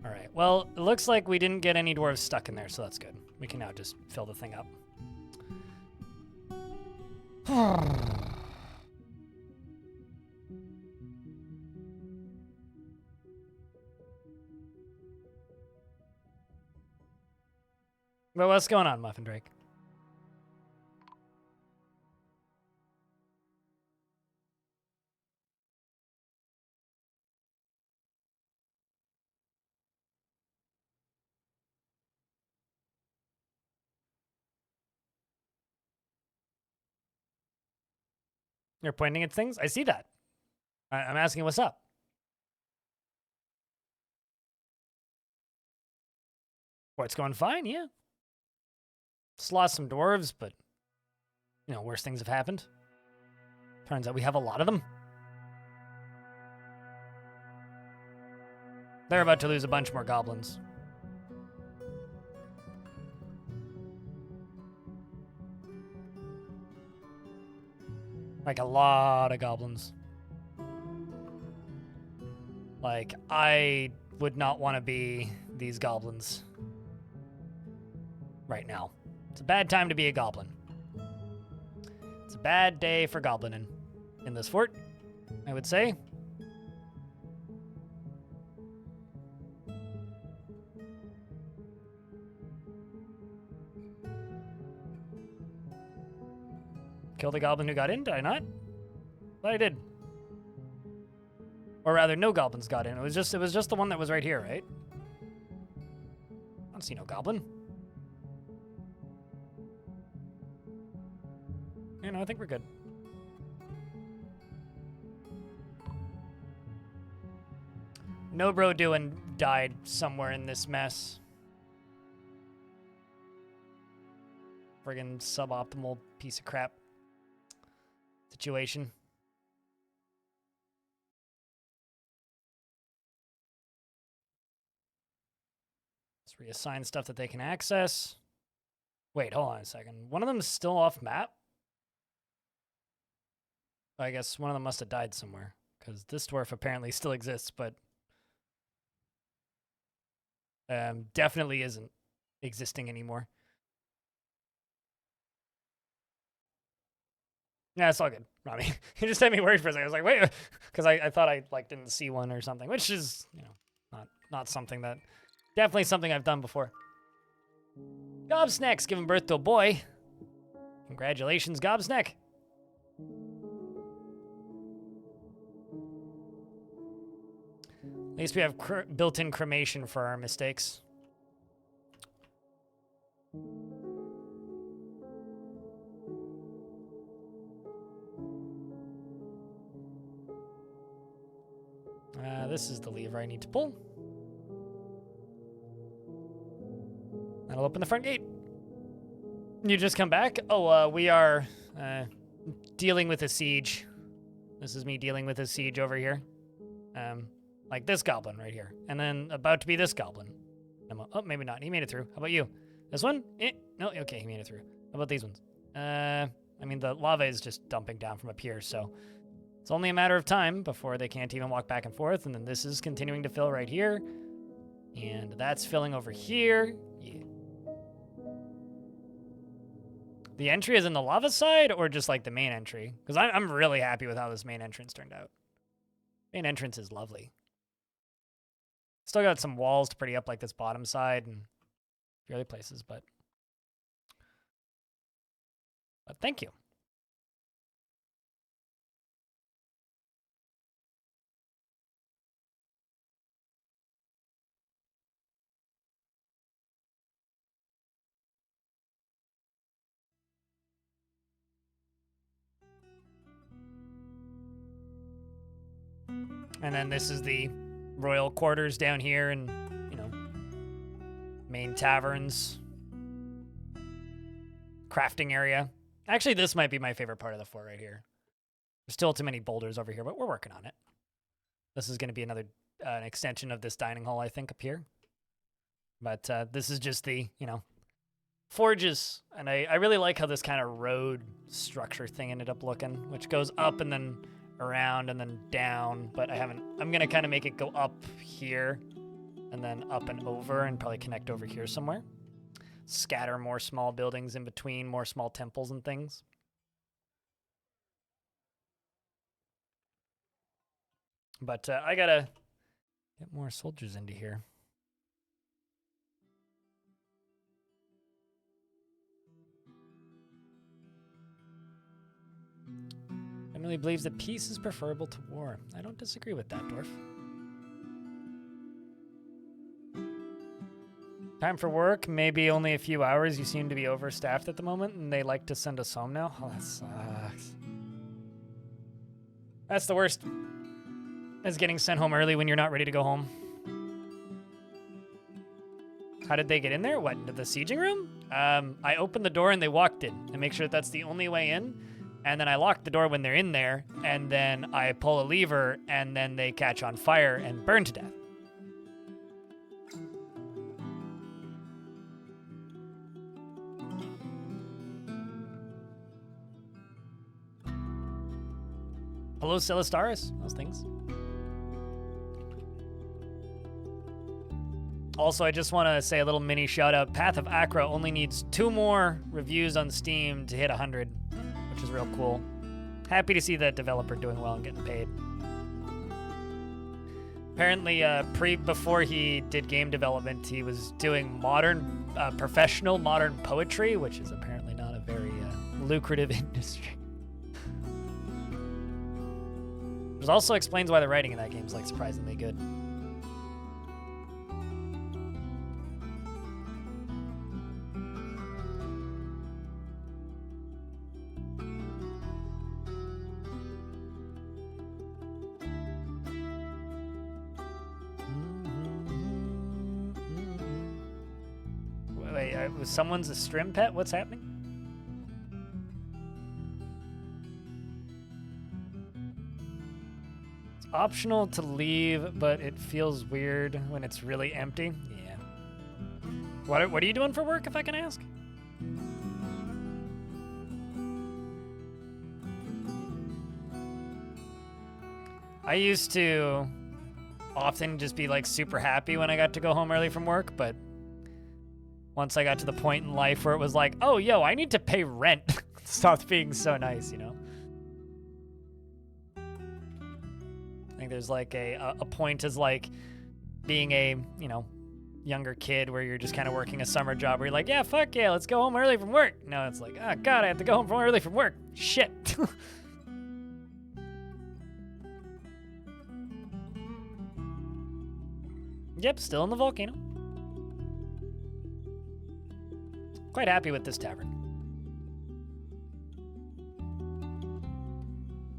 All right, well, it looks like we didn't get any dwarves stuck in there, so that's good. We can now just fill the thing up. Well, what's going on, Muffin Drake? You're pointing at things? I see that. I'm asking what's up. Oh, it's going fine, yeah. Just lost some dwarves, but, you know, worse things have happened. Turns out we have a lot of them. They're about to lose a bunch more goblins. Like, a lot of goblins. Like, I would not want to be these goblins right now. It's a bad time to be a goblin. It's a bad day for goblining in this fort, I would say. Kill the goblin who got in, did I not? But I did. Or rather, no goblins got in. It was just the one that was right here, right? I don't see no goblin. Yeah, no, I think we're good. No bro doing died somewhere in this mess. Friggin' suboptimal piece of crap situation. Let's reassign stuff that they can access. Wait, hold on a second. One of them is still off map? I guess one of them must have died somewhere, because this dwarf apparently still exists, but definitely isn't existing anymore. Yeah, it's all good. I mean, you just had me worried for a second. I was like, wait, because I thought I like didn't see one or something, which is, you know, not something that, definitely something I've done before. Gobsnack's giving birth to a boy. Congratulations, Gobsnack. At least we have built-in cremation for our mistakes. This is the lever I need to pull. That'll open the front gate. You just come back? Oh, we are dealing with a siege. This is me dealing with a siege over here. Like this goblin right here. And then about to be this goblin. Oh, maybe not. He made it through. How about you? This one? No, okay, he made it through. How about these ones? I mean, the lava is just dumping down from up here, so it's only a matter of time before they can't even walk back and forth. And then this is continuing to fill right here. And that's filling over here. Yeah. The entry is in the lava side or just like the main entry? Because I'm really happy with how this main entrance turned out. Main entrance is lovely. Still got some walls to pretty up like this bottom side and a few other places, but thank you. And then this is the royal quarters down here and, you know, main taverns, crafting area. Actually, this might be my favorite part of the fort right here. There's still too many boulders over here, but we're working on it. This is going to be another an extension of this dining hall, I think, up here. But this is just the, you know, forges. And I really like how this kind of road structure thing ended up looking, which goes up and then around and then down, but I'm going to kind of make it go up here and then up and over and probably connect over here somewhere. Scatter more small buildings in between, more small temples and things. But I got to get more soldiers into here. Emily believes that peace is preferable to war. I don't disagree with that, Dwarf. Time for work, maybe only a few hours. You seem to be overstaffed at the moment, and they like to send us home now. Oh, that sucks. That's the worst, is getting sent home early when you're not ready to go home. How did they get in there? What, into the sieging room? I opened the door and they walked in. I make sure that that's the only way in. And then I lock the door when they're in there, and then I pull a lever, and then they catch on fire and burn to death. Hello, Celistaris. Those things. Also, I just want to say a little mini shout out. Path of Acra only needs 2 more reviews on Steam to hit 100. Which is real cool. Happy to see that developer doing well and getting paid. Apparently, before he did game development, he was doing professional modern poetry, which is apparently not a very lucrative industry. Which also explains why the writing in that game is like surprisingly good. Was someone's a strim pet? What's happening? It's optional to leave, but it feels weird when it's really empty. Yeah. What are you doing for work, if I can ask? I used to often just be like super happy when I got to go home early from work, but once I got to the point in life where it was like, oh, yo, I need to pay rent. It stopped being so nice, you know? I think there's like a point as like being a, you know, younger kid where you're just kind of working a summer job where you're like, yeah, fuck yeah, let's go home early from work. No, it's like, oh, God, I have to go home early from work. Shit. Yep, still in the volcano. Quite happy with this tavern.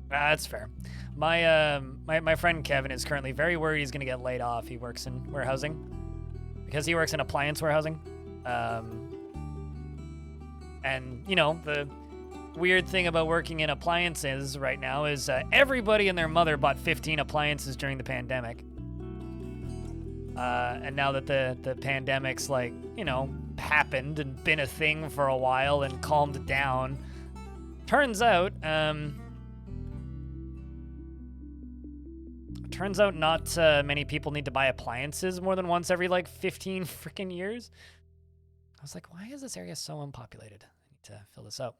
That's fair. My friend Kevin is currently very worried he's gonna get laid off. He works in warehousing. Because he works in appliance warehousing. And, you know, the weird thing about working in appliances right now is everybody and their mother bought 15 appliances during the pandemic. And now that the pandemic's like, you know, happened and been a thing for a while and calmed down, turns out not many people need to buy appliances more than once every like 15 freaking years. I was like, why is this area so unpopulated? I need to fill this out.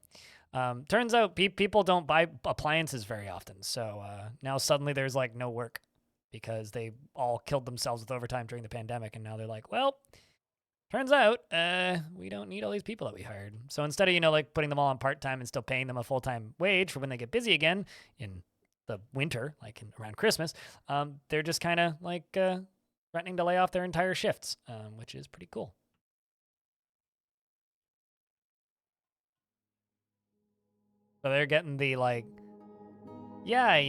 Turns out people don't buy appliances very often. So now suddenly there's like no work because they all killed themselves with overtime during the pandemic. And now they're like, well, turns out we don't need all these people that we hired. So instead of, like putting them all on part-time and still paying them a full-time wage for when they get busy again in the winter, like around Christmas, they're just kind of like threatening to lay off their entire shifts, which is pretty cool. So they're getting the like, yeah,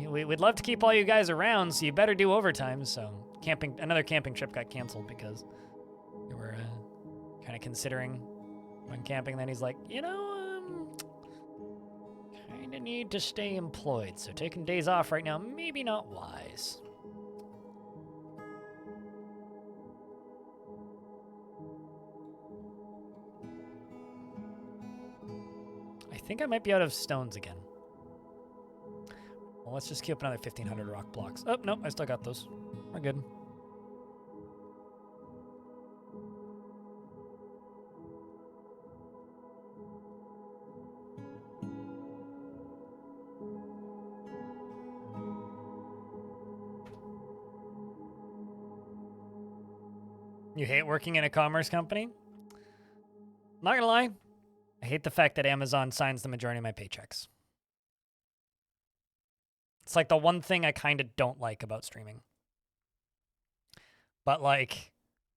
we'd love to keep all you guys around, so you better do overtime. So another camping trip got canceled because we were kind of considering going camping. Then he's like, kind of need to stay employed, so taking days off right now, maybe not wise. I think I might be out of stones again. Well, let's just keep another 1,500 rock blocks. Oh, no, I still got those. We're good. You hate working in a commerce company? Not gonna lie, I hate the fact that Amazon signs the majority of my paychecks. It's like the one thing I kind of don't like about streaming. But like,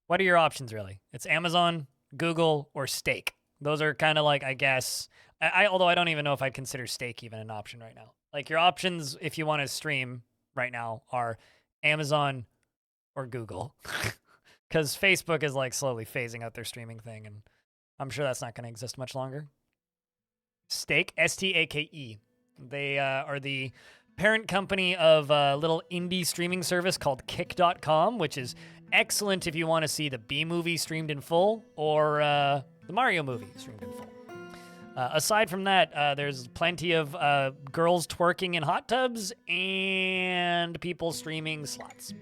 what are your options really? It's Amazon, Google, or Stake. Those are kind of like, I guess, although I don't even know if I'd consider Stake even an option right now. Like your options if you want to stream right now are Amazon or Google. Because Facebook is like slowly phasing out their streaming thing, and I'm sure that's not going to exist much longer. Stake, S-T-A-K-E. They are the parent company of a little indie streaming service called Kick.com, which is excellent if you want to see the Bee Movie streamed in full or the Mario movie streamed in full. Aside from that, there's plenty of girls twerking in hot tubs and people streaming slots.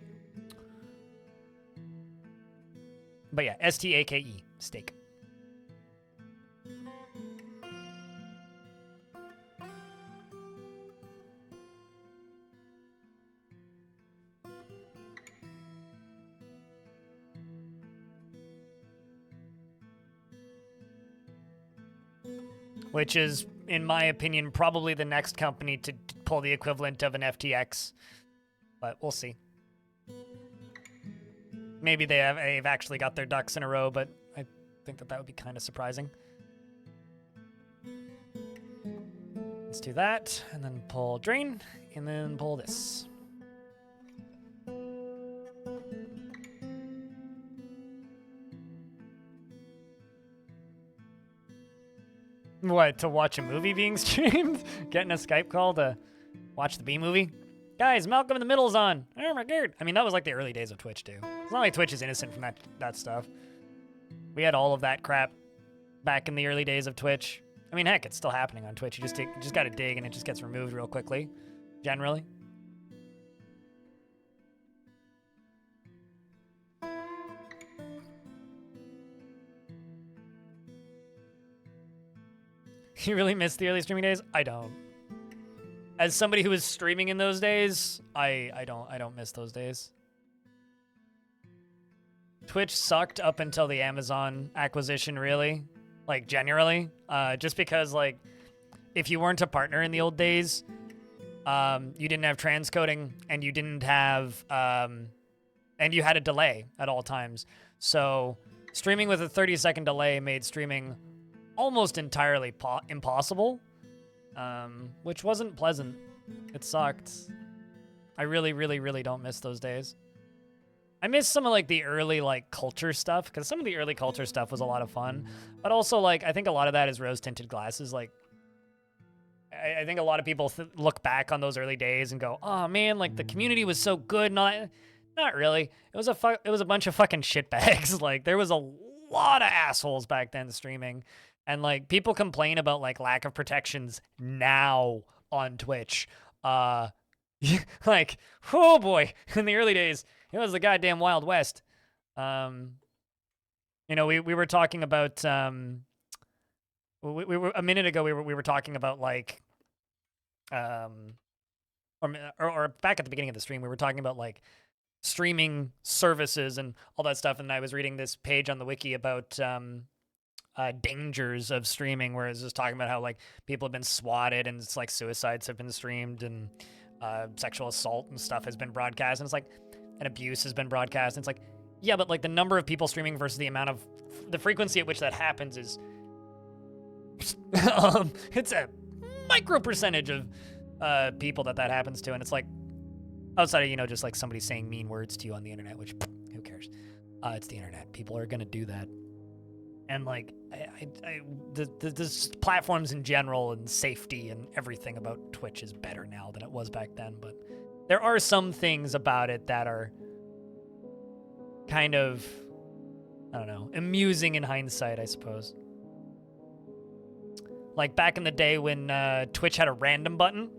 But yeah, S-T-A-K-E, Stake. Which is, in my opinion, probably the next company to pull the equivalent of an FTX. But we'll see. Maybe they've actually got their ducks in a row, but I think that would be kind of surprising. Let's do that, and then pull drain, and then pull this. What, to watch a movie being streamed? Getting a Skype call to watch the Bee Movie? Guys, Malcolm in the Middle's on. Oh my god. I mean, that was like the early days of Twitch, too. It's not like Twitch is innocent from that stuff. We had all of that crap back in the early days of Twitch. I mean, heck, it's still happening on Twitch. You just gotta dig, and it just gets removed real quickly, generally. You really miss the early streaming days? I don't. As somebody who was streaming in those days, I don't miss those days. Twitch sucked up until the Amazon acquisition, really. Like, generally. Just because, like, if you weren't a partner in the old days, you didn't have transcoding, and you didn't have, and you had a delay at all times. So, streaming with a 30-second delay made streaming almost entirely impossible, which wasn't pleasant. It sucked. I really, really, really don't miss those days. I miss some of, like, the early, like, culture stuff, because some of the early culture stuff was a lot of fun. But also, like, I think a lot of that is rose-tinted glasses. Like, I think a lot of people look back on those early days and go, oh, man, like, the community was so good. Not really. It was a bunch of fucking shitbags. Like, there was a lot of assholes back then streaming. And, like, people complain about, like, lack of protections now on Twitch. Like, oh, boy. In the early days, it was the goddamn Wild West. You know, we were talking about we were a minute ago. We were talking about like, or back at the beginning of the stream, we were talking about like streaming services and all that stuff. And I was reading this page on the wiki about dangers of streaming, where it's just talking about how like people have been swatted and it's like suicides have been streamed and sexual assault and stuff has been broadcast, and it's like, and abuse has been broadcast. And it's like, yeah, but like the number of people streaming versus the amount of the frequency at which that happens is it's a micro percentage of people that happens to, and it's like outside of, you know, just like somebody saying mean words to you on the internet, which who cares? It's the internet. People are gonna do that. And like, the platforms in general and safety and everything about Twitch is better now than it was back then. But there are some things about it that are kind of, I don't know, amusing in hindsight, I suppose. Like back in the day when Twitch had a random button.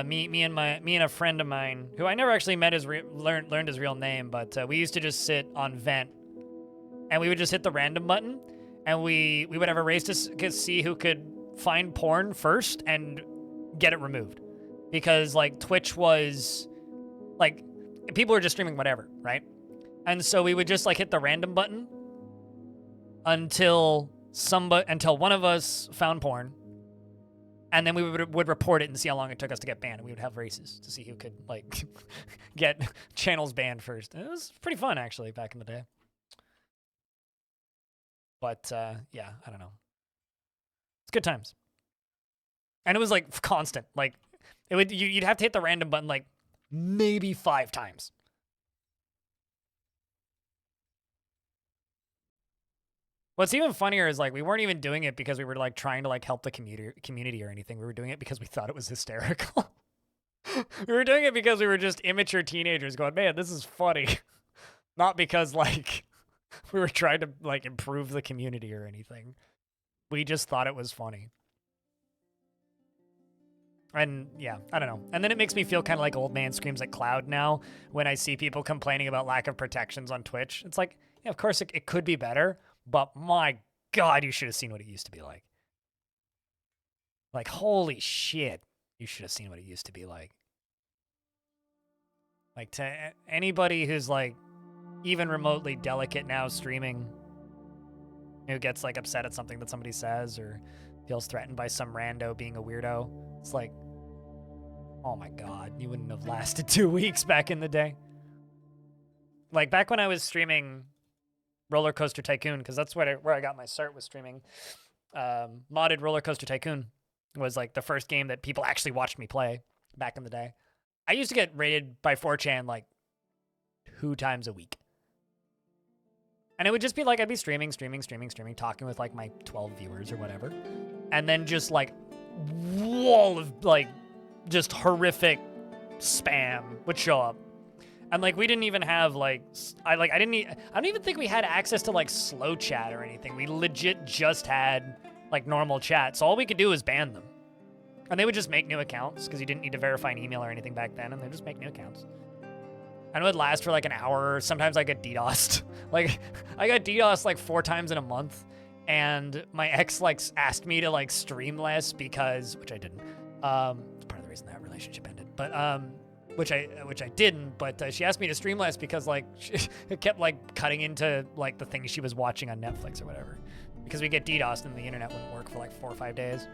Me and a friend of mine, who I never actually met learned his real name, but we used to just sit on Vent, and we would just hit the random button, and we would have a race to see who could find porn first and get it removed, because like Twitch was like people were just streaming whatever, right? And so we would just like hit the random button until one of us found porn. And then we would report it and see how long it took us to get banned. And we would have races to see who could, like, get channels banned first. It was pretty fun, actually, back in the day. But, yeah, I don't know. It's good times. And it was, like, constant. Like, you'd have to hit the random button, like, maybe 5 times. What's even funnier is like we weren't even doing it because we were like trying to like help the community or anything. We were doing it because we thought it was hysterical. We were doing it because we were just immature teenagers going, man, this is funny. Not because like we were trying to like improve the community or anything. We just thought it was funny. And yeah, I don't know. And then it makes me feel kind of like old man screams at cloud now when I see people complaining about lack of protections on Twitch. It's like, yeah, of course it could be better. But my God, you should have seen what it used to be like. Like, holy shit. You should have seen what it used to be like. Like, to anybody who's, like, even remotely delicate now streaming, who gets, like, upset at something that somebody says or feels threatened by some rando being a weirdo, it's like, oh my God, you wouldn't have lasted 2 weeks back in the day. Like, back when I was streaming Roller Coaster Tycoon, because that's where I got my start with streaming. Modded Roller Coaster Tycoon was like the first game that people actually watched me play back in the day. I used to get raided by 4chan like 2 times a week. And it would just be like I'd be streaming, talking with like my 12 viewers or whatever. And then just like wall of like just horrific spam would show up. And like we didn't even have like I don't even think we had access to like slow chat or anything. We legit just had like normal chat. So all we could do was ban them. And they would just make new accounts because you didn't need to verify an email or anything back then, and they'd just make new accounts. And it would last for like an hour. Sometimes I get DDoSed. Like I got DDoSed like 4 times in a month, and my ex like asked me to like stream less because, which I didn't. It's part of the reason that relationship ended. But which I didn't, but she asked me to stream less because like it kept like cutting into like the things she was watching on Netflix or whatever, because we get DDoSed and the internet wouldn't work for like 4 or 5 days.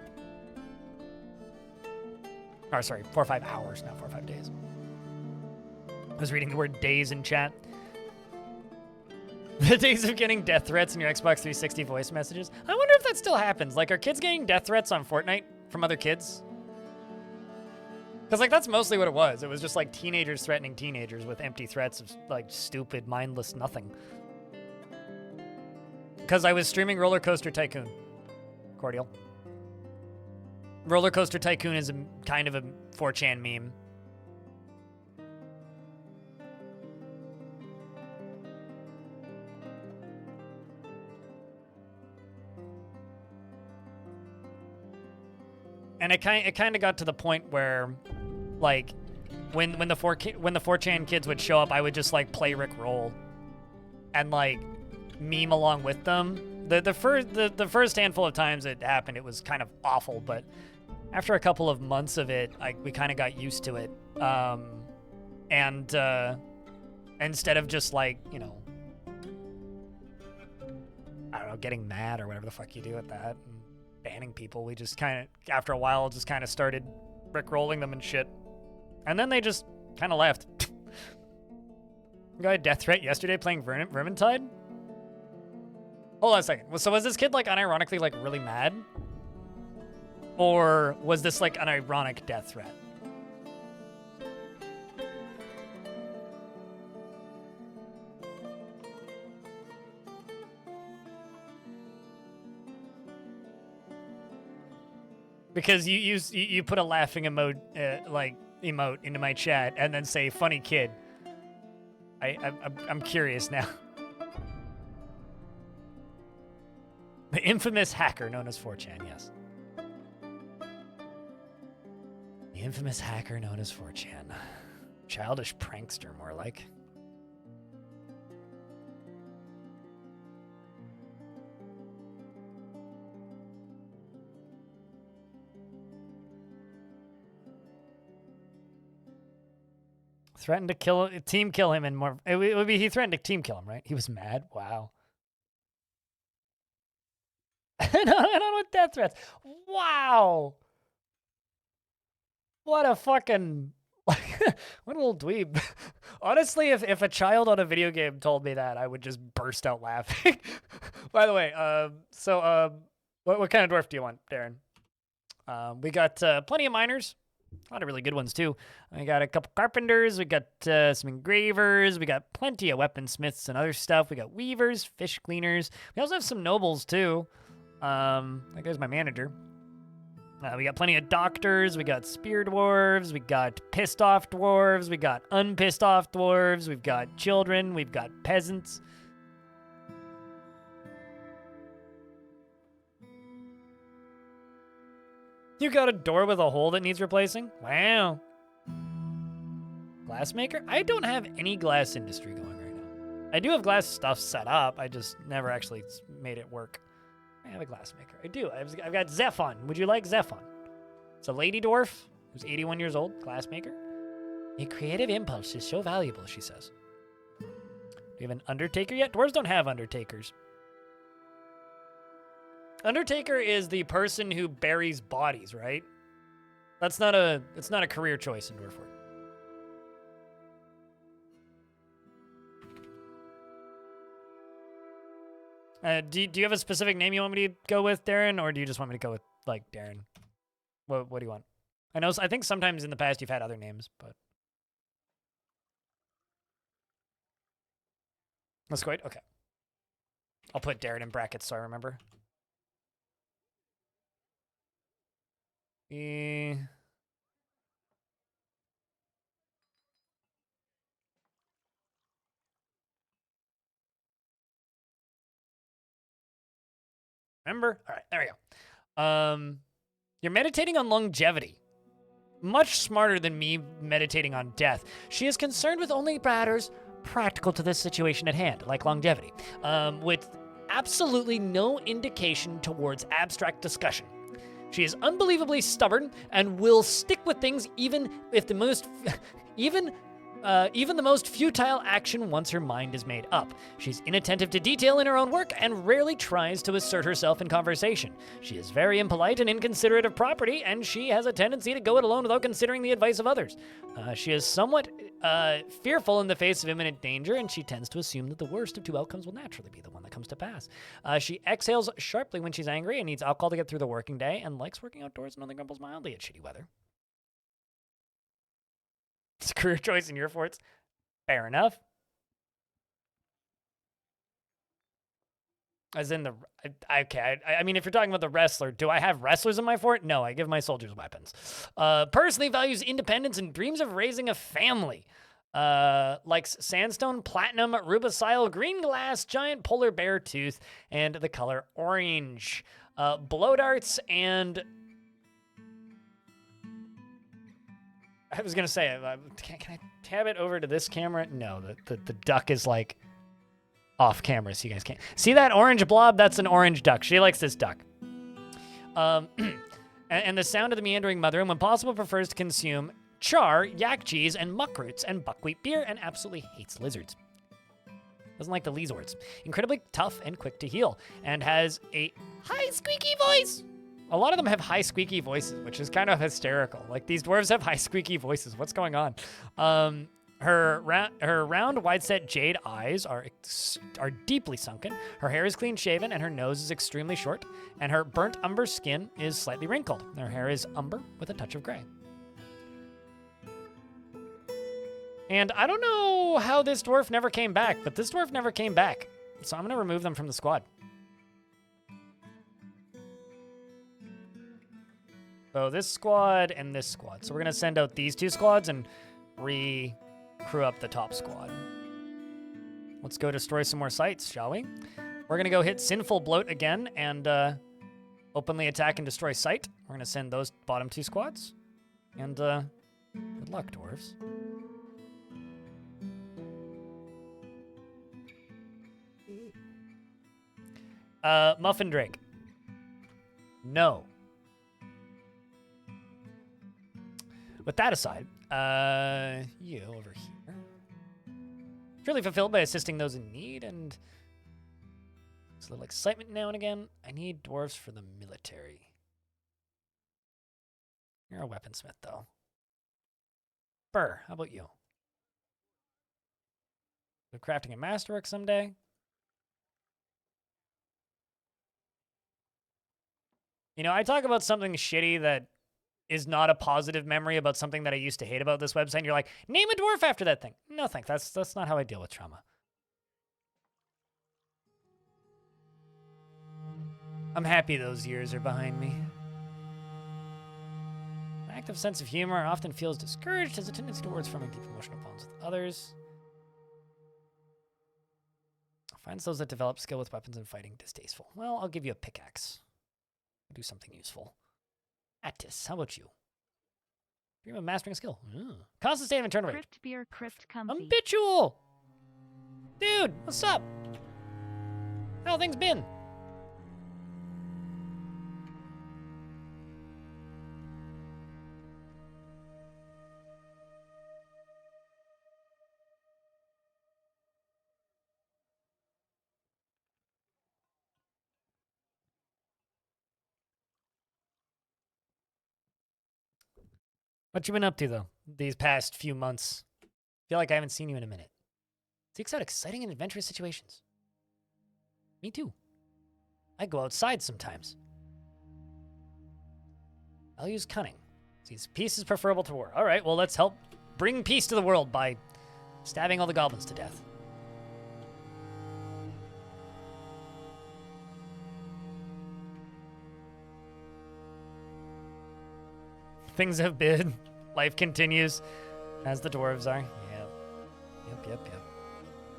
Or sorry, 4 or 5 hours, not 4 or 5 days. I was reading the word days in chat. The days of getting death threats in your Xbox 360 voice messages. I wonder if that still happens. Like, are kids getting death threats on Fortnite from other kids? Because, like, that's mostly what it was. It was just, like, teenagers threatening teenagers with empty threats of, like, stupid, mindless nothing. Because I was streaming Roller Coaster Tycoon. Cordial. Roller Coaster Tycoon is kind of a 4chan meme. And it kind of got to the point where, like, when the 4chan kids would show up, I would just like play Rick Roll, and like meme along with them The first handful of times it happened, it was kind of awful, but after a couple of months of it, we kind of got used to it. And instead of just like, you know, I don't know, getting mad or whatever the fuck you do with that and banning people, we just kind of, after a while, just kind of started rickrolling them and shit. And then they just kind of left. Got a death threat yesterday playing Vermintide? Hold on a second. So was this kid like unironically like really mad? Or was this like an ironic death threat? Because you put a laughing emote into my chat and then say funny kid. I'm curious now. The infamous hacker known as 4chan, yes. The infamous hacker known as 4chan. Childish prankster, more like. Threatened to team kill him and more. It would be he threatened to team kill him, right? He was mad. Wow. I don't know what death threats. Wow. What a fucking what a little dweeb. Honestly, if a child on a video game told me that, I would just burst out laughing. By the way, what kind of dwarf do you want, Darren? We got plenty of miners. A lot of really good ones, too. We got a couple carpenters. We got some engravers. We got plenty of weaponsmiths and other stuff. We got weavers, fish cleaners. We also have some nobles, too. That guy's my manager. We got plenty of doctors. We got spear dwarves. We got pissed off dwarves. We got unpissed off dwarves. We've got children. We've got peasants. You got a door with a hole that needs replacing? Wow. Glassmaker? I don't have any glass industry going right now. I do have glass stuff set up. I just never actually made it work. I have a glassmaker. I do. I've got Zephon. Would you like Zephon? It's a lady dwarf who's 81 years old, glassmaker. A creative impulse is so valuable, she says. Do you have an undertaker yet? Dwarves don't have undertakers. Undertaker is the person who buries bodies, right? It's not a career choice in Dwarf work. Do you have a specific name you want me to go with, Darren, or do you just want me to go with like Darren? What do you want? I think sometimes in the past you've had other names, but that's great. Okay, I'll put Darren in brackets so I remember. Remember? All right, there we go. You're meditating on longevity. Much smarter than me meditating on death. She is concerned with only matters practical to this situation at hand, like longevity, with absolutely no indication towards abstract discussion. She is unbelievably stubborn and will stick with things even if the most futile action once her mind is made up. She's inattentive to detail in her own work and rarely tries to assert herself in conversation. She is very impolite and inconsiderate of property, and she has a tendency to go it alone without considering the advice of others. She is somewhat fearful in the face of imminent danger, and she tends to assume that the worst of two outcomes will naturally be the one that comes to pass. She exhales sharply when she's angry and needs alcohol to get through the working day, and likes working outdoors and only grumbles mildly at shitty weather. It's a career choice in your forts. Fair enough. As in the... Okay, I mean, if you're talking about the wrestler, do I have wrestlers in my fort? No, I give my soldiers weapons. Personally values independence and dreams of raising a family. Likes sandstone, platinum, rubicile, green glass, giant polar bear tooth, and the color orange. Blow darts and... I was going to say, can I tab it over to this camera? No, the duck is like off camera so you guys can't. See that orange blob? That's an orange duck. She likes this duck. And the sound of the meandering mother, and when possible, prefers to consume char, yak cheese, and muck roots, and buckwheat beer, and absolutely hates lizards. Doesn't like the lizards. Incredibly tough and quick to heal, and has a high squeaky voice. A lot of them have high squeaky voices, which is kind of hysterical. Like, these dwarves have high squeaky voices. What's going on? Her round, wide-set jade eyes are deeply sunken. Her hair is clean-shaven, and her nose is extremely short. And her burnt umber skin is slightly wrinkled. Her hair is umber with a touch of gray. And I don't know how this dwarf never came back, but this dwarf never came back. So I'm going to remove them from the squad. So this squad and this squad. So we're going to send out these two squads and crew up the top squad. Let's go destroy some more sites, shall we? We're going to go hit Sinful Bloat again and openly attack and destroy site. We're going to send those bottom two squads. And good luck, dwarves. Muffin Drake. No. With that aside, you over here. Truly fulfilled by assisting those in need, and it's a little excitement now and again. I need dwarves for the military. You're a weaponsmith, though. Burr, how about you? We're crafting a masterwork someday. You know, I talk about something shitty that is not a positive memory about something that I used to hate about this website, and you're like, name a dwarf after that thing. No, thanks. That's not how I deal with trauma. I'm happy those years are behind me. An active sense of humor often feels discouraged, has a tendency towards forming deep emotional bonds with others. Finds those that develop skill with weapons and fighting distasteful. Well, I'll give you a pickaxe. Do something useful. Attis, how about you? Dream of mastering a skill. Constant state of internal rage. Crypt beer, crypt comfy. Habitual! Dude, what's up? How things been? What you been up to, though, these past few months? Feel like I haven't seen you in a minute. Seeks out exciting and adventurous situations. Me too. I go outside sometimes. I'll use cunning. Since peace is preferable to war. All right, well, let's help bring peace to the world by stabbing all the goblins to death. Things have been. Life continues, as the dwarves are. Yep.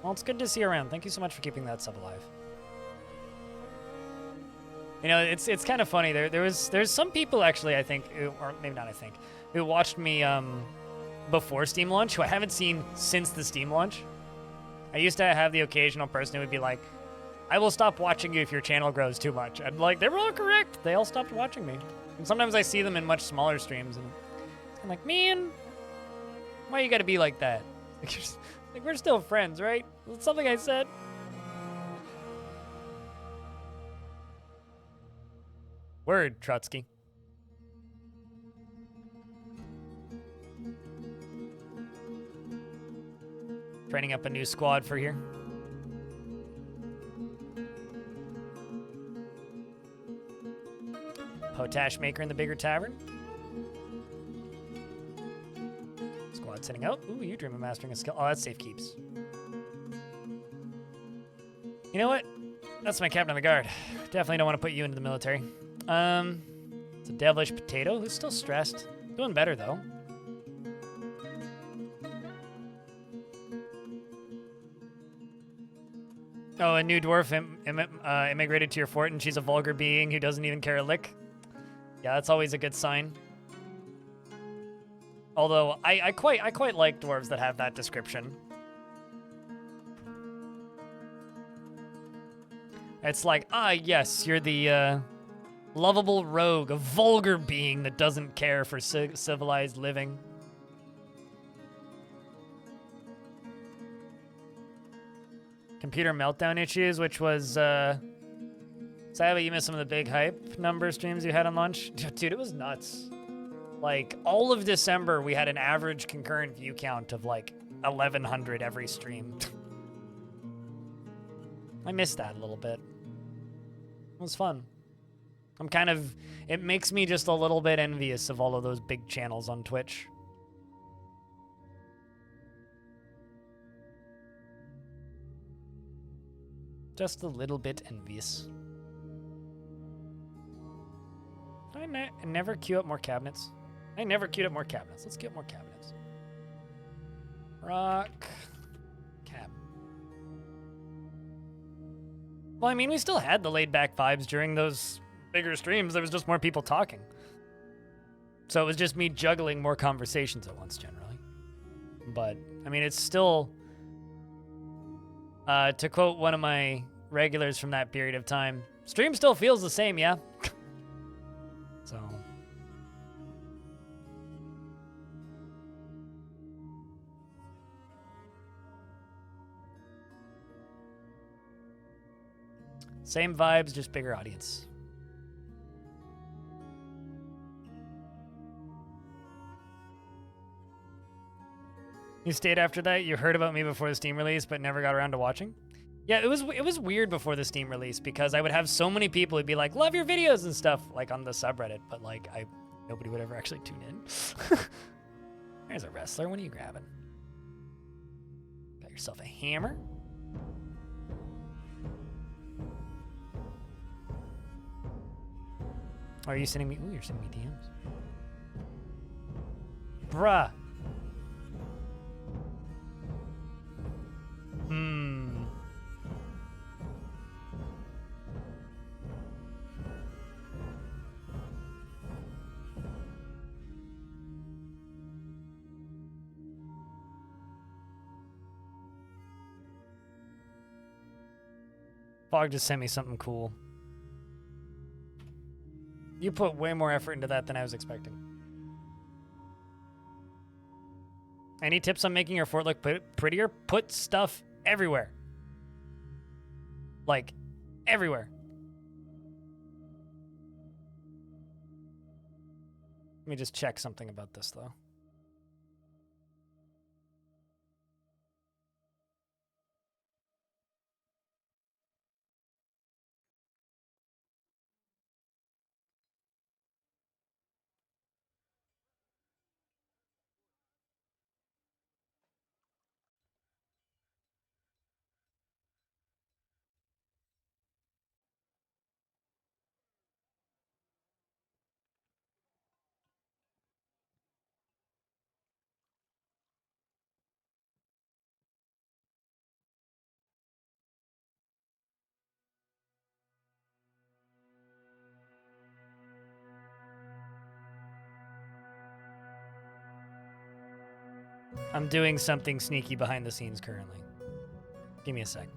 Well, it's good to see you around. Thank you so much for keeping that sub alive. You know, it's kind of funny. There's some people actually, I think, or maybe not, I think, who watched me before Steam launch, who I haven't seen since the Steam launch. I used to have the occasional person who would be like, I will stop watching you if your channel grows too much. And like, they were all correct. They all stopped watching me. And sometimes I see them in much smaller streams, and I'm like, man, why you gotta be like that? Like, we're still friends, right? That's something I said. Word, Trotsky. Training up a new squad for here. Potash maker in the bigger tavern. Squad setting out. Ooh, you dream of mastering a skill. Oh, that's safe keeps. You know what? That's my captain of the guard. Definitely don't want to put you into the military. It's a devilish potato who's still stressed. Doing better, though. Oh, a new dwarf immigrated to your fort, and she's a vulgar being who doesn't even care a lick. Yeah, that's always a good sign. Although I quite like dwarves that have that description. It's like, yes, you're the lovable rogue, a vulgar being that doesn't care for civilized living. Computer meltdown issues, which was, sadly, you missed some of the big hype number streams you had on launch. Dude, it was nuts. Like, all of December, we had an average concurrent view count of, like, 1,100 every stream. I missed that a little bit. It was fun. It makes me just a little bit envious of all of those big channels on Twitch. Just a little bit envious. I never queue up more cabinets. I never queued up more cabinets. Let's get more cabinets. Rock. Cab. Well, I mean, we still had the laid-back vibes during those bigger streams. There was just more people talking. So it was just me juggling more conversations at once, generally. But, I mean, it's still... to quote one of my regulars from that period of time, stream still feels the same, yeah? So... Same vibes, just bigger audience. You stayed after that? You heard about me before the Steam release, but never got around to watching? Yeah, it was weird before the Steam release because I would have so many people who'd be like, love your videos and stuff, like on the subreddit, but like nobody would ever actually tune in. There's a wrestler. What are you grabbing? Got yourself a hammer? Oh, are you sending me? Ooh, you're sending me DMs. Bruh. Fog just sent me something cool. You put way more effort into that than I was expecting. Any tips on making your fort look prettier? Put stuff everywhere. Like, everywhere. Let me just check something about this, though. I'm doing something sneaky behind the scenes currently. Give me a sec.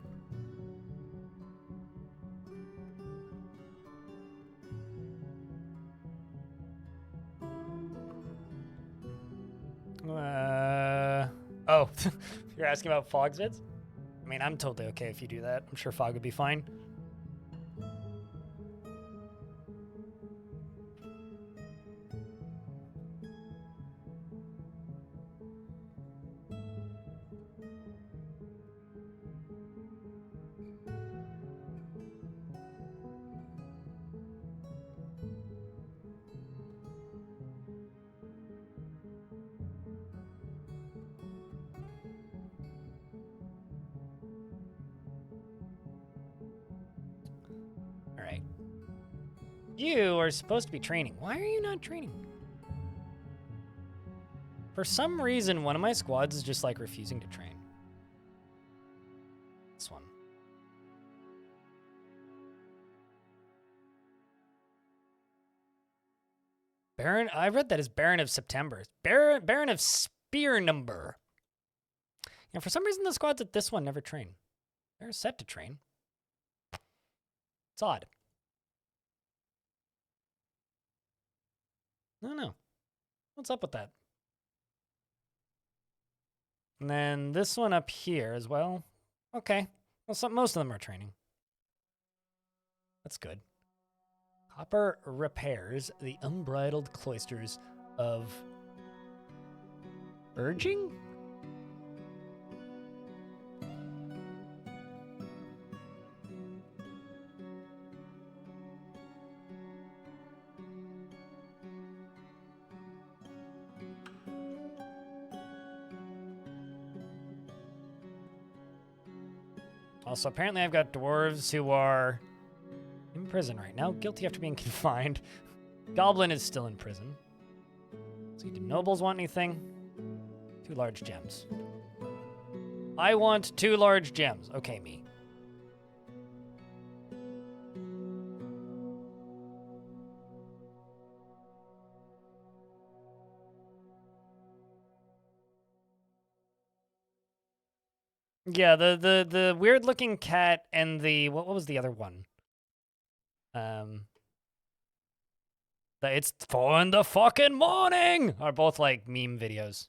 Oh, you're asking about Fog's vids? I mean, I'm totally okay if you do that. I'm sure Fog would be fine. You are supposed to be training. Why are you not training? For some reason, one of my squads is just like refusing to train. This one. Baron, I read that as Baron of September. Baron of Spear Number. And for some reason, the squads at this one never train. They're set to train. It's odd. I don't know. What's up with that? And then this one up here as well. Okay. Well, most of them are training. That's good. Copper repairs the unbridled cloisters of urging? Also, apparently I've got dwarves who are in prison right now, guilty after being confined. Goblin is still in prison. So do nobles want anything? 2 large gems. I want 2 large gems. Okay, me. Yeah, the weird looking cat and the what was the other one? It's 4 in the fucking morning are both like meme videos.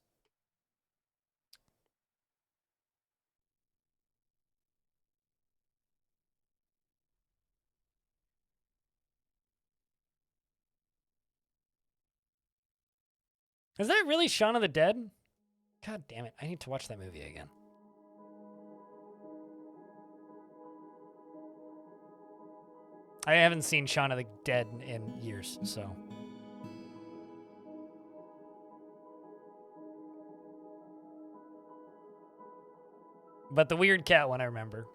Is that really Shaun of the Dead? God damn it, I need to watch that movie again. I haven't seen Shaun of the Dead in years, so. But the weird cat one I remember.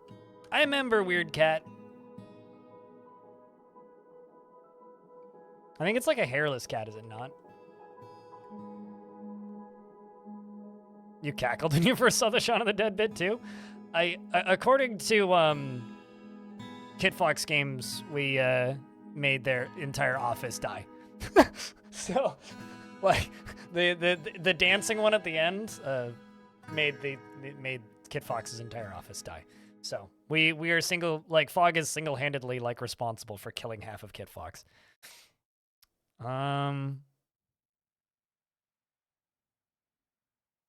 I remember Weird Cat. I think it's like a hairless cat, is it not? You cackled when you first saw the Shaun of the Dead bit too? According to Kit Fox Games, we made their entire office die. So, like the dancing one at the end made Kit Fox's entire office die. So we are Fog is single-handedly like responsible for killing half of Kit Fox.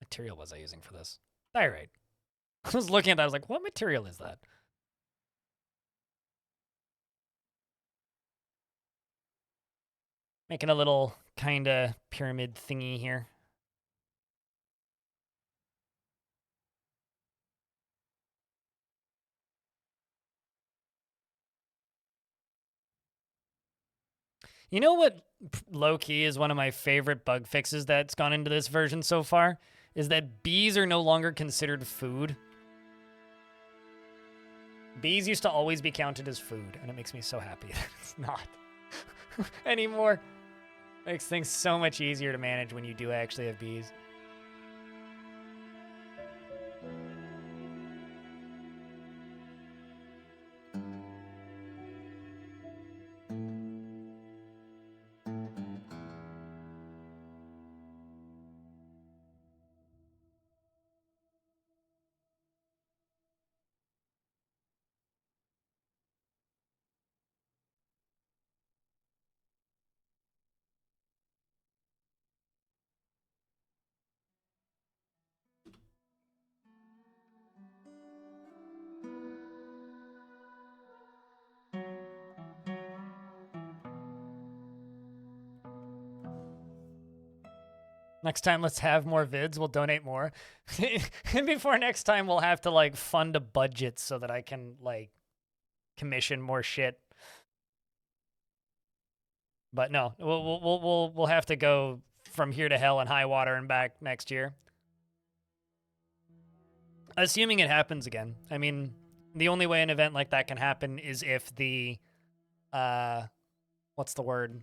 Material was I using for this? Diorite. I was looking at that, I was like, what material is that? Making a little kind of pyramid thingy here. You know what low-key is one of my favorite bug fixes that's gone into this version so far? Is that bees are no longer considered food. Bees used to always be counted as food, and it makes me so happy that it's not anymore. Makes things so much easier to manage when you do actually have bees. Next time, let's have more vids. We'll donate more. And before next time, we'll have to like fund a budget so that I can like commission more shit. But no, we'll have to go from here to hell and high water and back next year. Assuming it happens again. I mean, the only way an event like that can happen is if the what's the word?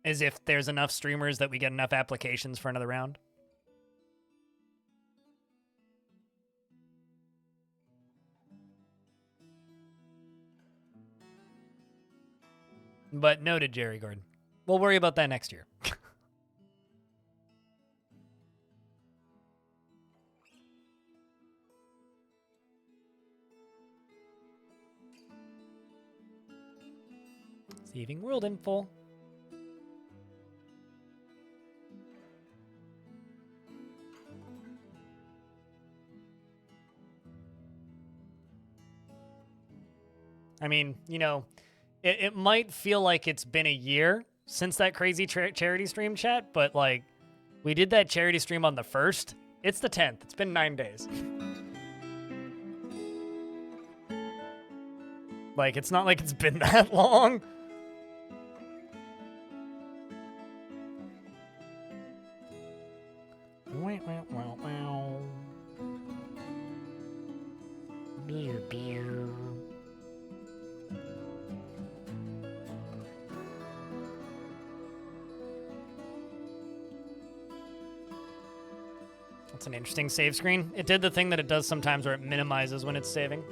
Is if there's enough streamers that we get enough applications for another round. But noted, Jerry Gordon. We'll worry about that next year. Saving world info. I mean, you know, it might feel like it's been a year since that crazy charity stream, chat, but like, we did that charity stream on the 1st. It's the 10th. It's been 9 days. Like, it's not like it's been that long. Wow, wow, wow, wow. Beer, beer. That's an interesting save screen. It did the thing that it does sometimes where it minimizes when it's saving.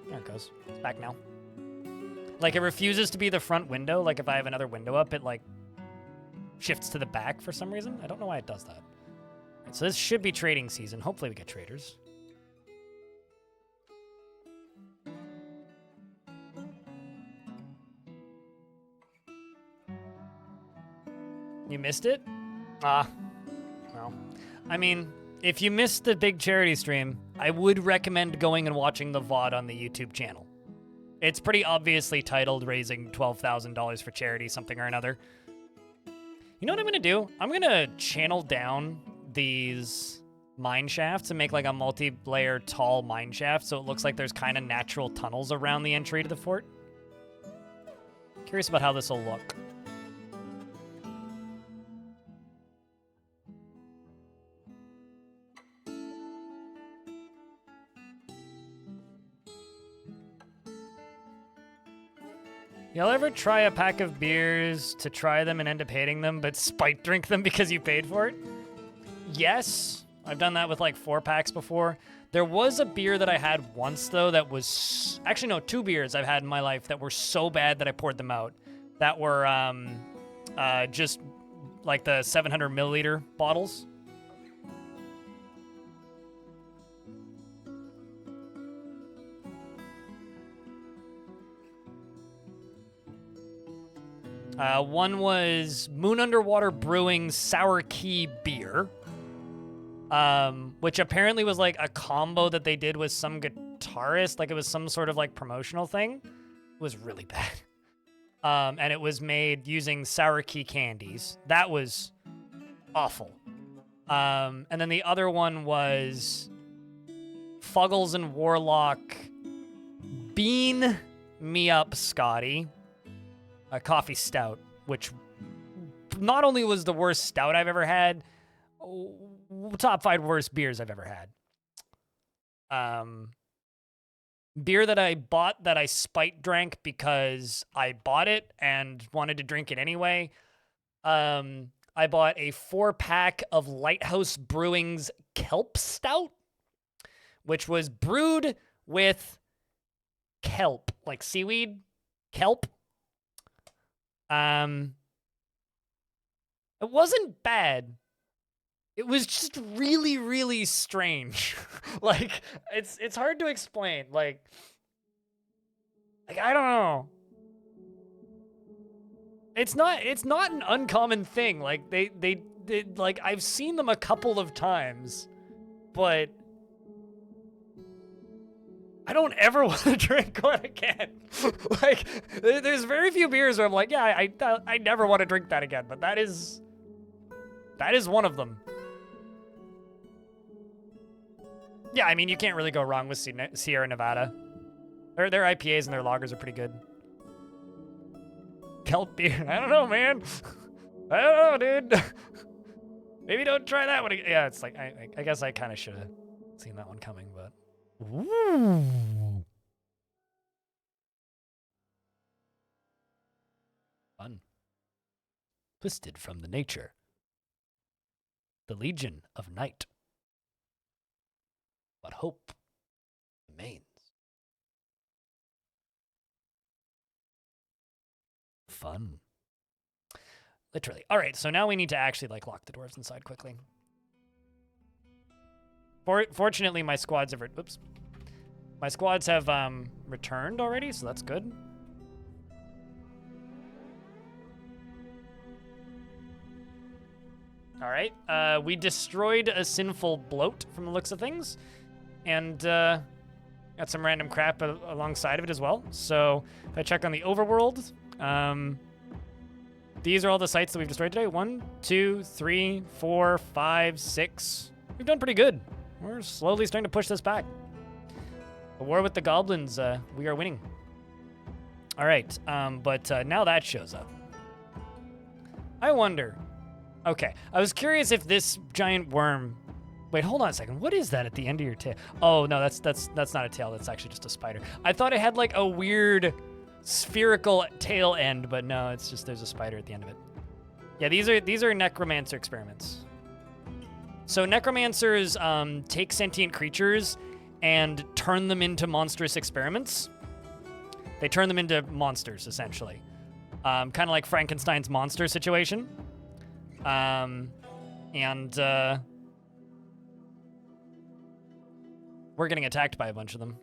There it goes. It's back now. Like, it refuses to be the front window. Like, if I have another window up, it, like, shifts to the back for some reason. I don't know why it does that. All right, so this should be trading season. Hopefully we get traders. You missed it? Ah. Well. I mean, if you missed the big charity stream, I would recommend going and watching the VOD on the YouTube channel. It's pretty obviously titled Raising $12,000 for Charity, something or another. You know what I'm going to do? I'm going to channel down these mine shafts and make like a multi-layer tall mine shaft so it looks like there's kind of natural tunnels around the entry to the fort. Curious about how this will look. Y'all ever try a pack of beers to try them and end up hating them, but spite drink them because you paid for it? Yes, I've done that with like 4 packs before. There was a beer that I had once, though, that was... Actually, no, 2 beers I've had in my life that were so bad that I poured them out. That were just like the 700 milliliter bottles. One was Moon Underwater Brewing's Sour Key beer, which apparently was like a combo that they did with some guitarist. Like it was some sort of like promotional thing. It was really bad. And it was made using Sour Key candies. That was awful. And then the other one was Fuggles and Warlock Bean Me Up Scotty. A coffee stout, which not only was the worst stout I've ever had, top 5 worst beers I've ever had. Beer that I bought that I spite drank because I bought it and wanted to drink it anyway. I bought a 4-pack of Lighthouse Brewing's Kelp Stout, which was brewed with kelp, like seaweed, kelp. It wasn't bad. It was just really, really strange. Like, it's hard to explain. Like I don't know. It's not an uncommon thing. Like they like I've seen them a couple of times, but I don't ever want to drink one again. Like, there's very few beers where I'm like, yeah, I never want to drink that again. But that is one of them. Yeah, I mean, you can't really go wrong with Sierra Nevada. Their IPAs and their lagers are pretty good. Kelp beer. I don't know, man. I don't know, dude. Maybe don't try that one again. Yeah, it's like, I guess I kind of should have seen that one coming, but... Ooh. Fun. Twisted from the nature. The Legion of Night. But hope remains. Fun. Literally. All right, so now we need to actually like lock the doors inside quickly. Fortunately, my squads have... My squads have returned already, so that's good. All right. We destroyed a sinful bloat from the looks of things, and got some random crap alongside of it as well. So if I check on the overworld, these are all the sites that we've destroyed today. 1, 2, 3, 4, 5, 6. We've done pretty good. We're slowly starting to push this back. The war with the goblins, we are winning. All right, but now that shows up. I wonder. Okay, I was curious if this giant worm. Wait, hold on a second. What is that at the end of your tail? Oh no, that's not a tail. That's actually just a spider. I thought it had like a weird spherical tail end, but no, it's just there's a spider at the end of it. Yeah, these are necromancer experiments. So necromancers take sentient creatures and turn them into monstrous experiments. They turn them into monsters, essentially. Kind of like Frankenstein's monster situation. We're getting attacked by a bunch of them.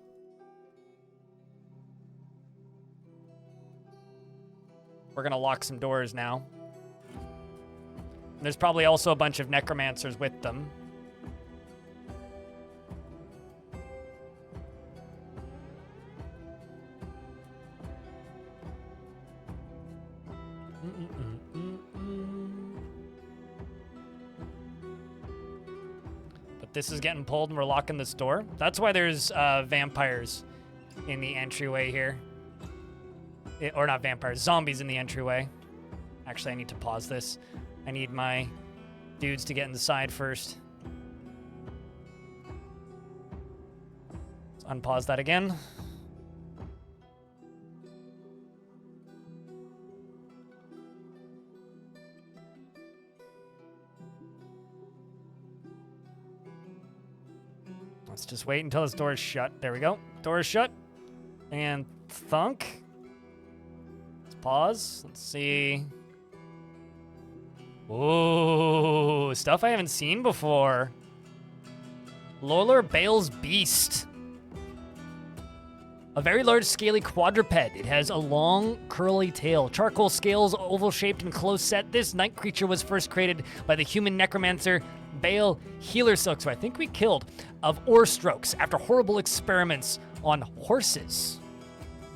We're gonna lock some doors now. There's probably also a bunch of necromancers with them. But this is getting pulled and we're locking this door. That's why there's vampires in the entryway here. Or not vampires, zombies in the entryway. Actually, I need to pause this. I need my dudes to get inside first. Let's unpause that again. Let's just wait until this door is shut. There we go. Door is shut. And thunk. Let's pause. Let's see. Ooh, stuff I haven't seen before. Lolar Bale's Beast. A very large, scaly quadruped. It has a long, curly tail, charcoal scales, oval-shaped and close-set. This night creature was first created by the human necromancer Bale Healer Silks, who I think we killed, of ore strokes after horrible experiments on horses.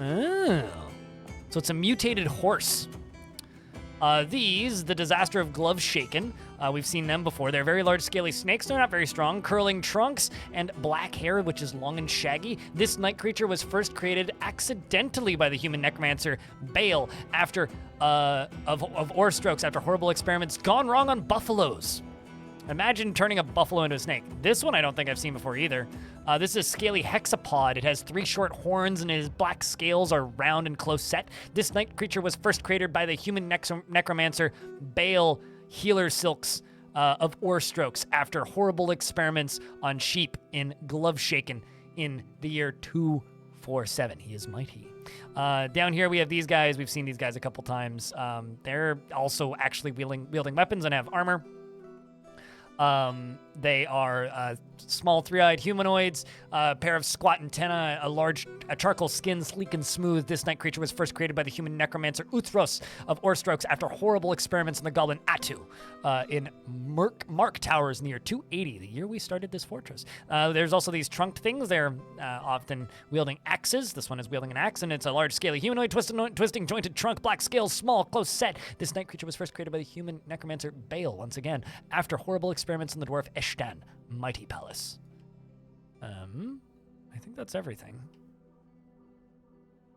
Oh. So it's a mutated horse. These, the Disaster of Glove Shaken, we've seen them before. They're very large, scaly snakes. They're not very strong. Curling trunks and black hair, which is long and shaggy. This night creature was first created accidentally by the human necromancer Bale after of ore strokes after horrible experiments gone wrong on buffaloes. Imagine turning a buffalo into a snake. This one I don't think I've seen before either. This is a scaly hexapod. It has 3 short horns and his black scales are round and close set. This night creature was first created by the human necromancer Bale Healer Silks of ore strokes after horrible experiments on sheep in Glove Shaken in the year 247. He is mighty. Down here we have these guys. We've seen these guys a couple times. They're also actually wielding weapons and have armor. They are small 3-eyed humanoids, a pair of squat antennae, a charcoal skin, sleek and smooth. This night creature was first created by the human necromancer Uthros of ore strokes after horrible experiments in the goblin Atu in Mark Towers in the year 280, the year we started this fortress. There's also these trunked things. They're often wielding axes. This one is wielding an axe, and it's a large, scaly humanoid, twisting, jointed trunk, black scales, small, close set. This night creature was first created by the human necromancer Bale, once again, after horrible experiments in the dwarf Eshtan Mighty Palace. I think that's everything.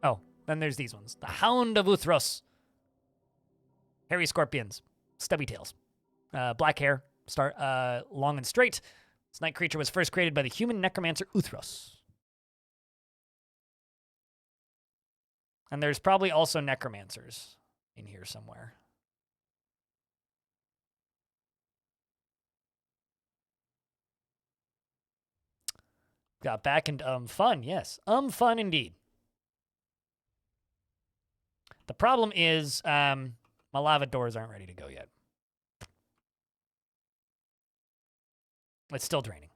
Oh, then there's these ones. The Hound of Uthros. Hairy scorpions. Stubby tails. Black hair. Long and straight. This night creature was first created by the human necromancer Uthros. And there's probably also necromancers in here somewhere. Got back into fun, yes. Fun indeed. The problem is my lava doors aren't ready to go yet. It's still draining.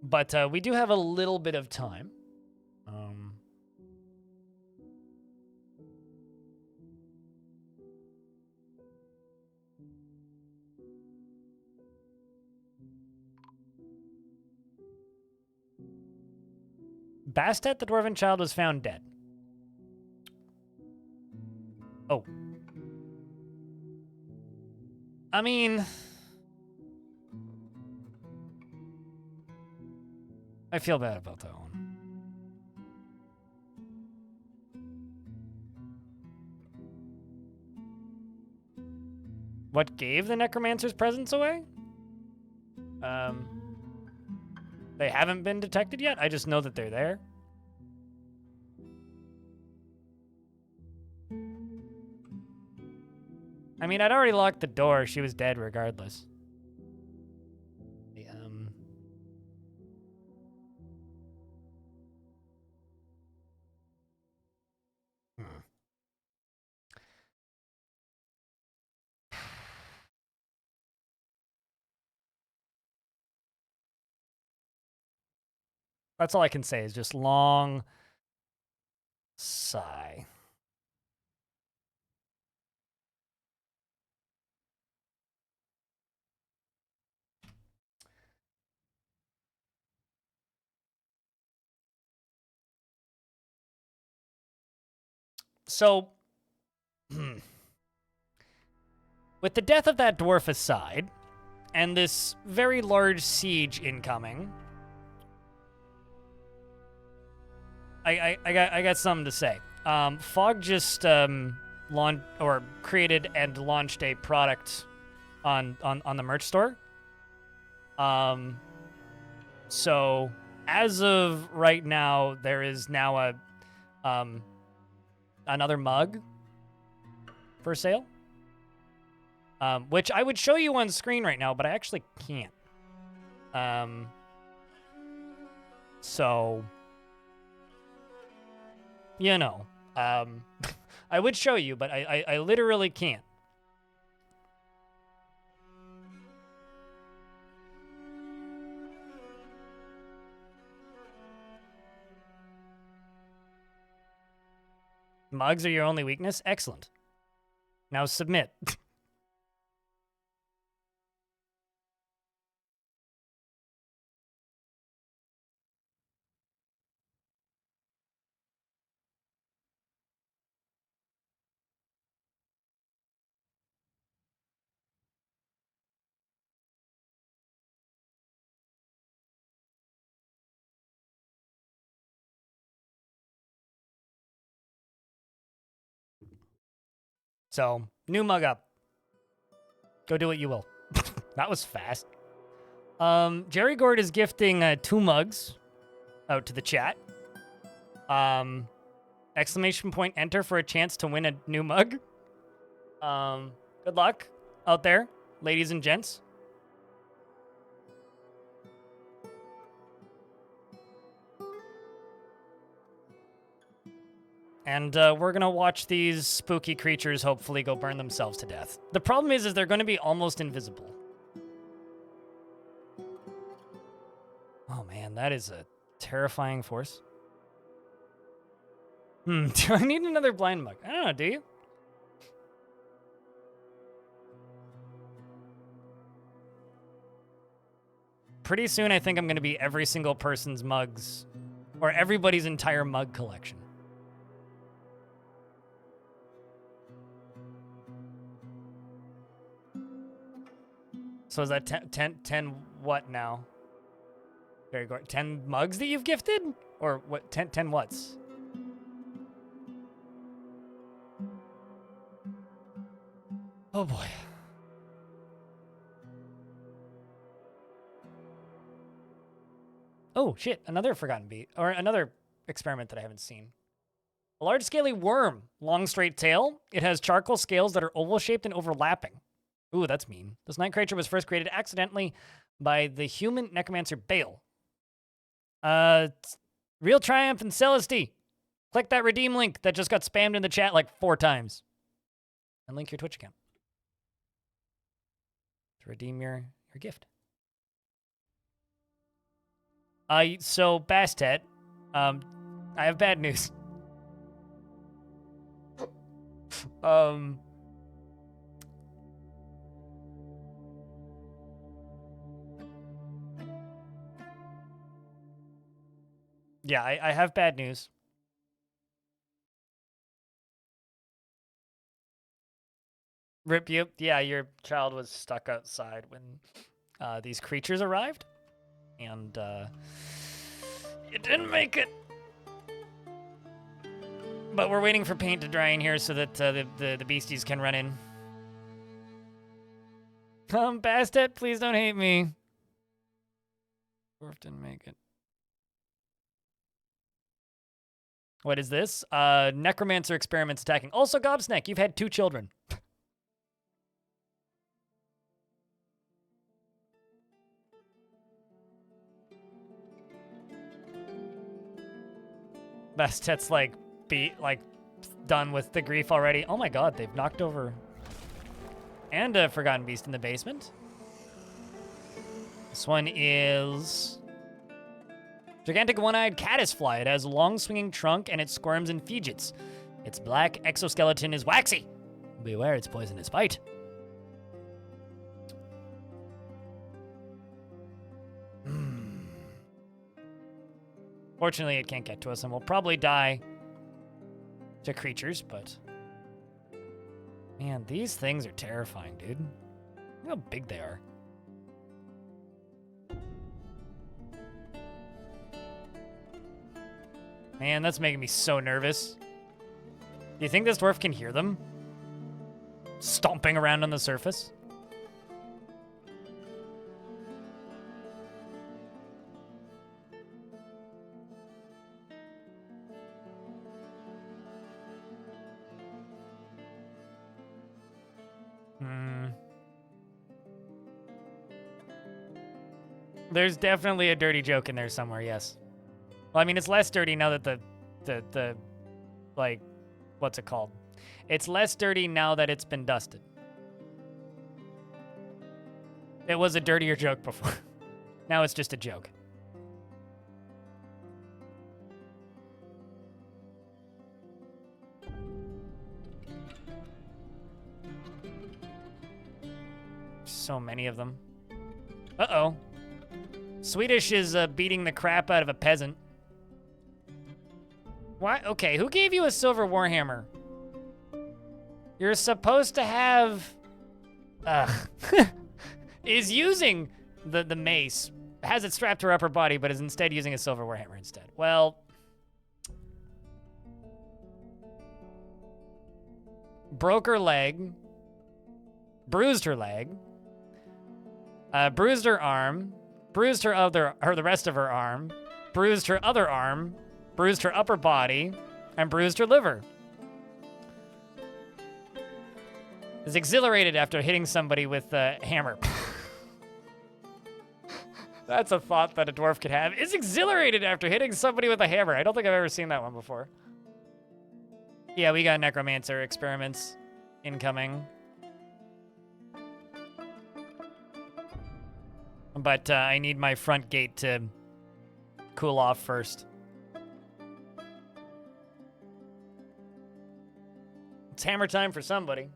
But we do have a little bit of time. Bastet, the dwarven child, was found dead. Oh. I mean... I feel bad about that one. What gave the necromancer's presence away? They haven't been detected yet. I just know that they're there. I mean, I'd already locked the door. She was dead regardless. That's all I can say is just long sigh. So, with the death of that dwarf aside, and this very large siege incoming, I got something to say. Fog just created and launched a product on the merch store. So as of right now, there is now another mug for sale. Which I would show you on screen right now, but I actually can't. So, you know, I would show you, but I literally can't. Mugs are your only weakness? Excellent. Now submit. So, new mug up. Go do what you will. That was fast. Jerry Gord is gifting 2 mugs out to the chat. Exclamation point enter for a chance to win a new mug. Good luck out there, ladies and gents. And we're going to watch these spooky creatures hopefully go burn themselves to death. The problem is they're going to be almost invisible. Oh man, that is a terrifying force. Do I need another blind mug? I don't know, do you? Pretty soon I think I'm going to be every single person's mugs, or everybody's entire mug collection. So is that 10 what now? Very good. 10 mugs that you've gifted? Or what? 10 whats? Oh boy. Oh shit, another forgotten beat. Or another experiment that I haven't seen. A large scaly worm, long straight tail. It has charcoal scales that are oval shaped and overlapping. Ooh, that's mean. This night creature was first created accidentally by the human necromancer Bale. Real Triumph and Celesty. Click that redeem link that just got spammed in the chat like 4 times. And link your Twitch account to redeem your gift. So Bastet, I have bad news. Yeah, I have bad news. Rip you. Yeah, your child was stuck outside when these creatures arrived. And it didn't make it. But we're waiting for paint to dry in here so that the beasties can run in. Bastet, please don't hate me. Dwarf didn't make it. What is this? Necromancer experiments attacking. Also, Gobsnack, you've had 2 children. Bastet's like done with the grief already. Oh my god, they've knocked over and a Forgotten Beast in the basement. This one is gigantic one-eyed caddisfly. It has a long swinging trunk and it squirms and fidgets. Its black exoskeleton is waxy. Beware its poisonous bite. Fortunately, it can't get to us, and we'll probably die to creatures, but... Man, these things are terrifying, dude. Look how big they are. Man, that's making me so nervous. Do you think this dwarf can hear them? Stomping around on the surface? There's definitely a dirty joke in there somewhere, yes. Well, I mean, it's less dirty now that the like, what's it called? It's less dirty now that it's been dusted. It was a dirtier joke before. Now it's just a joke. So many of them. Uh-oh. Swedish is beating the crap out of a peasant. Why? Okay, who gave you a silver warhammer? You're supposed to have... is using the mace. Has it strapped to her upper body, but is instead using a silver warhammer instead. Well... Broke her leg. Bruised her leg. Bruised her arm. Bruised the rest of her arm, bruised her other arm, bruised her upper body, and bruised her liver. Is exhilarated after hitting somebody with a hammer. That's a thought that a dwarf could have. Is exhilarated after hitting somebody with a hammer. I don't think I've ever seen that one before. Yeah, we got necromancer experiments incoming. But I need my front gate to cool off first. It's hammer time for somebody.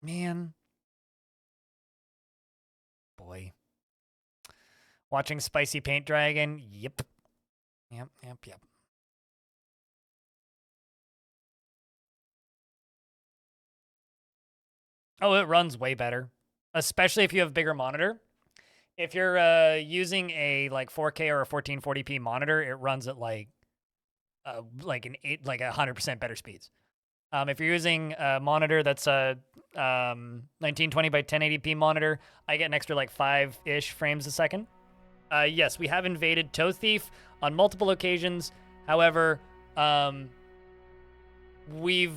Man. Boy. Watching Spicy Paint Dragon? Yep. Yep. Oh, it runs way better. Especially if you have a bigger monitor. If you're using a like 4K or a 1440p monitor, it runs at like 100% better speeds. If you're using a monitor that's a 1920 by 1080p monitor, I get an extra like 5-ish frames a second. Yes, we have invaded Toe Thief on multiple occasions. However, we've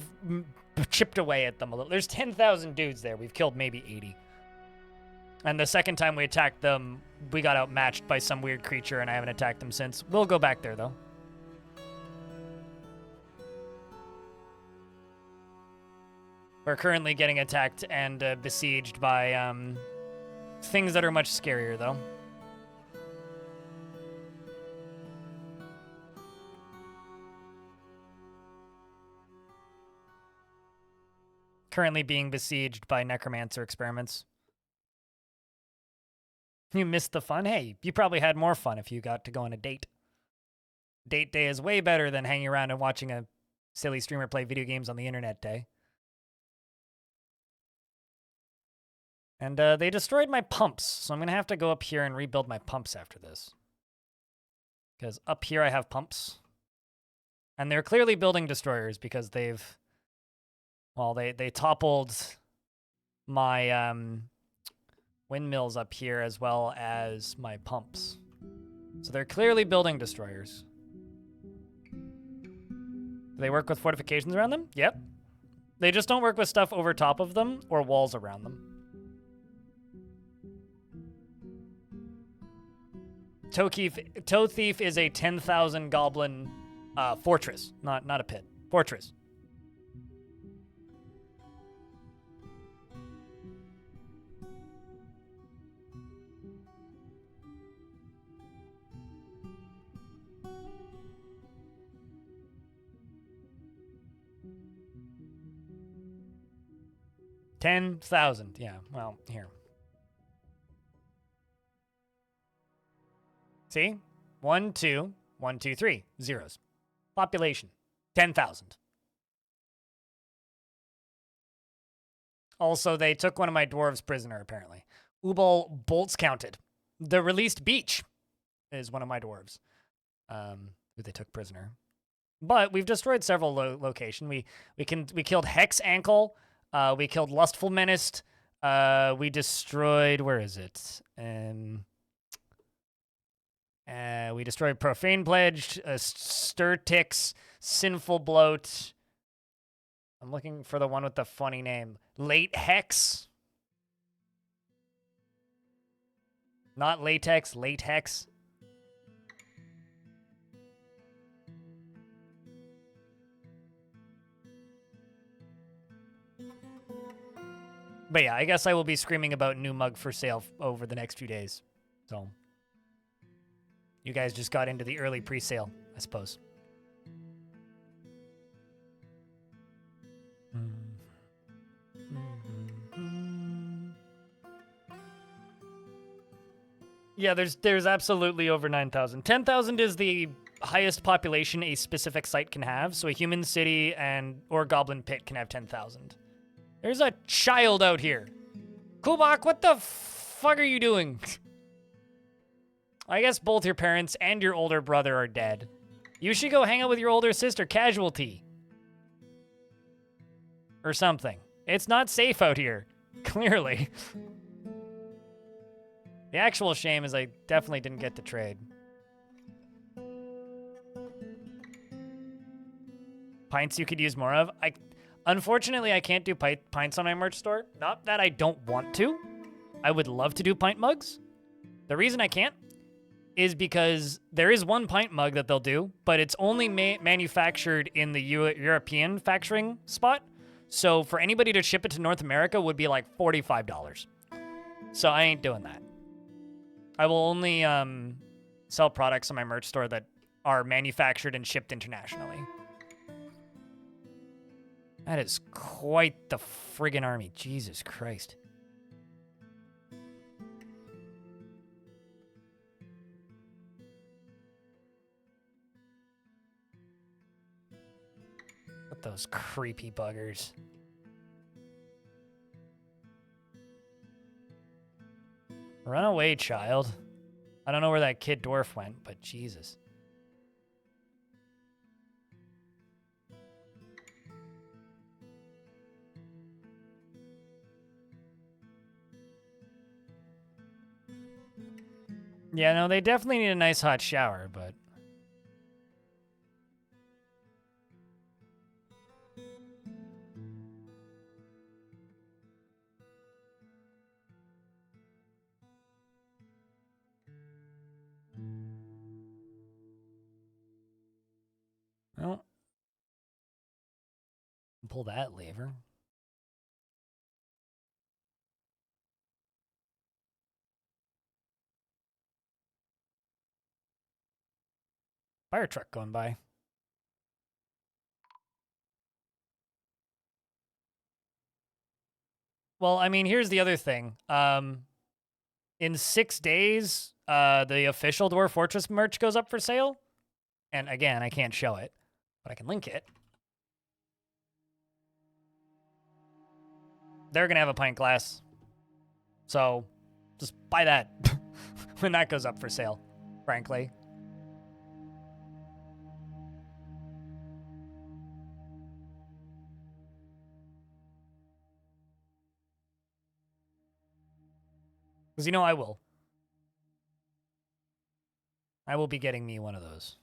chipped away at them a little. There's 10,000 dudes there. We've killed maybe 80. And the second time we attacked them, we got outmatched by some weird creature, and I haven't attacked them since. We'll go back there, though. We're currently getting attacked and besieged by things that are much scarier, though. currently being besieged by necromancer experiments. You missed the fun? Hey, you probably had more fun if you got to go on a date. Date day is way better than hanging around and watching a silly streamer play video games on the internet day. And they destroyed my pumps, so I'm going to have to go up here and rebuild my pumps after this. Because up here I have pumps. And they're clearly building destroyers because they've... Well, they toppled my windmills up here as well as my pumps. So they're clearly building destroyers. Do they work with fortifications around them? Yep. They just don't work with stuff over top of them or walls around them. Toe Thief is a 10,000 goblin fortress, not a pit. Fortress. $10,000. Yeah, well, here. See? 1, 2, 1, 2, 3. Zeros. Population. 10,000. Also, they took one of my dwarves prisoner, apparently. Ubal bolts counted. The released beach is one of my dwarves who they took prisoner. But we've destroyed several locations. We killed Hex Ankle. We killed Lustful Menaced. We destroyed... Where is it? We destroyed Profane Pledged, Stir Ticks, Sinful Bloat. I'm looking for the one with the funny name. Late Hex. Not Latex, Late Hex. But yeah, I guess I will be screaming about new mug for sale over the next few days. So, you guys just got into the early pre-sale, I suppose. Yeah, there's absolutely over 9,000. 10,000 is the highest population a specific site can have. So a human city or goblin pit can have 10,000. There's a child out here. Kubak, what the fuck are you doing? I guess both your parents and your older brother are dead. You should go hang out with your older sister, Casualty. Or something. It's not safe out here. Clearly. The actual shame is I definitely didn't get to trade. Pints you could use more of? Unfortunately, I can't do pints on my merch store. Not that I don't want to. I would love to do pint mugs. The reason I can't is because there is one pint mug that they'll do, but it's only manufactured in the European factoring spot. So for anybody to ship it to North America would be like $45. So I ain't doing that. I will only sell products on my merch store that are manufactured and shipped internationally. That is quite the friggin' army. Jesus Christ. What those creepy buggers. Run away, child. I don't know where that kid dwarf went, but Jesus. Yeah, no, they definitely need a nice hot shower, but... Well... Pull that lever. Fire truck going by. Well, I mean, here's the other thing. In 6 days, the official Dwarf Fortress merch goes up for sale. And again, I can't show it, but I can link it. They're going to have a pint glass. So just buy that when that goes up for sale, frankly. Because you know I will. I will be getting me one of those.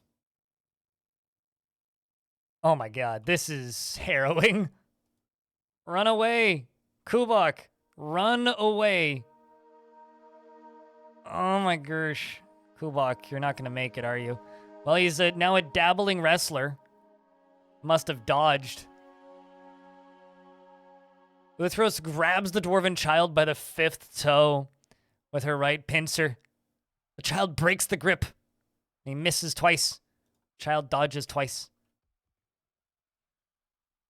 Oh my god, this is harrowing. Run away, Kubok. Run away. Oh my gosh. Kubok, you're not going to make it, are you? Well, he's now a dabbling wrestler. Must have dodged. Uthros grabs the dwarven child by the 5th toe with her right pincer. The child breaks the grip. He misses twice. Child dodges twice.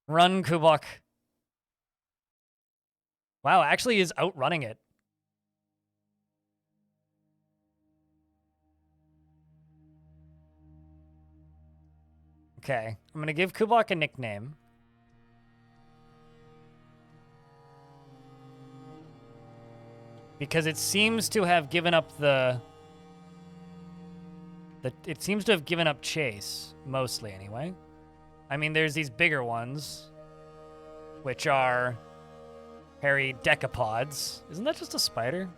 Run, Kubok. Wow, actually is outrunning it. Okay, I'm going to give Kubok a nickname. Because it seems to have given up it seems to have given up chase, mostly anyway. I mean, there's these bigger ones, which are hairy decapods. Isn't that just a spider?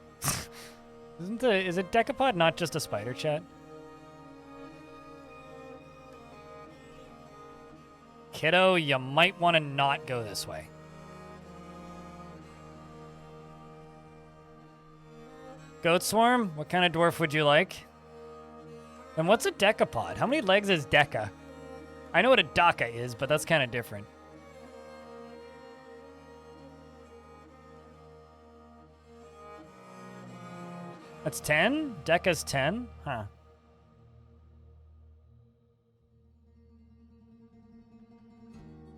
Is a decapod not just a spider, chat? Kiddo, you might want to not go this way. Goat swarm? What kind of dwarf would you like? And what's a decapod? How many legs is deca? I know what a daca is, but that's kind of different. That's 10? Deca's 10? Huh.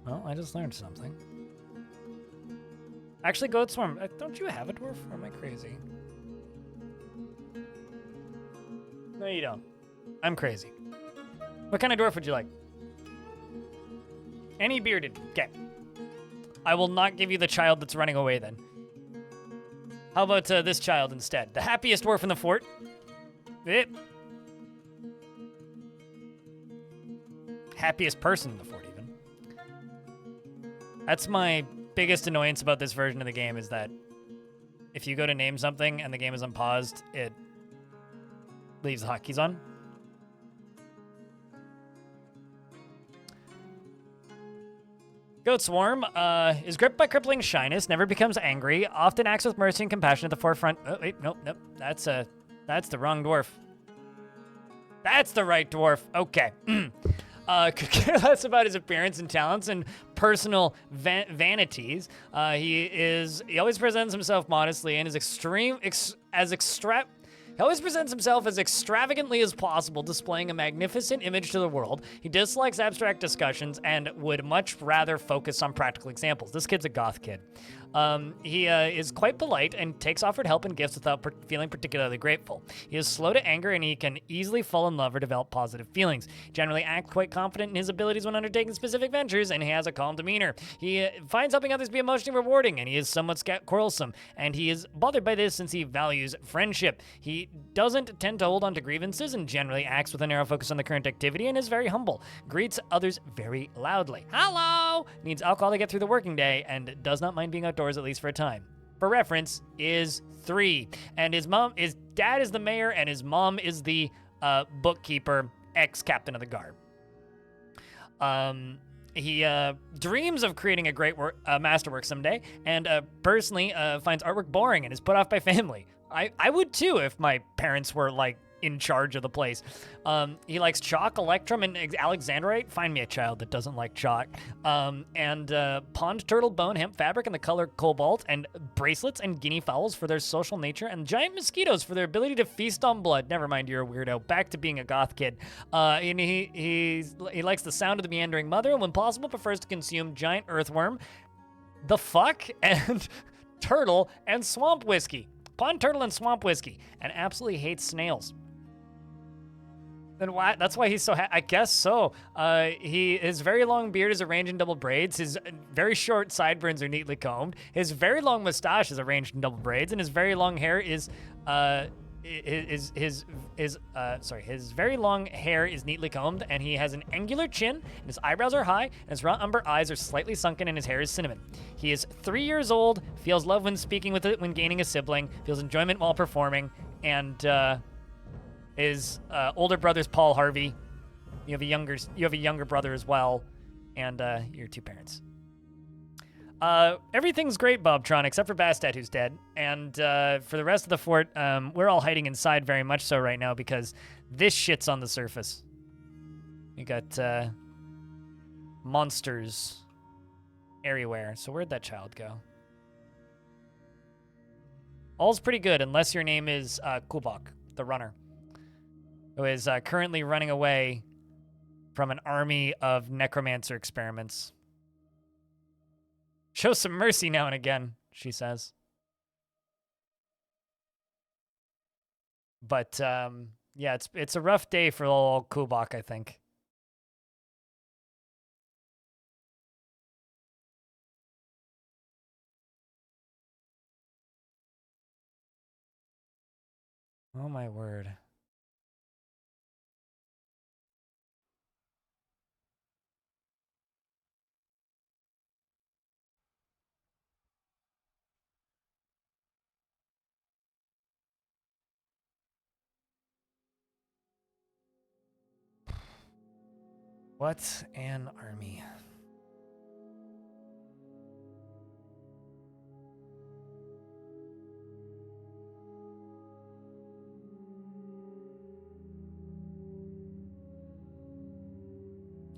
Well, I just learned something. Actually, goat swarm, don't you have a dwarf? Or am I crazy? No, you don't. I'm crazy. What kind of dwarf would you like? Any bearded. Okay. I will not give you the child that's running away then. How about this child instead? The happiest dwarf in the fort. Happiest person in the fort, even. That's my biggest annoyance about this version of the game, is that if you go to name something and the game is unpaused, it leaves the hotkeys on. Goat Swarm is gripped by crippling shyness, never becomes angry, often acts with mercy and compassion at the forefront. Oh, wait, nope. That's the wrong dwarf. That's the right dwarf. Okay. Could care less about his appearance and talents and personal vanities. He always presents himself modestly and is he always presents himself as extravagantly as possible, displaying a magnificent image to the world. He dislikes abstract discussions and would much rather focus on practical examples. This kid's a goth kid. He is quite polite and takes offered help and gifts without feeling particularly grateful. He is slow to anger and he can easily fall in love or develop positive feelings. Generally acts quite confident in his abilities when undertaking specific ventures, and he has a calm demeanor. He finds helping others to be emotionally rewarding, and he is somewhat quarrelsome, and he is bothered by this since he values friendship. He doesn't tend to hold on to grievances and generally acts with a narrow focus on the current activity and is very humble. Greets others very loudly. Hello! Needs alcohol to get through the working day and does not mind being outdoors at least for a time. For reference, is 3. And his dad is the mayor and his mom is the bookkeeper, ex-captain of the guard. He dreams of creating a great masterwork someday, and personally finds artwork boring and is put off by family. I would too if my parents were like in charge of the place. He likes chalk, electrum, and alexandrite. Find me a child that doesn't like chalk. And pond turtle bone, hemp fabric in the color cobalt, and bracelets and guinea fowls for their social nature, and giant mosquitoes for their ability to feast on blood. Never mind, you're a weirdo. Back to being a goth kid. And he likes the sound of the meandering mother, and when possible prefers to consume giant earthworm. The fuck? And turtle, and swamp whiskey. Pond turtle and swamp whiskey, and absolutely hates snails. Then why? That's why he's so. I guess so. His very long beard is arranged in double braids. His very short sideburns are neatly combed. His very long mustache is arranged in double braids, and his very long hair is his very long hair is neatly combed, and he has an angular chin, and his eyebrows are high, and his round umber eyes are slightly sunken, and his hair is cinnamon. He is 3 years old, feels love when speaking with it when gaining a sibling, feels enjoyment while performing, and his older brother's Paul Harvey. You have a younger brother as well, and your 2 parents. Everything's great, Bobtron, except for Bastet, who's dead. And for the rest of the fort, we're all hiding inside very much so right now because this shit's on the surface. You got monsters everywhere. So where'd that child go? All's pretty good, unless your name is Kubok, the runner, who is currently running away from an army of necromancer experiments. Show some mercy now and again, she says. But, yeah, it's a rough day for old Kubok, I think. Oh, my word. What an army.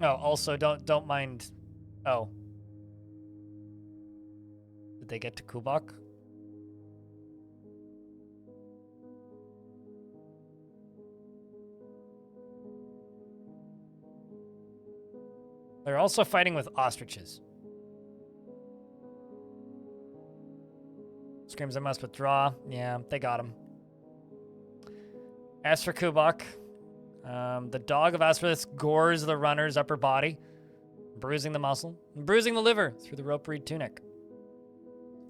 Oh, also don't mind. Oh. Did they get to Kubok? They're also fighting with ostriches. Screams I must withdraw. Yeah, they got him. As for Kubok, the dog of Asperus gores the runner's upper body, bruising the muscle, and bruising the liver through the rope-reed tunic.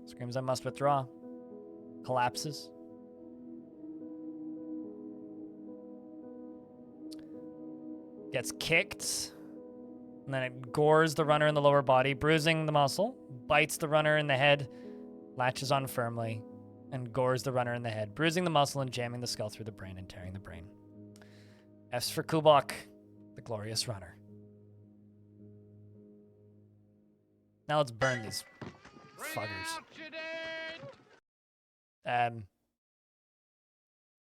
Screams I must withdraw. Collapses. Gets kicked. And then it gores the runner in the lower body, bruising the muscle, bites the runner in the head, latches on firmly, and gores the runner in the head, bruising the muscle and jamming the skull through the brain and tearing the brain. F's for Kubok, the glorious runner. Now let's burn these fuckers.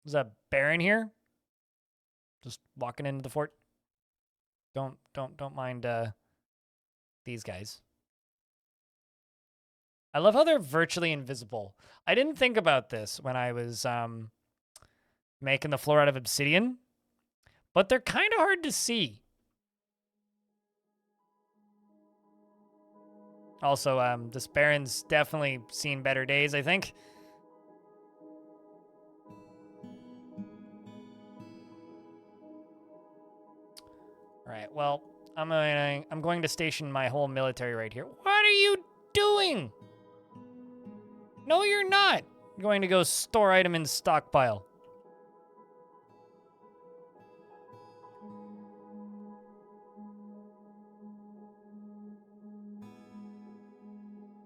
Was that Baron here? Just walking into the fort? Don't mind these guys. I love how they're virtually invisible. I didn't think about this when I was making the floor out of obsidian, but they're kind of hard to see. Also, this Baron's definitely seen better days, I think. All right, well, I'm going to station my whole military right here. What are you doing? No, you're not. I'm going to go store item in stockpile.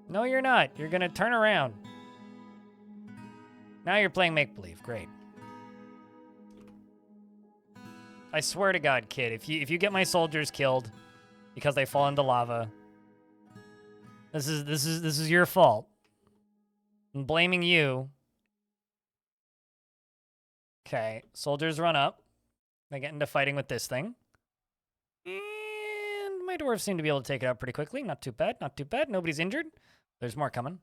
No, you're not. You're going to turn around. Now you're playing make-believe. Great. I swear to God, kid, if you get my soldiers killed because they fall into lava, this is your fault. I'm blaming you. Okay, soldiers run up. They get into fighting with this thing. And my dwarves seem to be able to take it out pretty quickly. Not too bad, not too bad. Nobody's injured. There's more coming.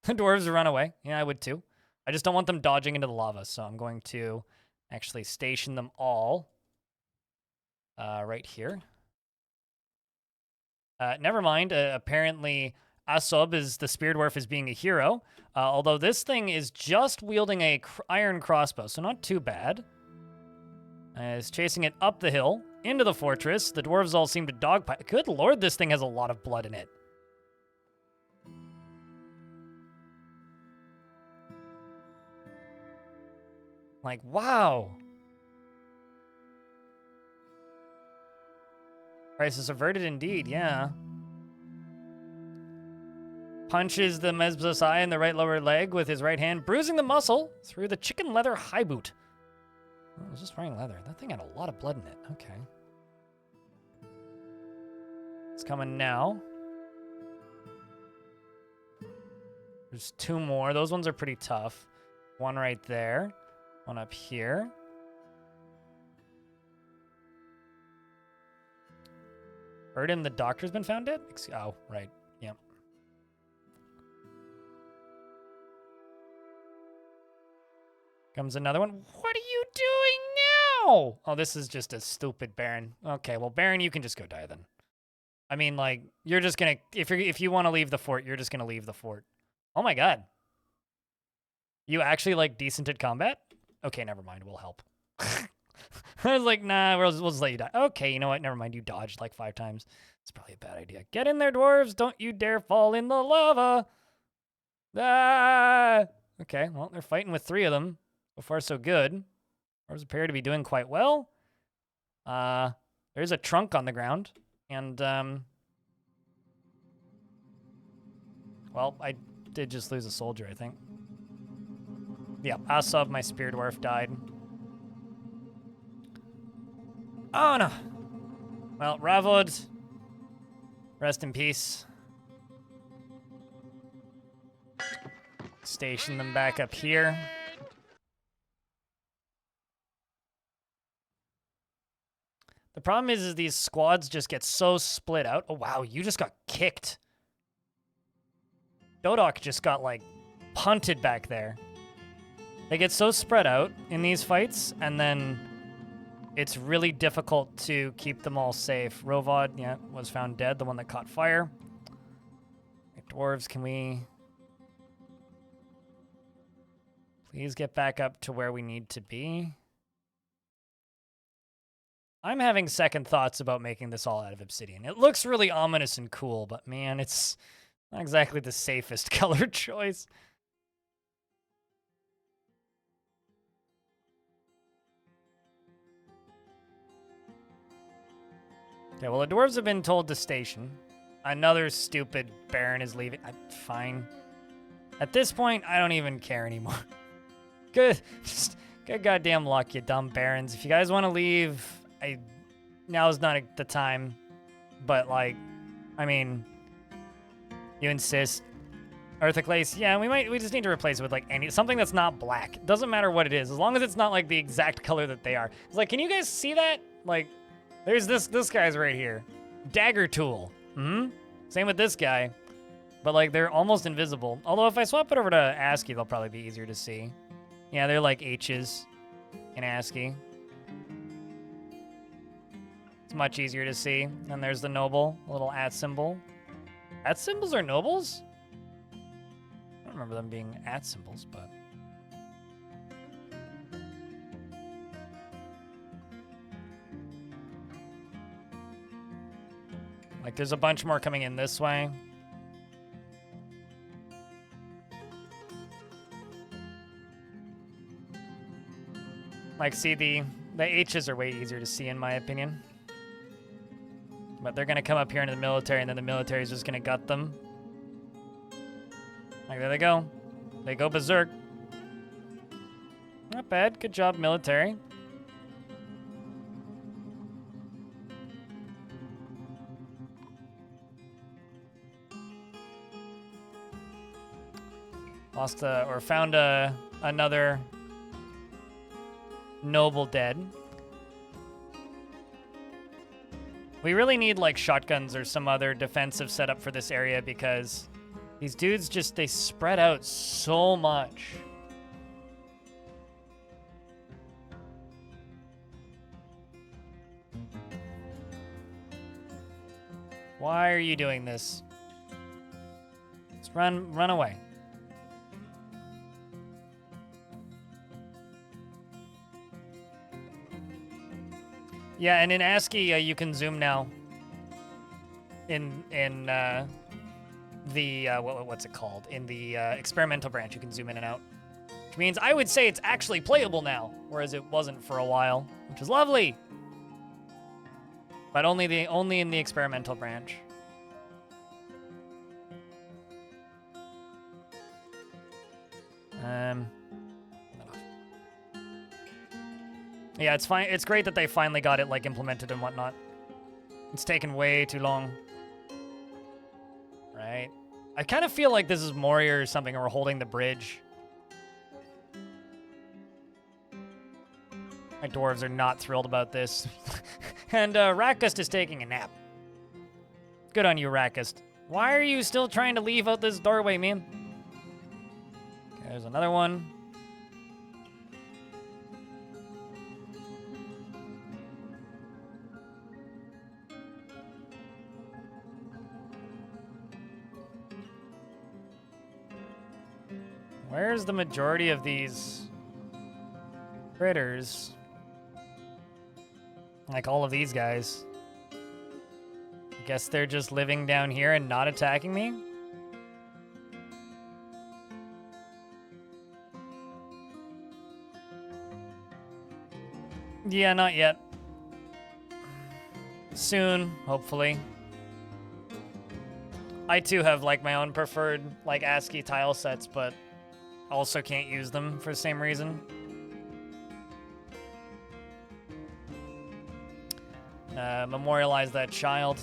The dwarves run away. Yeah, I would too. I just don't want them dodging into the lava, so I'm going to actually station them all right here. Never mind. Apparently, Asob is the spear dwarf is being a hero, although this thing is just wielding a iron crossbow, so not too bad. Is chasing it up the hill into the fortress. The dwarves all seem to dogpile. Good lord, this thing has a lot of blood in it. Like, wow. Crisis averted indeed, yeah. Punches the Mesbosai in the right lower leg with his right hand, bruising the muscle through the chicken leather high boot. Oh, I was just wearing leather. That thing had a lot of blood in it. Okay. It's coming now. There's 2 more. Those ones are pretty tough. One right there. One up here. Heard him, the doctor's been found dead? Oh, right. Yep. Comes another one. What are you doing now? Oh, this is just a stupid Baron. Okay, well, Baron, you can just go die then. I mean, like, you're just gonna... If you want to leave the fort, you're just gonna leave the fort. Oh my god. You actually, like, decent at combat? Okay, never mind. We'll help. I was like, nah, we'll just let you die. Okay, you know what? Never mind. You dodged like 5 times. It's probably a bad idea. Get in there, dwarves. Don't you dare fall in the lava. Ah! Okay, well, they're fighting with 3 of them. So far, so good. Dwarves appear to be doing quite well. There's a trunk on the ground. And, well, I did just lose a soldier, I think. Yeah, Asav, my spear dwarf, died. Oh, no. Well, Ravod, rest in peace. Station them back up here. The problem is these squads just get so split out. Oh, wow, you just got kicked. Dodok just got, like, punted back there. They get so spread out in these fights, and then it's really difficult to keep them all safe. Rovod, yeah, was found dead, the one that caught fire. Right, dwarves, can we please get back up to where we need to be? I'm having second thoughts about making this all out of obsidian. It looks really ominous and cool, but man, it's not exactly the safest color choice. Okay, well, the dwarves have been told to station. Another stupid Baron is leaving. Fine. At this point, I don't even care anymore. Good. Just good goddamn luck, you dumb Barons. If you guys want to leave, now's not the time. But, like, I mean, you insist. Earthoclase, yeah, we just need to replace it with, like, something that's not black. Doesn't matter what it is, as long as it's not, like, the exact color that they are. It's like, can you guys see that? Like, there's this guy's right here. Dagger tool. Same with this guy. But, like, they're almost invisible. Although, if I swap it over to ASCII, they'll probably be easier to see. Yeah, they're like H's in ASCII. It's much easier to see. And there's the noble, little @ symbol. @ symbols are nobles? I don't remember them being @ symbols, but... Like, there's a bunch more coming in this way. Like, see, the H's are way easier to see, in my opinion. But they're gonna come up here into the military, and then the military is just gonna gut them. Like, there they go. They go berserk. Not bad. Good job, military. Lost or found another noble dead. We really need like shotguns or some other defensive setup for this area because these dudes they spread out so much. Why are you doing this? Just run away. Yeah, and in ASCII, you can zoom now. In the what's it called? In the experimental branch, you can zoom in and out, which means I would say it's actually playable now, whereas it wasn't for a while, which is lovely. But only in the experimental branch. Yeah, it's fine. It's great that they finally got it like implemented and whatnot. It's taken way too long. Right. I kind of feel like this is Moria or something, and we're holding the bridge. My dwarves are not thrilled about this. And Rakust is taking a nap. Good on you, Rakust. Why are you still trying to leave out this doorway, man? Okay, there's another one. Where's the majority of these critters? Like all of these guys. I guess they're just living down here and not attacking me? Yeah, not yet. Soon, hopefully. I too have like my own preferred like ASCII tile sets, but also can't use them for the same reason. Memorialize that child.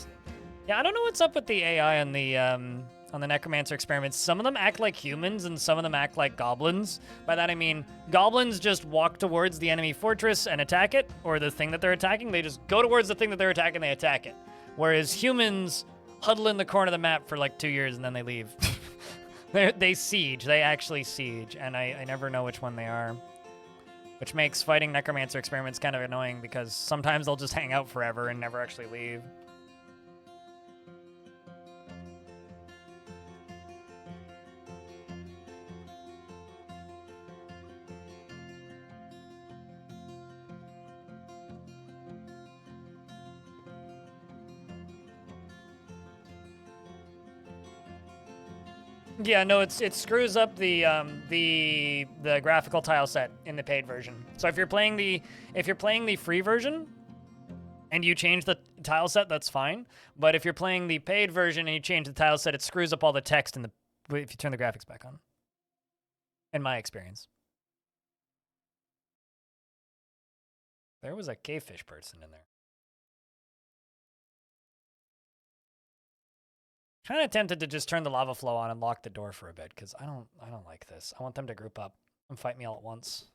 Yeah, I don't know what's up with the AI on the Necromancer experiments. Some of them act like humans and some of them act like goblins. By that I mean goblins just walk towards the enemy fortress and attack it, or the thing that they're attacking. They just go towards the thing that they're attacking, they attack it. Whereas humans huddle in the corner of the map for like 2 years and then they leave. They siege. They actually siege, and I never know which one they are. Which makes fighting Necromancer experiments kind of annoying because sometimes they'll just hang out forever and never actually leave. Yeah, no, it screws up the graphical tile set in the paid version. So if you're playing the free version and you change the tile set, that's fine. But if you're playing the paid version and you change the tile set, it screws up all the text if you turn the graphics back on. In my experience. There was a cavefish person in there. Kind of tempted to just turn the lava flow on and lock the door for a bit, because I don't like this. I want them to group up and fight me all at once.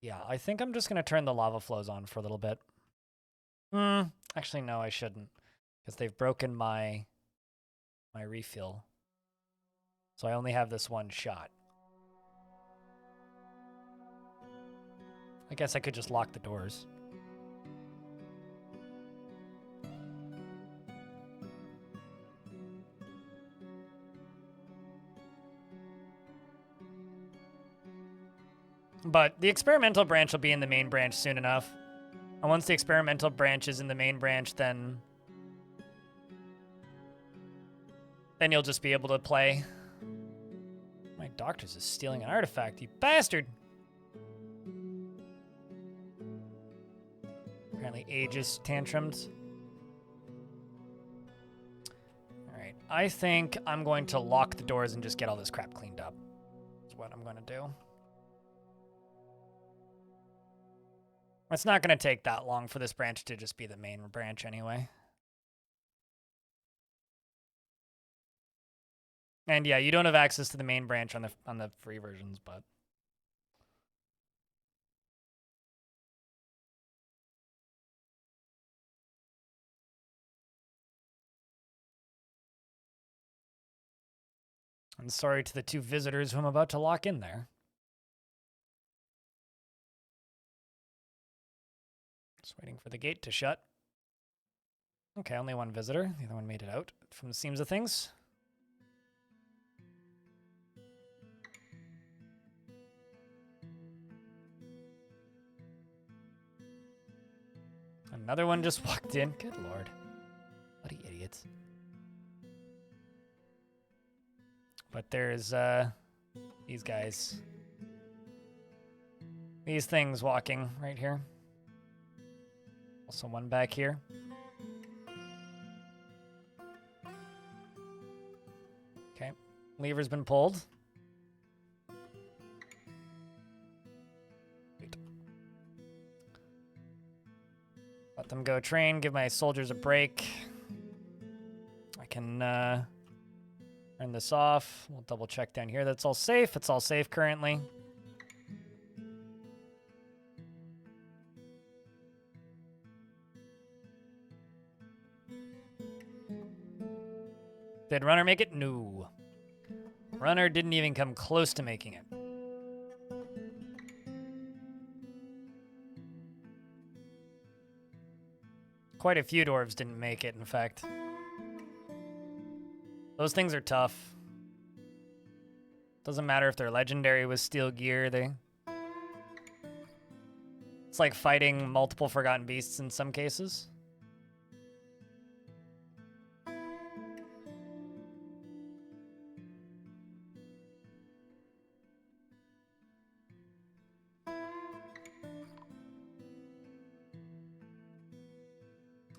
Yeah, I think I'm just gonna turn the lava flows on for a little bit. Actually no, I shouldn't, because they've broken my refill. So I only have this one shot. I guess I could just lock the doors. But the experimental branch will be in the main branch soon enough. And once the experimental branch is in the main branch, then you'll just be able to play. My doctor's is stealing an artifact, you bastard! Apparently Aegis tantrums. Alright, I think I'm going to lock the doors and just get all this crap cleaned up. That's what I'm going to do. It's not going to take that long for this branch to just be the main branch anyway. And yeah, you don't have access to the main branch on the free versions, but I'm sorry to the 2 visitors who I'm about to lock in there. Just waiting for the gate to shut. Okay, only one visitor. The other one made it out from the seams of things. Another one just walked in. Good lord. Bloody idiots. But there's, these guys. These things walking right here. Also one back here. Okay. Lever's been pulled. Wait. Let them go train. Give my soldiers a break. I can turn this off. We'll double check down here. That's all safe. It's all safe currently. Did Runner make it? No. Runner didn't even come close to making it. Quite a few dwarves didn't make it, in fact. Those things are tough. Doesn't matter if they're legendary with steel gear, it's like fighting multiple forgotten beasts in some cases.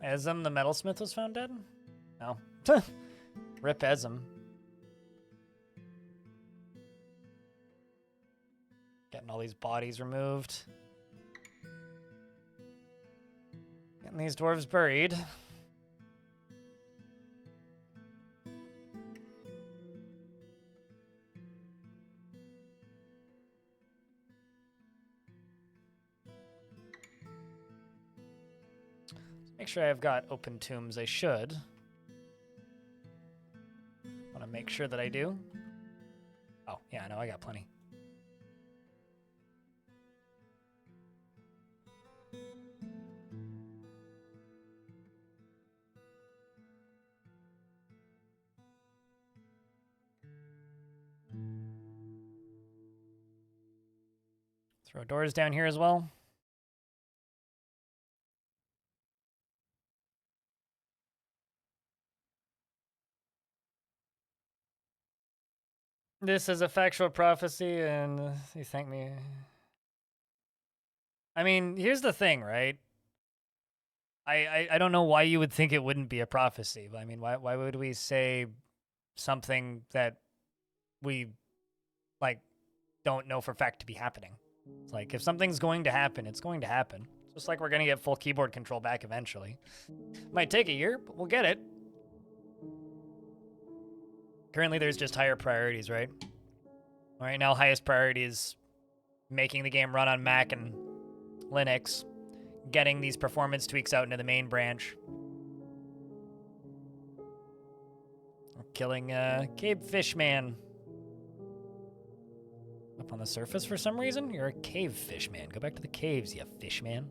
Ezem the metalsmith was found dead? No. Rip Ezem. Getting all these bodies removed. Getting these dwarves buried. Make sure I've got open tombs. I should. Want to make sure that I do. Oh, yeah, no, I got plenty. Throw doors down here as well. This is a factual prophecy, and you thank me. I mean, here's the thing, right? I don't know why you would think it wouldn't be a prophecy. But I mean, why would we say something that we like don't know for a fact to be happening? It's like if something's going to happen, it's going to happen. Just like we're gonna get full keyboard control back eventually. Might take a year, but we'll get it. Currently, there's just higher priorities, right? Right now, highest priority is making the game run on Mac and Linux, getting these performance tweaks out into the main branch. Killing Cave Fishman. Up on the surface for some reason? You're a cave fishman. Go back to the caves, you fishman.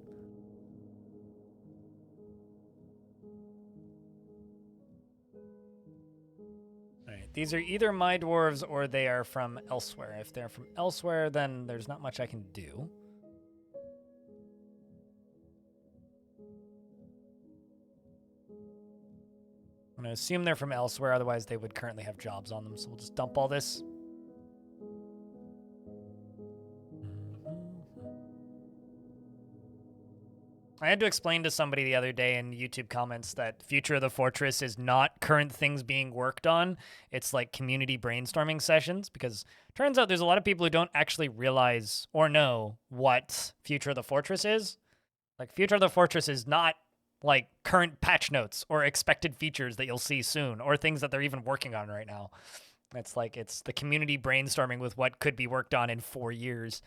Alright, these are either my dwarves or they are from elsewhere. If they're from elsewhere, then there's not much I can do. I'm going to assume they're from elsewhere, otherwise they would currently have jobs on them. So we'll just dump all this. I had to explain to somebody the other day in YouTube comments that Future of the Fortress is not current things being worked on. It's like community brainstorming sessions, because turns out there's a lot of people who don't actually realize or know what Future of the Fortress is. Like, Future of the Fortress is not like current patch notes or expected features that you'll see soon or things that they're even working on right now. It's like it's the community brainstorming with what could be worked on in 4 years.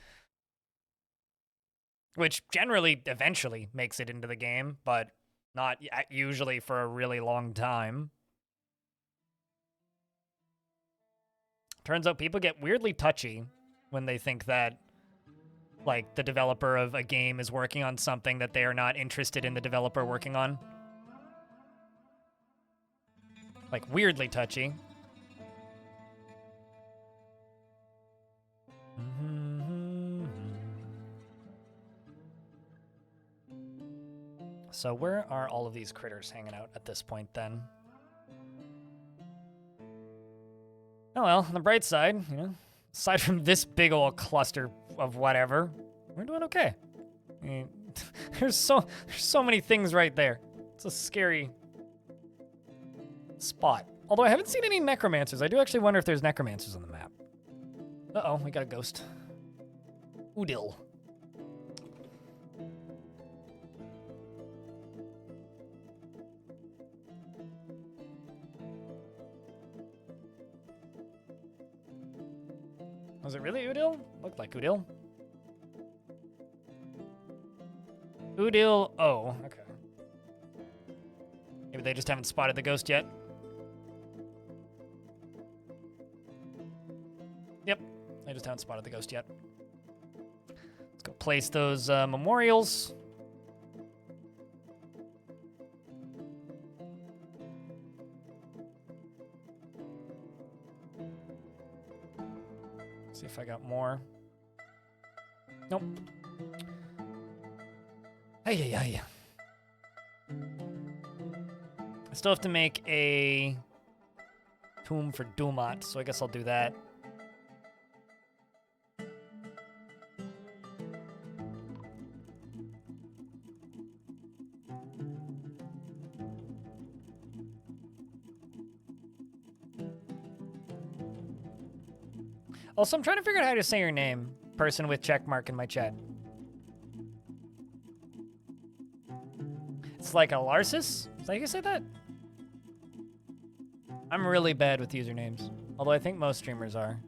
Which generally, eventually, makes it into the game, but not usually for a really long time. Turns out people get weirdly touchy when they think that, like, the developer of a game is working on something that they are not interested in the developer working on. Like, weirdly touchy. So where are all of these critters hanging out at this point, then? Oh well, on the bright side, you know, aside from this big old cluster of whatever, we're doing okay. I mean, there's so many things right there. It's a scary spot. Although I haven't seen any necromancers. I do actually wonder if there's necromancers on the map. Uh-oh, we got a ghost. Udil. Was it really Udil? Looked like Udil. Udil. Oh, okay. Maybe they just haven't spotted the ghost yet. Yep, they just haven't spotted the ghost yet. Let's go place those memorials. See if I got more. Nope. Ay. I still have to make a tomb for Dumat, so I guess I'll do that. Also, I'm trying to figure out how to say your name, person with check mark in my chat. It's like a Larsis? Is that how you say that? I'm really bad with usernames, although I think most streamers are.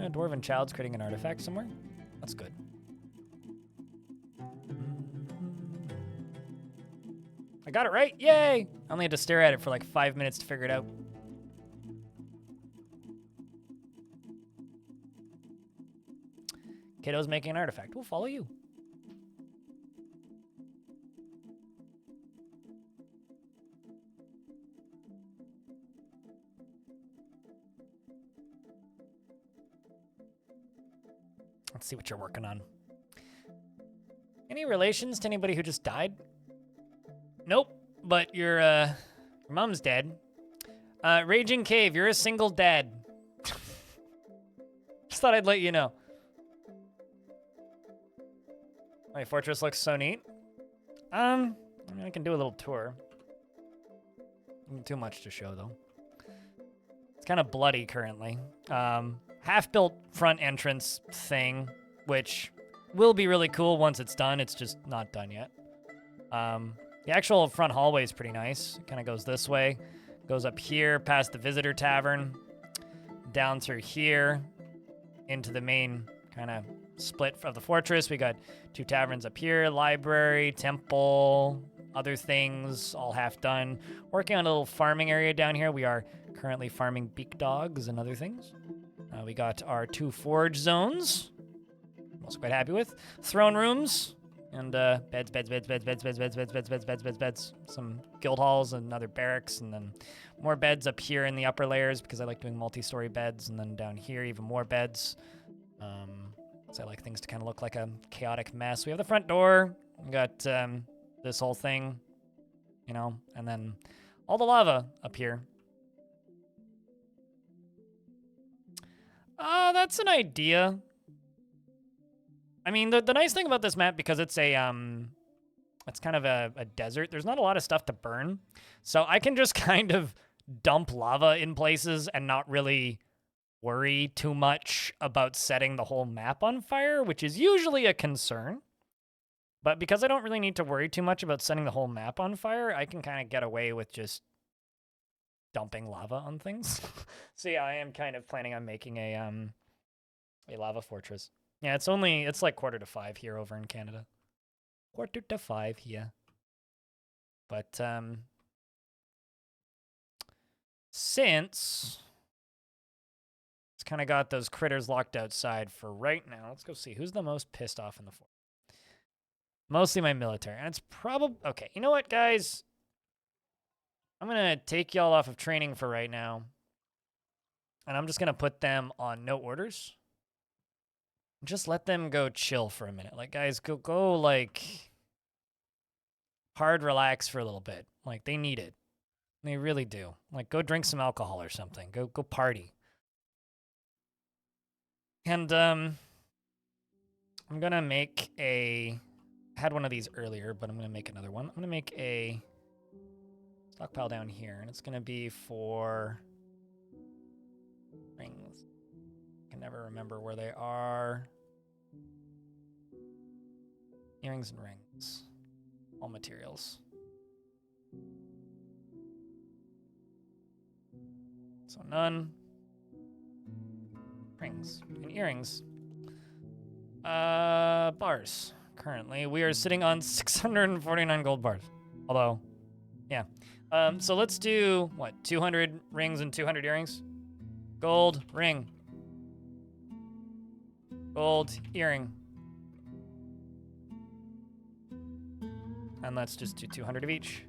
Dwarven Child's creating an artifact somewhere. That's good. I got it right, yay! I only had to stare at it for like 5 minutes to figure it out. Kiddo's making an artifact. We'll follow you. Let's see what you're working on. Any relations to anybody who just died? Nope, but your mom's dead. Raging Cave, you're a single dad. Just thought I'd let you know. My fortress looks so neat. I mean, I can do a little tour. Not too much to show, though. It's kind of bloody currently. Half-built front entrance thing, which will be really cool once it's done. It's just not done yet. The actual front hallway is pretty nice. It kind of goes this way. Goes up here, past the visitor tavern. Down through here. Into the main kind of split of the fortress. We got 2 taverns up here, library, temple, other things, all half done. Working on a little farming area down here. We are currently farming beak dogs and other things. We got our 2 forge zones. I'm also quite happy with. Throne rooms and beds. Some guild halls and another barracks, and then more beds up here in the upper layers because I like doing multi-story beds, and then down here even more beds. So I like things to kind of look like a chaotic mess. We have the front door. We got this whole thing, you know, and then all the lava up here. That's an idea. I mean, the nice thing about this map, because it's a it's kind of a desert, there's not a lot of stuff to burn. So I can just kind of dump lava in places and not really worry too much about setting the whole map on fire, which is usually a concern. But because I don't really need to worry too much about setting the whole map on fire, I can kind of get away with just dumping lava on things. So yeah, I am kind of planning on making a lava fortress. Yeah, it's like 4:45 here over in Canada. 4:45 here. But since it's kind of got those critters locked outside for right now, let's go see who's the most pissed off in the fort. Mostly my military. And it's probably... Okay, you know what, guys? I'm gonna take y'all off of training for right now. And I'm just gonna put them on no orders. Just let them go chill for a minute. Like, guys, go like hard relax for a little bit. Like, they need it. They really do. Like, go drink some alcohol or something. Go party. And I'm gonna make a. I had one of these earlier, but I'm gonna make another one. I'm gonna make a stockpile down here, and it's gonna be for rings. I can never remember where they are. Earrings and rings. All materials. So none. Rings and earrings. Bars. Currently, we are sitting on 649 gold bars. Although, yeah. So let's do, what, 200 rings and 200 earrings? Gold, ring. Gold, earring. And let's just do 200 of each.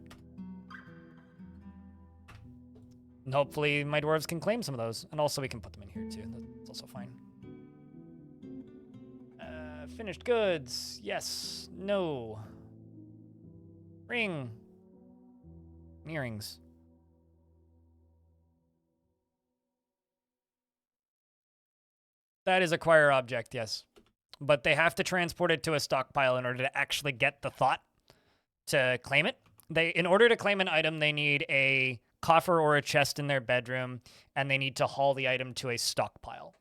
And hopefully my dwarves can claim some of those. And also we can put them in here too. That's also fine. Finished goods. Yes. No. Ring. Earrings. That is acquire object, yes. But they have to transport it to a stockpile in order to actually get the thought to claim it. In order to claim an item, they need a coffer or a chest in their bedroom, and they need to haul the item to a stockpile.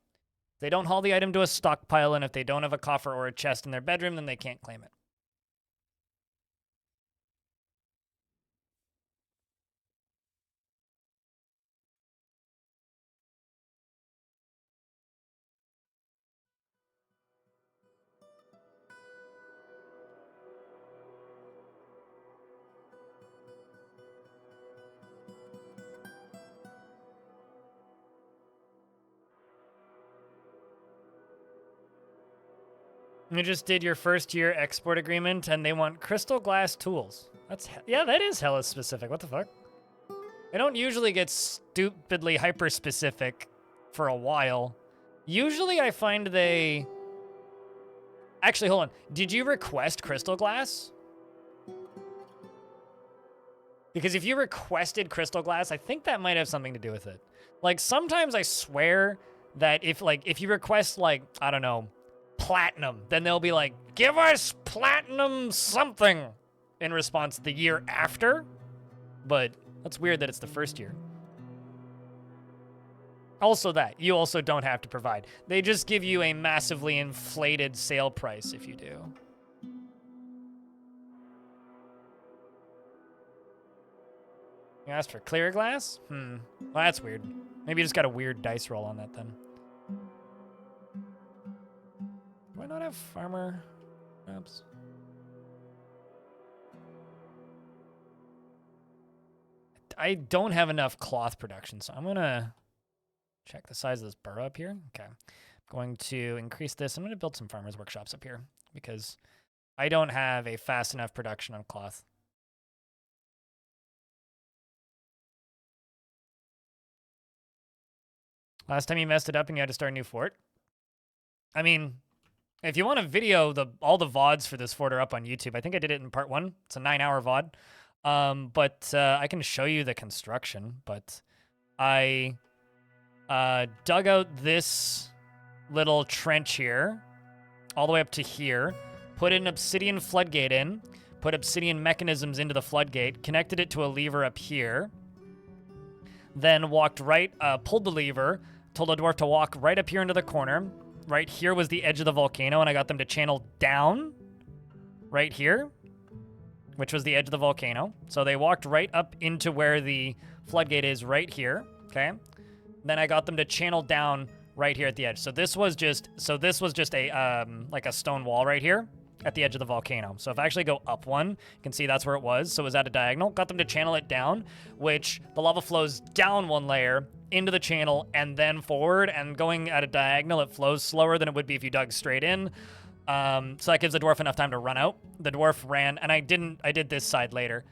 If they don't haul the item to a stockpile, and if they don't have a coffer or a chest in their bedroom, then they can't claim it. You just did your first year export agreement, and they want crystal glass tools. Yeah, that is hella specific. What the fuck? They don't usually get stupidly hyper specific for a while. Usually I find they... Actually, hold on. Did you request crystal glass? Because if you requested crystal glass, I think that might have something to do with it. Like, sometimes I swear that if you request, like, I don't know, platinum, then they'll be like, give us platinum something in response the year after. But that's weird that it's the first year. Also that, you also don't have to provide. They just give you a massively inflated sale price if you do. You asked for clear glass? Well, that's weird. Maybe you just got a weird dice roll on that then. Do I not have farmer? Oops. I don't have enough cloth production, so I'm gonna check the size of this burrow up here. Okay. I'm going to increase this. I'm gonna build some farmers workshops up here because I don't have a fast enough production on cloth. Last time you messed it up and you had to start a new fort? I mean, if you want a video, all the VODs for this fort are up on YouTube. I think I did it in part 1. It's a 9-hour VOD. But I can show you the construction. But I dug out this little trench here, all the way up to here, put an obsidian floodgate in, put obsidian mechanisms into the floodgate, connected it to a lever up here, then walked right, pulled the lever, told the dwarf to walk right up here into the corner. Right here was the edge of the volcano, and I got them to channel down right here, which was the edge of the volcano. So they walked right up into where the floodgate is right here, okay? Then I got them to channel down right here at the edge. So this was just a like a stone wall right here at the edge of the volcano. So if I actually go up one, you can see that's where it was. So it was at a diagonal. Got them to channel it down, which the lava flows down one layer into the channel and then forward, and going at a diagonal, it flows slower than it would be if you dug straight in. So that gives the dwarf enough time to run out. The dwarf ran, and I did this side later.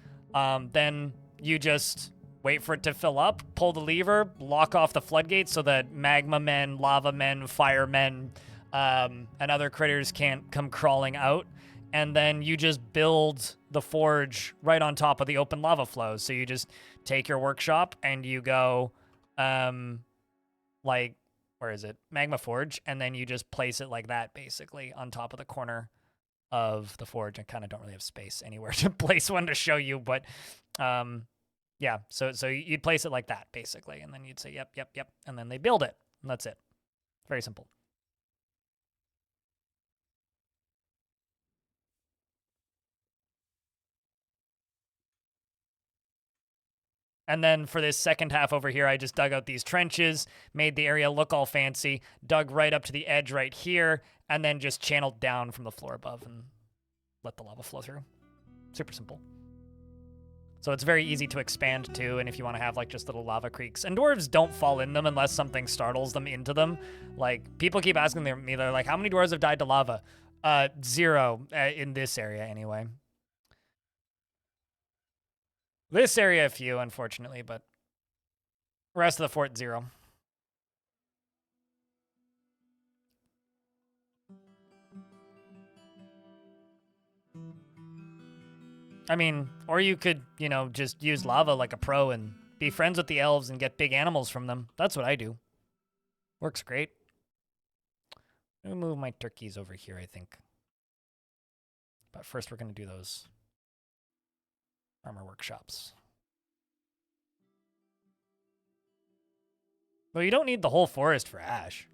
Then you just wait for it to fill up, pull the lever, lock off the floodgates so that magma men, lava men, fire men, and other critters can't come crawling out. And then you just build the forge right on top of the open lava flows. So you just take your workshop and you go, like, where is it? Magma forge. And then you just place it like that, basically, on top of the corner of the forge. I kind of don't really have space anywhere to place one to show you, but yeah, so you'd place it like that, basically, and then you'd say, yep, yep, yep, and then they build it, and that's it. Very simple. And then for this second half over here, I just dug out these trenches, made the area look all fancy, dug right up to the edge right here, and then just channeled down from the floor above and let the lava flow through. Super simple. So it's very easy to expand too, and if you want to have like just little lava creeks. And dwarves don't fall in them unless something startles them into them. Like, people keep asking me, they're like, how many dwarves have died to lava? 0 in this area anyway. This area a few, unfortunately, but rest of the fort 0. I mean, or you could, you know, just use lava like a pro and be friends with the elves and get big animals from them. That's what I do. Works great. Let me move my turkeys over here, I think. But first we're going to do those armor workshops. Well, you don't need the whole forest for ash.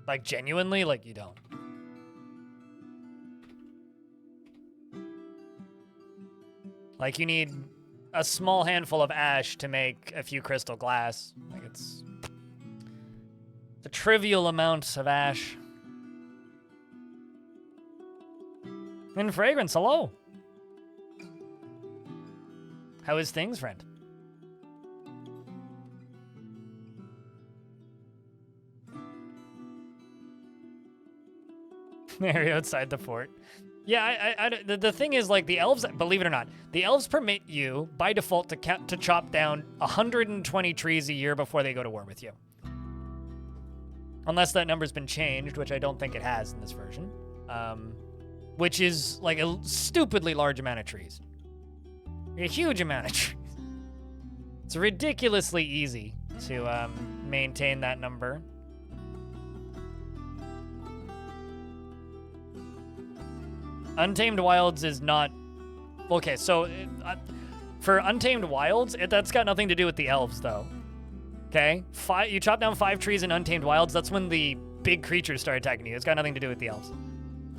Like, genuinely, like, you don't. Like, you need a small handful of ash to make a few crystal glass. Like, it's a trivial amount of ash. And fragrance, hello. How is things, friend? Area outside the fort. Yeah, the thing is, like, the elves, believe it or not, the elves permit you, by default, to chop down 120 trees a year before they go to war with you. Unless that number's been changed, which I don't think it has in this version. Which is, like, a stupidly large amount of trees. A huge amount of trees. It's ridiculously easy to maintain that number. Untamed Wilds is not... Okay, so for Untamed Wilds, that's got nothing to do with the elves, though. Okay? You chop down 5 trees in Untamed Wilds, that's when the big creatures start attacking you. It's got nothing to do with the elves.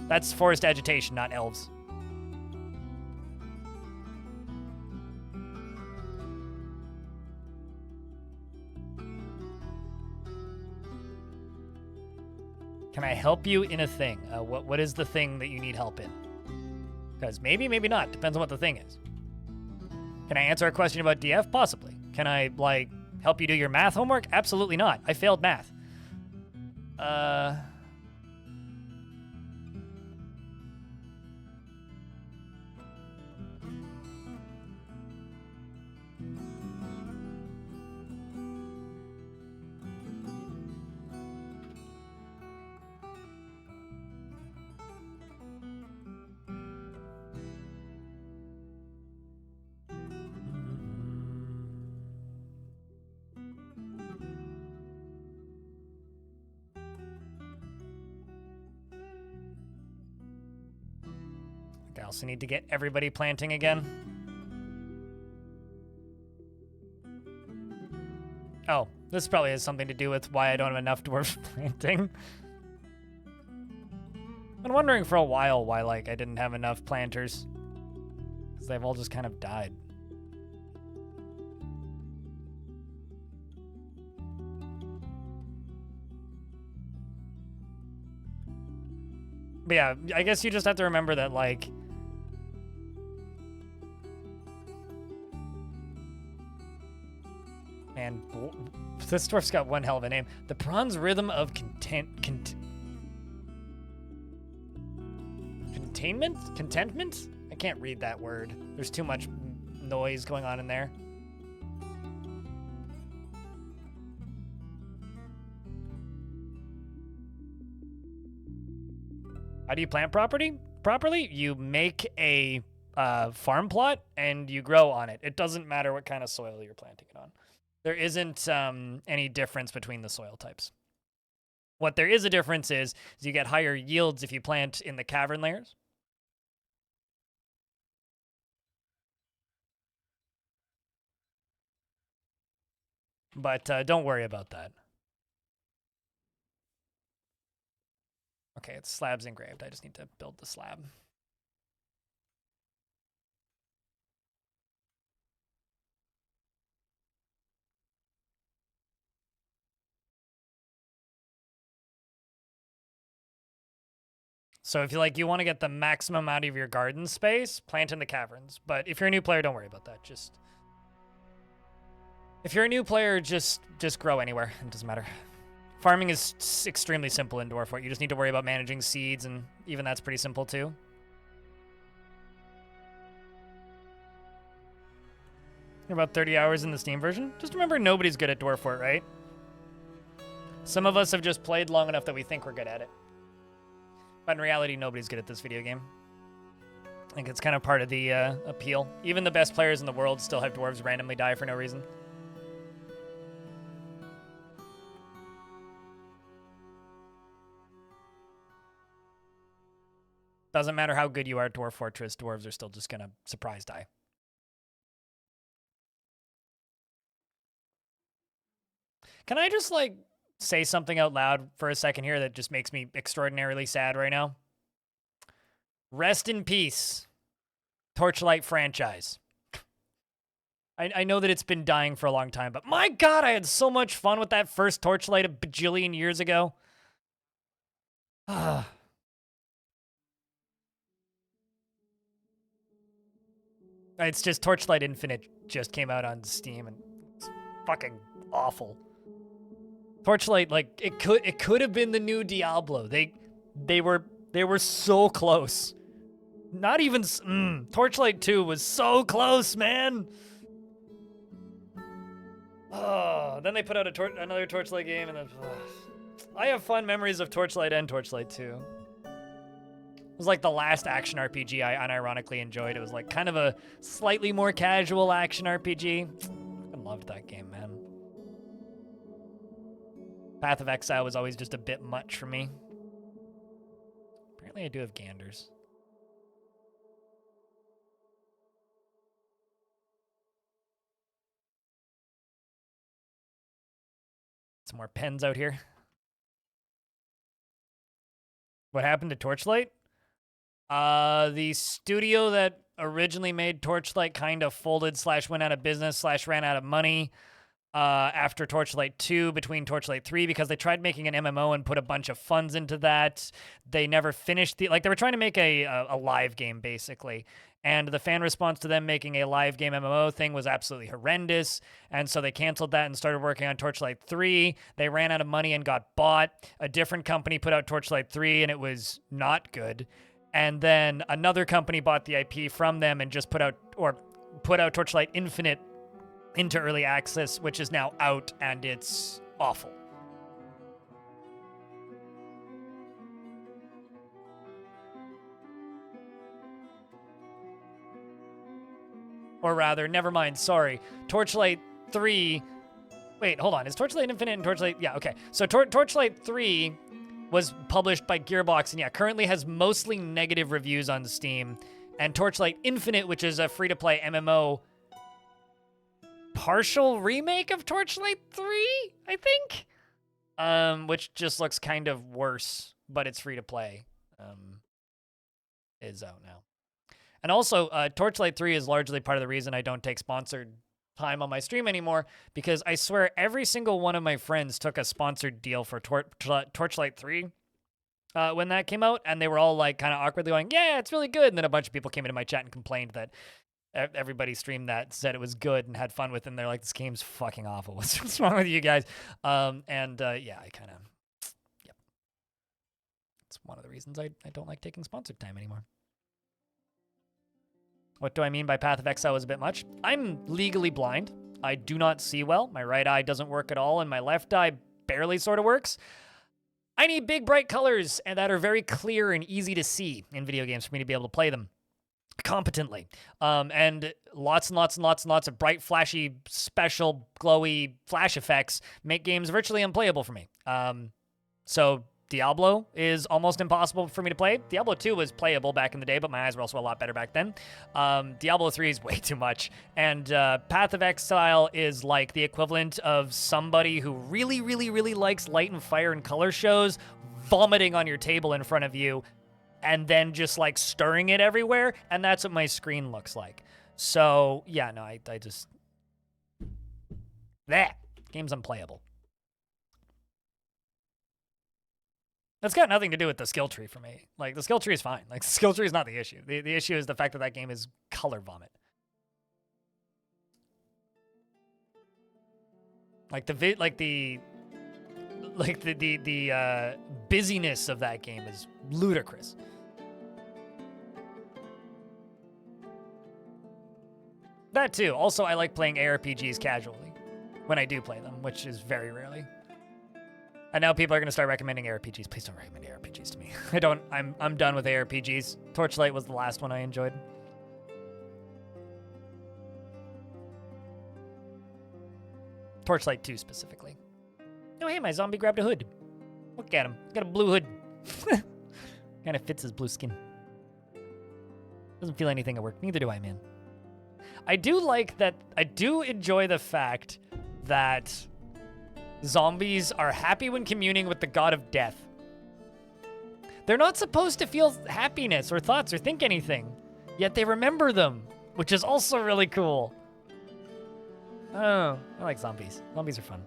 That's forest agitation, not elves. Can I help you in a thing? What is the thing that you need help in? Because maybe, maybe not. Depends on what the thing is. Can I answer a question about DF? Possibly. Can I, like, help you do your math homework? Absolutely not. I failed math. I also need to get everybody planting again. Oh, this probably has something to do with why I don't have enough dwarf planting. I've been wondering for a while why, like, I didn't have enough planters. Because they've all just kind of died. But yeah, I guess you just have to remember that, like... Man, this dwarf's got one hell of a name. The Bronze Rhythm of Containment? Contentment? can't read that word. There's too much noise going on in there. How do you plant properly? You make a farm plot and you grow on it. It doesn't matter what kind of soil you're planting it on. There isn't any difference between the soil types. What there is a difference is you get higher yields if you plant in the cavern layers. But don't worry about that. Okay, it's slabs engraved. I just need to build the slab. So if you want to get the maximum out of your garden space, plant in the caverns. But if you're a new player, don't worry about that. If you're a new player, just grow anywhere. It doesn't matter. Farming is extremely simple in Dwarf. You just need to worry about managing seeds, and even that's pretty simple too. About 30 hours in the Steam version. Just remember, nobody's good at Dwarf Fort, right? Some of us have just played long enough that we think we're good at it. But in reality, nobody's good at this video game. I think it's kind of part of the appeal. Even the best players in the world still have dwarves randomly die for no reason. Doesn't matter how good you are at Dwarf Fortress, dwarves are still just gonna surprise die. Can I just, like, say something out loud for a second here that just makes me extraordinarily sad right now? Rest in peace, Torchlight franchise. I know that it's been dying for a long time, but my God, I had so much fun with that first Torchlight a bajillion years ago. It's just Torchlight Infinite just came out on Steam and it's fucking awful. Torchlight, like, it could have been the new Diablo. They were so close. Not even Torchlight 2 was so close, man. Oh, then they put out another Torchlight game, and then I have fun memories of Torchlight and Torchlight 2. It was like the last action RPG I unironically enjoyed. It was like kind of a slightly more casual action RPG. I loved that game, man. Path of Exile was always just a bit much for me. Apparently I do have ganders. Some more pens out here. What happened to Torchlight? The studio that originally made Torchlight kind of folded / went out of business / ran out of money after Torchlight 2, between Torchlight 3, because they tried making an MMO and put a bunch of funds into that. They never finished they were trying to make a live game, basically. And the fan response to them making a live game MMO thing was absolutely horrendous. And so they canceled that and started working on Torchlight 3. They ran out of money and got bought. A different company put out Torchlight 3 and it was not good. And then another company bought the IP from them and just put out Torchlight Infinite into early access, which is now out, and it's awful. Or rather, never mind, sorry. Torchlight 3... Wait, hold on. Is Torchlight Infinite and Torchlight... Yeah, okay. So Torchlight 3 was published by Gearbox, and yeah, currently has mostly negative reviews on Steam. And Torchlight Infinite, which is a free-to-play MMO... partial remake of Torchlight 3, I think? Which just looks kind of worse, but it's free to play. Is out now. And also, Torchlight 3 is largely part of the reason I don't take sponsored time on my stream anymore, because I swear every single one of my friends took a sponsored deal for Torchlight 3 when that came out, and they were all like kind of awkwardly going, yeah, it's really good. And then a bunch of people came into my chat and complained that everybody streamed that, said it was good and had fun with it, and they're like, this game's fucking awful. What's wrong with you guys? Yeah, I kind of, yep. It's one of the reasons I don't like taking sponsored time anymore. What do I mean by Path of Exile is a bit much? I'm legally blind. I do not see well. My right eye doesn't work at all, and my left eye barely sort of works. I need big, bright colors and that are very clear and easy to see in video games for me to be able to play them competently. And lots and lots and lots and lots of bright, flashy, special, glowy flash effects make games virtually unplayable for me. So Diablo is almost impossible for me to play. Diablo 2 was playable back in the day, but my eyes were also a lot better back then. Diablo 3 is way too much. And Path of Exile is like the equivalent of somebody who really, really, really likes light and fire and color shows vomiting on your table in front of you and then just like stirring it everywhere. And that's what my screen looks like. So yeah, no, I just... That game's unplayable. That's got nothing to do with the skill tree for me. Like, the skill tree is fine. Like, the skill tree is not the issue. The issue is the fact that that game is color vomit. Like, the busyness of that game is ludicrous. That too. Also, I like playing ARPGs casually when I do play them, which is very rarely. And now people are going to start recommending ARPGs. Please don't recommend ARPGs to me. I'm done with ARPGs. Torchlight was the last one I enjoyed. Torchlight 2 specifically. Oh, hey, my zombie grabbed a hood. Look at him. Got a blue hood. Kind of fits his blue skin. Doesn't feel anything at work. Neither do I, man. I do like that. I do enjoy the fact that zombies are happy when communing with the god of death. They're not supposed to feel happiness or thoughts or think anything, yet they remember them, which is also really cool. Oh, I like zombies. Zombies are fun.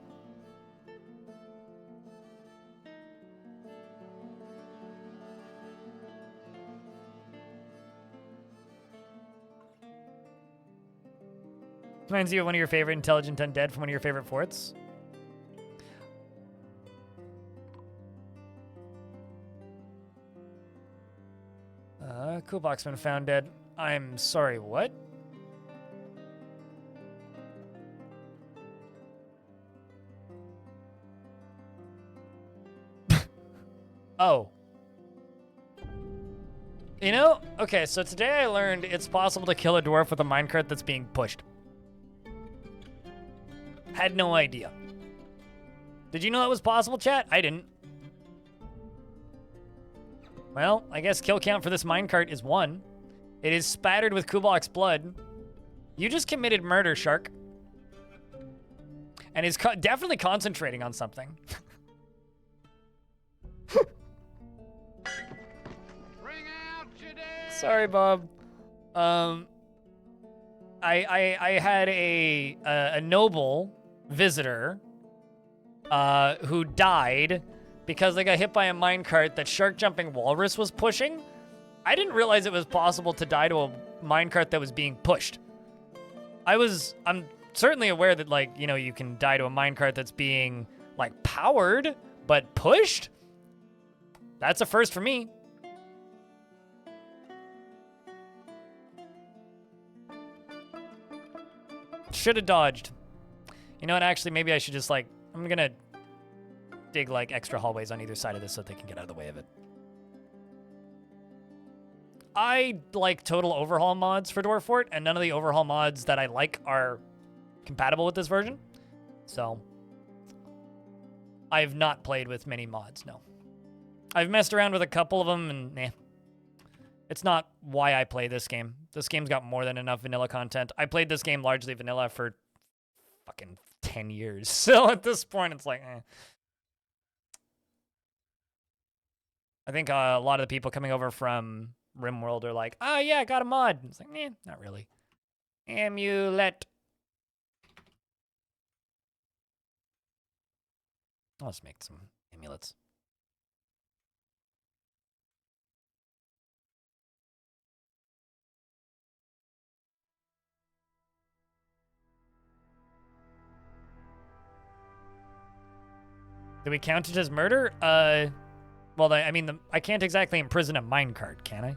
Reminds you of one of your favorite intelligent undead from one of your favorite forts? Cool box been found dead. I'm sorry, what? Oh. You know, okay, so today I learned it's possible to kill a dwarf with a minecart that's being pushed. Had no idea. Did you know that was possible, chat? I didn't. Well, I guess kill count for this minecart is 1. It is spattered with Kubok's blood. You just committed murder, Shark. And is definitely concentrating on something. Bring out your dead. Sorry, Bob. I had a noble visitor who died because they got hit by a minecart that Shark Jumping Walrus was pushing. I didn't realize it was possible to die to a minecart that was being pushed. I'm certainly aware that, like, you know, you can die to a minecart that's being, like, powered, but pushed? That's a first for me. Should have dodged. You know what, actually, maybe I should just, like, I'm gonna dig, like, extra hallways on either side of this so they can get out of the way of it. I like total overhaul mods for Dwarf Fort, and none of the overhaul mods that I like are compatible with this version. So, I've not played with many mods, no. I've messed around with a couple of them, and nah. It's not why I play this game. This game's got more than enough vanilla content. I played this game largely vanilla for fucking 10 years. So at this point, it's like, eh. I think a lot of the people coming over from RimWorld are like, oh yeah, I got a mod. It's like, eh, not really. Amulet. Let's make some amulets. Do we count it as murder? Well, I mean, I can't exactly imprison a minecart, can I?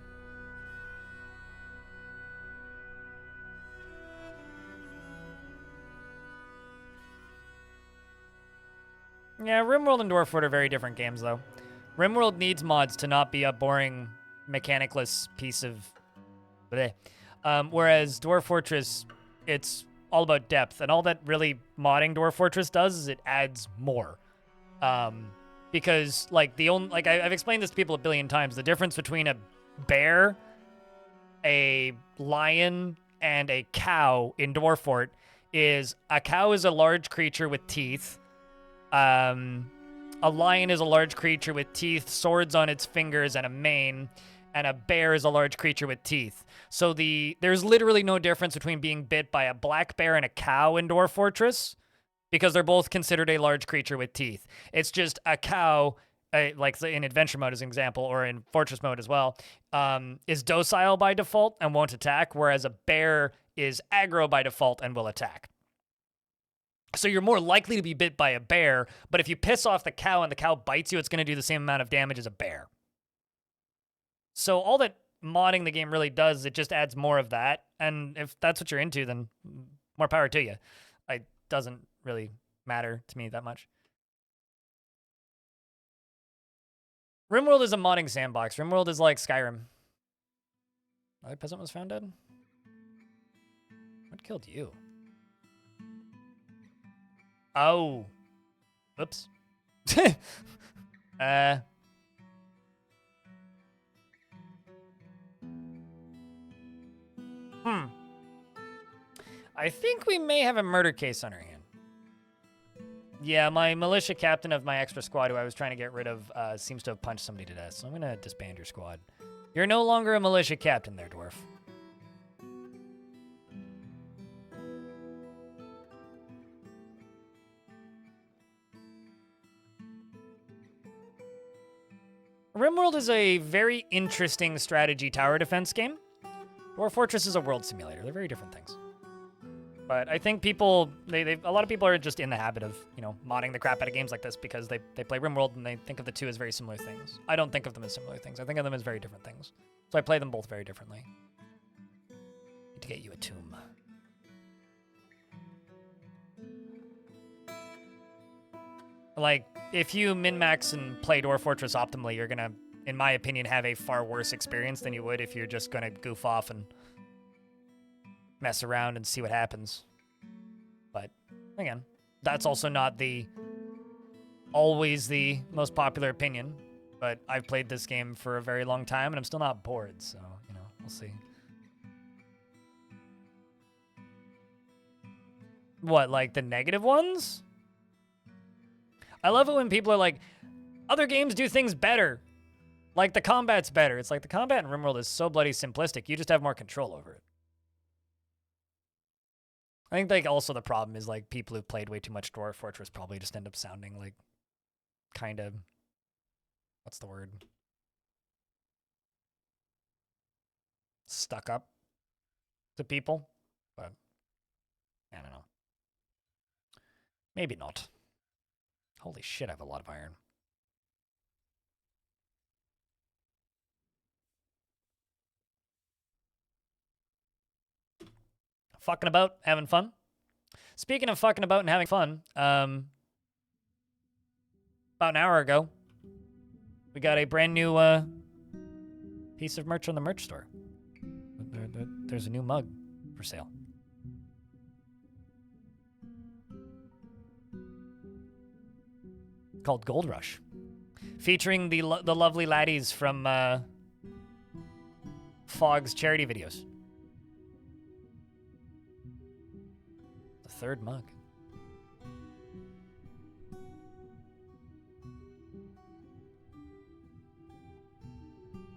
Yeah, RimWorld and Dwarf Fort are very different games, though. RimWorld needs mods to not be a boring, mechanicless piece of bleh. Whereas Dwarf Fortress, it's all about depth, and all that really modding Dwarf Fortress does is it adds more. Because like I've explained this to people a billion times, the difference between a bear, a lion, and a cow in Dwarf Fort is a cow is a large creature with teeth. A lion is a large creature with teeth, swords on its fingers, and a mane. And a bear is a large creature with teeth. So there's literally no difference between being bit by a black bear and a cow in Dwarf Fortress, because they're both considered a large creature with teeth. It's just a cow, like in adventure mode as an example, or in fortress mode as well, is docile by default and won't attack, whereas a bear is aggro by default and will attack. So you're more likely to be bit by a bear, but if you piss off the cow and the cow bites you, it's going to do the same amount of damage as a bear. So all that modding the game really does, it just adds more of that. And if that's what you're into, then more power to you. It doesn't really matter to me that much. RimWorld is a modding sandbox. RimWorld is like Skyrim. Another peasant was found dead? What killed you? Oh. Whoops. I think we may have a murder case on our hand. Yeah, my militia captain of my extra squad who I was trying to get rid of seems to have punched somebody to death, so I'm going to disband your squad. You're no longer a militia captain there, Dwarf. RimWorld is a very interesting strategy tower defense game. Dwarf Fortress is a world simulator. They're very different things. But I think people, a lot of people are just in the habit of, modding the crap out of games like this because they play RimWorld and they think of the two as very similar things. I don't think of them as similar things. I think of them as very different things. So I play them both very differently. Need to get you a tomb. Like, if you min-max and play Dwarf Fortress optimally, you're gonna, in my opinion, have a far worse experience than you would if you're just gonna goof off and mess around and see what happens. But again, that's also not always the most popular opinion. But I've played this game for a very long time and I'm still not bored, so we'll see. What, like the negative ones? I love it when people are like, other games do things better. Like the combat's better. It's like the combat in RimWorld is so bloody simplistic. You just have more control over it. I think like also the problem is like people who've played way too much Dwarf Fortress probably just end up sounding like kind of, what's the word? Stuck up to people. But I don't know. Maybe not. Holy shit, I have a lot of iron. Fucking about, having fun. Speaking of fucking about and having fun, about an hour ago, we got a brand new piece of merch on the merch store. There's a new mug for sale. Called Gold Rush, featuring the lovely laddies from Fogg's charity videos. The third mug.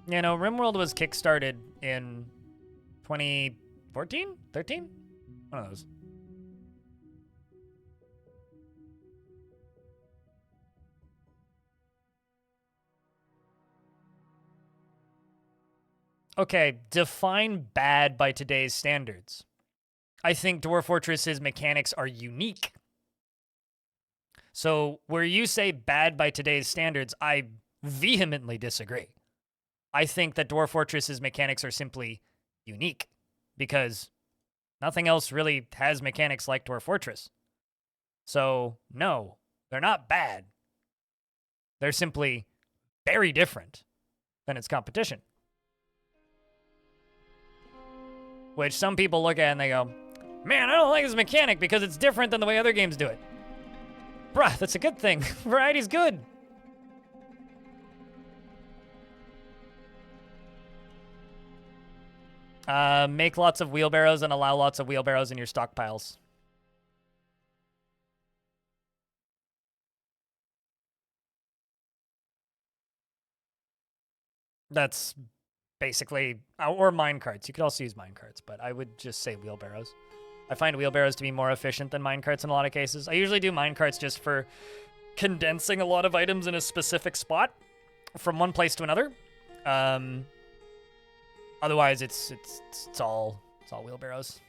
RimWorld was kickstarted in 2014? 13? One of those. Okay, define bad by today's standards. I think Dwarf Fortress's mechanics are unique. So where you say bad by today's standards, I vehemently disagree. I think that Dwarf Fortress's mechanics are simply unique because nothing else really has mechanics like Dwarf Fortress. So no, they're not bad. They're simply very different than its competition. Which some people look at and they go, man, I don't like this mechanic because it's different than the way other games do it. Bruh, that's a good thing. Variety's good. Make lots of wheelbarrows and allow lots of wheelbarrows in your stockpiles. That's basically, or minecarts. You could also use minecarts, but I would just say wheelbarrows. I find wheelbarrows to be more efficient than minecarts in a lot of cases. I usually do minecarts just for condensing a lot of items in a specific spot from one place to another. Otherwise, it's all wheelbarrows.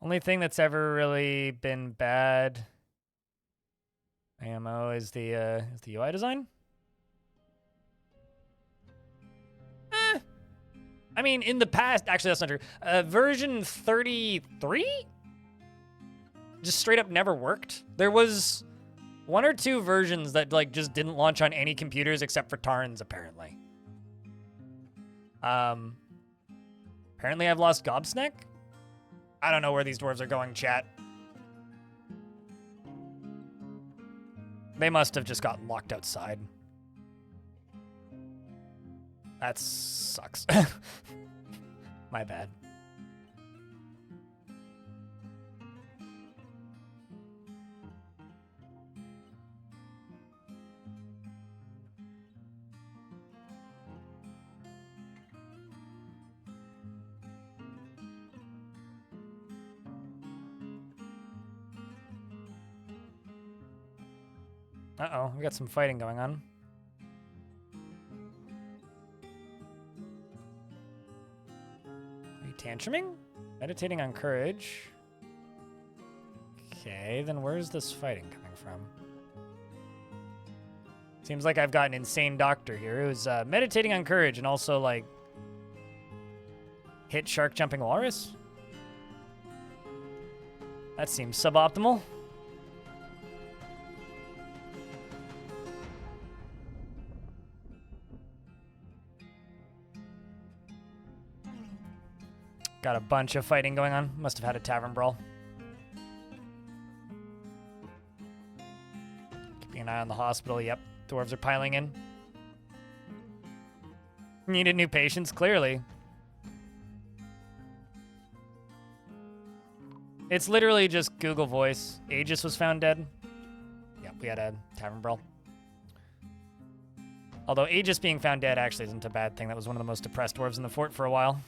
Only thing that's ever really been bad AMO is the UI design. I mean, in the past, actually that's not true. Version 33 just straight up never worked. There was 1 or 2 versions that like just didn't launch on any computers except for Tarns, apparently. Apparently I've lost Gobsnack. I don't know where these dwarves are going, chat. They must have just gotten locked outside. That sucks. My bad. Uh-oh, we got some fighting going on. Are you tantruming? Meditating on courage. Okay, then where's this fighting coming from? Seems like I've got an insane doctor here who's meditating on courage and also, like, hit shark jumping walrus? That seems suboptimal. Got a bunch of fighting going on. Must have had a tavern brawl. Keeping an eye on the hospital. Yep, dwarves are piling in. Needed new patients, clearly. It's literally just Google Voice. Aegis was found dead. Yep, we had a tavern brawl. Although Aegis being found dead actually isn't a bad thing. That was one of the most depressed dwarves in the fort for a while.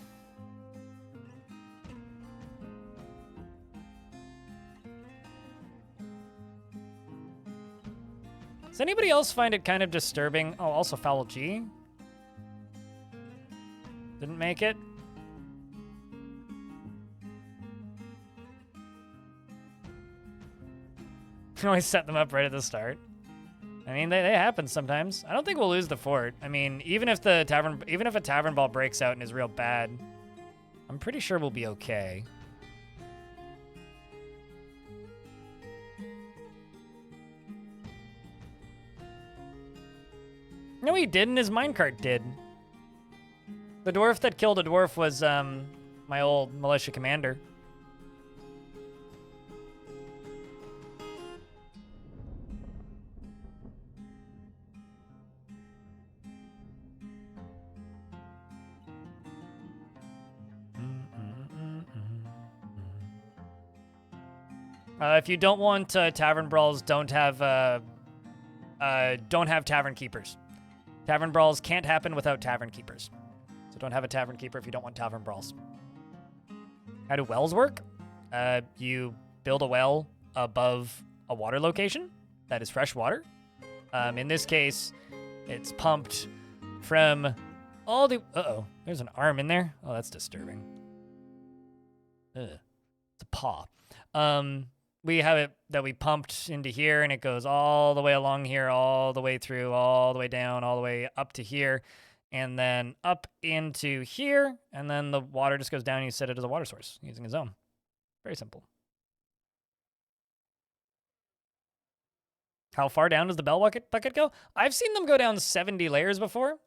Does anybody else find it kind of disturbing? Oh, also Foul G. Didn't make it. You always set them up right at the start. I mean, they happen sometimes. I don't think we'll lose the fort. I mean, even if a tavern ball breaks out and is real bad, I'm pretty sure we'll be okay. No, he didn't. His minecart did. The dwarf that killed a dwarf was my old militia commander. If you don't want tavern brawls, don't have tavern keepers. Tavern brawls can't happen without tavern keepers. So don't have a tavern keeper if you don't want tavern brawls. How do wells work? You build a well above a water location that is fresh water. In this case, it's pumped from all the... Uh-oh, there's an arm in there. Oh, that's disturbing. Ugh. It's a paw. we have it that we pumped into here, and it goes all the way along here, all the way through, all the way down, all the way up to here, and then up into here, and then the water just goes down and you set it as a water source using a zone. Very simple. How far down does the bell bucket go? I've seen them go down 70 layers before,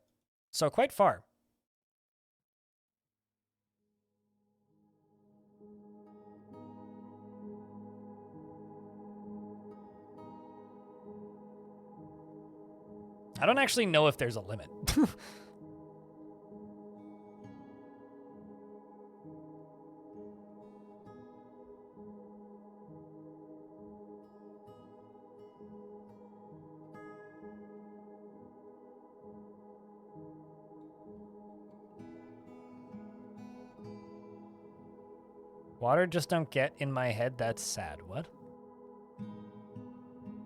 so quite far. I don't actually know if there's a limit. Water just don't get in my head. That's sad. What?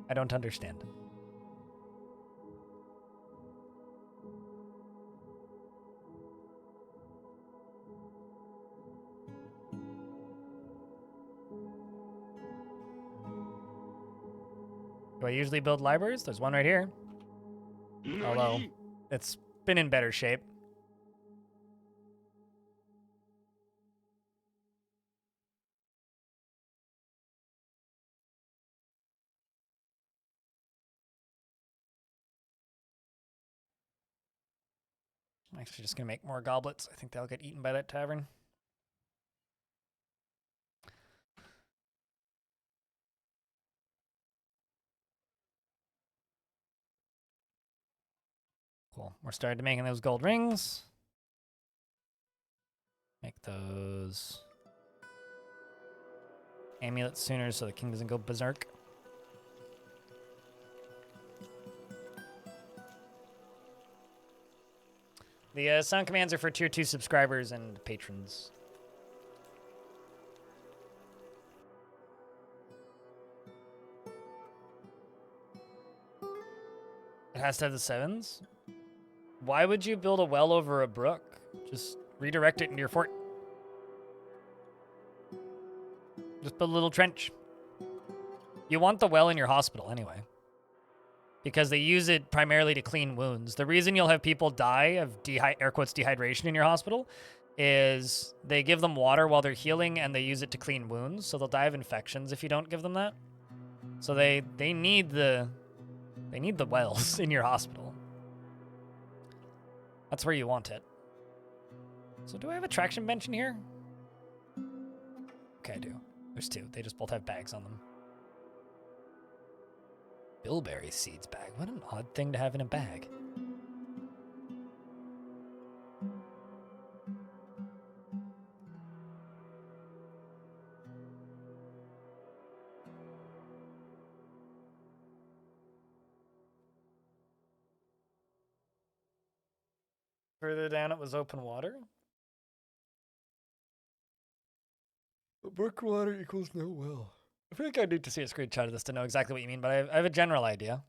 I don't understand. Do I usually build libraries? There's one right here. Although, it's been in better shape. I'm actually just going to make more goblets. I think they'll get eaten by that tavern. Cool. We're starting to making those gold rings. Make those amulets sooner so the king doesn't go berserk. The sound commands are for tier 2 subscribers and patrons. It has to have the 7s? Why would you build a well over a brook? Just redirect it into your fort. Just build a little trench. You want the well in your hospital anyway, because they use it primarily to clean wounds. The reason you'll have people die of air quotes dehydration in your hospital is they give them water while they're healing and they use it to clean wounds, so they'll die of infections if you don't give them that. So they need the wells in your hospital. That's where you want it. So do I have a traction bench in here? Okay, I do. There's 2. They just both have bags on them. Bilberry seeds bag. What an odd thing to have in a bag. Further down, it was open water. Brook water equals no well. I feel like I need to see a screenshot of this to know exactly what you mean, but I have a general idea.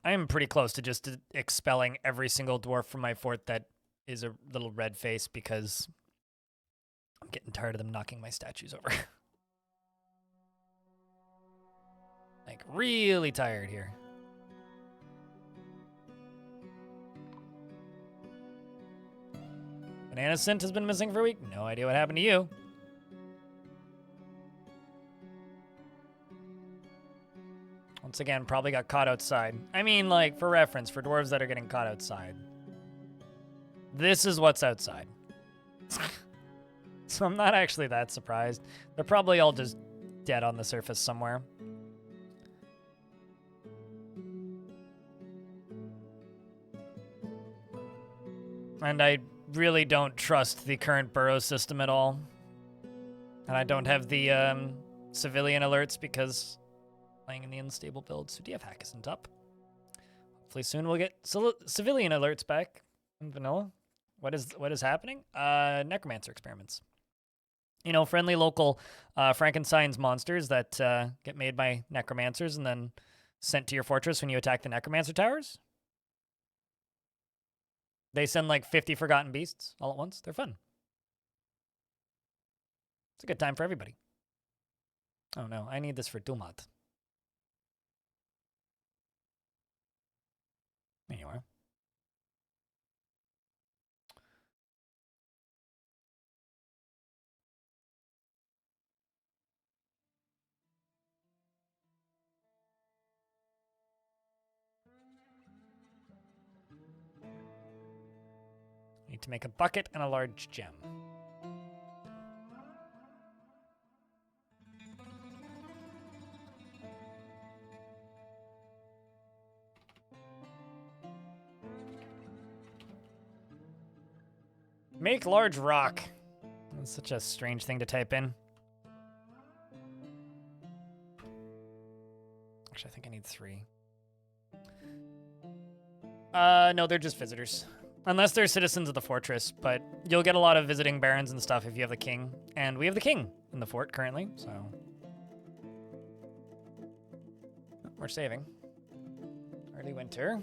I am pretty close to just expelling every single dwarf from my fort that is a little red face because I'm getting tired of them knocking my statues over. Like, really tired here. Banana Scent has been missing for a week. No idea what happened to you. Once again, probably got caught outside. I mean, like, for reference, for dwarves that are getting caught outside. This is what's outside. So I'm not actually that surprised. They're probably all just dead on the surface somewhere. And I really don't trust the current burrow system at all. And I don't have the civilian alerts because I'm playing in the unstable build. So DF hack isn't up. Hopefully soon we'll get civilian alerts back in vanilla. What is happening? Necromancer experiments. You know, friendly local Frankenstein's monsters that get made by necromancers and then sent to your fortress when you attack the necromancer towers. They send like 50 forgotten beasts all at once. They're fun. a good time for everybody. Oh no, I need this for Dumat. There you are. Need to make a bucket and a large gem. Make large rock. That's such a strange thing to type in. Actually, I think I need 3. No, they're just visitors. Unless they're citizens of the fortress, but you'll get a lot of visiting barons and stuff if you have the king. And we have the king in the fort currently, so... We're saving. Early winter.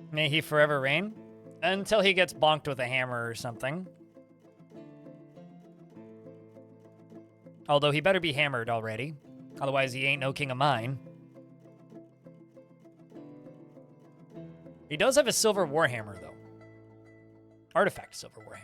May he forever reign? Until he gets bonked with a hammer or something. Although he better be hammered already. Otherwise he ain't no king of mine. He does have a silver warhammer, though. Artifact silver warhammer.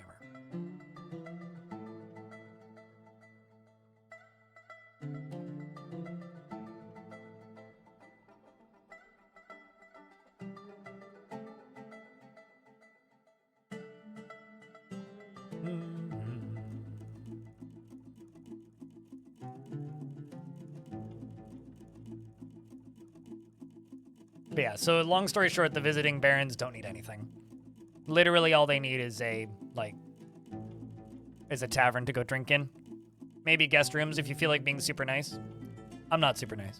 But yeah, so long story short, the visiting barons don't need anything. Literally all they need is a tavern to go drink in. Maybe guest rooms if you feel like being super nice. I'm not super nice.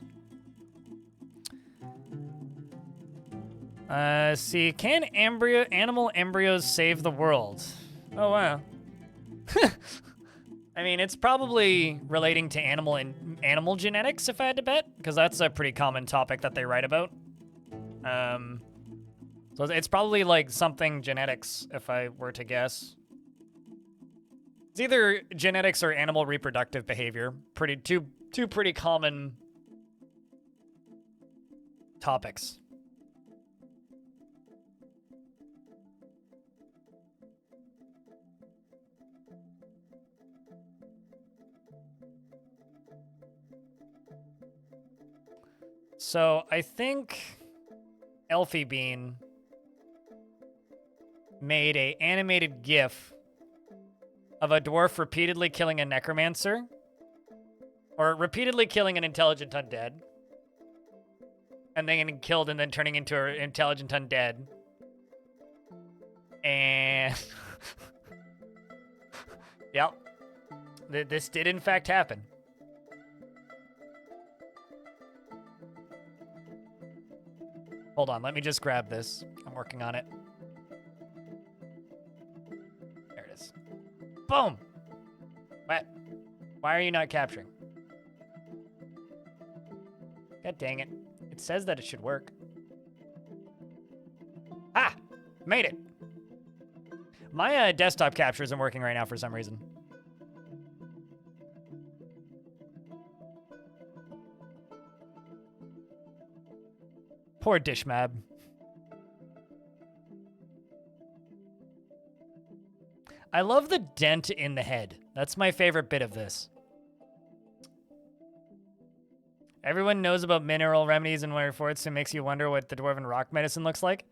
See, can animal embryos save the world? Oh, wow. I mean, it's probably relating to animal genetics, if I had to bet, because that's a pretty common topic that they write about. So it's probably like something genetics, if I were to guess. It's either genetics or animal reproductive behavior. Two pretty common topics. So I think Elfie Bean made a animated GIF of a dwarf repeatedly killing a necromancer, or repeatedly killing an intelligent undead, and then getting killed and then turning into an intelligent undead. And yep, this did in fact happen. Hold on, let me just grab this. I'm working on it. There it is. Boom! What? Why are you not capturing? God dang it. It says that it should work. Ah! Made it! My desktop capture isn't working right now for some reason. Poor Dishmab. I love the dent in the head. That's my favorite bit of this. Everyone knows about mineral remedies and winter forts, so it makes you wonder what the dwarven rock medicine looks like.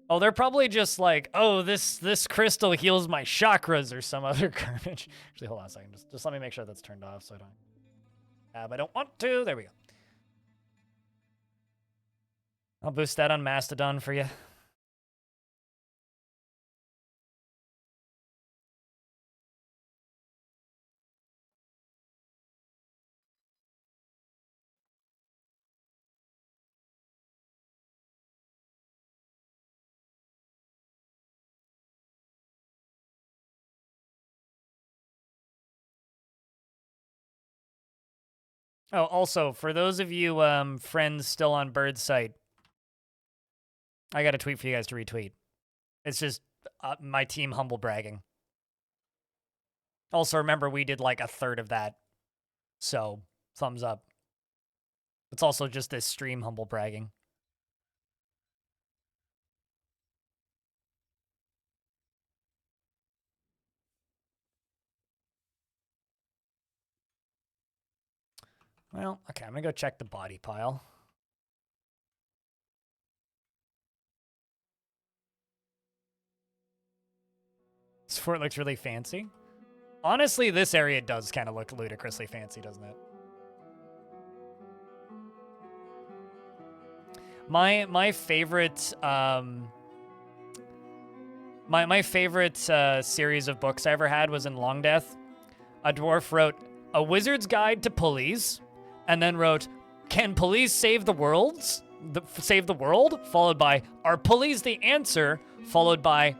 Oh, they're probably just like, oh, this crystal heals my chakras or some other garbage. Actually, hold on a second. Just let me make sure that's turned off so I don't... I don't want to. There we go. I'll boost that on Mastodon for you. Oh, also, for those of you friends still on Bird's site, I got a tweet for you guys to retweet. It's just my team humble bragging. Also, remember, we did like a third of that. So, thumbs up. It's also just this stream humble bragging. Well, okay, I'm gonna go check the body pile. This fort looks really fancy. Honestly, this area does kind of look ludicrously fancy, doesn't it? My favorite my favorite series of books I ever had was in Long Death. A dwarf wrote A Wizard's Guide to Pulleys, and then wrote, Can pulleys save the worlds? Save the world? Followed by, Are pulleys the answer? Followed by,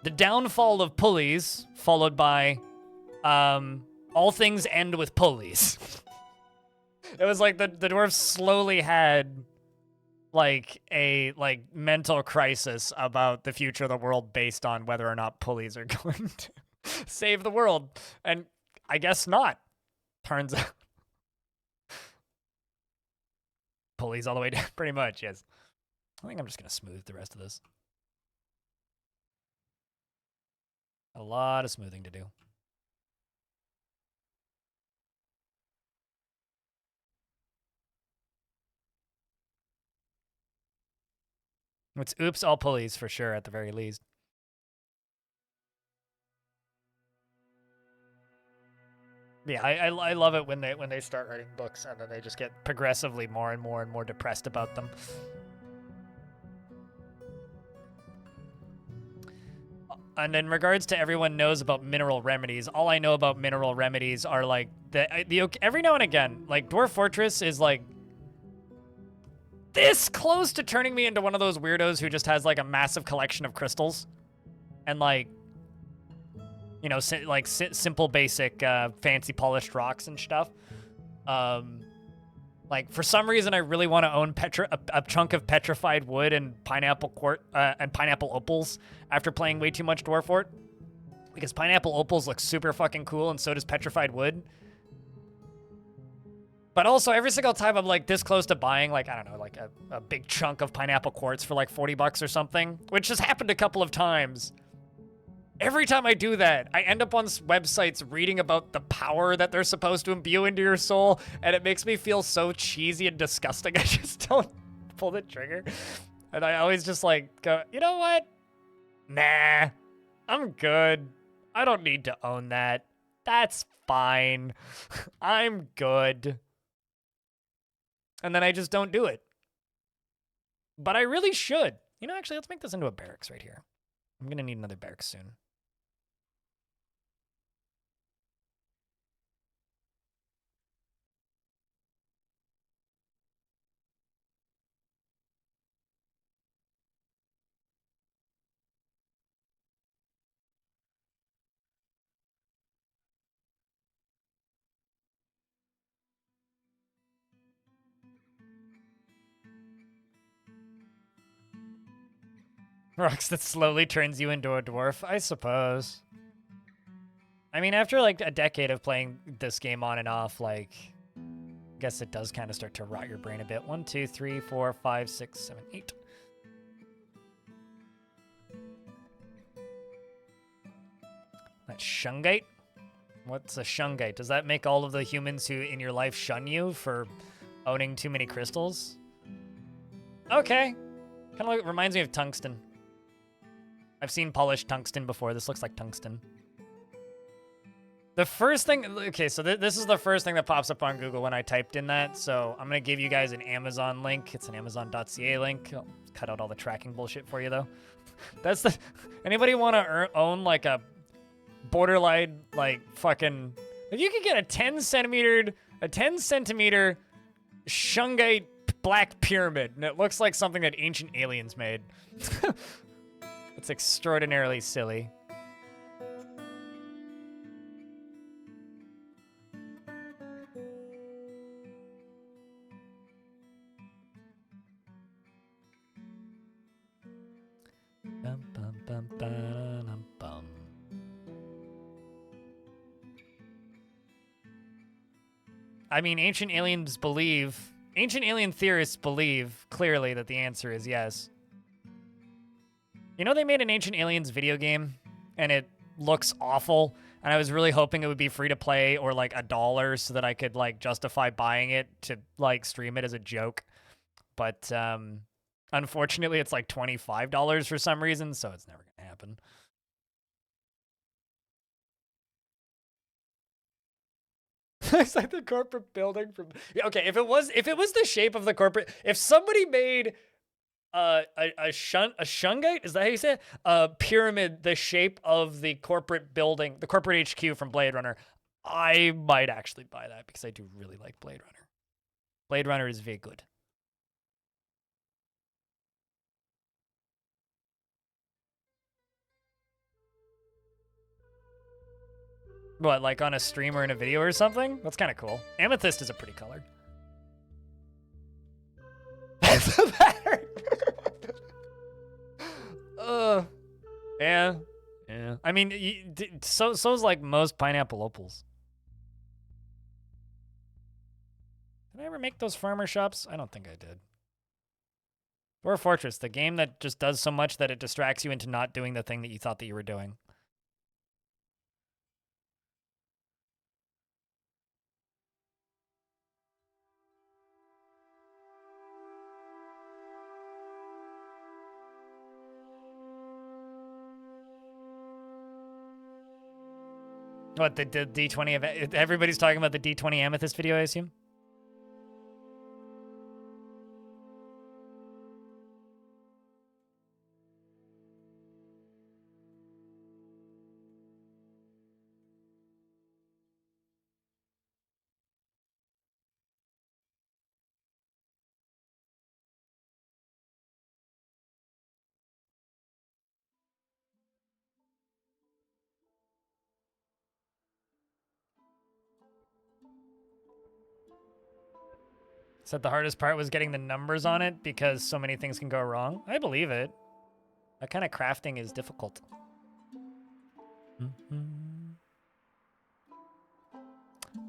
The Downfall of Pulleys, followed by, All things end with pulleys. It was like the dwarf slowly had like a mental crisis about the future of the world based on whether or not pulleys are going to save the world. And I guess not. Turns out. Pulleys all the way down, pretty much, yes. I think I'm just gonna smooth the rest of this. A lot of smoothing to do. It's oops all pulleys for sure at the very least. Yeah, I love it when they start writing books and then they just get progressively more and more depressed about them. And in regards to everyone knows about mineral remedies, all I know about mineral remedies are like the every now and again, like Dwarf Fortress is like this close to turning me into one of those weirdos who just has like a massive collection of crystals and like, you know, simple basic fancy polished rocks and stuff. Like for some reason I really want to own a chunk of petrified wood and pineapple opals after playing way too much Dwarf Fort, because pineapple opals look super fucking cool and so does petrified wood. But also, every single time I'm like this close to buying, like, I don't know, like a big chunk of pineapple quartz for like 40 bucks or something, which has happened a couple of times. Every time I do that, I end up on websites reading about the power that they're supposed to imbue into your soul, and it makes me feel so cheesy and disgusting. I just don't pull the trigger. And I always just like go, you know what? Nah, I'm good. I don't need to own that. That's fine. I'm good. And then I just don't do it. But I really should. You know, actually, let's make this into a barracks right here. I'm going to need another barracks soon. Rocks that slowly turns you into a dwarf, I suppose. I mean, after like a decade of playing this game on and off, like, I guess it does kind of start to rot your brain a bit. 1, 2, 3, 4, 5, 6, 7, 8. That's shungite? What's a shungite? Does that make all of the humans who in your life shun you for owning too many crystals? Okay. Kind of like, reminds me of tungsten. I've seen polished tungsten before. This looks like tungsten. The first thing, okay, so this is the first thing that pops up on Google when I typed in that. So I'm going to give you guys an Amazon link. It's an Amazon.ca link. I'll cut out all the tracking bullshit for you, though. That's the, anybody want to own like a borderline, like fucking, if you could get a 10 centimeter shungite black pyramid, and it looks like something that ancient aliens made. It's extraordinarily silly. I mean, ancient alien theorists believe clearly that the answer is yes. You know, they made an Ancient Aliens video game, and it looks awful, and I was really hoping it would be free to play or like $1 so that I could like justify buying it to like stream it as a joke. But unfortunately, it's like $25 for some reason, so it's never gonna happen. It's like the corporate building from. Okay, if it was the shape of the corporate, if somebody made a shungite, is that how you say it? A pyramid the shape of the corporate building, the corporate HQ from Blade Runner, I might actually buy that because I do really like Blade Runner. Blade Runner is very good. What, like on a stream or in a video or something? That's kind of cool. Amethyst is a pretty color. That's the pattern. Yeah. I mean, so's like most pineapple opals. Did I ever make those farmer shops? I don't think I did. Dwarf Fortress, the game that just does so much that it distracts you into not doing the thing that you thought that you were doing. What, the D20 everybody's talking about the D20 Amethyst video, I assume? Said the hardest part was getting the numbers on it because so many things can go wrong. I believe it. That kind of crafting is difficult.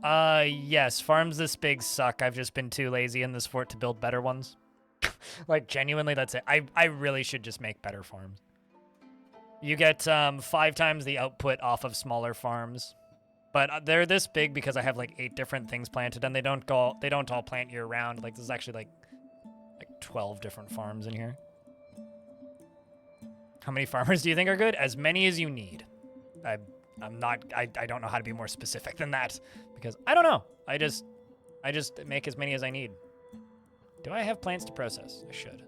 Yes, farms this big suck. I've just been too lazy in this fort to build better ones. Like, genuinely, that's it. I really should just make better farms. You get 5 times the output off of smaller farms. But they're this big because I have like 8 different things planted, and they don't all plant year round. Like, there's actually like 12 different farms in here. How many farmers do you think are good? As many as you need. I don't know how to be more specific than that because I don't know. I just make as many as I need. Do I have plants to process? I should.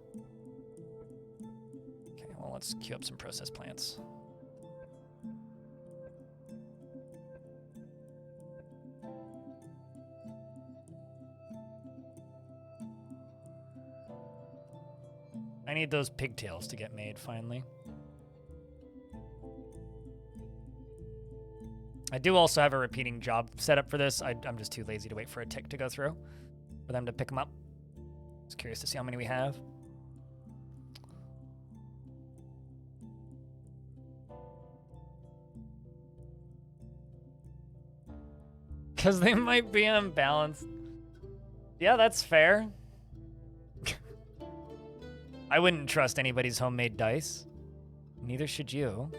Okay, well, let's queue up some process plants. I need those pigtails to get made, finally. I do also have a repeating job set up for this. I'm just too lazy to wait for a tick to go through for them to pick them up. Just curious to see how many we have. Because they might be unbalanced. Yeah, that's fair. I wouldn't trust anybody's homemade dice. Neither should you.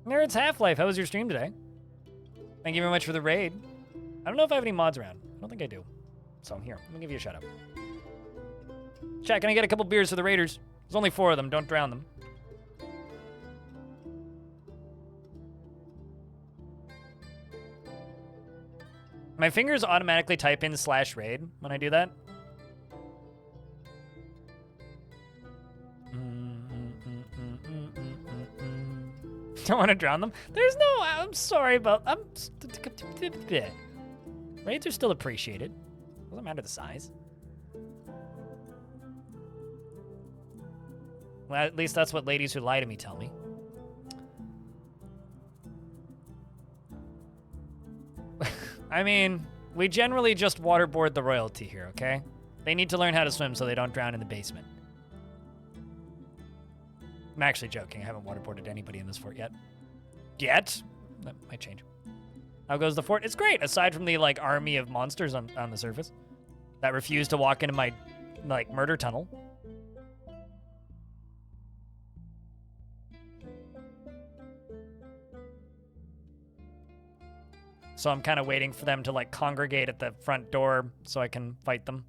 Nerds Half-Life, how was your stream today? Thank you very much for the raid. I don't know if I have any mods around. I don't think I do. So here, let me give you a shout out. Chat, can I get a couple beers for the raiders? There's only 4 of them, don't drown them. My fingers automatically type in /raid when I do that. Don't want to drown them. There's no, I'm sorry about, raids are still appreciated. Doesn't matter the size. Well, at least that's what ladies who lie to me tell me. I mean, we generally just waterboard the royalty here, okay? They need to learn how to swim so they don't drown in the basement. I'm actually joking. I haven't waterboarded anybody in this fort yet. That might change. How goes the fort? It's great, aside from the, like, army of monsters on the surface that refuse to walk into my, like, murder tunnel. So I'm kind of waiting for them to, like, congregate at the front door so I can fight them.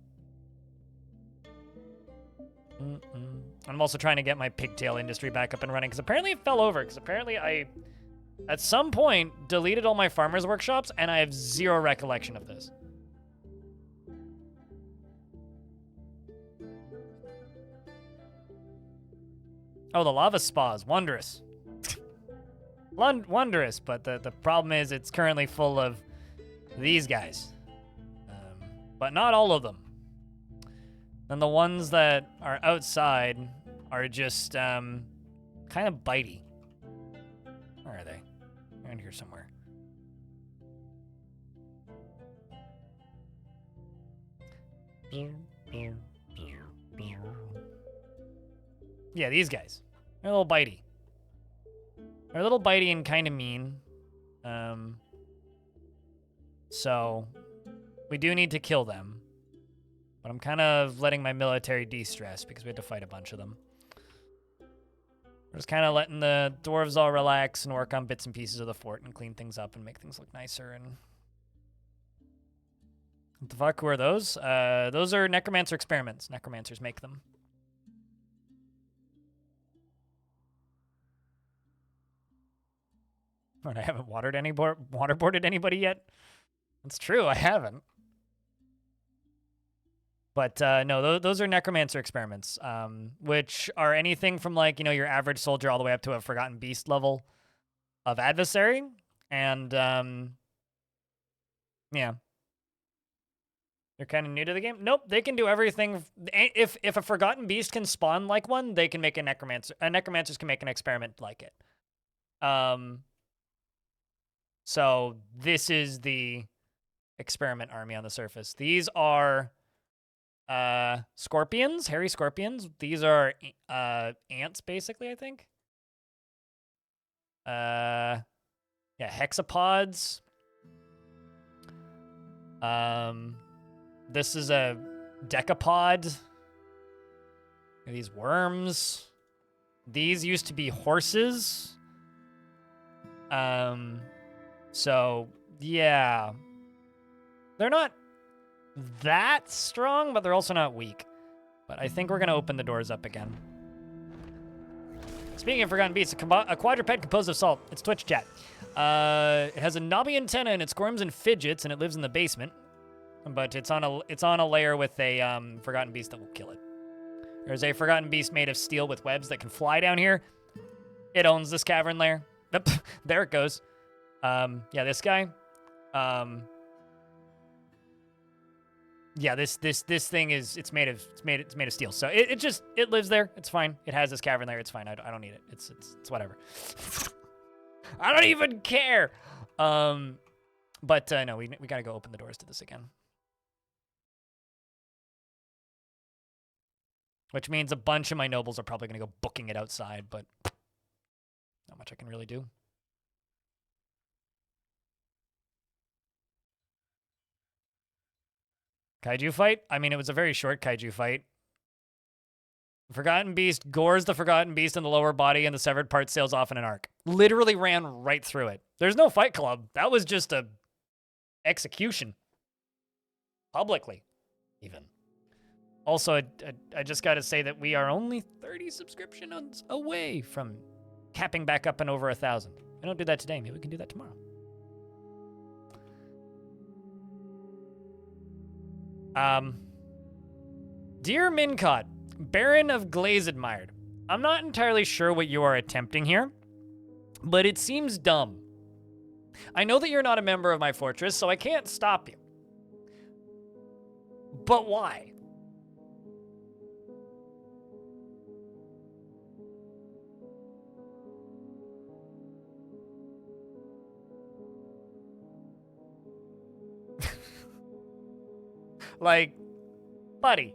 I'm also trying to get my pigtail industry back up and running, because apparently it fell over, because apparently I, at some point, deleted all my farmers' workshops, and I have zero recollection of this. Oh, the lava spa is wondrous. Wondrous, but the problem is it's currently full of these guys. But not all of them. And the ones that are outside are just kind of bitey. Where are they? Around here somewhere. Yeah, these guys. They're a little bitey. They're a little bitey and kind of mean. So we do need to kill them. But I'm kind of letting my military de-stress because we had to fight a bunch of them. We're just kind of letting the dwarves all relax and work on bits and pieces of the fort and clean things up and make things look nicer. And what the fuck? Who are those? Those are necromancer experiments. Necromancers make them. And I haven't waterboarded anybody yet. That's true, I haven't. But no, those are necromancer experiments, which are anything from, like, you know, your average soldier all the way up to a forgotten beast level of adversary. And yeah, they're kind of new to the game. Nope, they can do everything. If a forgotten beast can spawn like one, they can make a necromancer. Necromancers can make an experiment like it. So this is the experiment army on the surface. These are scorpions, hairy scorpions. These are ants, basically, I think. Yeah, hexapods. This is a decapod. These worms. These used to be horses. So, yeah. They're not that strong, but they're also not weak. But I think we're going to open the doors up again. Speaking of forgotten beasts, a quadruped composed of salt. It's Twitch chat. It has a knobby antenna and it squirms and fidgets, and it lives in the basement. But it's on a layer with a forgotten beast that will kill it. There's a forgotten beast made of steel with webs that can fly down here. It owns this cavern lair. There it goes. Yeah, this guy. Yeah, this thing is it's made of steel. So it lives there. It's fine. It has this cavern lair. It's fine. I don't need it. It's whatever. I don't even care. But no, we gotta go open the doors to this again. Which means a bunch of my nobles are probably gonna go booking it outside, but not much I can really do. Kaiju fight? I mean, it was a very short kaiju fight. Forgotten Beast gores the Forgotten Beast in the lower body, and the severed part sails off in an arc. Literally ran right through it. There's no fight club. That was just a execution. Publicly, even. Also, I just got to say that we are only 30 subscriptions away from capping back up and over 1,000. I don't do that today. Maybe we can do that tomorrow. Dear Mincott, Baron of Glaze Admired, I'm not entirely sure what you are attempting here, but it seems dumb. I know that you're not a member of my fortress, so I can't stop you. But why? Like, buddy,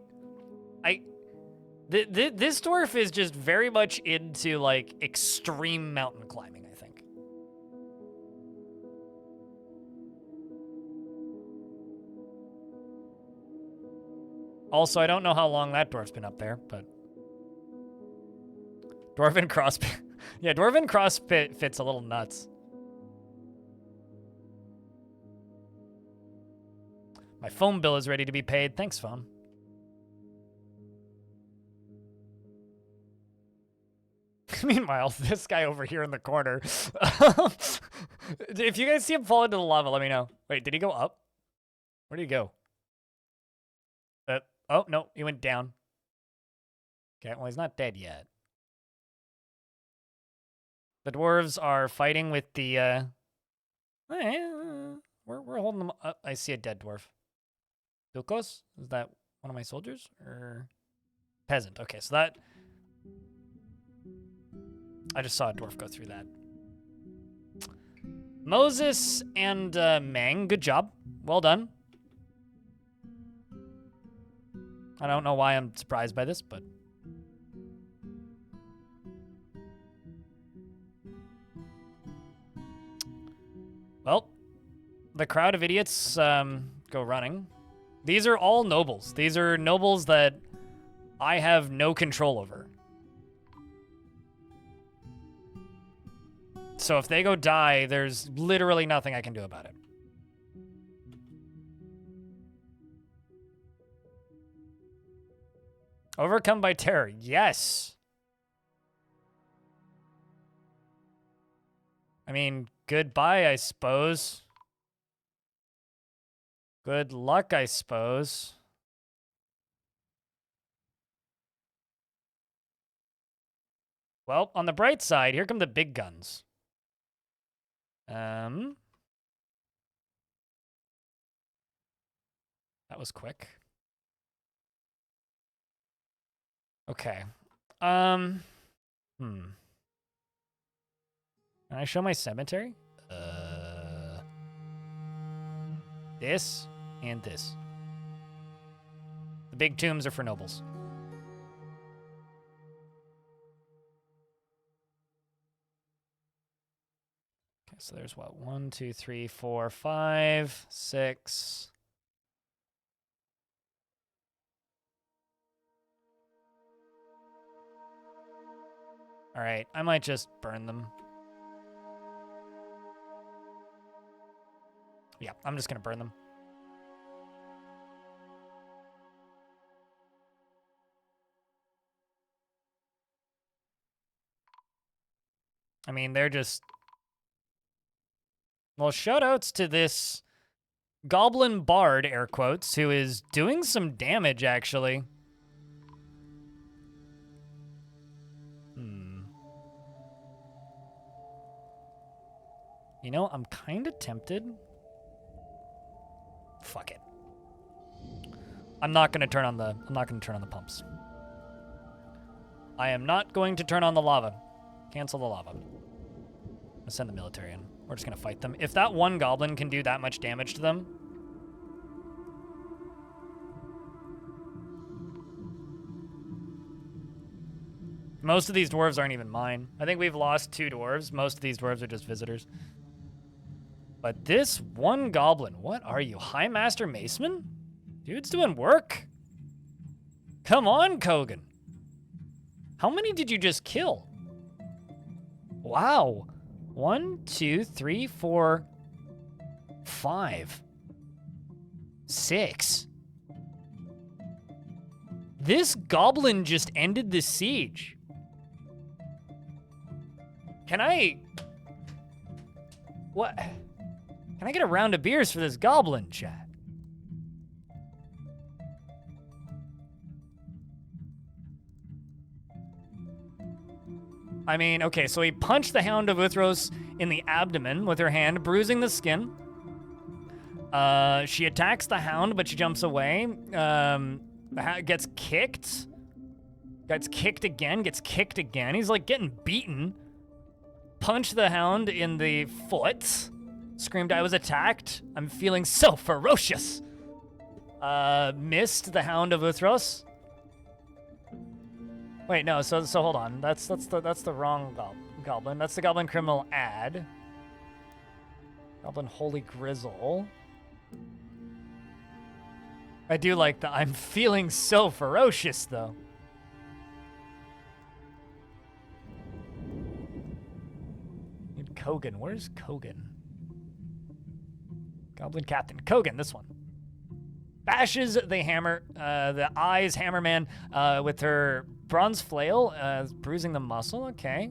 this dwarf is just very much into, like, extreme mountain climbing, I think. Also, I don't know how long that dwarf's been up there, but... Dwarven crossfit. Yeah, Dwarven crossfit fits a little nuts. My phone bill is ready to be paid. Thanks, phone. Meanwhile, this guy over here in the corner. If you guys see him fall into the lava, let me know. Wait, did he go up? Where did he go? Oh, no, he went down. Okay, well, he's not dead yet. The dwarves are fighting with the, we're holding them up. I see a dead dwarf. Dukos? Is that one of my soldiers? Or peasant? Okay, so that... I just saw a dwarf go through that. Moses and Mang, good job. Well done. I don't know why I'm surprised by this, but... Well, the crowd of idiots go running. These are all nobles. These are nobles that I have no control over. So if they go die, there's literally nothing I can do about it. Overcome by terror. Yes. I mean, goodbye, I suppose. Good luck, I suppose. Well, on the bright side, here come the big guns. That was quick. Okay. Can I show my cemetery? This and this. The big tombs are for nobles. Okay, so there's what? 1, 2, 3, 4, 5, 6. All right, I might just burn them. Yeah, I'm just gonna burn them. I mean, they're just... Well, shoutouts to this goblin bard, air quotes, who is doing some damage, actually. You know, I'm kind of tempted. Fuck it. I'm not going to turn on the pumps. I am not going to turn on the lava. Cancel the lava. I'll send the military in. We're just going to fight them. If that one goblin can do that much damage to them... Most of these dwarves aren't even mine. I think we've lost 2 dwarves. Most of these dwarves are just visitors. But this one goblin, what are you, High Master Maceman? Dude's doing work. Come on, Kogan. How many did you just kill? Wow. 1, 2, 3, 4, 5, 6. This goblin just ended the siege. Can I... What? Can I get a round of beers for this goblin, chat? I mean, okay, so he punched the Hound of Uthros in the abdomen with her hand, bruising the skin. She attacks the Hound, but she jumps away. Gets kicked. Gets kicked again, gets kicked again. He's like getting beaten. Punched the Hound in the foot. Screamed I was attacked. I'm feeling so ferocious. Missed the Hound of Uthros. Wait, no, so hold on. That's the wrong goblin. That's the Goblin Criminal Ad. Goblin Holy Grizzle. I do like the I'm feeling so ferocious, though. Need Kogan. Where's Kogan? Goblin Captain. Kogan, this one. Bashes the hammer, the eyes hammerman with her bronze flail, bruising the muscle. Okay.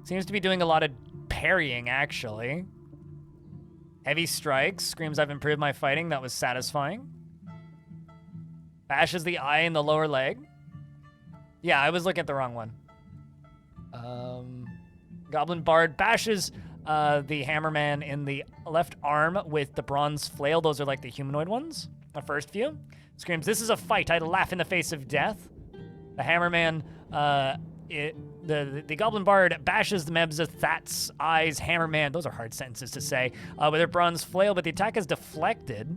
Seems to be doing a lot of parrying, actually. Heavy strikes. Screams, I've improved my fighting. That was satisfying. Bashes the eye in the lower leg. Yeah, I was looking at the wrong one. Goblin Bard bashes the Hammerman in the left arm with the bronze flail. Those are like the humanoid ones. The first few. Screams, this is a fight. I laugh in the face of death. The Hammerman, the Goblin Bard bashes the Mebza That's eyes Hammerman. Those are hard sentences to say. With her bronze flail, but the attack is deflected.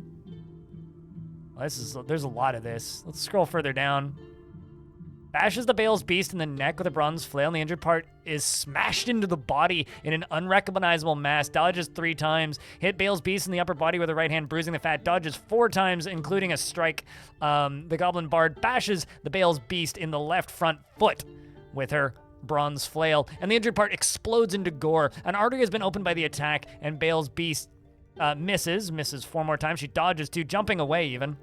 Well, there's a lot of this. Let's scroll further down. Bashes the Bale's Beast in the neck with a bronze flail, and the injured part is smashed into the body in an unrecognizable mass. Dodges 3 times. Hit Bale's Beast in the upper body with her right hand, bruising the fat. Dodges 4 times, including a strike. The Goblin Bard bashes the Bale's Beast in the left front foot with her bronze flail, and the injured part explodes into gore. An artery has been opened by the attack, and Bale's Beast misses 4 more times. She dodges 2, jumping away even.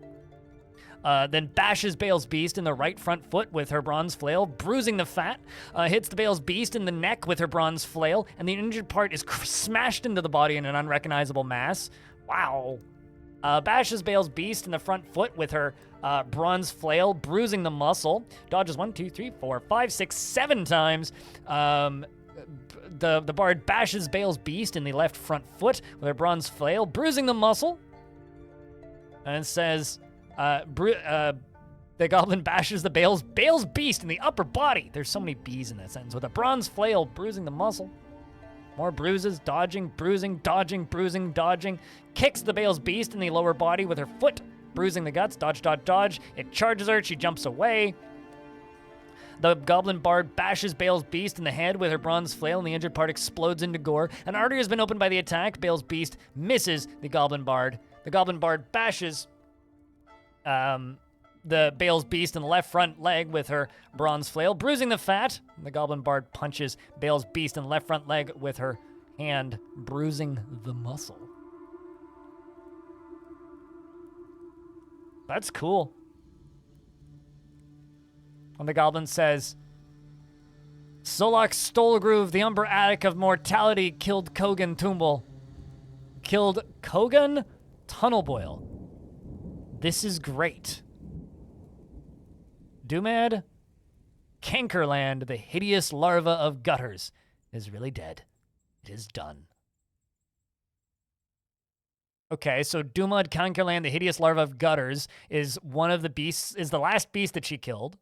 Then bashes Bale's Beast in the right front foot with her bronze flail, bruising the fat. Hits the Bale's Beast in the neck with her bronze flail, and the injured part is smashed into the body in an unrecognizable mass. Wow. Bashes Bale's Beast in the front foot with her bronze flail, bruising the muscle. Dodges 1, 2, 3, 4, 5, 6, 7 times. The Bard bashes Bale's Beast in the left front foot with her bronze flail, bruising the muscle. And says... the Goblin bashes the Bale's Beast in the upper body. There's so many B's in that sentence. With a bronze flail, bruising the muscle. More bruises, dodging, bruising, dodging, bruising, dodging. Kicks the Bale's Beast in the lower body with her foot, bruising the guts. Dodge, dodge, dodge. It charges her. She jumps away. The Goblin Bard bashes Bale's Beast in the head with her bronze flail, and the injured part explodes into gore. An artery has been opened by the attack. Bale's Beast misses the Goblin Bard. The Goblin Bard bashes... the Bale's Beast in the left front leg with her bronze flail, bruising the fat. The Goblin Bard punches Bale's Beast in the left front leg with her hand, bruising the muscle. That's cool. And the Goblin says, Solak Stolgroove, the Umber Attic of Mortality, killed Kogan Tumble. Killed Kogan Tunnelboil. This is great. Dumad Cankerland, the hideous larva of gutters, is really dead. It is done. Okay, so Dumad Cankerland, the hideous larva of gutters, is one of the beasts, is the last beast that she killed.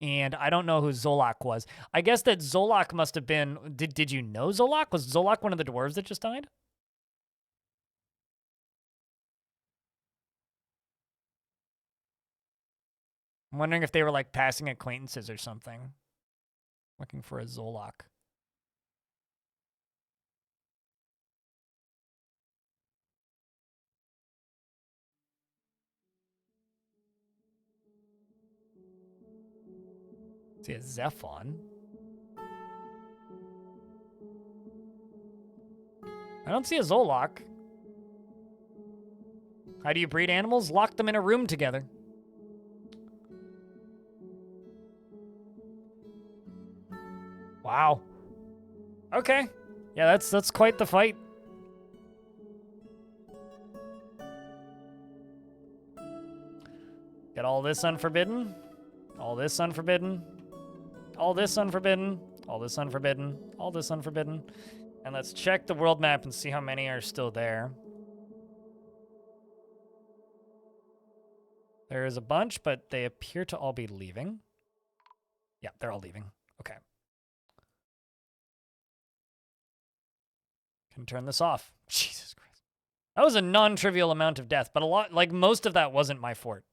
And I don't know who Zolak was. I guess that Zolak must have been... Did you know Zolak? Was Zolak one of the dwarves that just died? I'm wondering if they were, like, passing acquaintances or something. Looking for a Zolak. See a Zephon. I don't see a Zolak. How do you breed animals? Lock them in a room together. Wow. Okay. Yeah, that's quite the fight. Get all this unforbidden. All this unforbidden. All this unforbidden. All this unforbidden. All this unforbidden. And let's check the world map and see how many are still there. There is a bunch, but they appear to all be leaving. Yeah, they're all leaving. Okay. Can turn this off. Jesus Christ. That was a non-trivial amount of death, but a lot, like most of that wasn't my fort.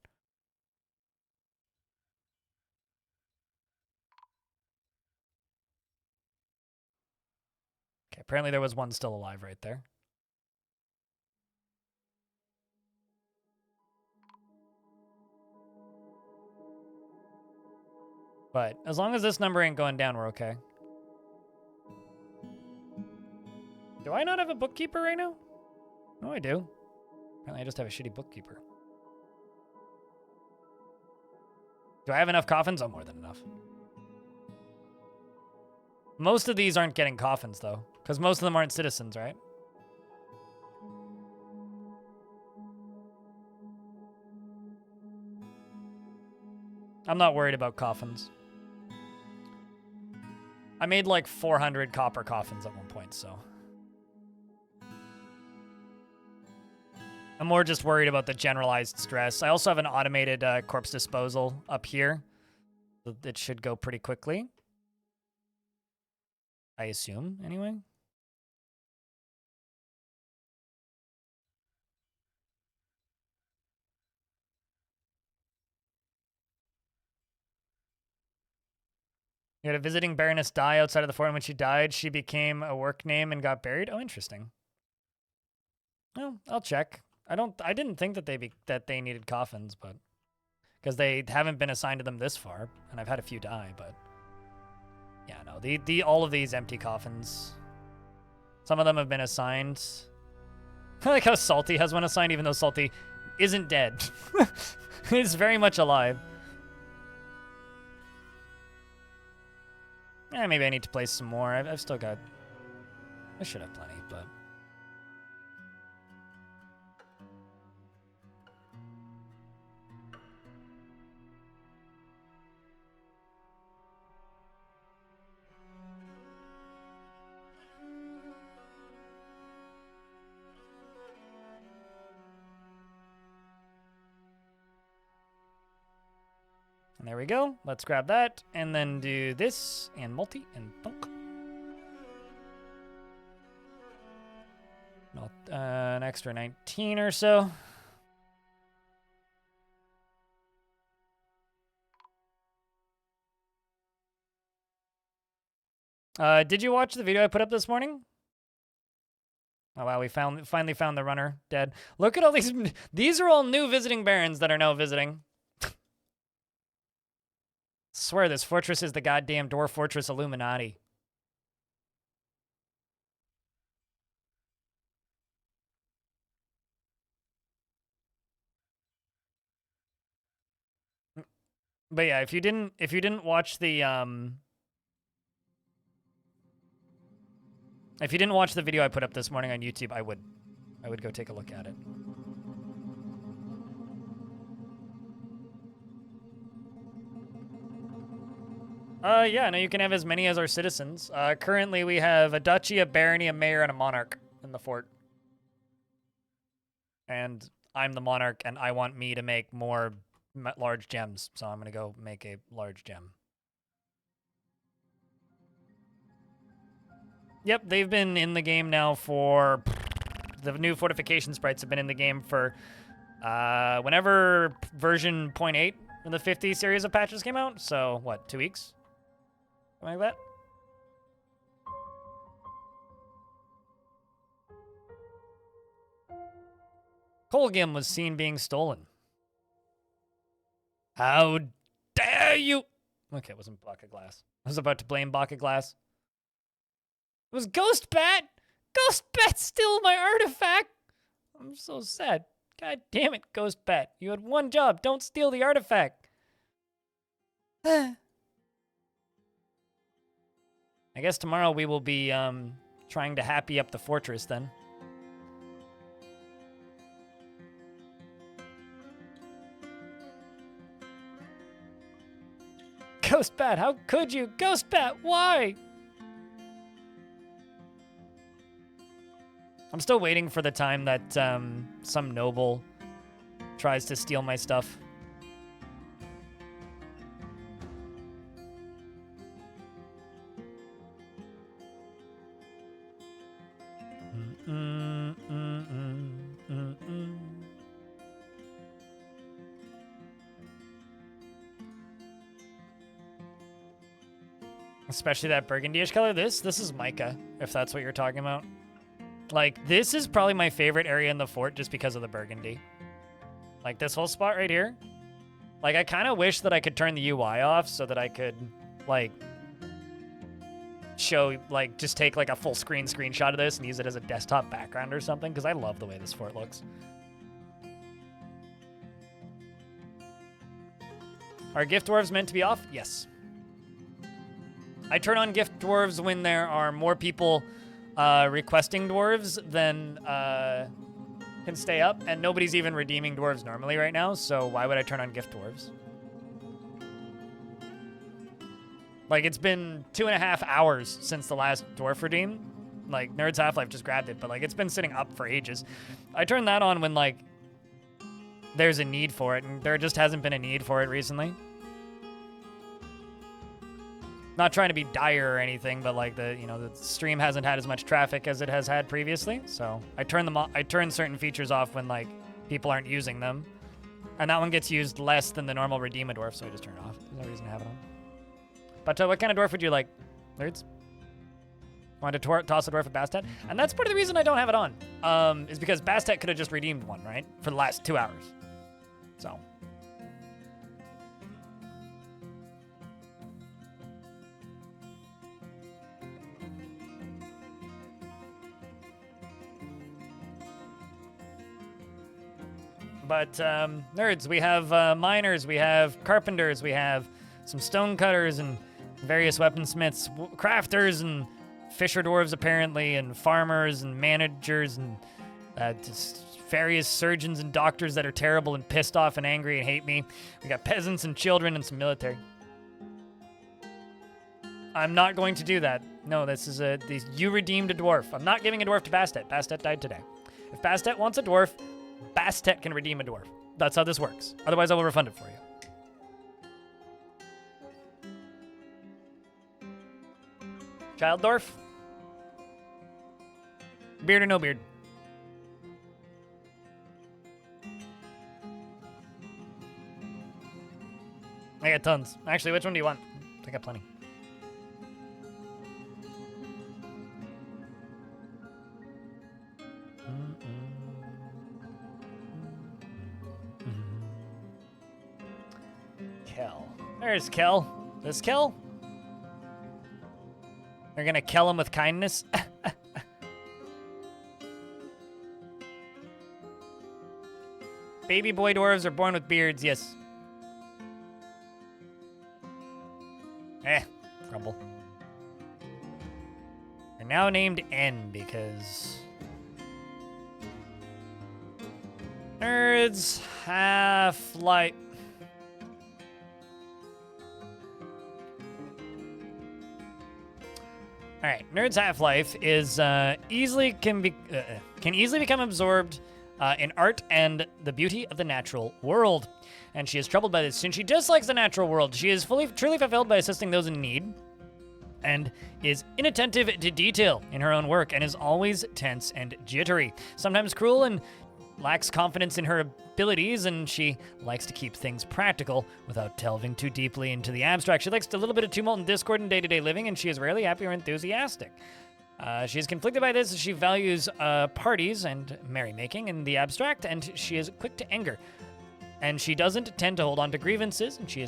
Okay, apparently there was one still alive right there. But as long as this number ain't going down, we're okay. Do I not have a bookkeeper right now? No, I do. Apparently I just have a shitty bookkeeper. Do I have enough coffins? Oh, more than enough. Most of these aren't getting coffins, though, because most of them aren't citizens, right? I'm not worried about coffins. I made like 400 copper coffins at one point, so. I'm more just worried about the generalized stress. I also have an automated corpse disposal up here. So it should go pretty quickly. I assume, anyway. You had a visiting baroness die outside of the fort, and when she died, she became a work name and got buried. Oh, interesting. Well, I'll check. I didn't think that they needed coffins, but because they haven't been assigned to them this far, and I've had a few die, but yeah, no, all of these empty coffins. Some of them have been assigned. I like how Salty has one assigned, even though Salty isn't dead. He's very much alive. Yeah, maybe I need to place some more. I've still got. I should have plenty, but. And there we go. Let's grab that and then do this and multi and thunk. Not, an extra 19 or so. Did you watch the video I put up this morning? Oh wow, we finally found the runner dead. Look at all these. These are all new visiting barons that are now visiting. Swear this fortress is the goddamn Dwarf Fortress Illuminati. But yeah, if you didn't watch the if you didn't watch the video I put up this morning on YouTube, I would go take a look at it. Yeah, no, you can have as many as our citizens. Currently, we have a duchy, a barony, a mayor, and a monarch in the fort. And I'm the monarch, and I want me to make more large gems, so I'm gonna go make a large gem. Yep, they've been in the game now for... The new fortification sprites have been in the game for whenever version 0.8 in the 50 series of patches came out. So, what, 2 weeks? Something like that? Colgim was seen being stolen. How dare you! Okay, it wasn't Block of Glass. I was about to blame Block of Glass. It was Ghost Bat! Ghost Bat stole my artifact! I'm so sad. God damn it, Ghost Bat. You had one job. Don't steal the artifact. I guess tomorrow we will be trying to happy up the fortress then. Ghost Bat, how could you? Ghost Bat, why? I'm still waiting for the time that some noble tries to steal my stuff. Especially that burgundy-ish color. This is mica, if that's what you're talking about. Like, this is probably my favorite area in the fort just because of the burgundy. Like, this whole spot right here. Like, I kind of wish that I could turn the UI off so that I could, like, show, like, just take, like, a full screen screenshot of this and use it as a desktop background or something, because I love the way this fort looks. Are gift dwarves meant to be off? Yes. I turn on gift dwarves when there are more people requesting dwarves than can stay up, and nobody's even redeeming dwarves normally right now, so why would I turn on gift dwarves? Like, it's been 2.5 hours since the last dwarf redeem. Like, Nerds Half-Life just grabbed it, but, like, it's been sitting up for ages. I turn that on when, like, there's a need for it, and there just hasn't been a need for it recently. Not trying to be dire or anything, but like the stream hasn't had as much traffic as it has had previously. So I turn them off, I turn certain features off when like people aren't using them, and that one gets used less than the normal redeem a dwarf, so I just turn it off. There's no reason to have it on. But what kind of dwarf would you like, Nerds? Want to toss a dwarf at Bastet? And that's part of the reason I don't have it on, is because Bastet could have just redeemed one, right, for the last 2 hours. So. But, nerds, we have miners, we have carpenters, we have some stone cutters and various weaponsmiths, crafters and fisher dwarves apparently, and farmers and managers and just various surgeons and doctors that are terrible and pissed off and angry and hate me. We got peasants and children and some military. I'm not going to do that. No, you redeemed a dwarf. I'm not giving a dwarf to Bastet. Bastet died today. If Bastet wants a dwarf, Bastet can redeem a dwarf. That's how this works. Otherwise, I will refund it for you. Child dwarf? Beard or no beard? I got tons. Actually, which one do you want? I got plenty. Kel. There's Kel. This Kel? They're gonna kill him with kindness. Baby boy dwarves are born with beards, yes. Grumble. They're now named N because Nerds Half-Life. All right, Nerds Half-Life is can easily become absorbed in art and the beauty of the natural world. And she is troubled by this, since she dislikes the natural world. She is truly fulfilled by assisting those in need, and is inattentive to detail in her own work, and is always tense and jittery, sometimes cruel, and lacks confidence in her abilities, and she likes to keep things practical without delving too deeply into the abstract. She likes a little bit of tumult and discord in day-to-day living, and she is rarely happy or enthusiastic. She is conflicted by this. She values parties and merrymaking in the abstract, and she is quick to anger. And she doesn't tend to hold on to grievances, and she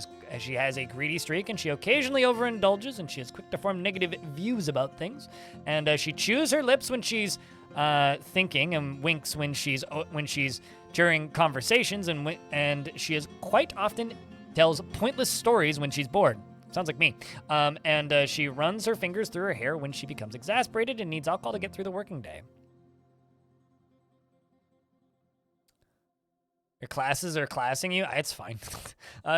has a greedy streak, and she occasionally overindulges, and she is quick to form negative views about things. And she chews her lips when she's thinking, and winks when she's during conversations, and she is quite often tells pointless stories when she's bored. Sounds like me. And she runs her fingers through her hair when she becomes exasperated and needs alcohol to get through the working day. Your classes are classing you? It's fine.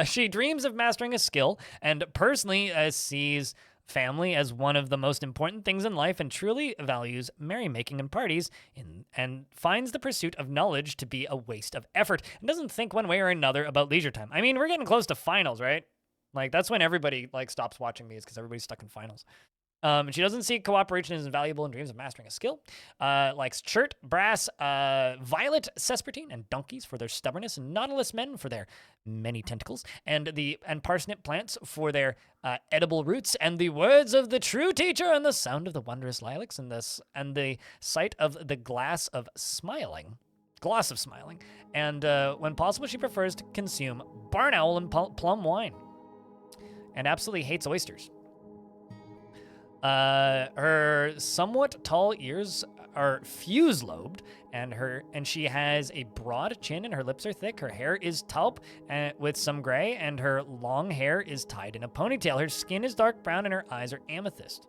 She dreams of mastering a skill, and personally sees family as one of the most important things in life, and truly values merrymaking and parties, and finds the pursuit of knowledge to be a waste of effort, and doesn't think one way or another about leisure time. I mean, we're getting close to finals, right? Like, that's when everybody, like, stops watching these, because everybody's stuck in finals. She doesn't see cooperation as invaluable and dreams of mastering a skill. Likes chert, brass, violet, sespertine, and donkeys for their stubbornness, and nautilus men for their many tentacles, and parsnip plants for their edible roots, and the words of the true teacher, and the sound of the wondrous lilacs, and the sight of the glass of smiling. gloss of smiling. And when possible, she prefers to consume barn owl and plum wine. And absolutely hates oysters. Her somewhat tall ears are fuse-lobed, and she has a broad chin and her lips are thick. Her hair is taupe and with some gray, and her long hair is tied in a ponytail. Her skin is dark brown and her eyes are amethyst.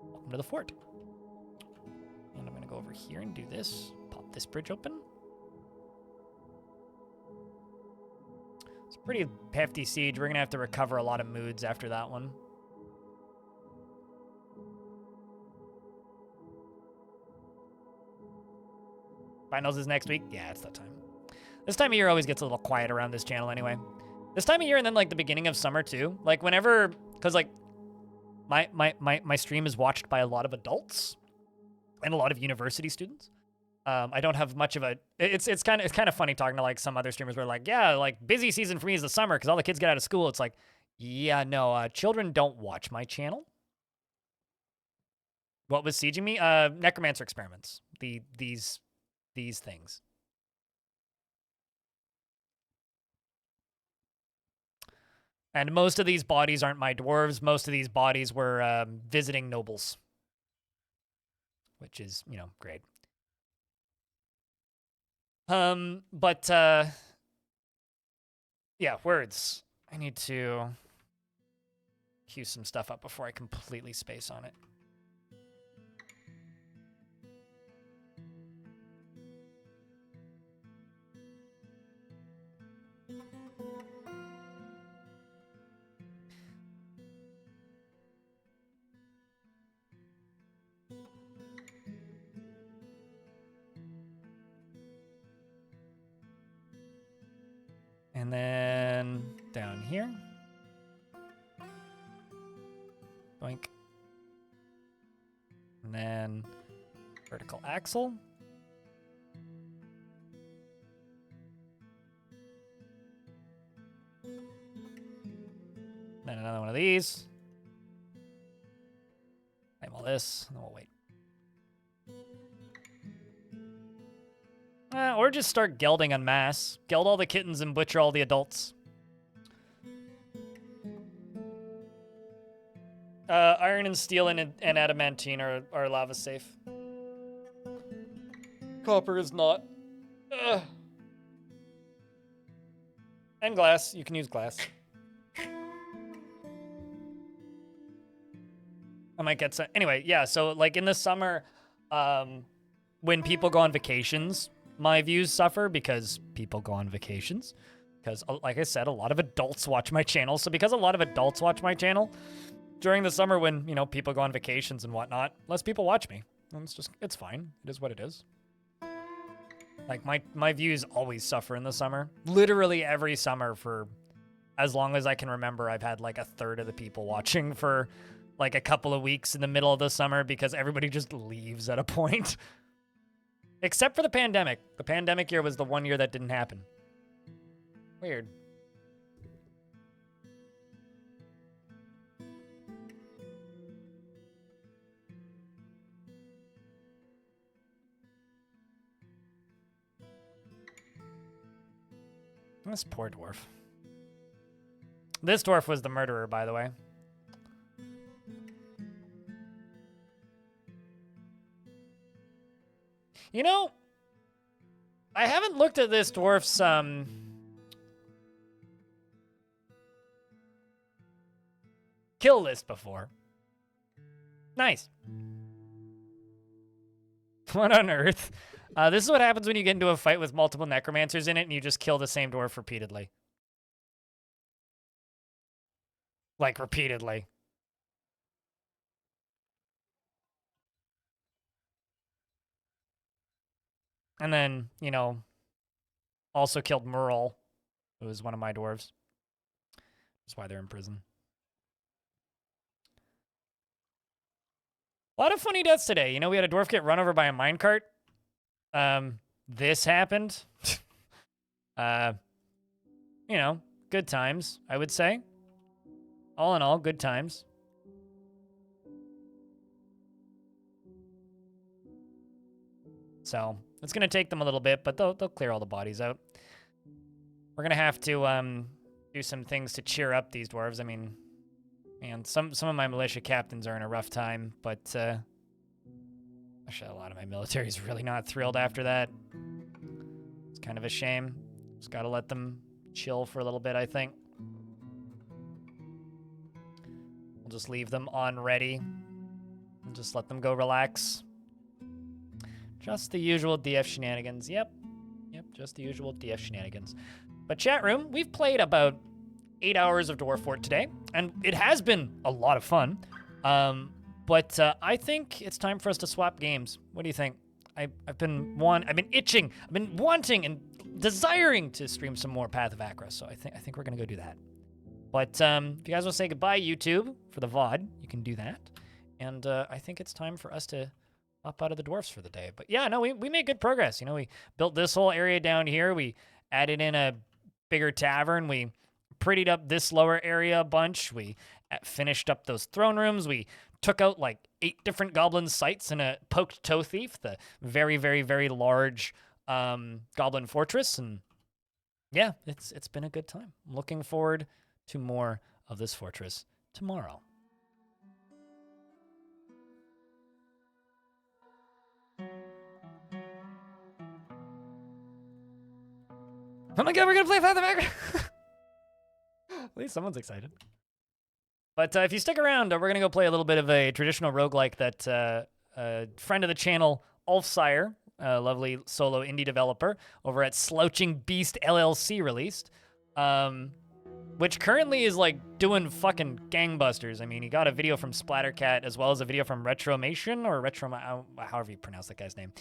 Welcome to the fort. And I'm gonna go over here and do this. Pop this bridge open. It's a pretty hefty siege. We're gonna have to recover a lot of moods after that one. Finals is next week? Yeah, it's that time. This time of year always gets a little quiet around this channel anyway. This time of year and then like the beginning of summer too. Like whenever, cause like my stream is watched by a lot of adults and a lot of university students. I don't have much of a, it's kind of funny talking to like some other streamers where like, yeah, like busy season for me is the summer cause all the kids get out of school. It's like, yeah, no, children don't watch my channel. What was sieging me? Necromancer experiments. These things. And most of these bodies aren't my dwarves. Most of these bodies were visiting nobles. Which is, you know, great. Yeah, words. I need to cue some stuff up before I completely space on it. And then down here. Boink. And then vertical axle. Then another one of these. Claim all this, and then we'll wait. Or just start gelding en masse. Geld all the kittens and butcher all the adults. Iron and steel and adamantine are lava safe. Copper is not. Ugh. And glass. You can use glass. I might get some. Anyway, yeah, so like in the summer, when people go on vacations, my views suffer because people go on vacations. Because, like I said, a lot of adults watch my channel. So because a lot of adults watch my channel, during the summer when, you know, people go on vacations and whatnot, less people watch me. And it's fine. It is what it is. Like, my views always suffer in the summer. Literally every summer for as long as I can remember, I've had like a third of the people watching for like a couple of weeks in the middle of the summer because everybody just leaves at a point. Except for the pandemic. The pandemic year was the one year that didn't happen. Weird. This poor dwarf. This dwarf was the murderer, by the way. You know, I haven't looked at this dwarf's kill list before. Nice. What on earth? This is what happens when you get into a fight with multiple necromancers in it and you just kill the same dwarf repeatedly. Like, repeatedly. And then, you know, also killed Merle, who was one of my dwarves. That's why they're in prison. A lot of funny deaths today. You know, we had a dwarf get run over by a minecart. This happened. You know, good times, I would say. All in all, good times. So it's going to take them a little bit, but they'll clear all the bodies out. We're going to have to do some things to cheer up these dwarves. I mean, man, some of my militia captains are in a rough time, but actually a lot of my military is really not thrilled after that. It's kind of a shame. Just got to let them chill for a little bit, I think. We'll just leave them on ready. And just let them go relax. Just the usual DF shenanigans. Yep, just the usual DF shenanigans. But chat room, we've played about 8 hours of Dwarf Fort today, and it has been a lot of fun. But I think it's time for us to swap games. What do you think? I've been itching, I've been wanting and desiring to stream some more Path of Acra, so I think we're gonna go do that. But if you guys want to say goodbye, YouTube, for the VOD, you can do that. And I think it's time for us to up out of the dwarfs for the day. But yeah, no, we made good progress. You know, we built this whole area down here. We added in a bigger tavern. We prettied up this lower area a bunch. We finished up those throne rooms. We took out like 8 different goblin sites in a poked toe thief, the very, very, very large goblin fortress. And yeah, it's been a good time. I'm looking forward to more of this fortress tomorrow. Oh my god, we're gonna play Path of Acra! At least someone's excited. But if you stick around, we're gonna go play a little bit of a traditional roguelike that a friend of the channel, Ulfsire, a lovely solo indie developer over at Slouching Beast LLC released, which currently is like doing fucking gangbusters. I mean, he got a video from Splattercat as well as a video from Retromation or however you pronounce that guy's name.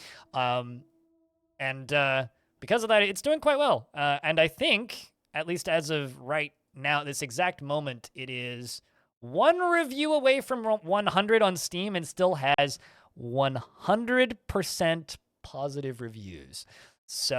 Because of that, it's doing quite well. And I think, at least as of right now, this exact moment, it is 1 review away from 100 on Steam and still has 100% positive reviews. So